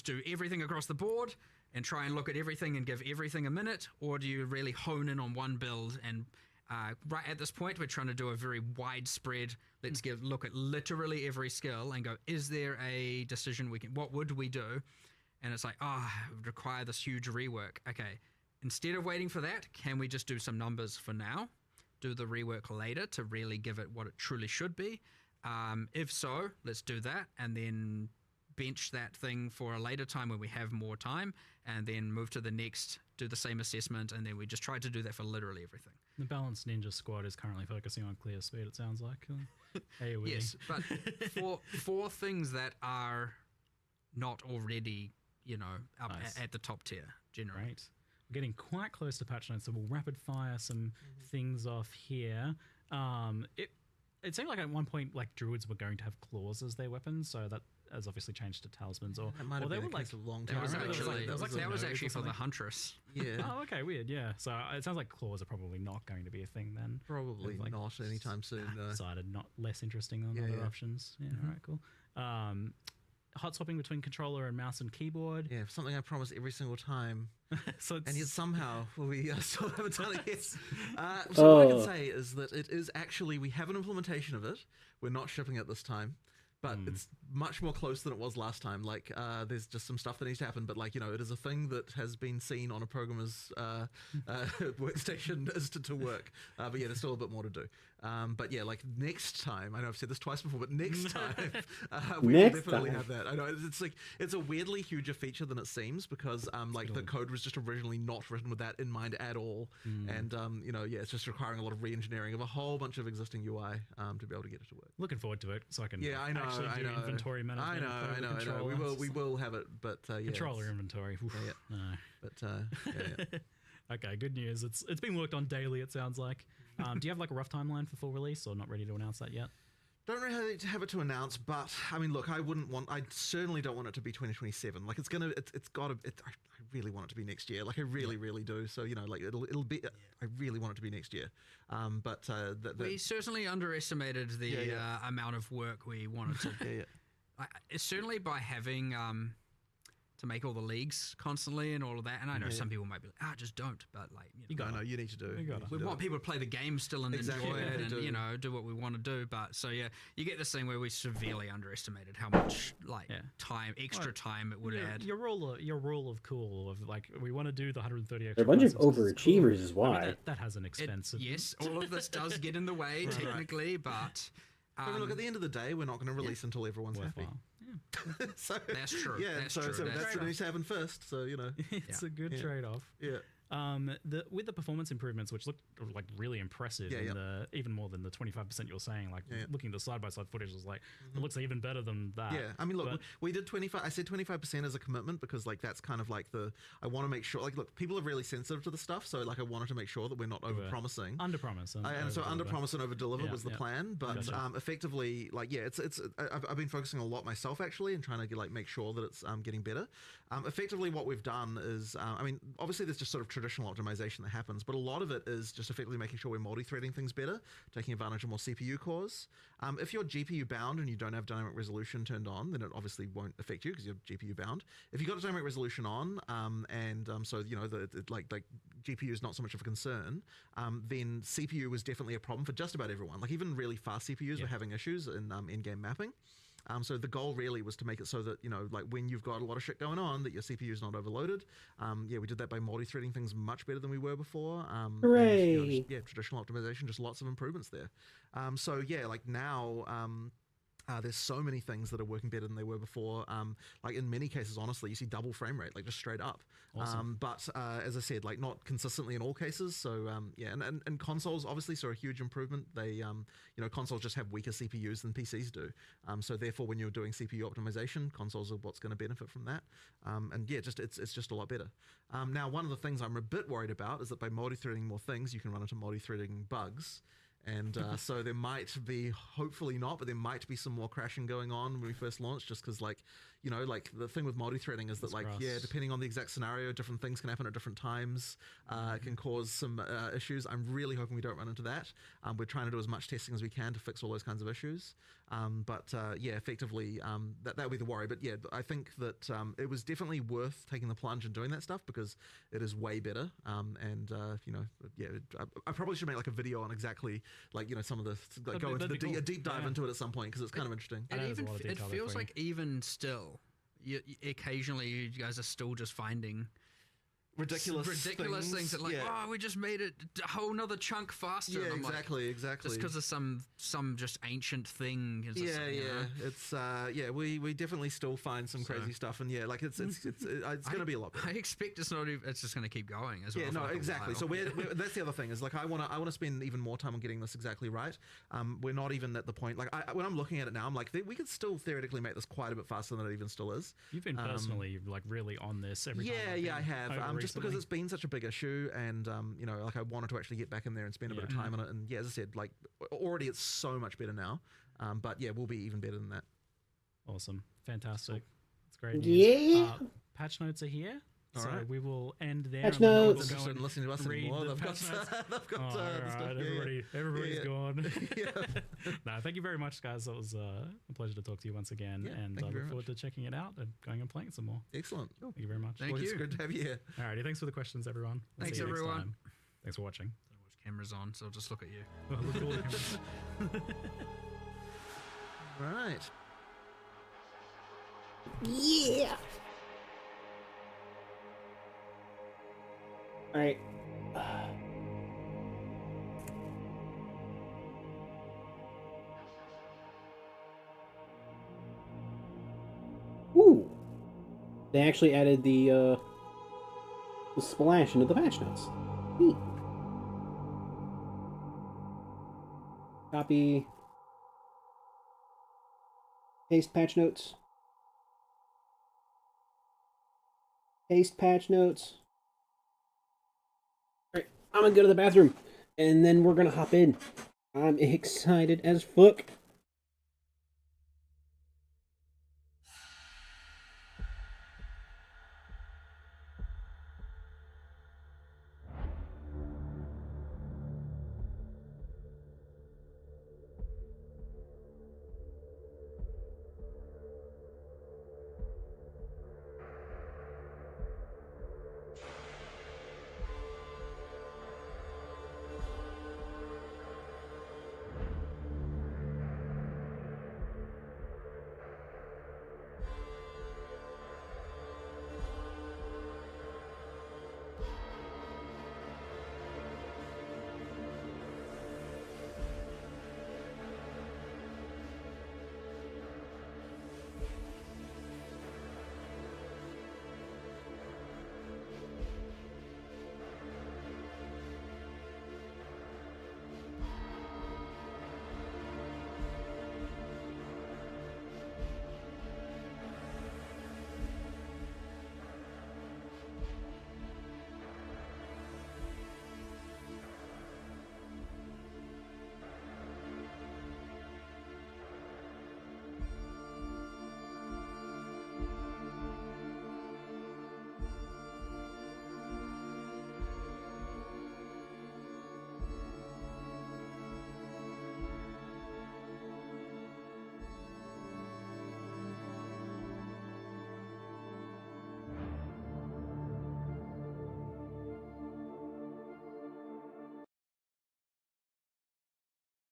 do everything across the board and try and look at everything and give everything a minute, or do you really hone in on one build? And right at this point, we're trying to do a very widespread. Let's look at literally every skill and go, is there a decision we can? What would we do? And it's like, it would require this huge rework. Okay, instead of waiting for that, can we just do some numbers for now? Do the rework later to really give it what it truly should be? If so, let's do that, and then bench that thing for a later time when we have more time, and then move to the next, do the same assessment, and then we just try to do that for literally everything. The Balanced Ninja Squad is currently focusing on clear speed, it sounds like. AoE. Yes, but for things that are not already, up Nice. at the top tier, generally. Great. We're getting quite close to patch notes, so we'll rapid fire some things off here. It seemed like at one point, like druids were going to have claws as their weapons, so that has obviously changed to talismans. Or It might have they been were a case a long time That was ago. actually that was actually for the something. huntress. Yeah, Oh, okay, weird. Yeah, so it sounds like claws are probably not going to be a thing then. probably It's like not anytime soon. No. Decided not less interesting than Yeah, other yeah. options. Yeah, all right, cool. Hot swapping between controller and mouse and keyboard. Yeah, something I promise every single time, So it's, and yet somehow we still haven't done it yet. So what I can say is that it is actually, we have an implementation of it. We're not shipping it this time, but it's much more close than it was last time. Like, there's just some stuff that needs to happen, but like, it is a thing that has been seen on a programmer's workstation as to work. But yeah, there's still a bit more to do. But yeah, like next time, I know I've said this twice before, but next time we will Next definitely time. have that. I know it's like, it's a weirdly huger feature than it seems, because like the code was just originally not written with that in mind at all. And yeah, it's just requiring a lot of re-engineering of a whole bunch of existing UI to be able to get it to work. looking forward to it, so I can Yeah, I know. actually do inventory management. I know. We will have it, but yeah. Controller inventory. Oof, Yeah, no. But yeah. Okay, good news. It's been worked on daily, it sounds like. Do you have like a rough timeline for full release, or not ready to announce that yet? Don't really have it to announce, but I mean, look, I certainly don't want it to be 2027. Like, I really want it to be next year. Like, I really, really do. So, like, it'll be, I really want it to be next year. We certainly underestimated the amount of work we wanted to. It's certainly by having to make all the leagues constantly and all of that. And I know some people might be like, just don't. But like, you need to do. We want people to play the game still and enjoy it, and do what we want to do. But so you get this thing where we severely underestimated how much extra time it would add. Your rule of cool of like we want to do the 130 extra. They're a bunch of classes 'cause it's cool. overachievers is why. I mean, that has an expense. Yes, all of this does get in the way technically, but. I mean, look, at the end of the day, we're not going to release until everyone's happy. So that's true. Yeah, that's so true. that's what needs to happen first. So it's a good trade-off. Yeah. With the performance improvements, which looked like really impressive, even more than the 25% you're saying. Like looking at the side-by-side footage, was like it looks even better than that. Yeah, I mean, look, we did 25. I said 25% as a commitment because like that's kind of like I want to make sure. Like, look, people are really sensitive to the stuff, so like I wanted to make sure that we're not over-promising. Under-promise. And so under-promise and over-deliver was the plan. But effectively, like I've been focusing a lot myself actually, and trying to like make sure that it's getting better. Effectively, what we've done is, I mean, obviously there's just sort of traditional optimization that happens, but a lot of it is just effectively making sure we're multi-threading things better, taking advantage of more CPU cores. If you're GPU bound and you don't have dynamic resolution turned on, then it obviously won't affect you because you're GPU bound. If you've got dynamic resolution on, so like GPU is not so much of a concern, then CPU was definitely a problem for just about everyone. Like even really fast CPUs were having issues in in-game mapping. So the goal really was to make it so that, like when you've got a lot of shit going on, that your CPU is not overloaded. We did that by multi-threading things much better than we were before. Hooray! And, traditional optimization, just lots of improvements there. Like now... there's so many things that are working better than they were before. Like in many cases, honestly, you see double frame rate, like just straight up. Awesome. But as I said, like not consistently in all cases. So and consoles obviously saw a huge improvement. They consoles just have weaker CPUs than PCs do. So therefore, when you're doing CPU optimization, consoles are what's going to benefit from that. It's just a lot better. Now, one of the things I'm a bit worried about is that by multi-threading more things, you can run into multi-threading bugs. And so there might be, hopefully not, but there might be some more crashing going on when we first launch, just because, like the thing with multi-threading is that, depending on the exact scenario, different things can happen at different times. It can cause some issues. I'm really hoping we don't run into that. We're trying to do as much testing as we can to fix all those kinds of issues. Effectively, that would be the worry. But I think that it was definitely worth taking the plunge and doing that stuff because it is way better. I probably should make like a video on exactly some of the go into a deep dive into it at some point because it's kind of interesting. And it feels like even still, occasionally you guys are still just finding ridiculous things that we just made it a whole nother chunk faster. Yeah, and I'm exactly. Just because of some just ancient thing. It's we definitely still find some crazy stuff, and it's going to be a lot better. I expect it's not even, it's just going to keep going as well. Yeah, no, exactly. So that's the other thing is I want to spend even more time on getting this exactly right. We're not even at the point when I'm looking at it now, I'm like we could still theoretically make this quite a bit faster than it even still is. You've been personally really on this every time. I have. Just because it's been such a big issue, and I wanted to actually get back in there and spend a bit of time on it. And as I said, already it's so much better now. But we'll be even better than that. Awesome, fantastic, it's great news. Yeah. Patch notes are here. All so right. we will end there. Patch and then notes. we'll go and Listening to us read anymore. the They've got patch notes. the stuff. Everybody's gone. Yeah. No, thank you very much, guys. It was a pleasure to talk to you once again, and I look forward to checking it out and going and playing some more. Excellent. Thank you very much. Thank you. It's good to have you here. Alrighty, thanks for the questions, everyone. Thanks, see you next everyone. time. Thanks for watching. I don't know which camera's on, so I'll just look at you. Oh, look at all the cameras. Right. Yeah. All right. Ooh. They actually added the splash into the patch notes. Neat. Copy. Paste patch notes. Paste patch notes. Alright, I'm gonna go to the bathroom, and then we're gonna hop in. I'm excited as fuck.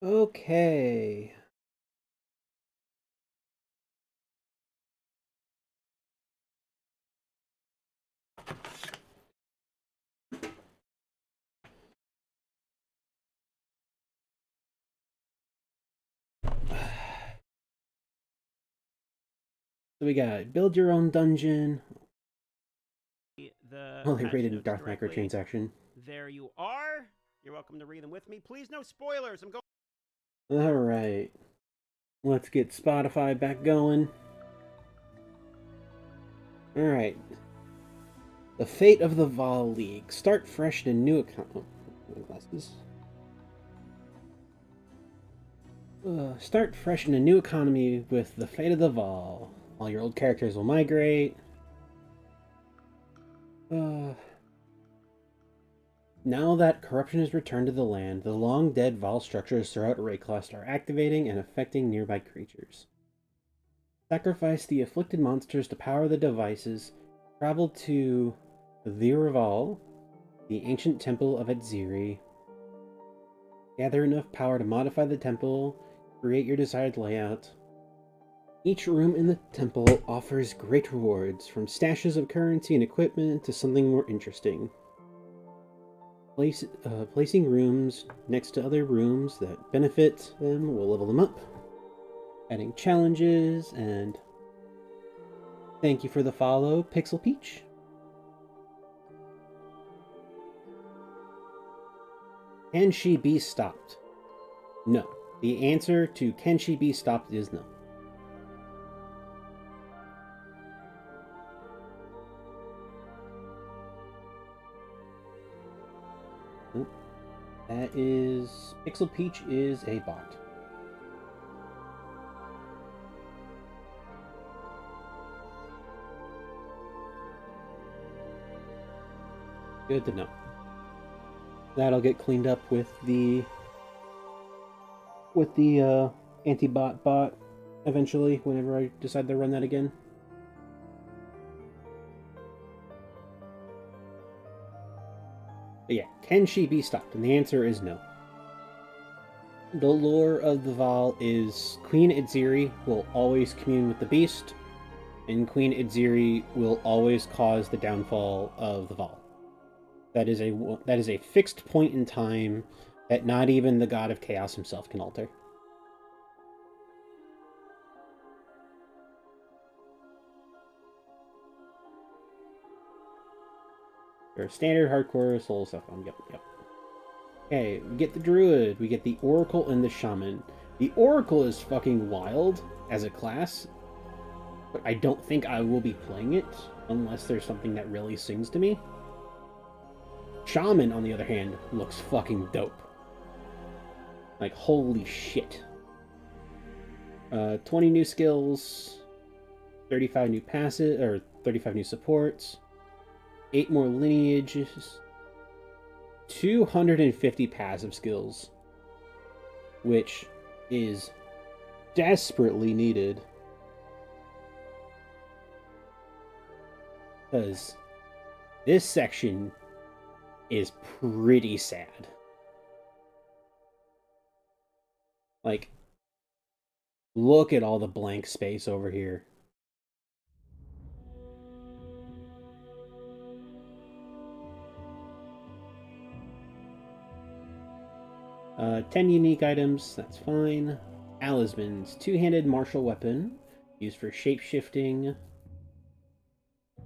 Okay. So we got build your own dungeon. The Oh, they patch rated notes Darth directly. microtransaction. There you are. You're welcome to read them with me. Please, no spoilers. I'm going. Alright. Let's get Spotify back going. Alright. The fate of the Vol League. Start fresh in a new account. Oh, glasses. Start fresh in a new economy with the fate of the Vol. All your old characters will migrate. Now that corruption has returned to the land, the long-dead Vol structures throughout Rayclust are activating and affecting nearby creatures. Sacrifice the afflicted monsters to power the devices. Travel to the Raval, the ancient temple of Edziri. Gather enough power to modify the temple, create your desired layout. Each room in the temple offers great rewards, from stashes of currency and equipment to something more interesting. Placing rooms next to other rooms that benefit them will level them up. Adding challenges, and thank you for the follow, Pixel Peach. Can she be stopped? No. The answer to can she be stopped is no. That is... Pixel Peach is a bot. Good to know. That'll get cleaned up with the anti-bot bot eventually, whenever I decide to run that again. But yeah, can she be stopped? And the answer is no. The lore of the Val is Queen Edziri will always commune with the beast, and Queen Edziri will always cause the downfall of the Val. That is a fixed point in time that not even the God of Chaos himself can alter. Or standard hardcore soul stuff. Yep. Okay, we get the Druid, we get the Oracle, and the Shaman. The Oracle is fucking wild as a class, but I don't think I will be playing it unless there's something that really sings to me. Shaman, on the other hand, looks fucking dope. Like, holy shit. 20 new skills, 35 new passes, or 35 new supports, 8 more lineages, 250 passive skills, which is desperately needed. Because this section is pretty sad. Like, look at all the blank space over here. Uh, 10 unique items, that's fine. Talismans, two-handed martial weapon, used for shape-shifting.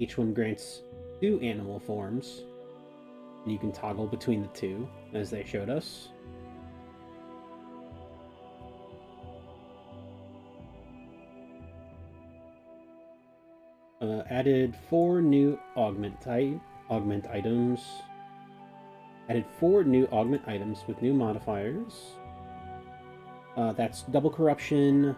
Each one grants 2 animal forms. And you can toggle between the 2, as they showed us. Added 4 new augment items. Added 4 new augment items with new modifiers. That's double corruption.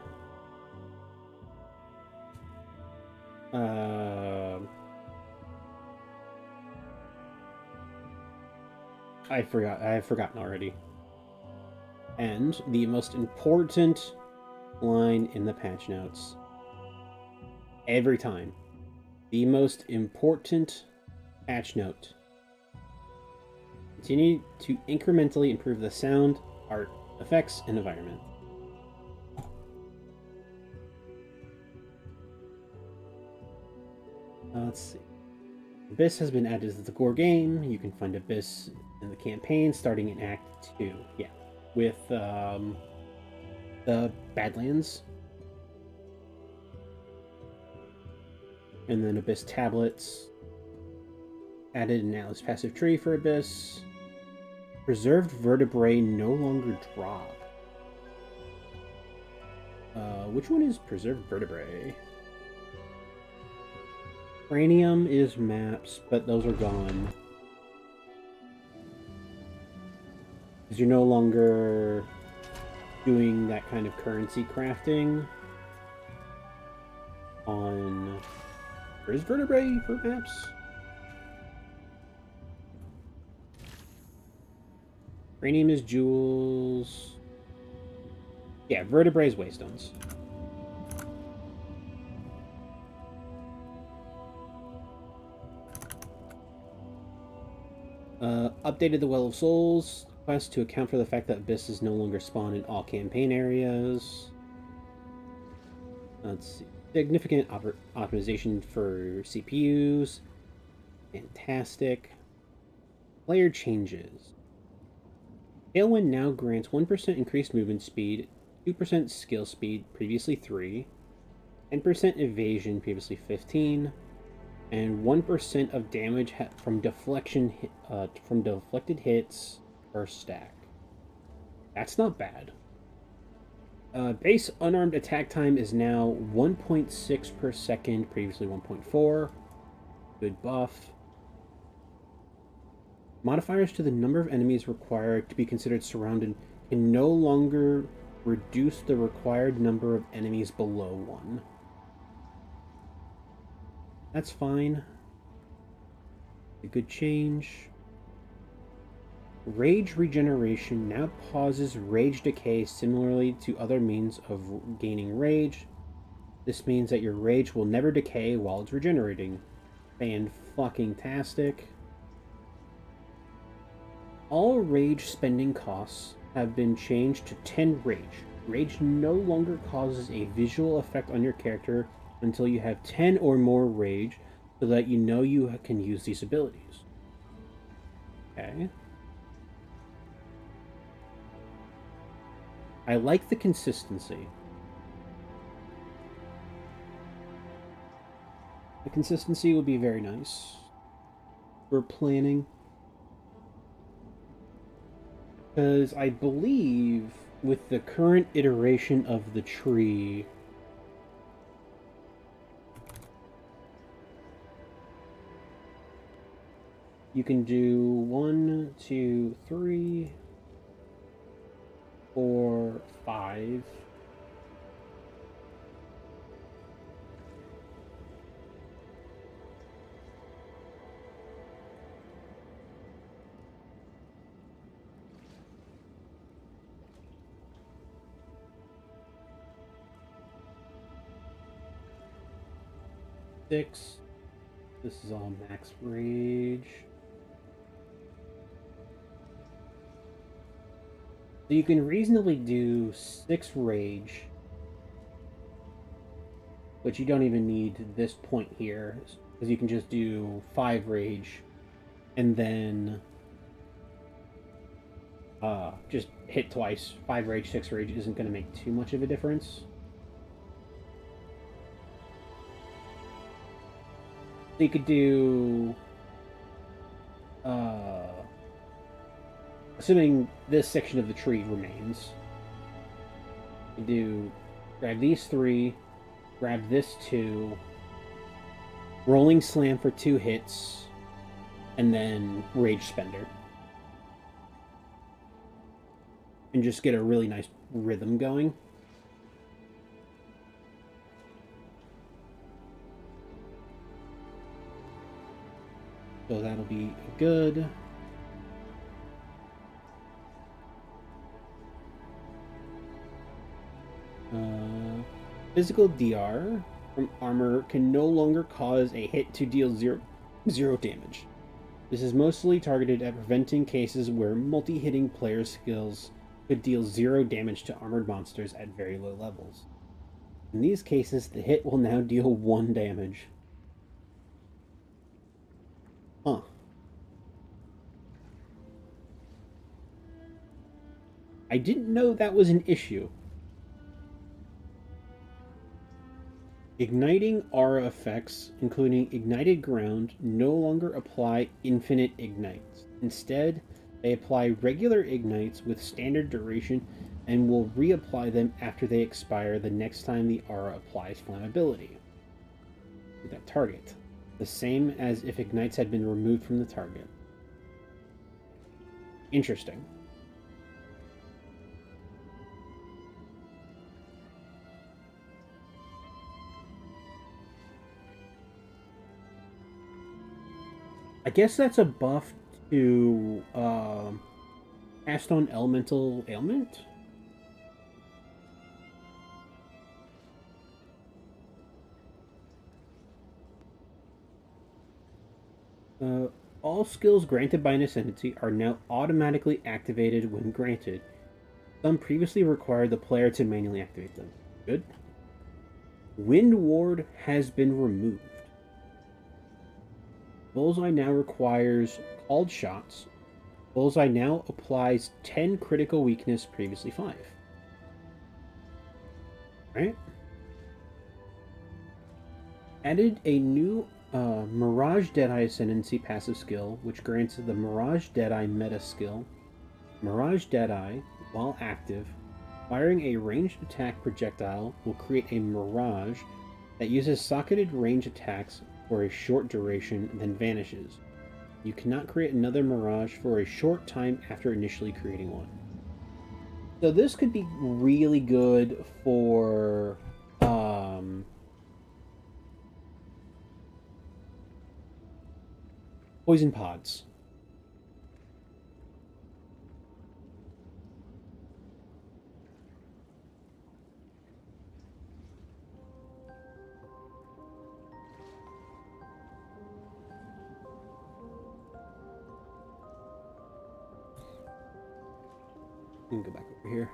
I have forgotten already. And the most important line in the patch notes. Every time. The most important patch note. Continue to incrementally improve the sound, art, effects, and environment. Let's see. Abyss has been added to the core game. You can find Abyss in the campaign starting in Act 2. Yeah, with the Badlands. And then Abyss tablets. Added an Atlas passive tree for Abyss. Preserved vertebrae no longer drop. Which one is preserved vertebrae? Cranium is maps, but those are gone. Because you're no longer doing that kind of currency crafting on... Where's vertebrae for maps? Cranium is jewels. Yeah, vertebrae is waystones. Updated the Well of Souls quest to account for the fact that abysses no longer spawn in all campaign areas. Let's see. Significant optimization for CPUs. Fantastic. Player changes. Tailwind now grants 1% increased movement speed, 2% skill speed, previously 3, 10% evasion, previously 15, and 1% of damage from deflected hits per stack. That's not bad. Base unarmed attack time is now 1.6 per second, previously 1.4. Good buff. Modifiers to the number of enemies required to be considered surrounded can no longer reduce the required number of enemies below 1. That's fine. A good change. Rage regeneration now pauses rage decay similarly to other means of gaining rage. This means that your rage will never decay while it's regenerating. Fan-fucking-tastic. All rage spending costs have been changed to 10 rage. Rage no longer causes a visual effect on your character until you have 10 or more rage, so that you know you can use these abilities. Okay. I like the consistency. The consistency will be very nice. We're planning. Because I believe with the current iteration of the tree, you can do 1, 2, 3, 4, 5. Six. This is all max rage. So you can reasonably do 6 rage, but you don't even need this point here, because you can just do 5 rage, and then just hit twice. 5 rage, 6 rage isn't going to make too much of a difference. So you could do, assuming this section of the tree remains, you do grab these 3, grab this 2, rolling slam for 2 hits, and then rage spender. And just get a really nice rhythm going. So that'll be good. Physical DR from armor can no longer cause a hit to deal zero damage. This is mostly targeted at preventing cases where multi-hitting player skills could deal 0 damage to armored monsters at very low levels. In these cases, the hit will now deal 1 damage. Huh. I didn't know that was an issue. Igniting aura effects, including Ignited Ground, no longer apply infinite ignites. Instead, they apply regular ignites with standard duration and will reapply them after they expire the next time the aura applies flammability to that target. The same as if ignites had been removed from the target. Interesting. I guess that's a buff to cast on elemental ailment. All skills granted by an ascendancy are now automatically activated when granted. Some previously required the player to manually activate them. Good. Wind Ward has been removed. Bullseye now requires called shots. Bullseye now applies 10 critical weakness, previously 5. Right? Added a new Mirage Deadeye Ascendancy passive skill, which grants the Mirage Deadeye meta skill. Mirage Deadeye, while active, firing a ranged attack projectile will create a Mirage that uses socketed range attacks for a short duration, then vanishes. You cannot create another Mirage for a short time after initially creating one. So this could be really good for poison pods. Let me go back over here.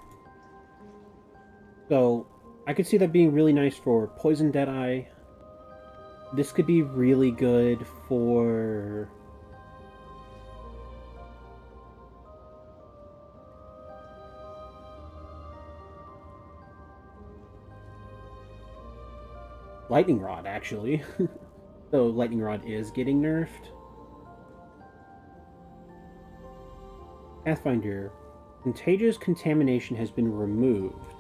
So, I could see that being really nice for Poison Deadeye. This could be really good for... Lightning Rod, actually. So, Lightning Rod is getting nerfed. Pathfinder. Contagious Contamination has been removed.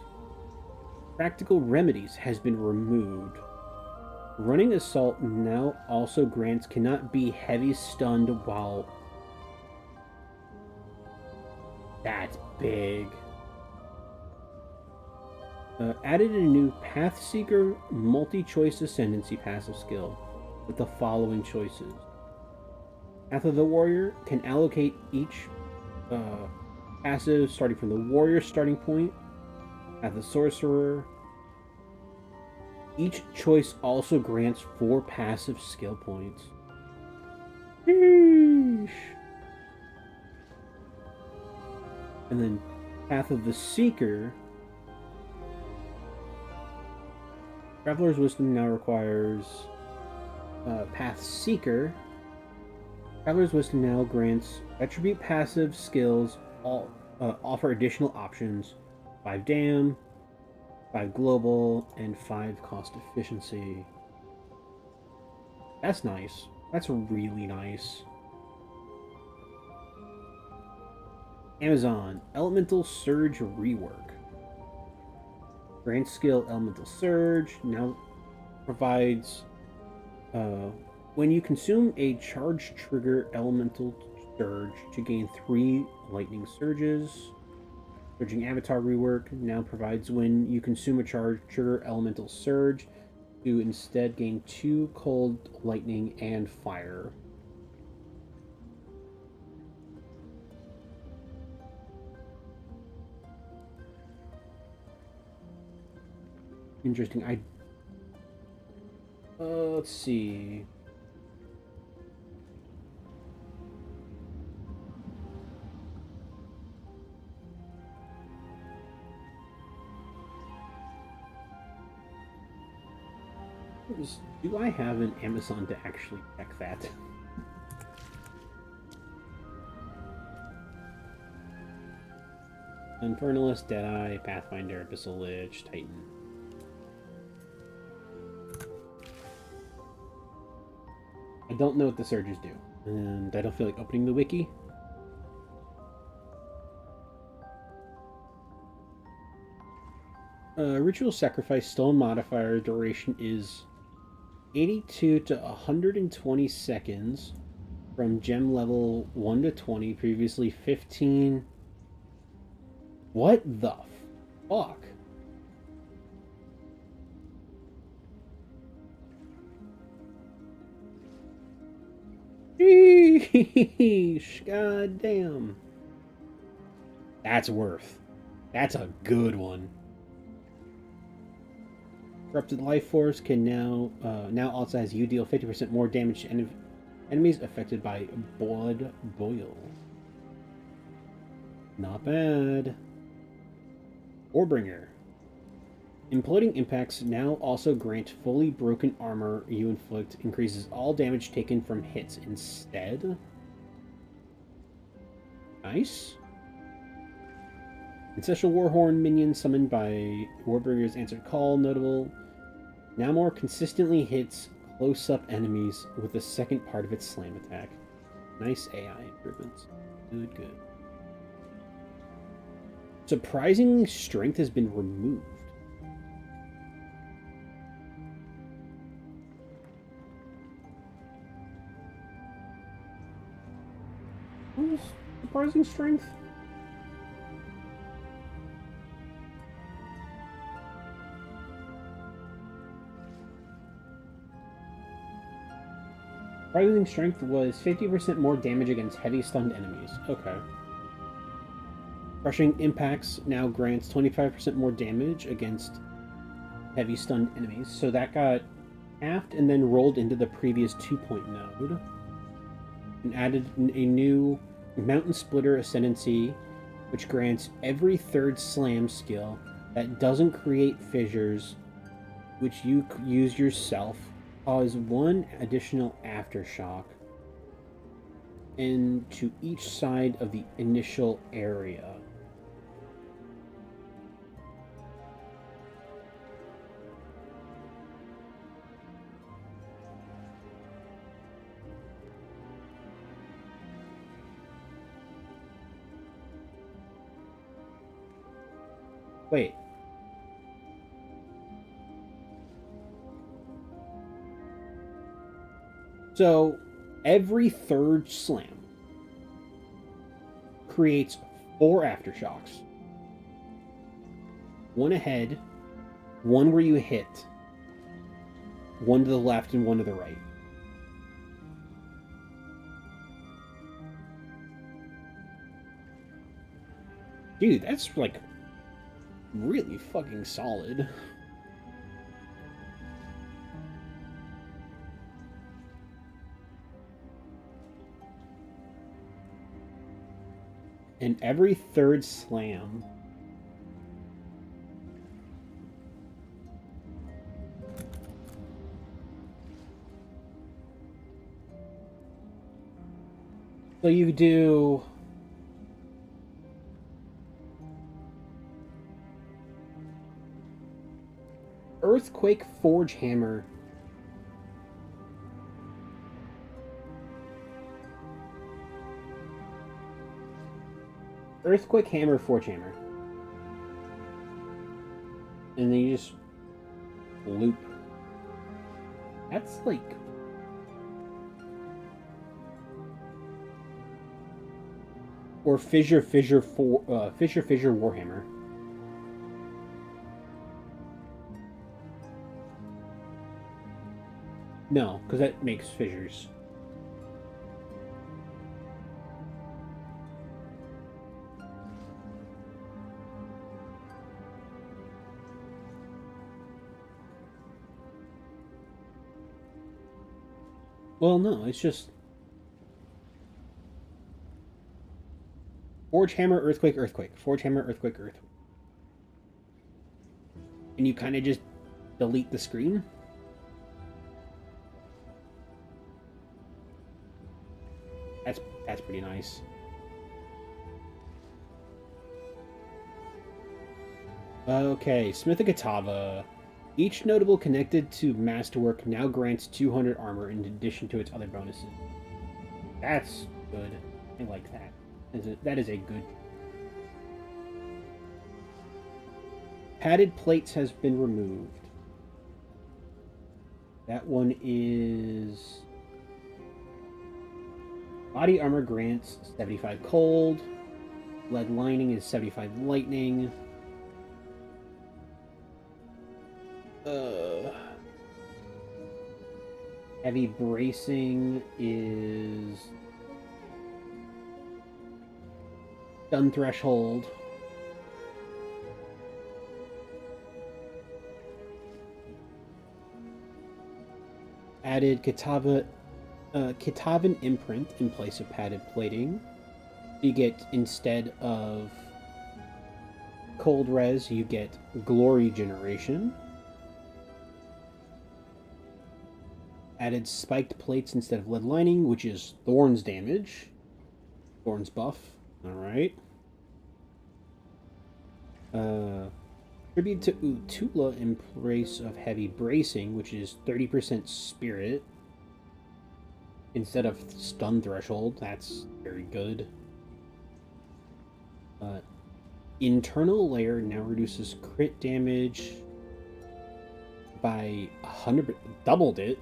Practical Remedies has been removed. Running Assault now also grants cannot be heavy stunned while... That's big. Added a new Pathseeker multi-choice ascendancy passive skill with the following choices. Path of the Warrior can allocate each passive starting from the warrior starting point. Path of the Sorcerer. Each choice also grants 4 passive skill points. Sheesh. And then Path of the Seeker. Traveler's Wisdom now requires Path Seeker. Traveler's Wisdom now grants attribute passive skills, all offer additional options: 5 dam, 5 global, and 5 cost efficiency. That's nice. That's really nice. Amazon Elemental Surge Rework. Grant skill Elemental Surge now provides when you consume a charge trigger Elemental Surge to gain 3 lightning surges. Surging Avatar Rework now provides when you consume a charge trigger Elemental Surge to instead gain 2 cold, lightning, and fire. Interesting. Let's see. Do I have an Amazon to actually check that? Infernalist, Deadeye, Pathfinder, Abyssal Lich, Titan. I don't know what the surges do, and I don't feel like opening the wiki. Ritual Sacrifice Stone Modifier duration is 82 to 120 seconds from gem level 1 to 20, previously 15. What the fuck? Sheesh, god damn. That's worth. That's a good one. Corrupted Life Force can now also has you deal 50% more damage to enemies affected by Blood Boil. Not bad. Warbringer. Imploding impacts now also grant fully broken armor you inflict, increases all damage taken from hits instead. Nice. Ancestral Warhorn minion summoned by Warbringer's answered call, notable. Now more consistently hits close-up enemies with the second part of its slam attack. Nice AI improvements. Good, good. Surprising strength has been removed. What was surprising strength? Surprising strength was 50% more damage against heavy stunned enemies. Okay. Crushing impacts now grants 25% more damage against heavy stunned enemies. So that got halved and then rolled into the previous 2-point node. And added a new Mountain Splitter Ascendancy, which grants every third slam skill that doesn't create fissures, which you use yourself, cause one additional aftershock into each side of the initial area. Wait. So, every third slam creates 4 aftershocks. One ahead, one where you hit, one to the left and one to the right. Dude, that's like really fucking solid. And every third slam so you do Earthquake Forge Hammer. Earthquake Hammer, Forge Hammer. And then you just loop. That's like... Or Fissure Warhammer. No, because that makes fissures. Well, no, it's just Forge Hammer, Earthquake, Earthquake. Forge Hammer, Earthquake, Earthquake. And you kind of just delete the screen. That's pretty nice. Okay, Smith of Katava. Each notable connected to Masterwork now grants 200 armor in addition to its other bonuses. That's good. I like that. That is a good... Padded plates has been removed. That one is... Body armor grants 75 cold. Lead lining is 75 lightning. Heavy bracing is stun threshold. Added Kitavan imprint in place of padded plating. You get, instead of cold res, you get glory generation. Added spiked plates instead of lead lining, which is Thorns damage. Thorns buff. Alright. Tribute to Utula in place of heavy bracing, which is 30% spirit. Instead of stun threshold. That's very good. Internal layer now reduces crit damage by 100%. Doubled it.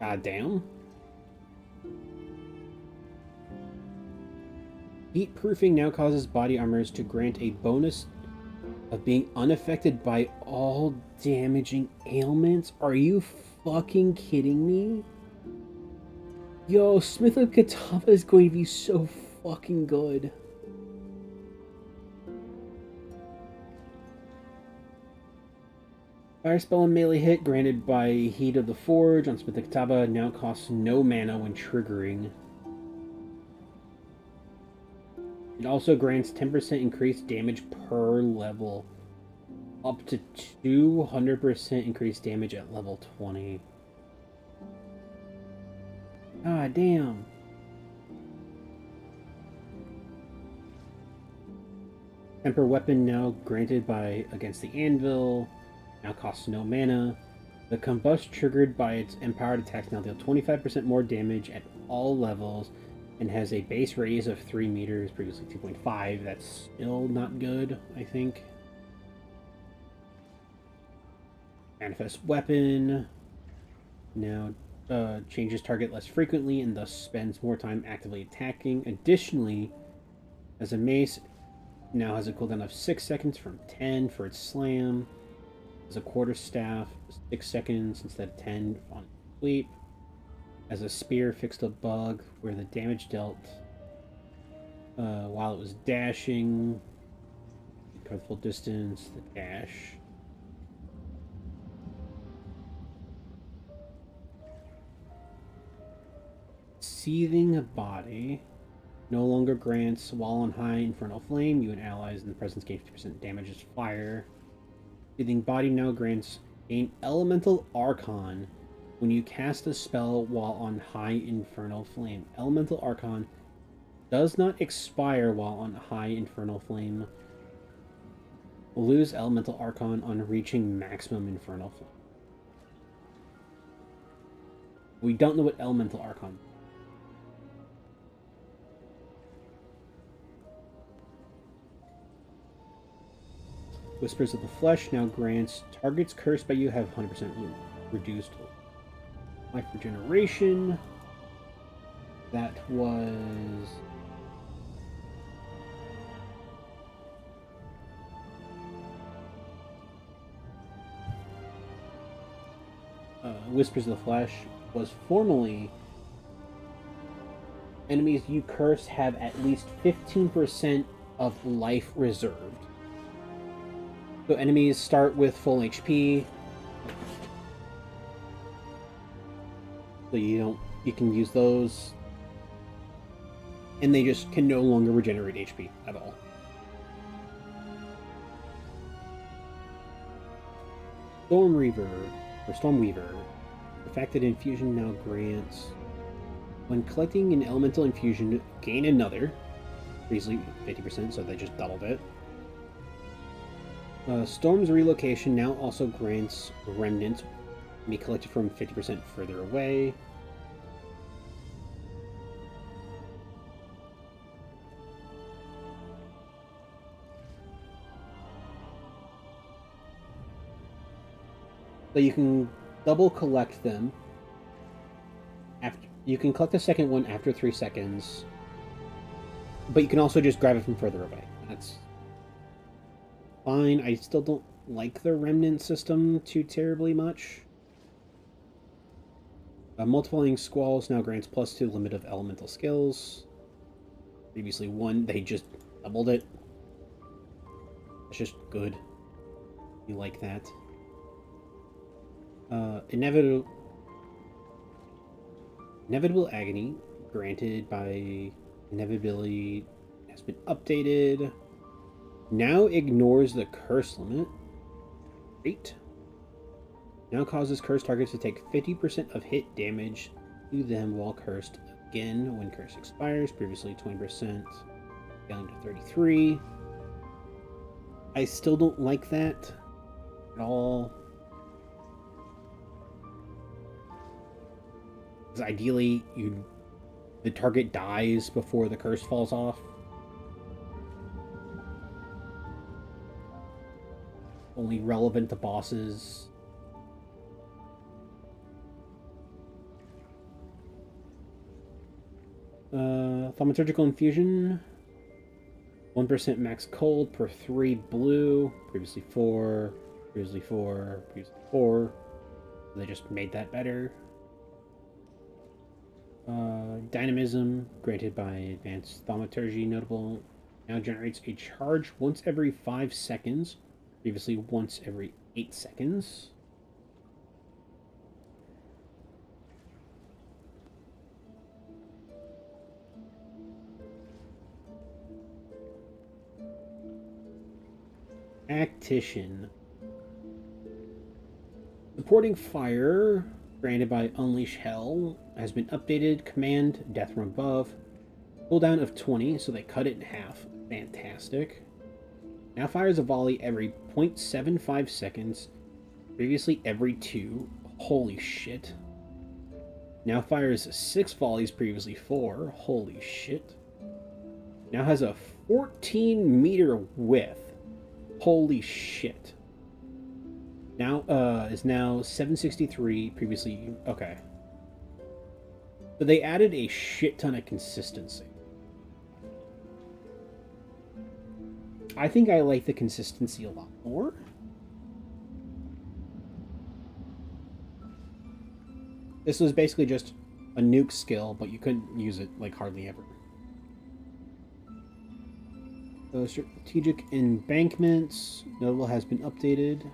God damn. Heat proofing now causes body armors to grant a bonus of being unaffected by all damaging ailments. Are you fucking kidding me? Yo, Smith of Katava is going to be so fucking good. Fire spell and melee hit granted by Heat of the Forge on Smith of Katava now costs no mana when triggering. It also grants 10% increased damage per level, up to 200% increased damage at level 20. Ah, damn. Temper weapon now granted by against the anvil. Now costs no mana. The combust triggered by its empowered attacks now deal 25% more damage at all levels and has a base radius of 3 meters, previously 2.5. That's still not good, I think. Manifest weapon now changes target less frequently and thus spends more time actively attacking. Additionally, as a mace, now has a cooldown of 6 seconds from 10 for its slam. As a quarterstaff, 6 seconds instead of 10 on sweep. As a spear, fixed a bug where the damage dealt while it was dashing. Cover the full distance, the dash. Seething body no longer grants while on high infernal flame. You and allies in the presence gain 50% damage as fire. Seething body now grants gain elemental archon when you cast a spell while on high infernal flame. Elemental archon does not expire while on high infernal flame. Lose elemental archon on reaching maximum infernal flame. We don't know what elemental archon is. Whispers of the Flesh now grants targets cursed by you have 100% reduced life regeneration. That was... Whispers of the Flesh was formerly enemies you curse have at least 15% of life reserved. So enemies start with full HP. So you can use those. And they just can no longer regenerate HP at all. Stormweaver, Perfected Infusion now grants When collecting an elemental infusion, gain another. Previously 50%, so they just doubled it. Storm's relocation now also grants remnants. Be collected from 50% further away. So you can double collect them. After you can collect the second one after 3 seconds, but you can also just grab it from further away. That's fine. I still don't like the remnant system too terribly much. Multiplying squalls now grants +2 limit of elemental skills. Previously 1, they just doubled it. It's just good. You like that. Inevitable agony granted by inevitability has been updated. Now ignores the curse limit. Great. Now causes cursed targets to take 50% of hit damage to them while cursed again when curse expires. Previously 20%, scaling to 33. I still don't like that at all. Because ideally, the target dies before the curse falls off. Only relevant to bosses. Thaumaturgical infusion. 1% max cold per 3 blue. Previously 4. Previously 4. Previously 4. They just made that better. Dynamism, granted by advanced thaumaturgy, notable, now generates a charge once every 5 seconds, previously once every 8 seconds. Actician. Supporting fire, granted by Unleash Hell, has been updated. Command, death from above. Cooldown of 20, so they cut it in half. Fantastic. Now fires a volley every 0.75 seconds. Previously every 2. Holy shit. Now fires 6 volleys, previously 4. Holy shit. Now has a 14-meter width. Holy shit. Now, is now 763, previously, okay. So they added a shit ton of consistency. I think I like the consistency a lot more. This was basically just a nuke skill, but you couldn't use it, like, hardly ever. So strategic embankments, notable has been updated.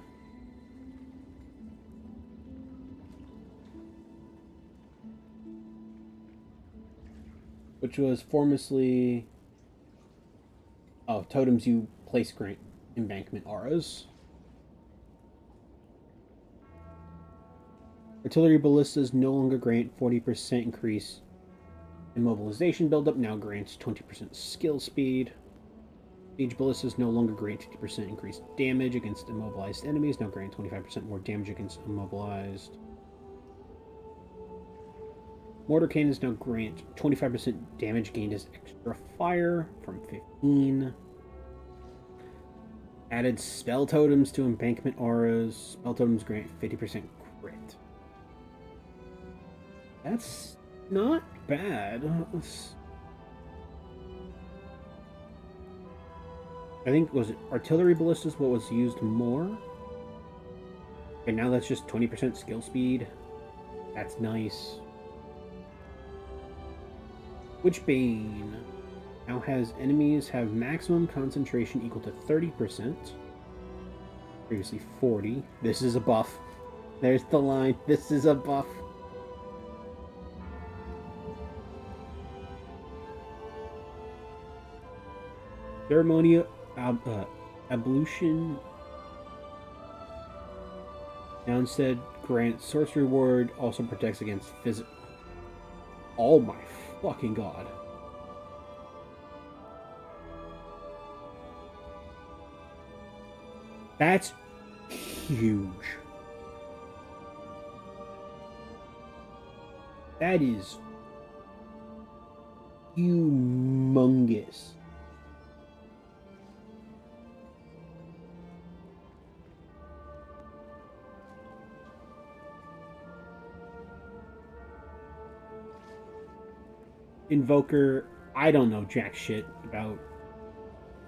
Which was formerly... Oh, totems you place grant embankment auras. Artillery ballistas no longer grant 40% increase immobilization buildup, now grants 20% skill speed. Siege ballistas no longer grant 50% increased damage against immobilized enemies, now grant 25% more damage against immobilized. Mortar cannons now grant 25% damage gained as extra fire from 15. Added spell totems to embankment auras. Spell totems grant 50% crit. That's not bad. I think, was it artillery ballistas what was used more? And now that's just 20% skill speed. That's nice. Witchbane now has enemies have maximum concentration equal to 30%. Previously 40. This is a buff. There's the line. This is a buff. Ceremonial ablution. Now instead grants sorcery ward, also protects against physical. Oh my fucking god. That's huge. That is humongous. Invoker, I don't know jack shit about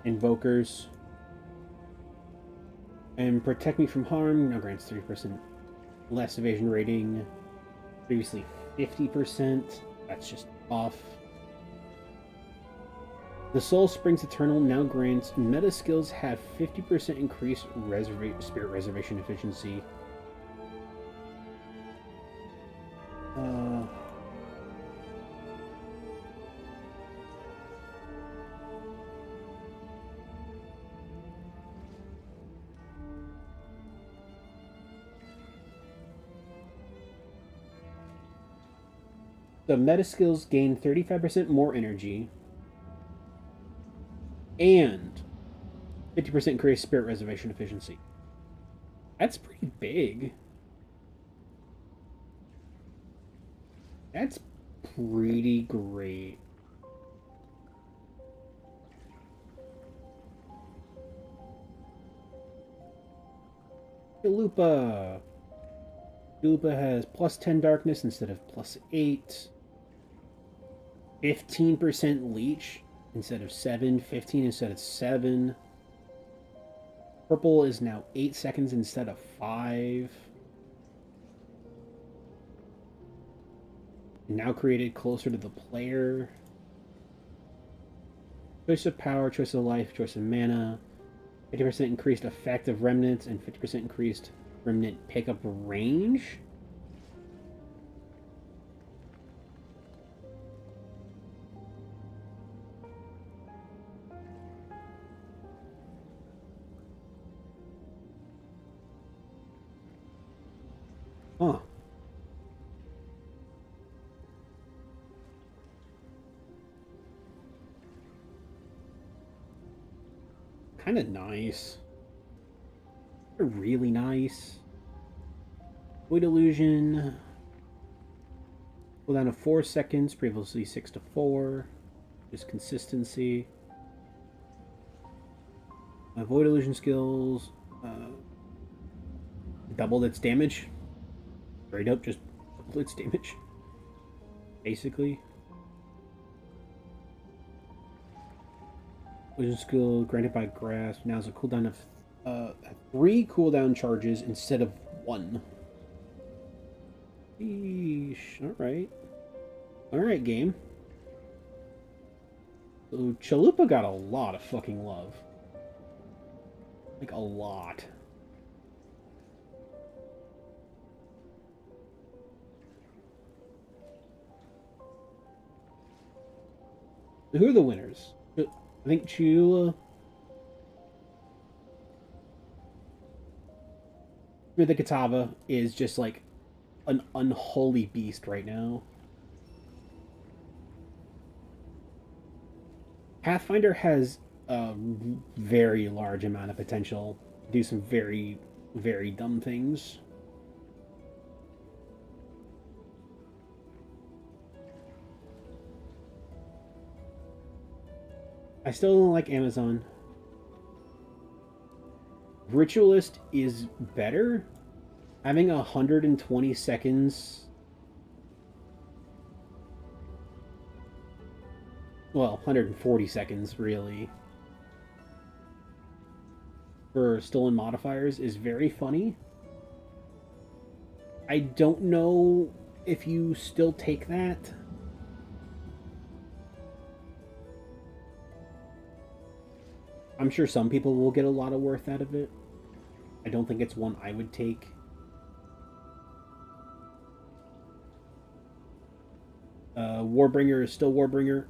invokers. And protect me from harm now grants 30% less evasion rating. Previously 50%. That's just off. The Soul Springs Eternal now grants meta skills have 50% increased spirit reservation efficiency. The meta skills gain 35% more energy and 50% increased spirit reservation efficiency. That's pretty big. That's pretty great. Chalupa. Chalupa has plus 10 darkness instead of plus 8. 15% leech instead of 7. 15 instead of 7. Purple is now 8 seconds instead of 5. Now created closer to the player. Choice of power, choice of life, choice of mana. 50% increased effect of remnants and 50% increased remnant pickup range. Huh. Kind of nice. Really nice. Void Illusion. Cooldown of 4 seconds, previously 6 to 4. Just consistency. Void Illusion skills. Doubled its damage. Straight up, just doubled its damage. Basically. Illusion skill granted by grasp. Now is a cooldown of 3 cooldown charges instead of 1. Eesh. Alright. Alright, game. So Chalupa got a lot of fucking love. Like, a lot. So who are the winners? I think Chula. The Katava is just like an unholy beast right now. Pathfinder has a very large amount of potential to do some very, very dumb things. I still don't like Amazon. Ritualist is better. Having 120 seconds. Well, 140 seconds, really. For stolen modifiers is very funny. I don't know if you still take that. I'm sure some people will get a lot of worth out of it. I don't think it's one I would take. Warbringer is still Warbringer.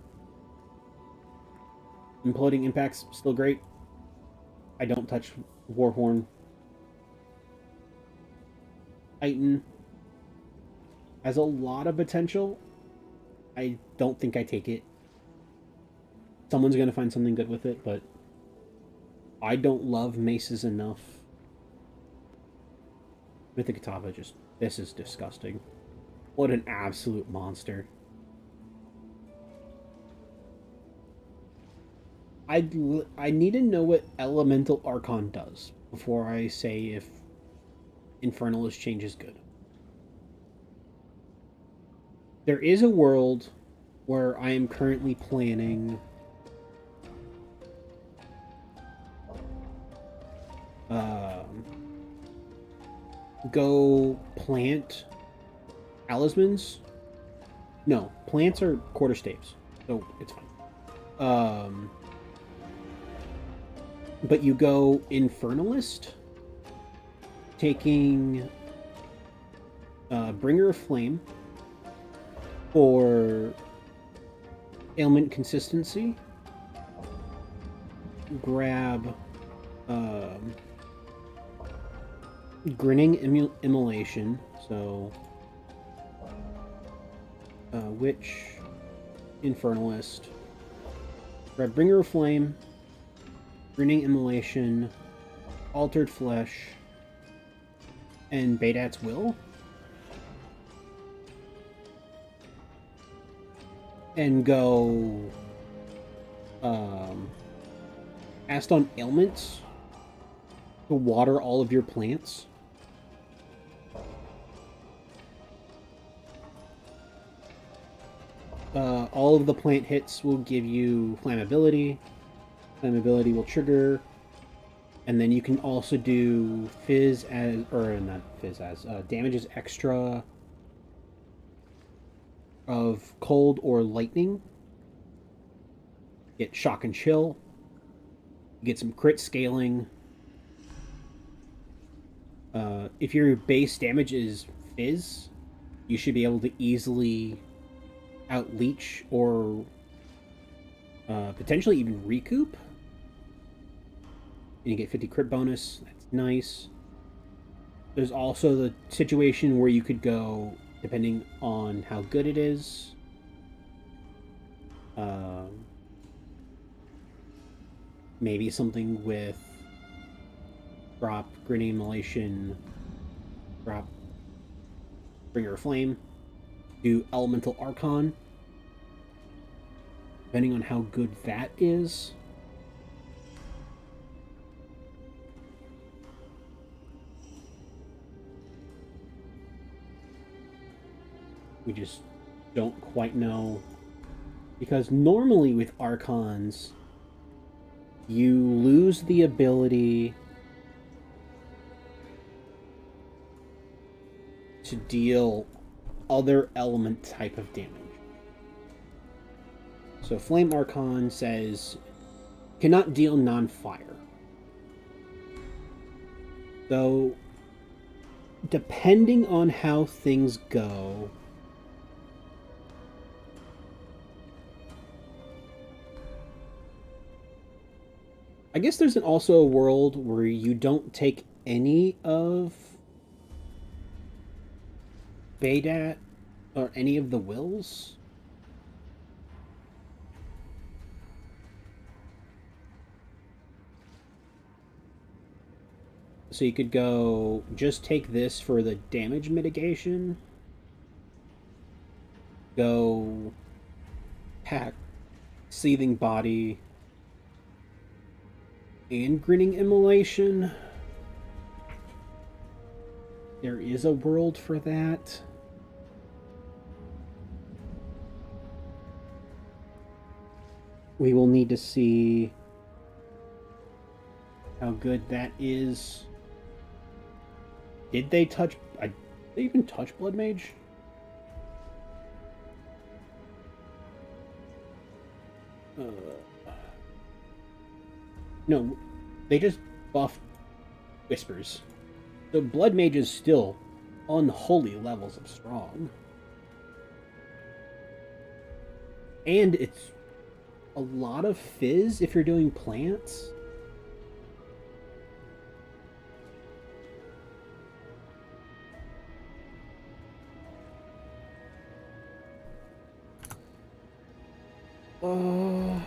Imploding Impact's still great. I don't touch Warhorn. Titan has a lot of potential. I don't think I take it. Someone's gonna find something good with it, but I don't love maces enough. Mythic Katava just... This is disgusting. What an absolute monster. I need to know what Elemental Archon does before I say if Infernalist change is good. There is a world where I am currently planning go plant talismans. No, plants are quarter staves, so it's fine. But you go Infernalist, taking Bringer of Flame for ailment consistency. Grab Grinning Immolation, so Witch, Infernalist. Grab Bringer of Flame, Grinning Immolation, Altered Flesh, and Badat's Will. And go cast on Ailments to water all of your plants. All of the plant hits will give you Flammability. Flammability will trigger. And then you can also do Fizz as... Or not Fizz as... damages extra of Cold or Lightning. Get Shock and Chill. You get some crit scaling. If your base damage is Fizz, you should be able to easily out-leech or potentially even recoup. And you get 50 crit bonus. That's nice. There's also the situation where you could go, depending on how good it is, maybe something with drop Grenade Immolation, drop Bringer of Flame, do Elemental Archon, depending on how good that is. We just don't quite know, because normally with Archons, you lose the ability to deal other element type of damage. So Flame Archon says cannot deal non-fire. So depending on how things go, I guess there's also a world where you don't take any of Badat or any of the wills. So you could go just take this for the damage mitigation. Go pack Seething Body and Grinning Immolation. There is a world for that. We will need to see how good that is. Did they touch... Did they even touch Blood Mage? No, they just buffed Whispers. So Blood Mage is still unholy levels of strong. And it's a lot of fizz if you're doing plants. Uh...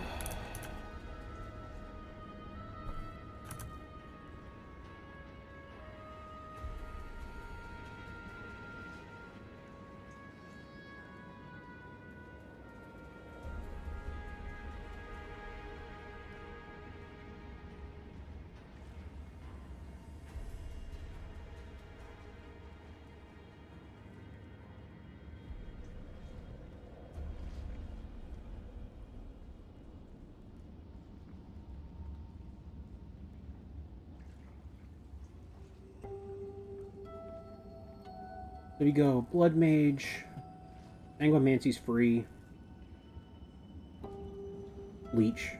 There you go. Blood Mage. Anglomancy's free. Leech.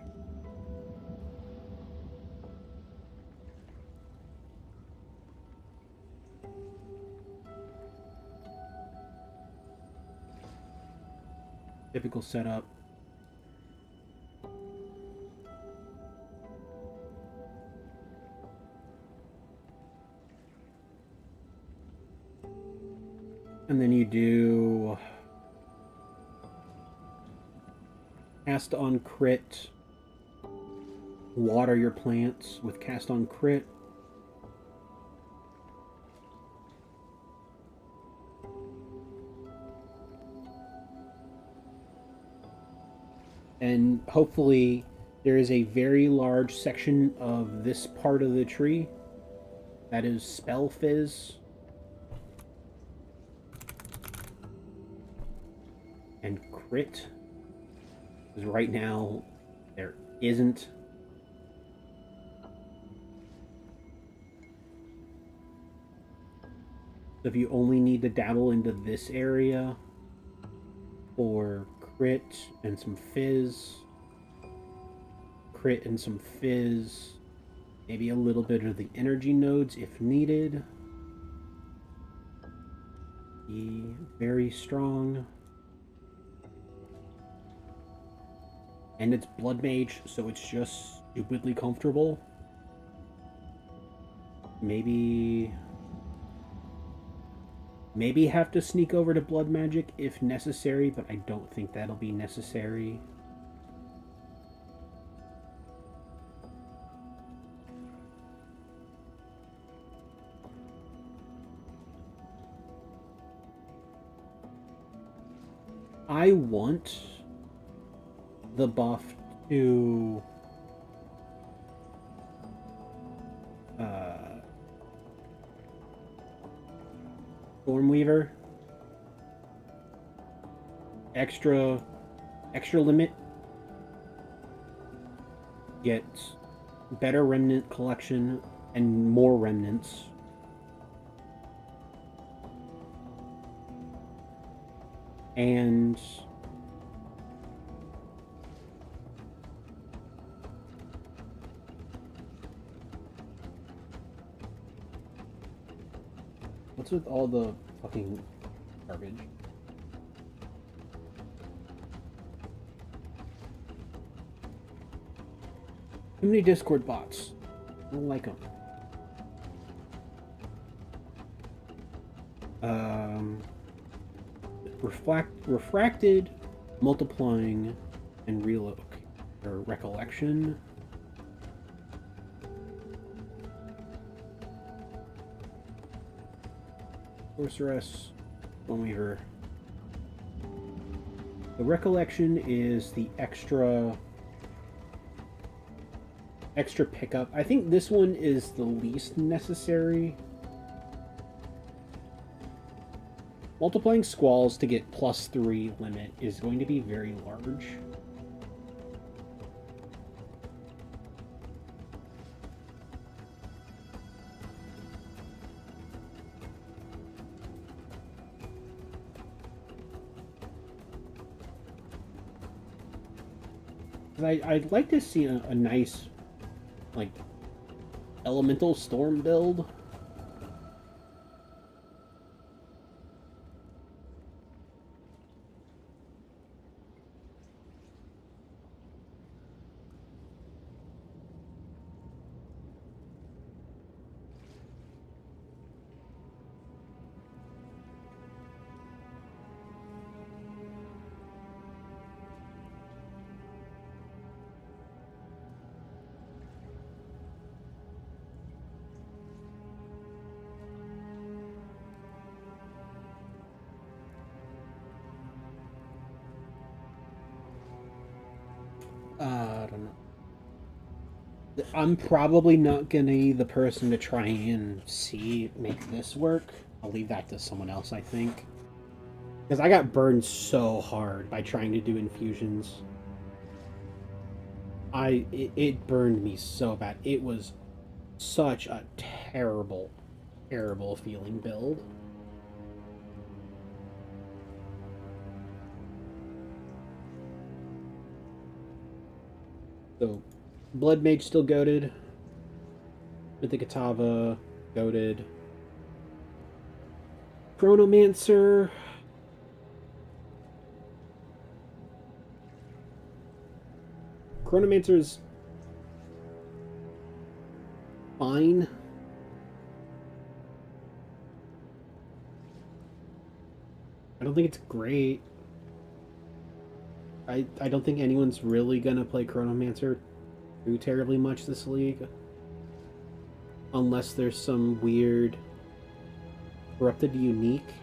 Typical setup. And then you do cast on crit, water your plants with cast on crit. And hopefully there is a very large section of this part of the tree that is spell fizz. And crit. Because right now, there isn't. So if you only need to dabble into this area for crit and some fizz, crit and some fizz, maybe a little bit of the energy nodes if needed. Be very strong. And it's Blood Mage, so it's just stupidly comfortable. Maybe have to sneak over to Blood Magic if necessary, but I don't think that'll be necessary. I want the buff to Stormweaver extra limit, get better remnant collection and more remnants. And what's with all the fucking garbage? Too many Discord bots. I don't like them. Refracted, multiplying, and recollection. Sorceress, Stormweaver. The recollection is the extra pickup. I think this one is the least necessary. Multiplying squalls to get +3 limit is going to be very large. I'd like to see a nice, like, elemental storm build. don't know. I'm probably not gonna be the person to try and make this work. I'll leave that to someone else, I think. Because I got burned so hard by trying to do infusions. It burned me so bad. It was such a terrible, terrible feeling build. So, Blood Mage still goated. Mythic Atava goated. Chronomancer. Chronomancer's fine. I don't think it's great. I don't think anyone's really gonna play Chronomancer too terribly much this league. Unless there's some weird corrupted unique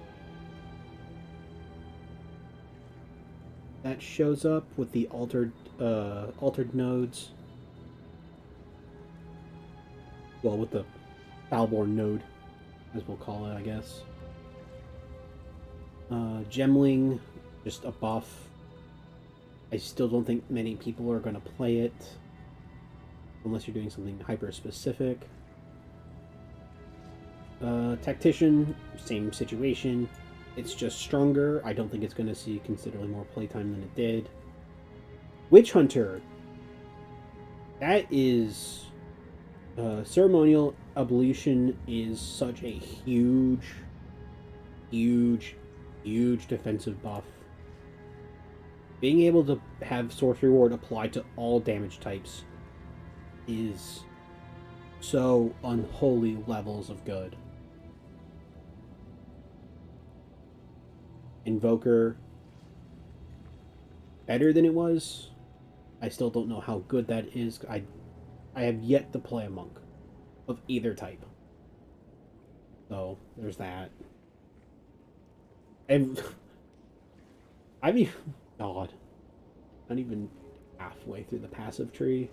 that shows up with the altered nodes. Well, with the Foulborn node, as we'll call it, I guess. Gemling, just a buff. I still don't think many people are going to play it unless you're doing something hyper-specific. Tactician, same situation. It's just stronger. I don't think it's going to see considerably more playtime than it did. Witch Hunter. That is... ceremonial ablution is such a huge defensive buff. Being able to have Sorcery Ward applied to all damage types is so unholy levels of good. Invoker, better than it was. I still don't know how good that is. I have yet to play a monk of either type. So, there's that. And I mean, God, not even halfway through the passive tree.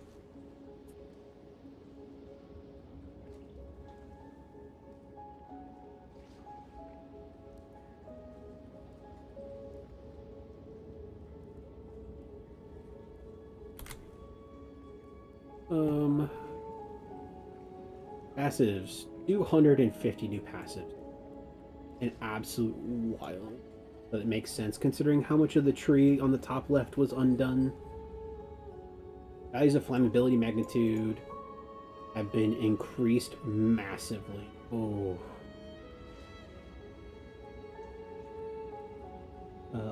Passives. 250 new passives. An absolute wild. But it makes sense considering how much of the tree on the top left was undone. Values of flammability magnitude have been increased massively. Oh.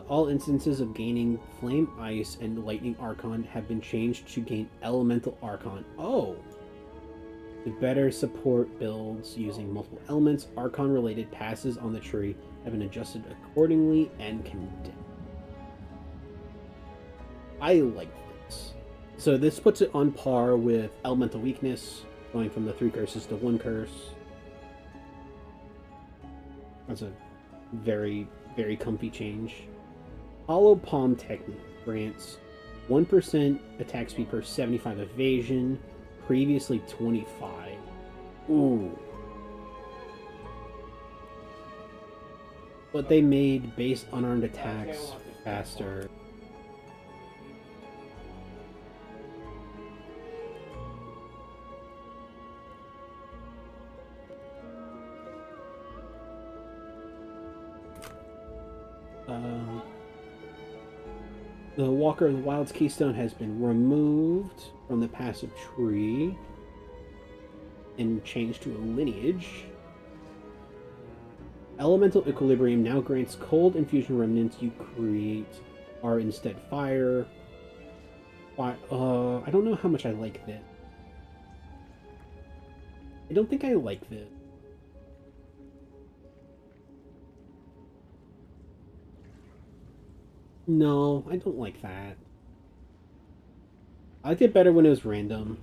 All instances of gaining Flame, Ice, and Lightning Archon have been changed to gain Elemental Archon. Oh! To better support builds using multiple elements, Archon-related passes on the tree have been adjusted accordingly and condemned. I like this. So this puts it on par with Elemental Weakness, going from the 3 curses to 1 curse. That's a very, very comfy change. Hollow Palm Technique grants 1% attack speed per 75 evasion, previously 25. Ooh. But they made base unarmed attacks faster. The Walker of the Wild's Keystone has been removed from the passive tree and changed to a lineage. Elemental Equilibrium now grants cold infusion remnants you create are instead fire. I don't know how much I like this. I don't think I like this. No, I don't like that. I liked it better when it was random.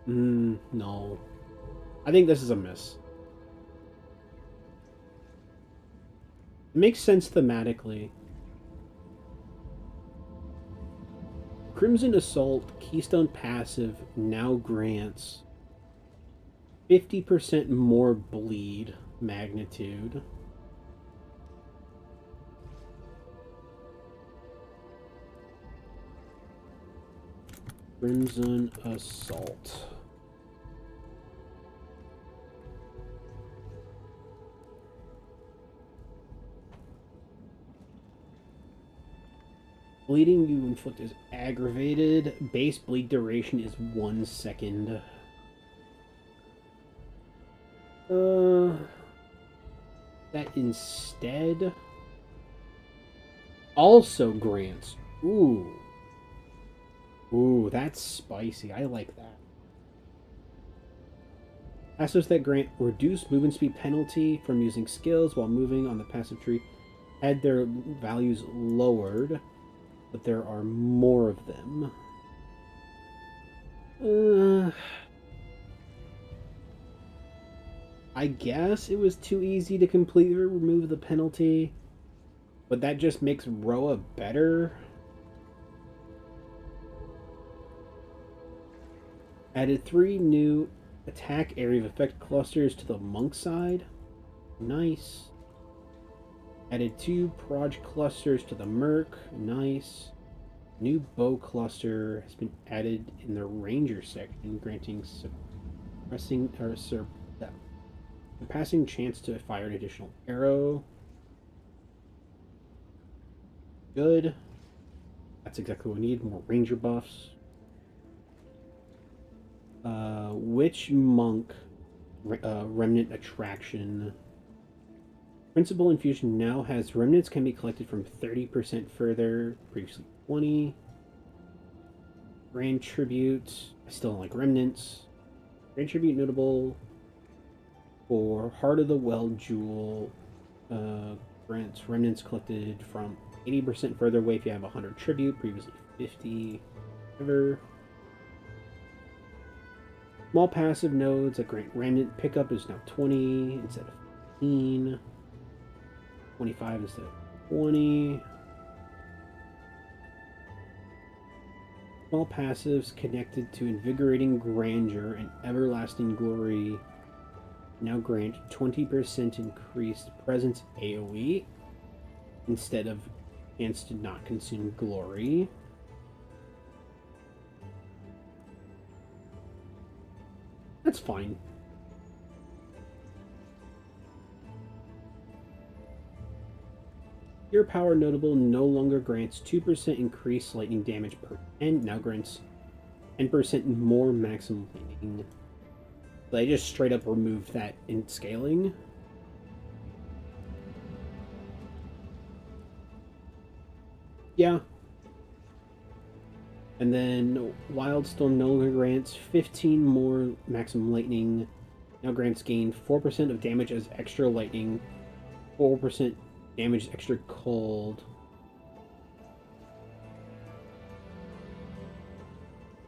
No. I think this is a miss. It makes sense thematically. Crimson Assault Keystone passive now grants 50% more bleed magnitude. Crimson Assault. Bleeding you inflict is aggravated. Base bleed duration is 1 second. That instead also grants. Ooh, that's spicy. I like that. Passives that grant reduced movement speed penalty from using skills while moving on the passive tree had their values lowered, but there are more of them. I guess it was too easy to completely remove the penalty, but that just makes Roa better. Added 3 new attack area of effect clusters to the monk side. Nice. Added 2 proj clusters to the merc. Nice. New bow cluster has been added in the ranger section, granting surpassing chance to fire an additional arrow. Good. That's exactly what we need. More ranger buffs. Witch monk remnant attraction. Principal infusion now has remnants can be collected from 30% further, previously 20. Grand tribute. I still don't like remnants. Grand tribute notable for Heart of the Well Jewel. Grants remnants collected from 80% further away if you have 100 tribute, previously 50. Ever. Small passive nodes that grant remnant pickup is now 20 instead of 15. 25 instead of 20. Small passives connected to Invigorating Grandeur and Everlasting Glory now grant 20% increased presence AoE instead of chance to not consume glory. That's fine. Your power notable no longer grants 2% increased lightning damage per 10, now grants 10% more maximum lightning. They just straight up removed that in scaling. Yeah. And then Wildstorm no longer grants 15 more maximum lightning. Now grants gain 4% of damage as extra lightning, 4% damage extra cold,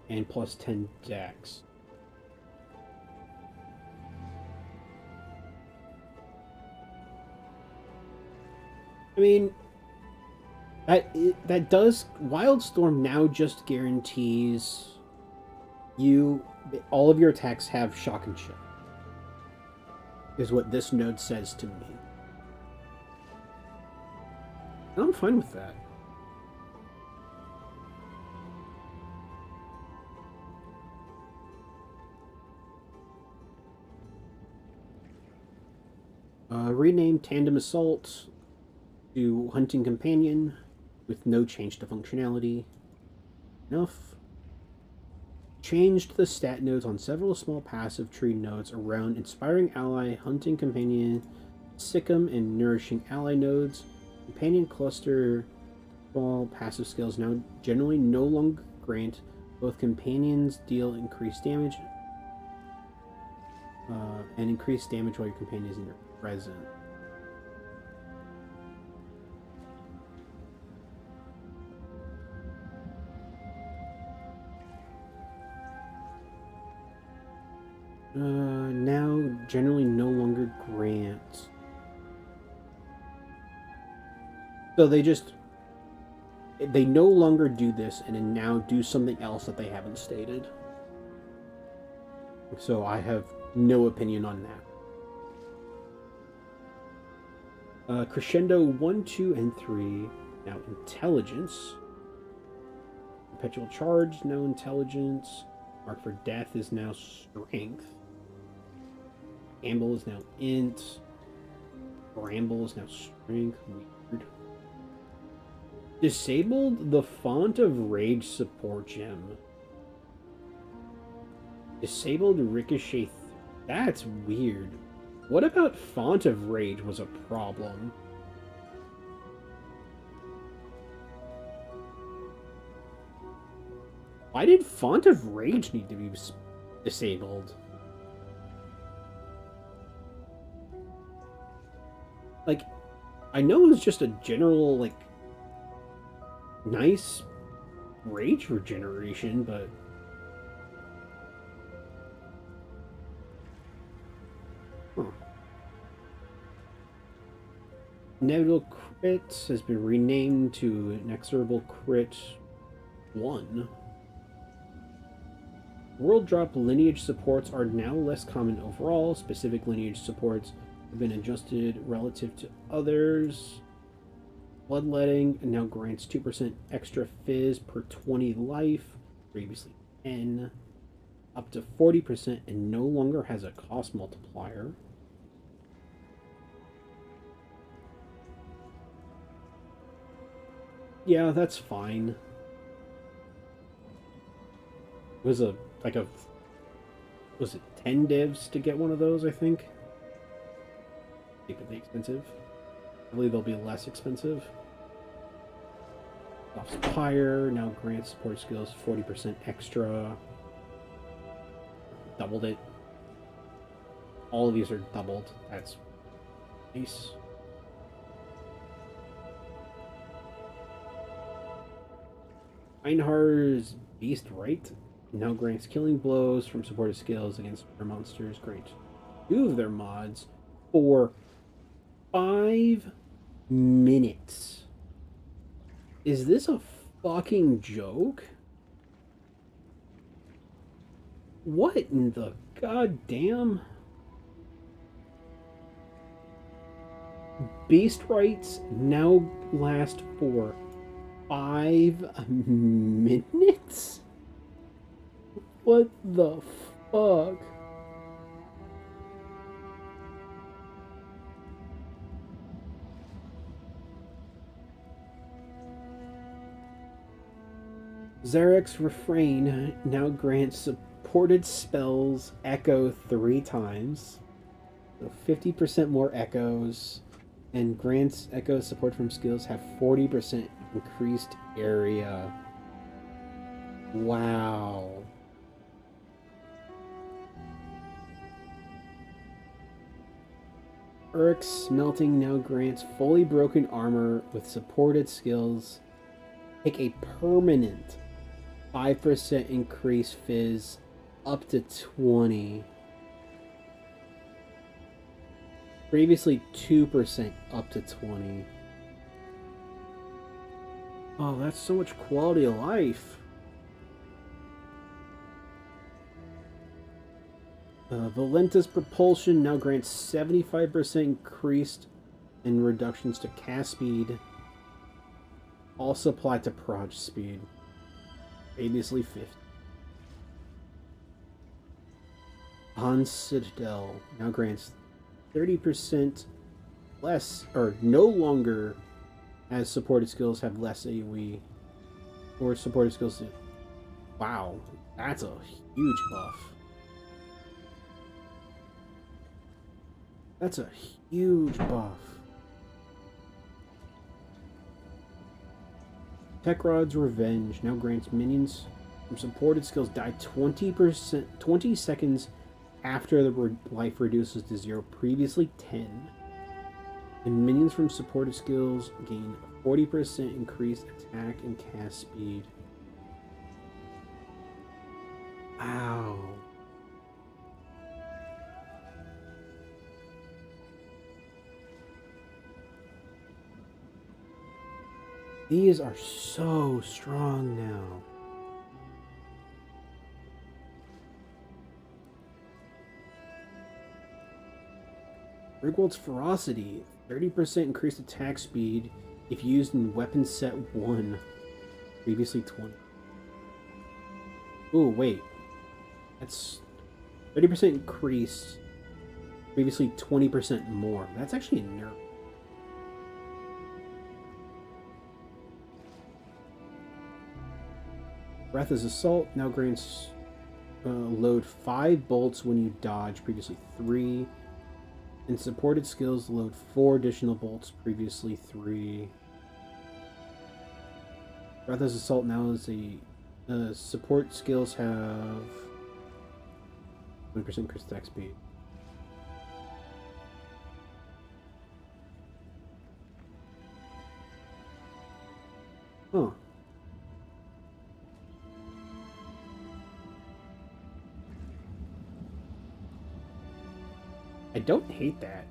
and plus 10 dex. I mean, that does... Wildstorm now just guarantees you... all of your attacks have shock and chill. Is what this node says to me. And I'm fine with that. Rename Tandem Assault to Hunting Companion with no change to functionality. Enough. Changed the stat nodes on several small passive tree nodes around Inspiring Ally, Hunting Companion, Sick'em, and Nourishing Ally nodes. Companion cluster small passive skills now generally no longer grant both companions deal increased damage and increased damage while your companion is in your present. Now generally no longer grant. So they just they no longer do this and then now do something else that they haven't stated. So I have no opinion on that. Crescendo 1, 2, and 3. Now intelligence. Perpetual charge, no intelligence. Mark for death is now strength. Gamble is now int. Bramble is now strength. Weird. Disabled the Font of Rage support gem. Disabled Ricochet. That's weird. What about Font of Rage was a problem? Why did Font of Rage need to be disabled? Like, I know it was just a general, like, nice rage regeneration, but... Huh. Inevitable Crit has been renamed to Inexorable Crit 1. World Drop lineage supports are now less common overall. Specific lineage supports have been adjusted relative to others. Bloodletting now grants 2% extra fizz per 20 life, previously 10, up to 40%, and no longer has a cost multiplier. Yeah, that's fine. It was was it 10 divs to get one of those, I think? Stupidly expensive. Hopefully they'll be less expensive. Spire now grants support skills 40% extra. Doubled it. All of these are doubled. That's nice. Einhar's Beast Right now grants killing blows from supported skills against other monsters. Grant 2 of their mods for 5 minutes. Is this a fucking joke? What in the goddamn? Beast rights now last for 5 minutes? What the fuck? Zarek's Refrain now grants supported spells echo 3 times. So 50% more echoes. And grants echo support from skills have 40% increased area. Wow. Urk's Smelting now grants fully broken armor with supported skills. Take a permanent 5% increase fizz up to 20. Previously 2% up to 20. Oh, that's so much quality of life. Valenta's Propulsion now grants 75% increased in reductions to cast speed. Also applied to proj speed. Previously 50. Han Citadel now grants 30% less, or no longer as supported skills have less AoE. Or supported skills do. Wow, that's a huge buff. That's a huge buff. Techrod's Revenge now grants minions from supported skills die 20 seconds after the life reduces to 0, previously 10. And minions from supported skills gain 40% increased attack and cast speed. Wow. These are so strong now. Rigwold's Ferocity, 30% increased attack speed if used in weapon set 1. Previously 20. Ooh, wait. That's 30% increased. Previously 20% more. That's actually a nerf. Wrath's Assault now grants load 5 bolts when you dodge, previously 3. And supported skills load 4 additional bolts, previously 3. Wrath's Assault now is a support skills have 20% increased attack speed. Huh. I don't hate that.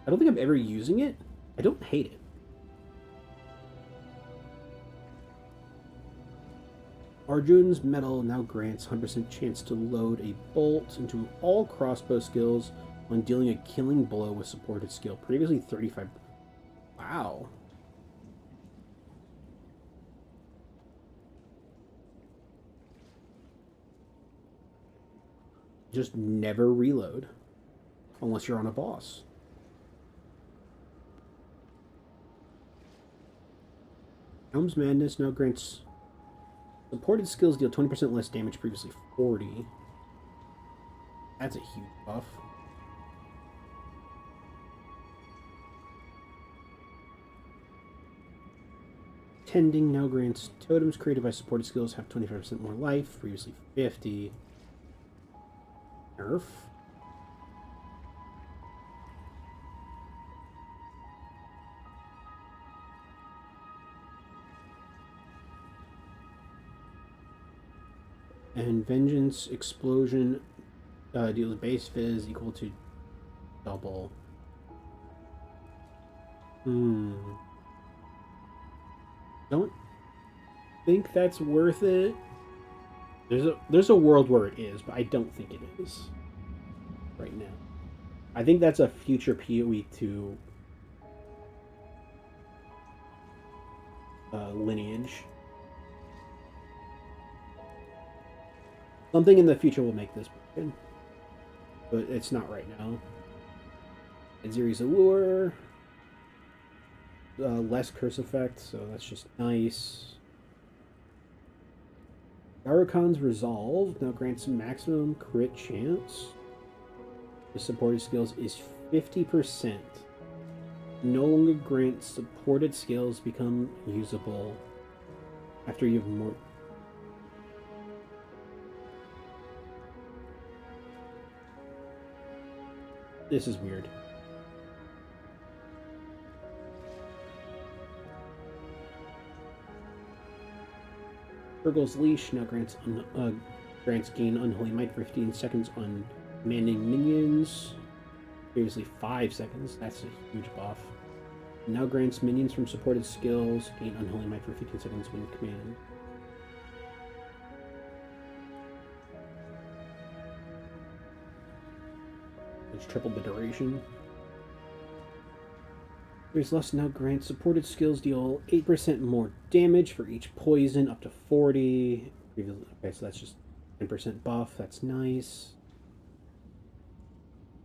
I don't think I'm ever using it. I don't hate it. Arjun's Medal now grants 100% chance to load a bolt into all crossbow skills when dealing a killing blow with supported skill. Previously 35. Wow. Just never reload unless you're on a boss. Helm's Madness now grants supported skills deal 20% less damage, previously 40. That's a huge buff. Tending now grants totems created by supported skills have 25% more life, previously 50. Nerf. And Vengeance Explosion deals base fizz equal to double. Don't think that's worth it. There's a world where it is, but I don't think it is right now. I think that's a future PoE 2 lineage. Something in the future will make this broken, but it's not right now. Aziri's Allure, less curse effect, so that's just nice. Garukan's Resolve now grants maximum crit chance. The supported skills is 50%. No longer grants supported skills become usable after you've more. This is weird. Urgel's Leash now grants gain Unholy Might for 15 seconds on commanding minions. Previously 5 seconds. That's a huge buff. Now grants minions from supported skills gain Unholy Might for 15 seconds when commanded. Which tripled the duration. There's Lust now grants supported skills deal 8% more damage for each poison, up to 40. Okay, so that's just 10% buff. That's nice.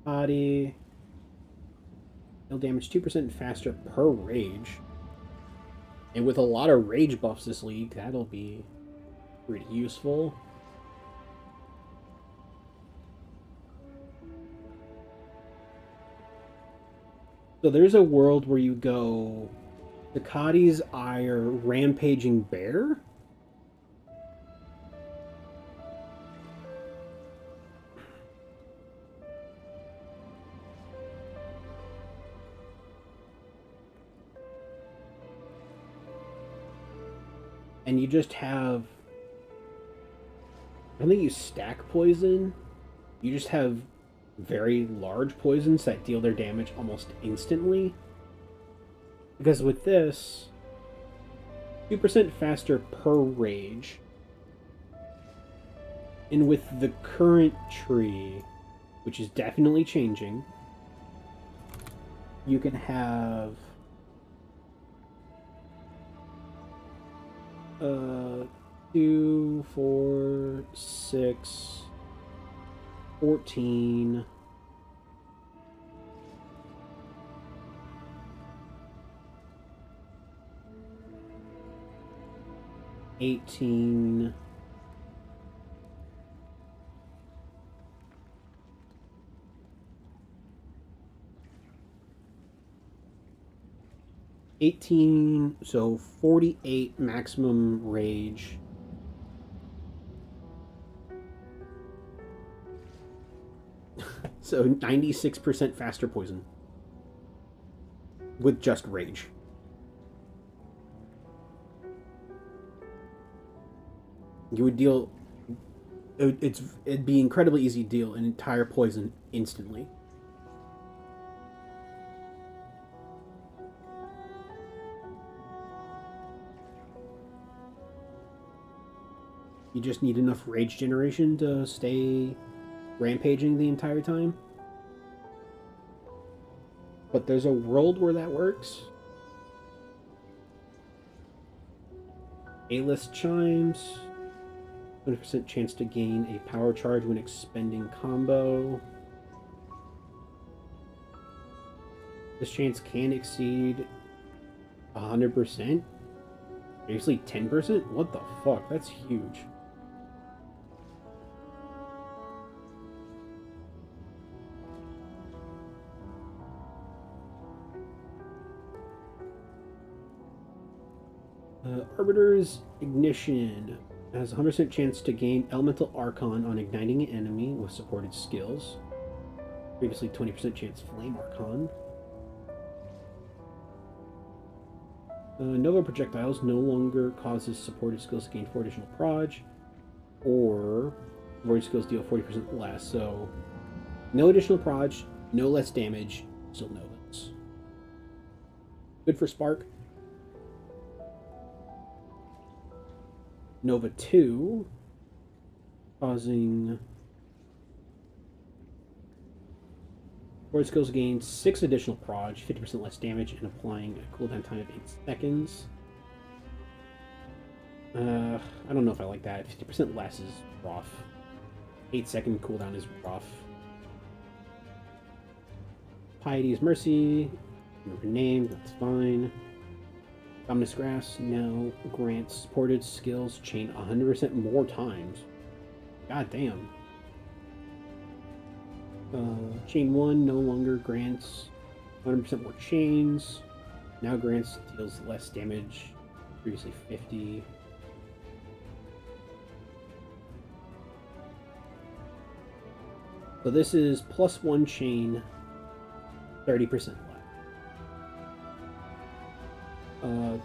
Body. Deal damage 2% faster per rage. And with a lot of rage buffs this league, that'll be pretty useful. So there's a world where you go Ducati's Ire Rampaging Bear. And you just have, I don't think you stack poison. You just have very large poisons that deal their damage almost instantly. Because with this, 2% faster per rage. And with the current tree, which is definitely changing, you can have 2, 4, 6, 14, 18, 18, so 48 maximum rage. So 96% faster poison. With just rage. You would deal... It'd be incredibly easy to deal an entire poison instantly. You just need enough rage generation to stay rampaging the entire time. But there's a world where that works. A-list chimes. 20% chance to gain a power charge when expending combo. This chance can exceed 100%. Seriously, 10%? What the fuck? That's huge. Arbiter's Ignition has a 100% chance to gain Elemental Archon on igniting an enemy with supported skills. Previously 20% chance Flame Archon. Nova Projectiles no longer causes supported skills to gain 4 additional proj, or supported skills deal 40% less. So no additional proj, no less damage, still Novas. Good for Spark. Nova 2, causing 4 skills gain 6 additional proj, 50% less damage, and applying a cooldown time of 8 seconds. I don't know if I like that. 50% less is rough. 8-second cooldown is rough. Piety's Mercy, remember name, that's fine. Dominus Grass now grants supported skills chain 100% more times. God damn. Chain 1 no longer grants 100% more chains. Now grants deals less damage. Previously 50. So this is +1 chain, 30% less.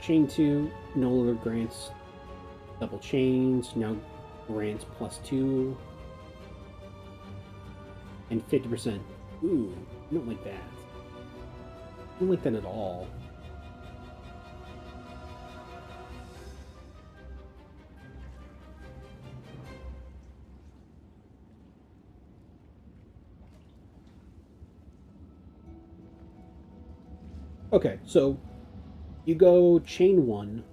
Chain 2 no longer grants double chains, now grants +2. And 50%. Ooh, I don't like that. I don't like that at all. Okay, so you go chain 1,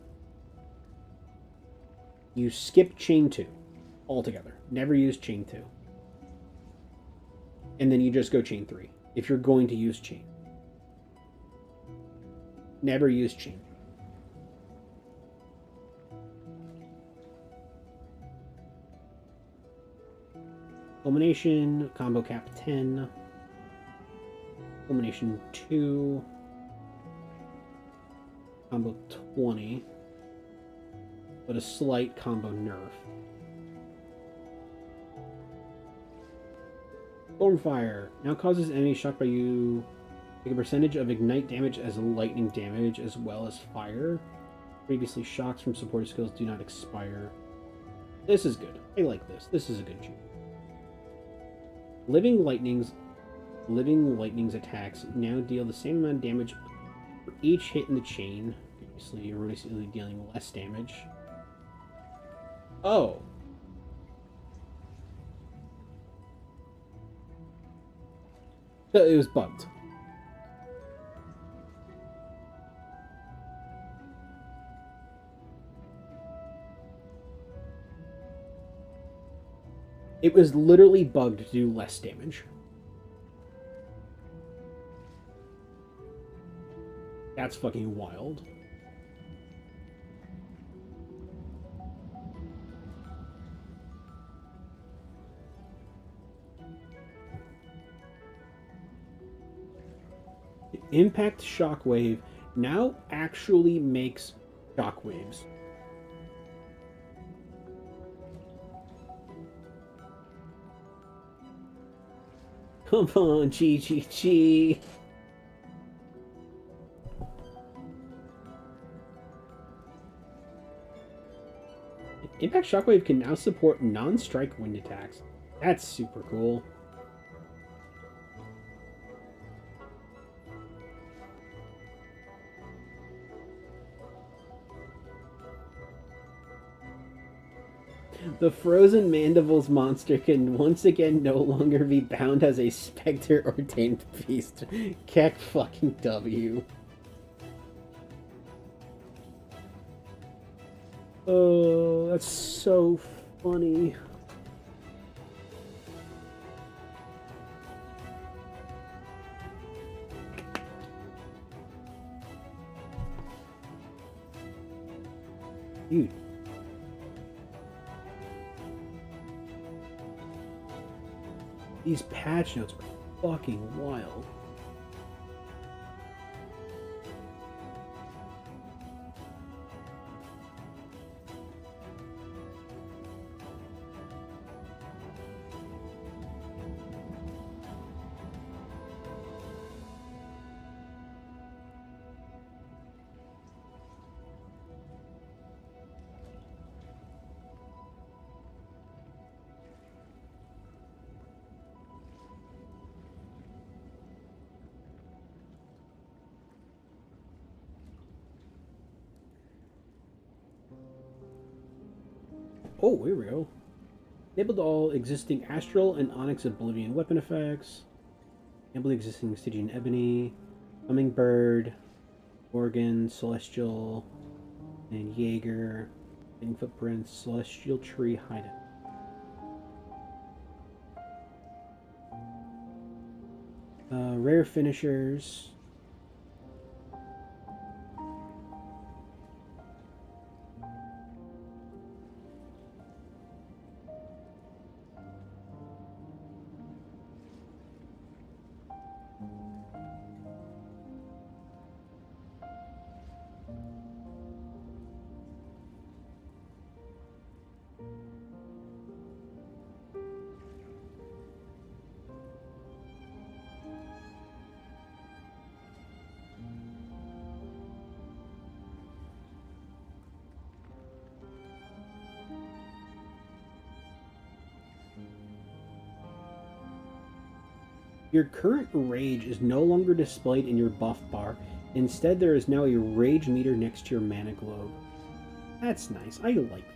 you skip chain 2 altogether, never use chain 2, and then you just go chain 3 if you're going to use chain. Never use chain. Elimination, combo cap 10. Elimination 2. Combo 20, but a slight combo nerf. Stormfire now causes enemies shocked by you take a percentage of ignite damage as lightning damage as well as fire. Previously shocks from supported skills do not expire. This is good. I like this. This is a good change. Living lightnings Living Lightning's attacks now deal the same amount of damage for each hit in the chain. Previously, you're basically dealing less damage. Oh. So it was bugged. It was literally bugged to do less damage. That's fucking wild. The impact shockwave now actually makes shockwaves. Come on, GGG. Impact Shockwave can now support non-strike wind attacks. That's super cool. The Frozen Mandibles monster can once again no longer be bound as a specter or tamed beast. Keck fucking W. Oh, that's so funny. Dude. These patch notes are fucking wild. Oh, here we go. Enabled all existing Astral and Onyx Oblivion weapon effects. Enabled existing Stygian Ebony, Hummingbird, Organ, Celestial, and Jaeger, Hidden Footprints, Celestial Tree Hideout. Rare finishers. Your current rage is no longer displayed in your buff bar. Instead, there is now a rage meter next to your mana globe. That's nice. I like that.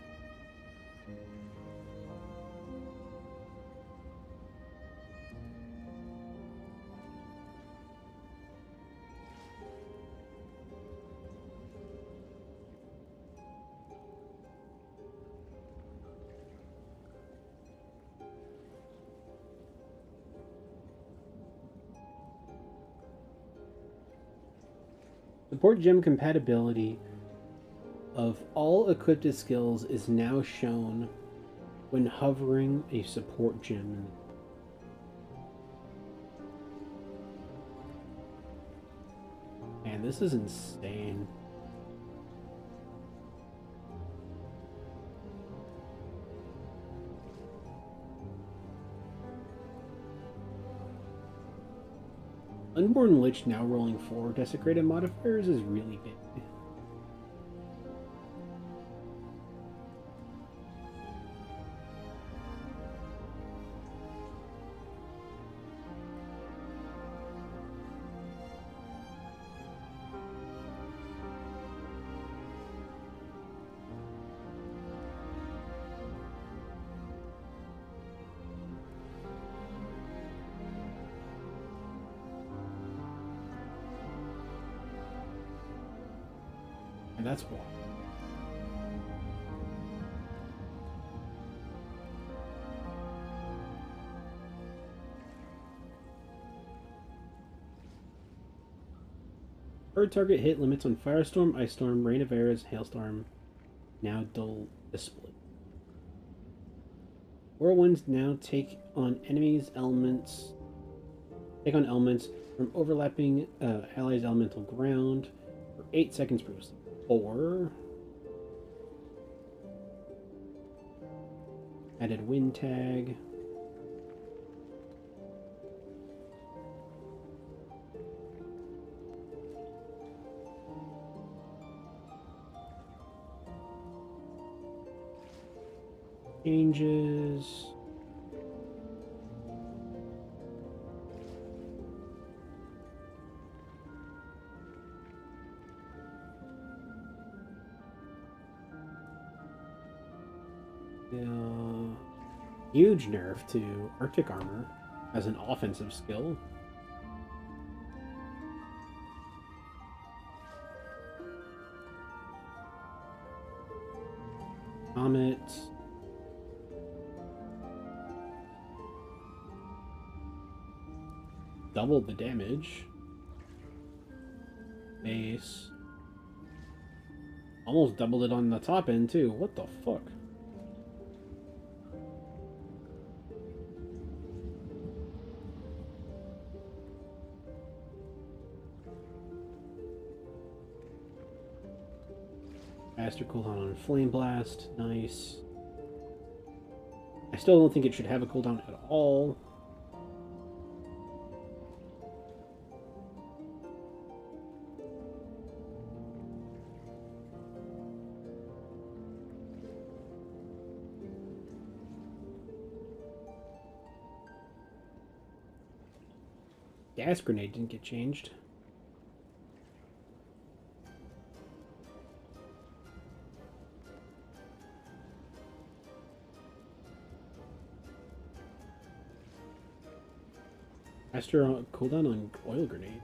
Support gem compatibility of all equipped skills is now shown when hovering a support gem. Man, this is insane. Unborn Lich now rolling 4 desecrated modifiers is really big. And that's why. Per target hit limits on Firestorm, Ice Storm, Rain of Arrows, Hailstorm now dull display. Whirlwinds now take on elements from overlapping allies' elemental ground for 8 seconds previously. Or added wind tag. Changes. Huge nerf to Arctic Armor as an offensive skill. Comet. Doubled the damage. Base. Almost doubled it on the top end too. What the fuck? Faster cooldown on Flame Blast. Nice. I still don't think it should have a cooldown at all. Gas Grenade didn't get changed. Faster cooldown on Oil Grenade.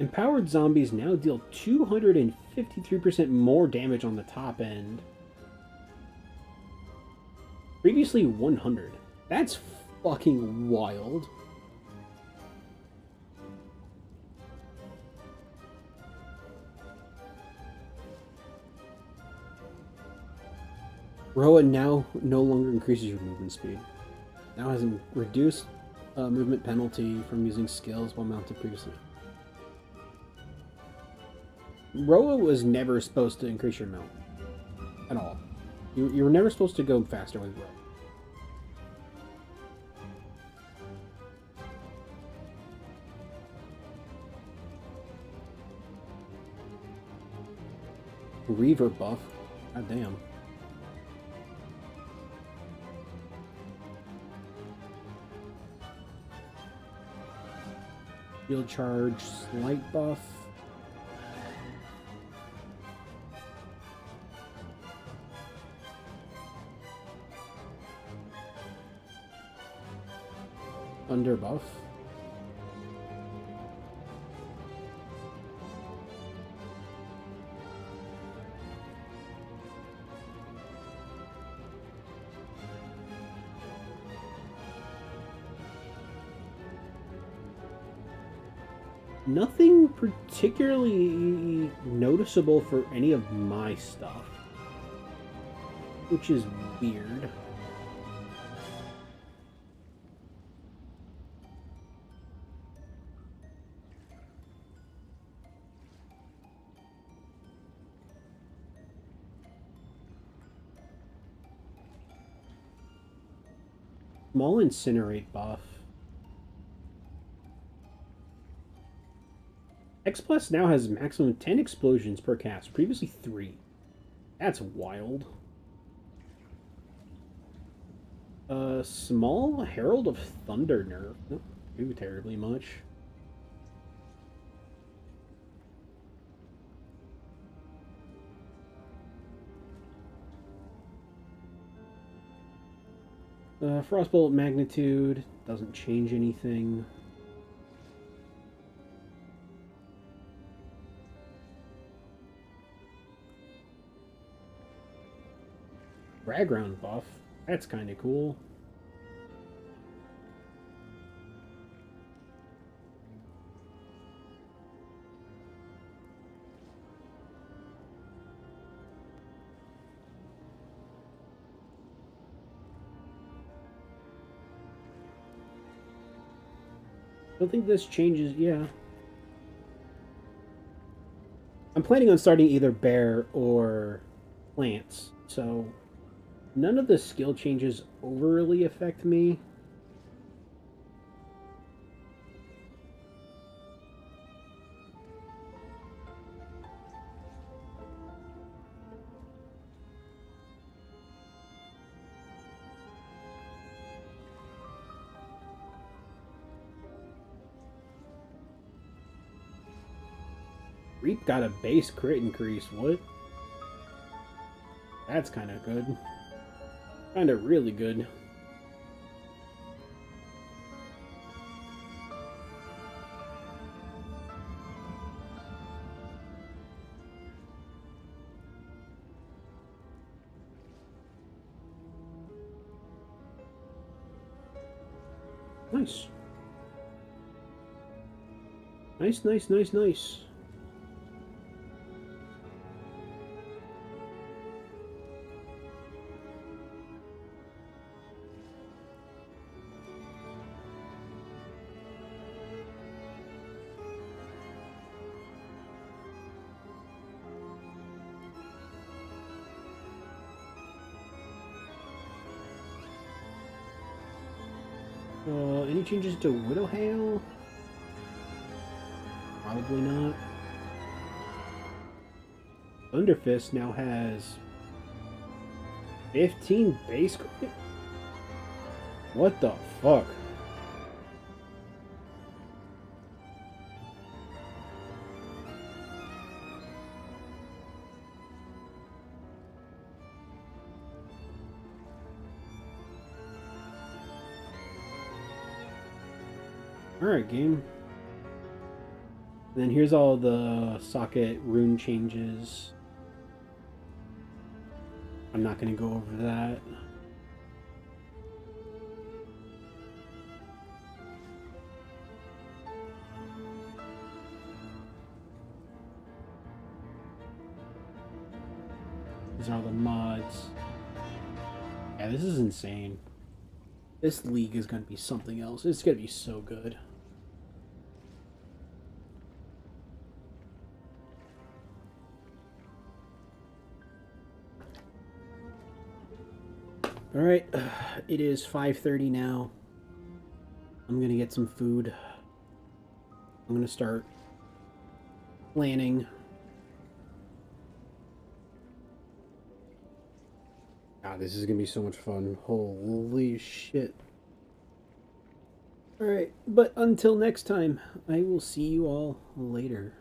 Empowered zombies now deal 253% more damage on the top end. Previously 100. That's fucking wild. Roa now no longer increases your movement speed. Now has a reduced movement penalty from using skills while mounted previously. Roa was never supposed to increase your mount at all. You were never supposed to go faster with Roa. Reaver buff. God damn. Shield charge, slight buff. Under buff. Nothing particularly noticeable for any of my stuff, which is weird. Small Incinerate buff. X Plus now has maximum 10 explosions per cast, previously 3. That's wild. Small Herald of Thunder nerf. Not too terribly much. Frostbolt magnitude doesn't change anything. Background buff. That's kind of cool. I don't think this changes, yeah. I'm planning on starting either bear or plants, so none of the skill changes overly affect me. Reap got a base crit increase, what? That's kind of good. Kind of really good. Nice. Nice, nice, nice, nice. Any changes to Widow Hail? Probably not. Thunderfist now has 15 base crit? What the fuck? Alright, game. Then here's all the socket rune changes. I'm not going to go over that. These are all the mods. Yeah, this is insane. This league is going to be something else. It's going to be so good. Alright, it is 5:30 now. I'm going to get some food. I'm going to start planning. God, this is going to be so much fun. Holy shit. Alright, but until next time, I will see you all later.